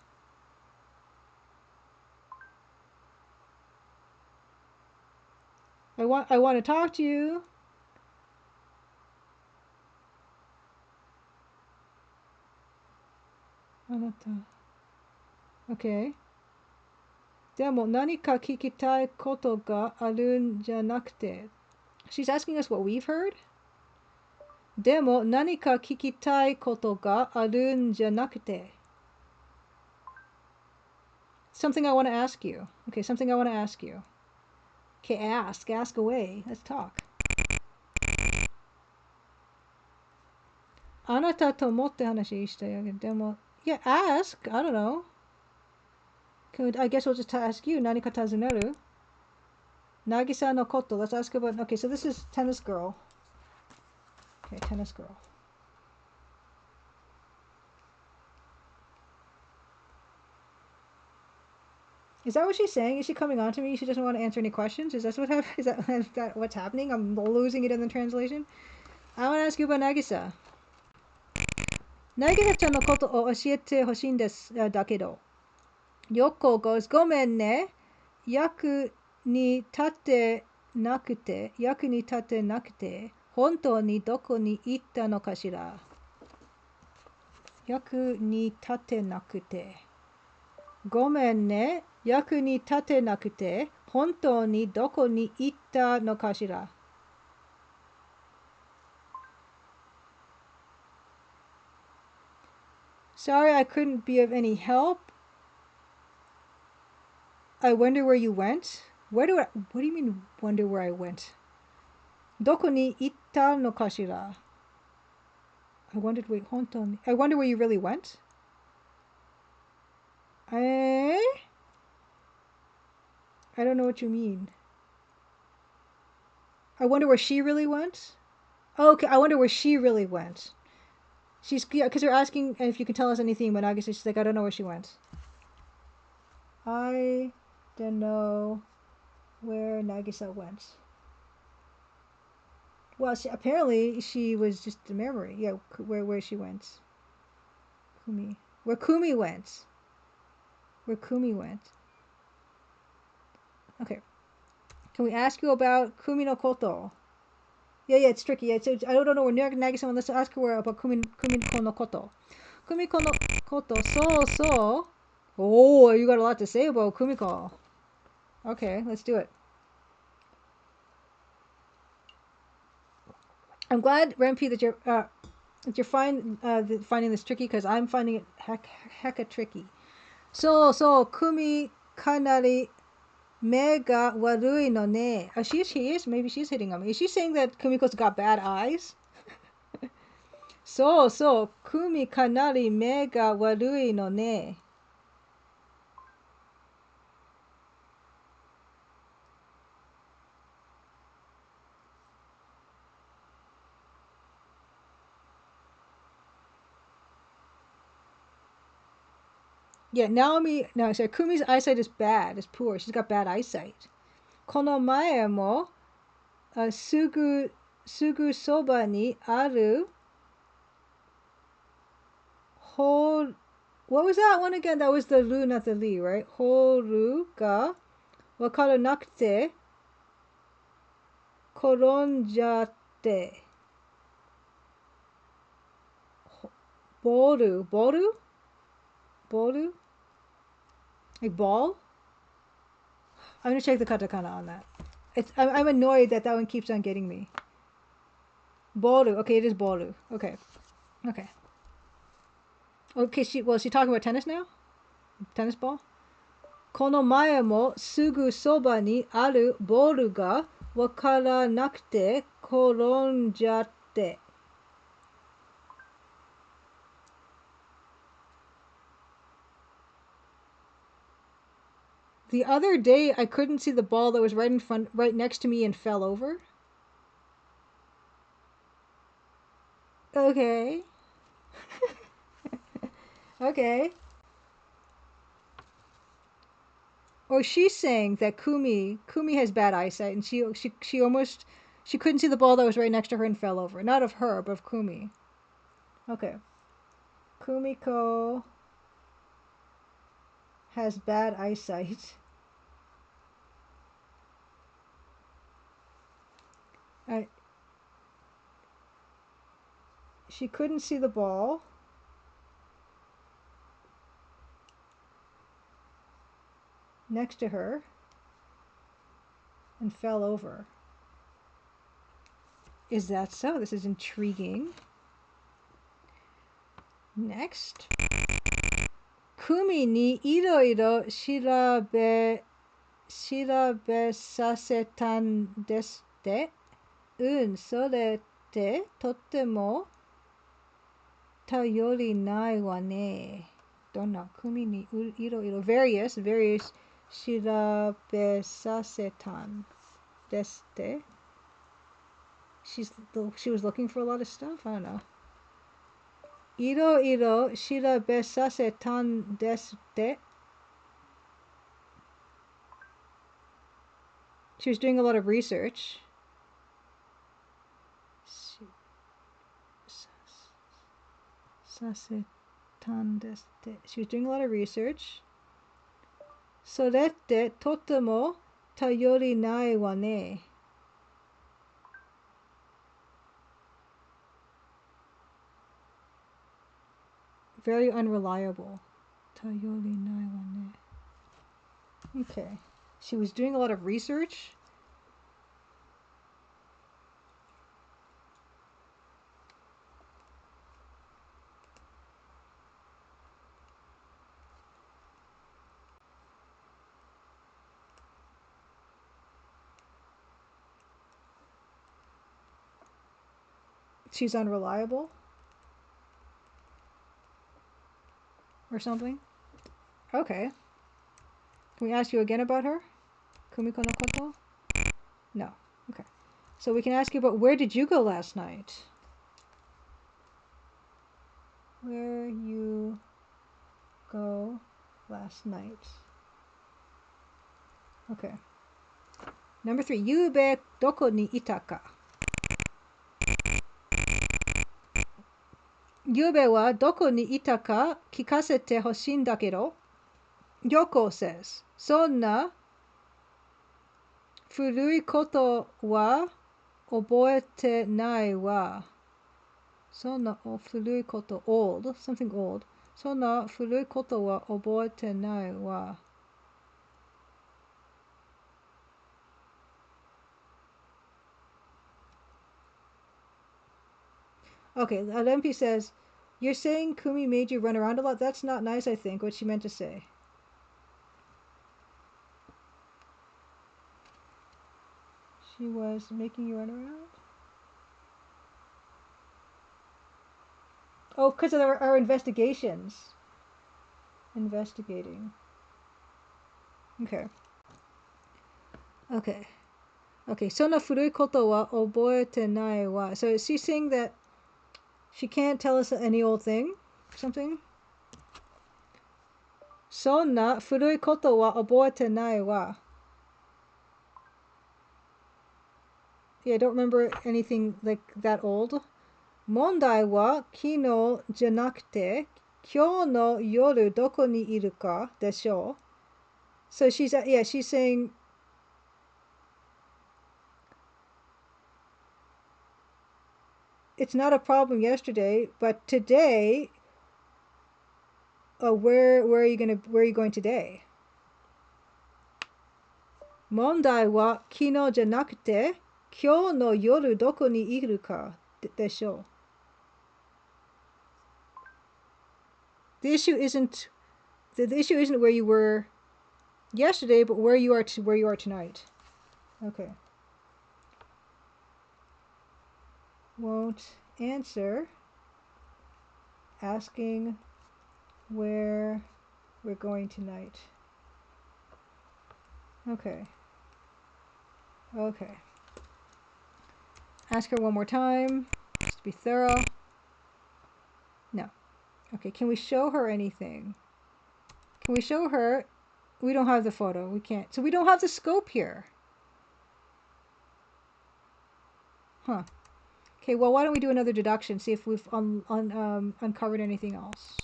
I want to talk to you. Okay. でも何か聞きたいことがあるんじゃなくて. She's asking us what we've heard. でも何か聞きたいことがあるんじゃなくて. Something I want to ask you. Okay, something I want to ask you. Okay, ask away. Let's talk. あなたと思って話したい。でも, yeah, ask. I don't know. I guess we'll just ask you. 何か尋ねる? Nagisa no koto. Let's ask about... Okay, so this is tennis girl. Okay, tennis girl. Is that what she's saying? Is she coming on to me? She doesn't want to answer any questions? Is that what's happening? I'm losing it in the translation. I want to ask you about Nagisa. Nagisa-chan no koto o oshiete hoshin desu dakedo. Yoko goes, ごめんね. 役に立てなくて、本当にどこに行ったのかしら。役に立てなくて。ごめんね。役に立てなくて、本当にどこに行ったのかしら。Sorry, I couldn't be of any help. I wonder where you went. What do you mean, wonder where I went? どこに行ったのかしら? I wonder where you really went? I don't know what you mean. I wonder where she really went? Oh, okay, I wonder where she really went. Because they're asking if you can tell us anything about Nagisa. She's like, I don't know where she went. I don't know where Nagisa went. Well, apparently she was just a memory. Yeah, where she went. Where Kumi went. Okay. Can we ask you about Kumi no koto? Yeah, it's tricky. Yeah, so I don't know where Nagisa went. Let's ask her about Kumiko no koto. Kumiko no koto. So. Oh, you got a lot to say about Kumiko. Okay, let's do it. I'm glad, Renpi, that you're finding this tricky, because I'm finding it hecka tricky. So, Kumi kanari me ga warui no ne. Oh, she is. Maybe she's hitting on me. Is she saying that Kumiko's got bad eyes? So, Kumi kanari me ga warui no ne. Yeah, Kumi's eyesight is bad. It's poor. She's got bad eyesight. この前も、すぐ sugu soba ni aru hol. What was that one again? That was the ru, not the li, right? Horu ga wakaru nakute koronjatte. Boru. Boru? Boru? Like ball? I'm gonna check the katakana on that. I'm annoyed that that one keeps on getting me. Boru. Okay, it is boru. Okay. Okay. Okay, she's talking about tennis now? Tennis ball? この前もすぐそばにあるボールがわからなくて転んじゃって。The other day, I couldn't see the ball that was right next to me and fell over. Okay. Okay. Or she's saying that Kumi has bad eyesight, and she couldn't see the ball that was right next to her and fell over. Not of her, but of Kumi. Okay. Kumiko has bad eyesight. She couldn't see the ball. Next to her and fell over. Is that so? This is intriguing. Next. Kumi ni iroiro shirabe sasetan desute. Sorete totemo tayori nai wa ne. Don't know. Kumi ni iroiro. Various shirabe sasetan desute. She was looking for a lot of stuff? I don't know. Iro shirabe sasetan desute. She was doing a lot of research. Sasetan desute. She was doing a lot of research. Sorete totemo tayori nai wa ne. Very unreliable. Tayori nai wa ne. Okay. She was doing a lot of research. She's unreliable. Or something. Okay. Can we ask you again about her? Kumiko no koto? No. Okay. So we can ask you about where did you go last night? Where you go last night. Okay. Number 3. Yube doko ni ita ka? Yube wa doko ni ita ka kikasete hoshin dakedo. Yoko says, Sonna furui koto wa oboete nai wa. Sonna furui koto, old, something old. Sonna furui koto wa oboete nai wa. Okay, Lempi says, you're saying Kumi made you run around a lot? That's not nice, I think, what she meant to say. She was making you run around? Oh, because of our investigations. Investigating. Okay. Okay. Okay, Sonna furui koto wa oboete nai wa. So is she saying that she can't tell us any old thing? Something? Sonna furui koto wa oboete nai wa. Yeah, I don't remember anything like that old. 問題は昨日じゃなくて今日の夜どこにいるかでしょう? So she's saying it's not a problem yesterday, but today, where are you going today? 問題は昨日じゃなくて今日の夜どこにいるかでしょう? The issue isn't where you were yesterday, but where you are tonight. Okay. Won't answer asking where we're going tonight. Okay. Okay. Ask her one more time, just to be thorough. No. Okay, can we show her anything? Can we show her? We don't have the photo. We can't. So we don't have the scope here. Huh. Okay, well, why don't we do another deduction, see if we've uncovered anything else.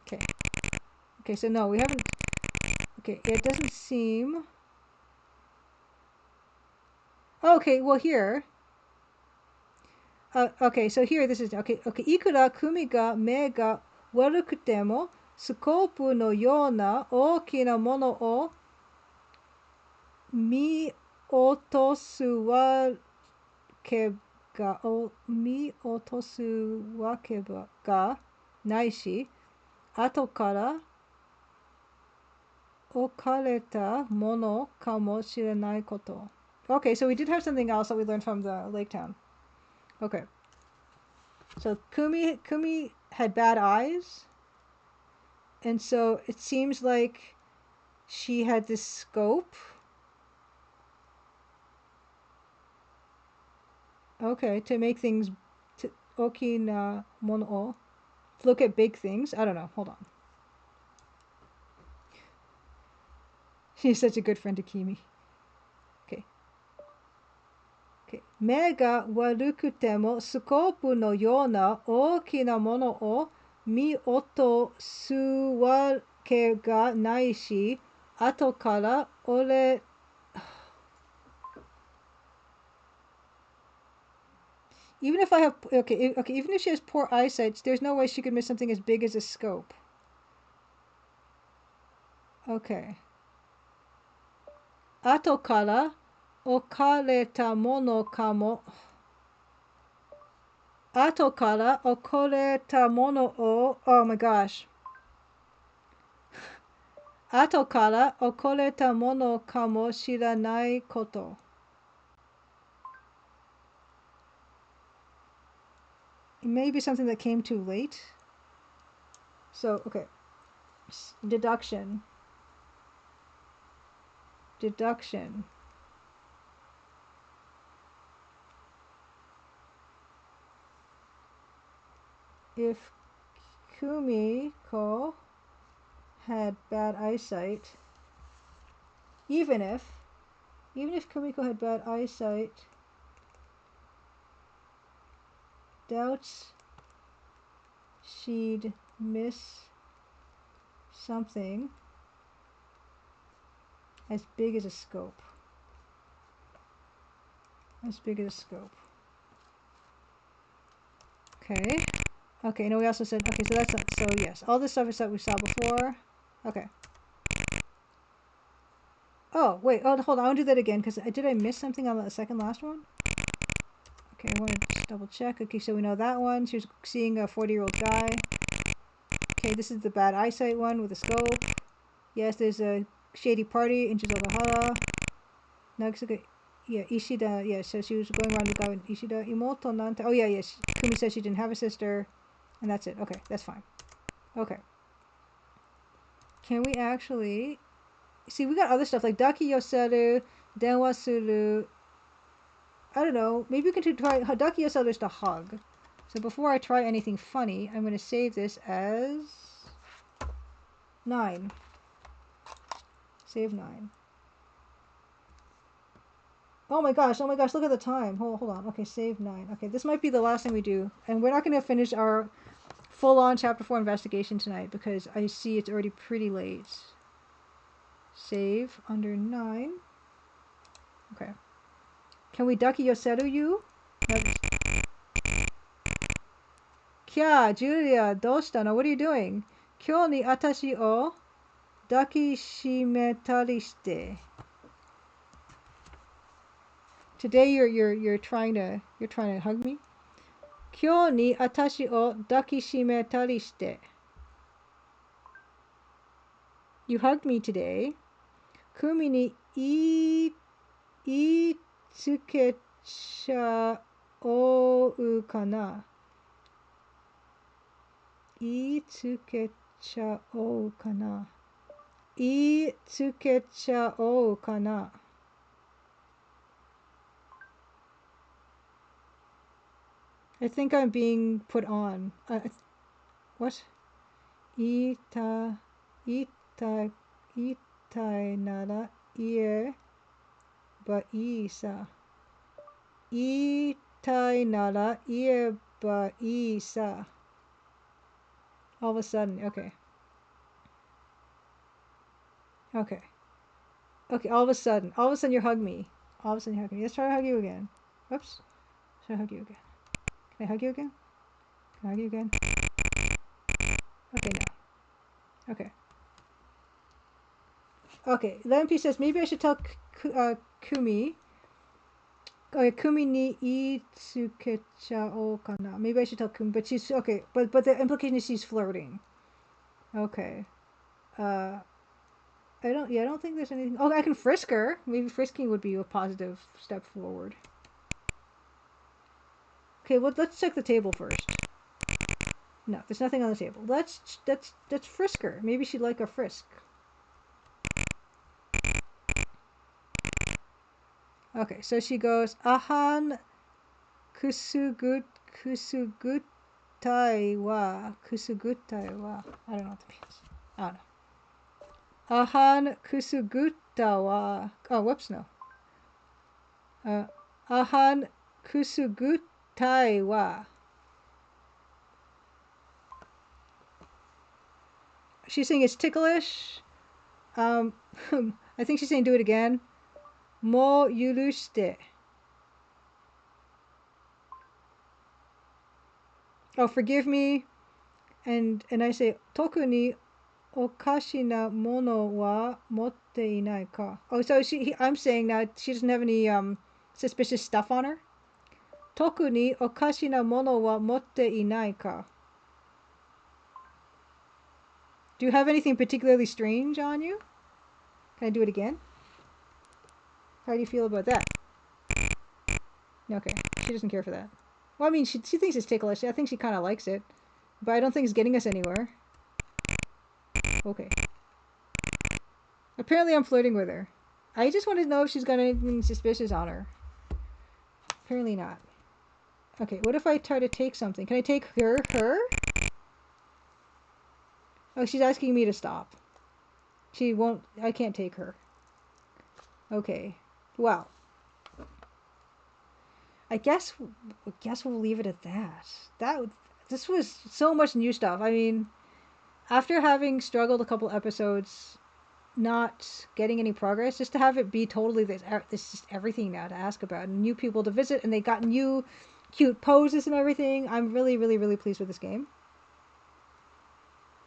Okay. Okay, so no, we haven't. Okay, it doesn't seem. Okay, well, here. Okay, so here, this is, okay, いくら組が目が悪くても、スコープのような大きなものを見落とすわけがないし、後から置かれたものかもしれないこと。Okay, so we did have something else that we learned from the Lake Town. Okay. So Kumi had bad eyes, and so it seems like she had this scope. Okay, to make things oki na mono o. Look at big things. I don't know. Hold on. She's such a good friend to Kimi. Okay. Okay. 目が悪くてもスコープのような大きなものを見落とすわけがないし、後から俺Even if I have even if she has poor eyesight, there's no way she could miss something as big as a scope. Okay. 後から置かれたものかも。後から置かれたものを Oh my gosh. 後から置かれたものかもしれないこと。It may be something that came too late. So, okay. Deduction. Deduction. If Kumiko had bad eyesight, even if Kumiko had bad eyesight, doubts she'd miss something as big as a scope. As big as a scope. Okay. Okay, no, we also said, okay, so that's, so yes, all this stuff is that we saw before. Okay. Oh, wait, hold on, I want to do that again, because did I miss something on the second last one? Okay, I want to just double check. Okay, so we know that one. She was seeing a 40-year-old guy. Okay, this is the bad eyesight one with a scope. Yes, there's a shady party in Chizogahara. Nagasuka, yeah, Ishida, yeah, so she was going around the guy with Ishida. Imoto Nanta. Oh, yeah, yes. Kumi says she didn't have a sister. And that's it. Okay, that's fine. Okay. Can we actually... See, we got other stuff like Daki Yoseru, Denwa Suru. I don't know. Maybe we can try Daki Yoseru is to hug. So before I try anything funny, I'm going to save this as 9. Save 9. Oh my gosh, look at the time. Hold on. Okay, save 9. Okay, this might be the last thing we do. And we're not going to finish our full-on Chapter 4 investigation tonight because I see it's already pretty late. Save under 9. Okay. Can we ducky yoseru you? Kya, Julia, dosta no? What are you doing? Kyou ni atashi o daki shimetari shite. Today you're trying to hug me? Kyou ni atashi o daki shimetari shite. You hugged me today. Kumi ni itsukechou kana? Itsukechou kana? Itsukechou kana? I think I'm being put on. What? Itai nara ie ba isa. Itai nara ie ba isa. All of a sudden, okay. Okay. Okay, all of a sudden you hug me. All of a sudden you hug me. Let's try to hug you again. Whoops. Should I hug you again? Can I hug you again? Can I hug you again? Okay, no. Okay. Okay, Lampi says maybe I should tell Kumi. Okay, Kumi ni itsukechou kana. Maybe I should tell Kumi, but she's okay. But the implication is she's flirting. Okay. I don't think there's anything. Oh, I can frisk her. Maybe frisking would be a positive step forward. Okay, well, let's check the table first. No, there's nothing on the table. Let's frisk her. Maybe she'd like a frisk. Okay, so she goes, Ahan kusugutai wa. Kusugutai wa. I don't know what that means. I don't know. Ahan kusugutta wa. Oh, whoops, no. Ahan kusugutai wa. She's saying it's ticklish. I think she's saying do it again. Mo yurushite. Oh, forgive me. And I say, Toku ni okashi na mono wa motte inai ka. Oh, so I'm saying now she doesn't have any suspicious stuff on her. Toku ni okashi na mono wa motte inai ka. Do you have anything particularly strange on you? Can I do it again? How do you feel about that? Okay, she doesn't care for that. Well, I mean, she thinks it's ticklish. I think she kind of likes it. But I don't think it's getting us anywhere. Okay. Apparently I'm flirting with her. I just want to know if she's got anything suspicious on her. Apparently not. Okay, what if I try to take something? Can I take her? Oh, she's asking me to stop. She won't... I can't take her. Okay. Well. I guess we'll leave it at that. This was so much new stuff. I mean, after having struggled a couple episodes, not getting any progress, just to have it be totally this just everything now to ask about, and new people to visit, and they got new cute poses and everything. I'm really, really, really pleased with this game.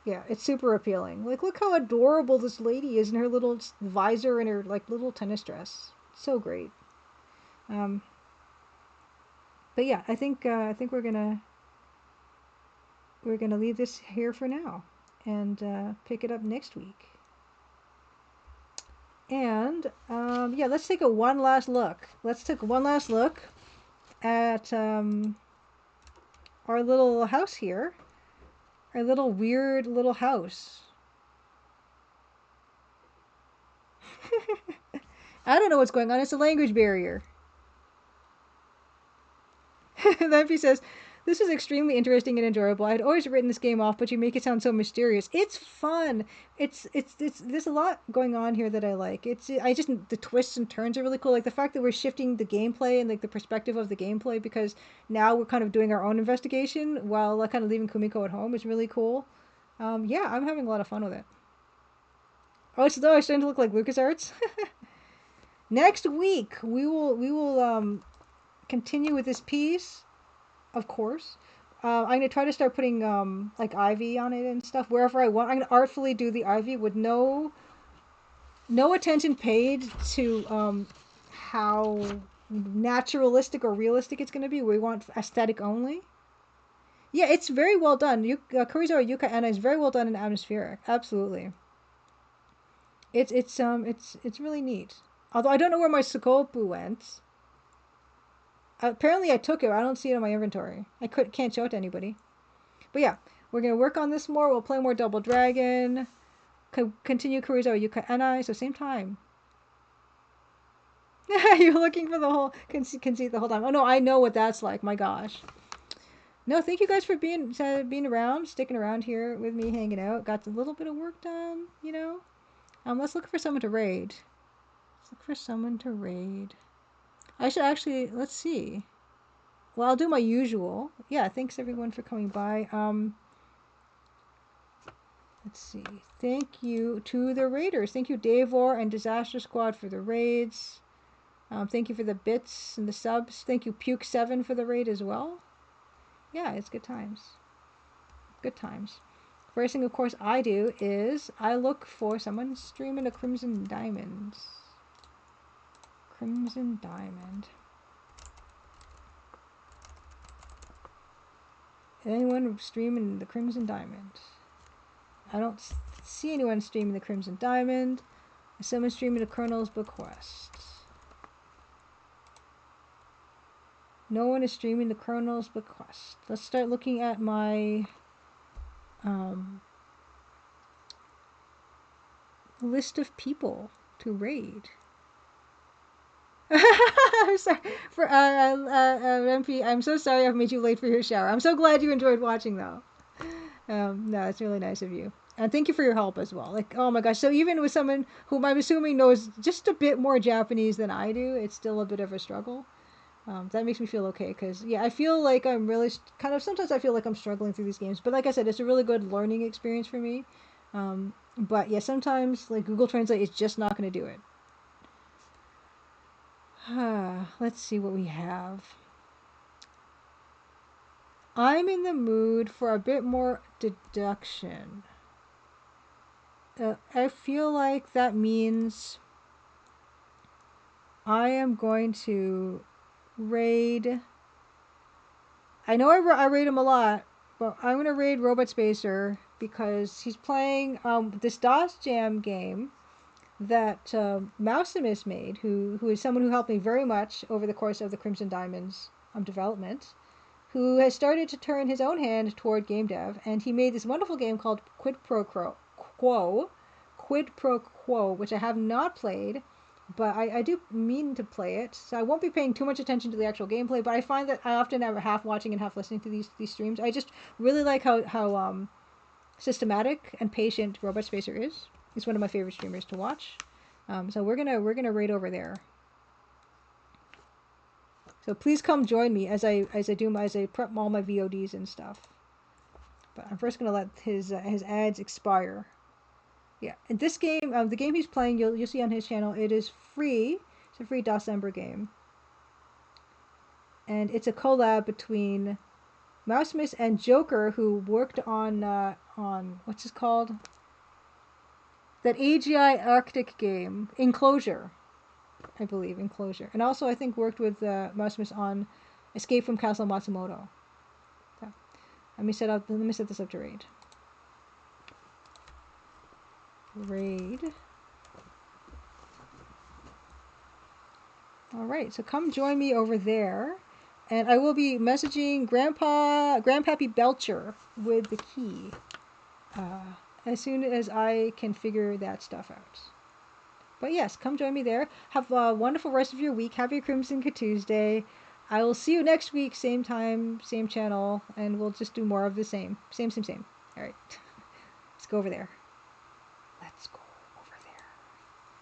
Yeah, it's super appealing. Like, look how adorable this lady is in her little visor and her like little tennis dress. So great. But yeah, I think we're gonna leave this here for now, and pick it up next week. And yeah, let's take one last look. Let's take one last look at our little house here, our little weird little house. I don't know what's going on. It's a language barrier. Then he says, This is extremely interesting and enjoyable. I'd always written this game off, but you make it sound so mysterious. It's fun. It's there's a lot going on here that I like. I just the twists and turns are really cool. Like the fact that we're shifting the gameplay and like the perspective of the gameplay because now we're kind of doing our own investigation while kind of leaving Kumiko at home is really cool. Yeah, I'm having a lot of fun with it. Oh, it's starting to look like LucasArts. Next week we will continue with this piece, of course. I'm gonna try to start putting like ivy on it and stuff wherever I want. I'm gonna artfully do the ivy with no attention paid to how naturalistic or realistic it's gonna be. We want aesthetic only. Yeah, it's very well done. Karuizawa Yūkai Annai is very well done in atmospheric. Absolutely. It's really neat. Although I don't know where my Sukopu went. Apparently I took it. I don't see it in my inventory. Can't show it to anybody. But yeah, we're gonna work on this more. We'll play more Double Dragon. Continue Karuizawa Yūkai Annai. So same time. You're looking for the whole conceit the whole time. Oh no, I know what that's like. My gosh. No, thank you guys for being around, sticking around here with me, hanging out. Got a little bit of work done, you know. Let's look for someone to raid. Let's look for someone to raid. I should actually, let's see. Well, I'll do my usual. Yeah, thanks everyone for coming by. Let's see. Thank you to the raiders. Thank you, Davor and Disaster Squad for the raids. Thank you for the bits and the subs. Thank you, Puke7 for the raid as well. Yeah, it's good times. Good times. First thing, of course, I do is I look for someone streaming a Crimson Diamond. Crimson Diamond. Anyone streaming the Crimson Diamond? I don't see anyone streaming the Crimson Diamond. Someone streaming the Colonel's Bequest. No one is streaming the Colonel's Bequest. Let's start looking at my list of people to raid. I'm sorry for MP. I'm so sorry I've made you late for your shower. I'm so glad you enjoyed watching though. No, it's really nice of you, and thank you for your help as well. Like, oh my gosh, so even with someone whom I'm assuming knows just a bit more Japanese than I do, it's still a bit of a struggle. That makes me feel okay because yeah, I feel like I'm really kind of sometimes I feel like I'm struggling through these games, but like I said, it's a really good learning experience for me. But yeah, sometimes like Google Translate is just not going to do it. Let's see what we have. I'm in the mood for a bit more deduction. I feel like that means I am going to raid. I know I raid him a lot, but I'm going to raid Robot Spacer because he's playing this DOS Jam game that Mousimus made, who is someone who helped me very much over the course of the Crimson Diamonds development, who has started to turn his own hand toward game dev, and he made this wonderful game called Quid Pro Quo, which I have not played, but I do mean to play it, so I won't be paying too much attention to the actual gameplay, but I find that I often am half watching and half listening to these streams. I just really like how systematic and patient Robot Spacer is. He's one of my favorite streamers to watch. So we're gonna raid over there. So please come join me as I prep all my VODs and stuff. But I'm first gonna let his ads expire. Yeah, and this game, the game he's playing, you'll see on his channel. It is free. It's a free December game, and it's a collab between Mousimus and Joker, who worked on what's it called? That AGI Arctic game, Enclosure, I believe, Enclosure. And also, I think, worked with Mousimus on Escape from Castle Matsumoto. So, let me set this up to raid. Alright, so come join me over there. And I will be messaging Grandpappy Belcher with the key. As soon as I can figure that stuff out. But yes, come join me there. Have a wonderful rest of your week. Happy Crimson Tuesday. I will see you next week, same time, same channel, and we'll just do more of the same. Same. All right. Let's go over there.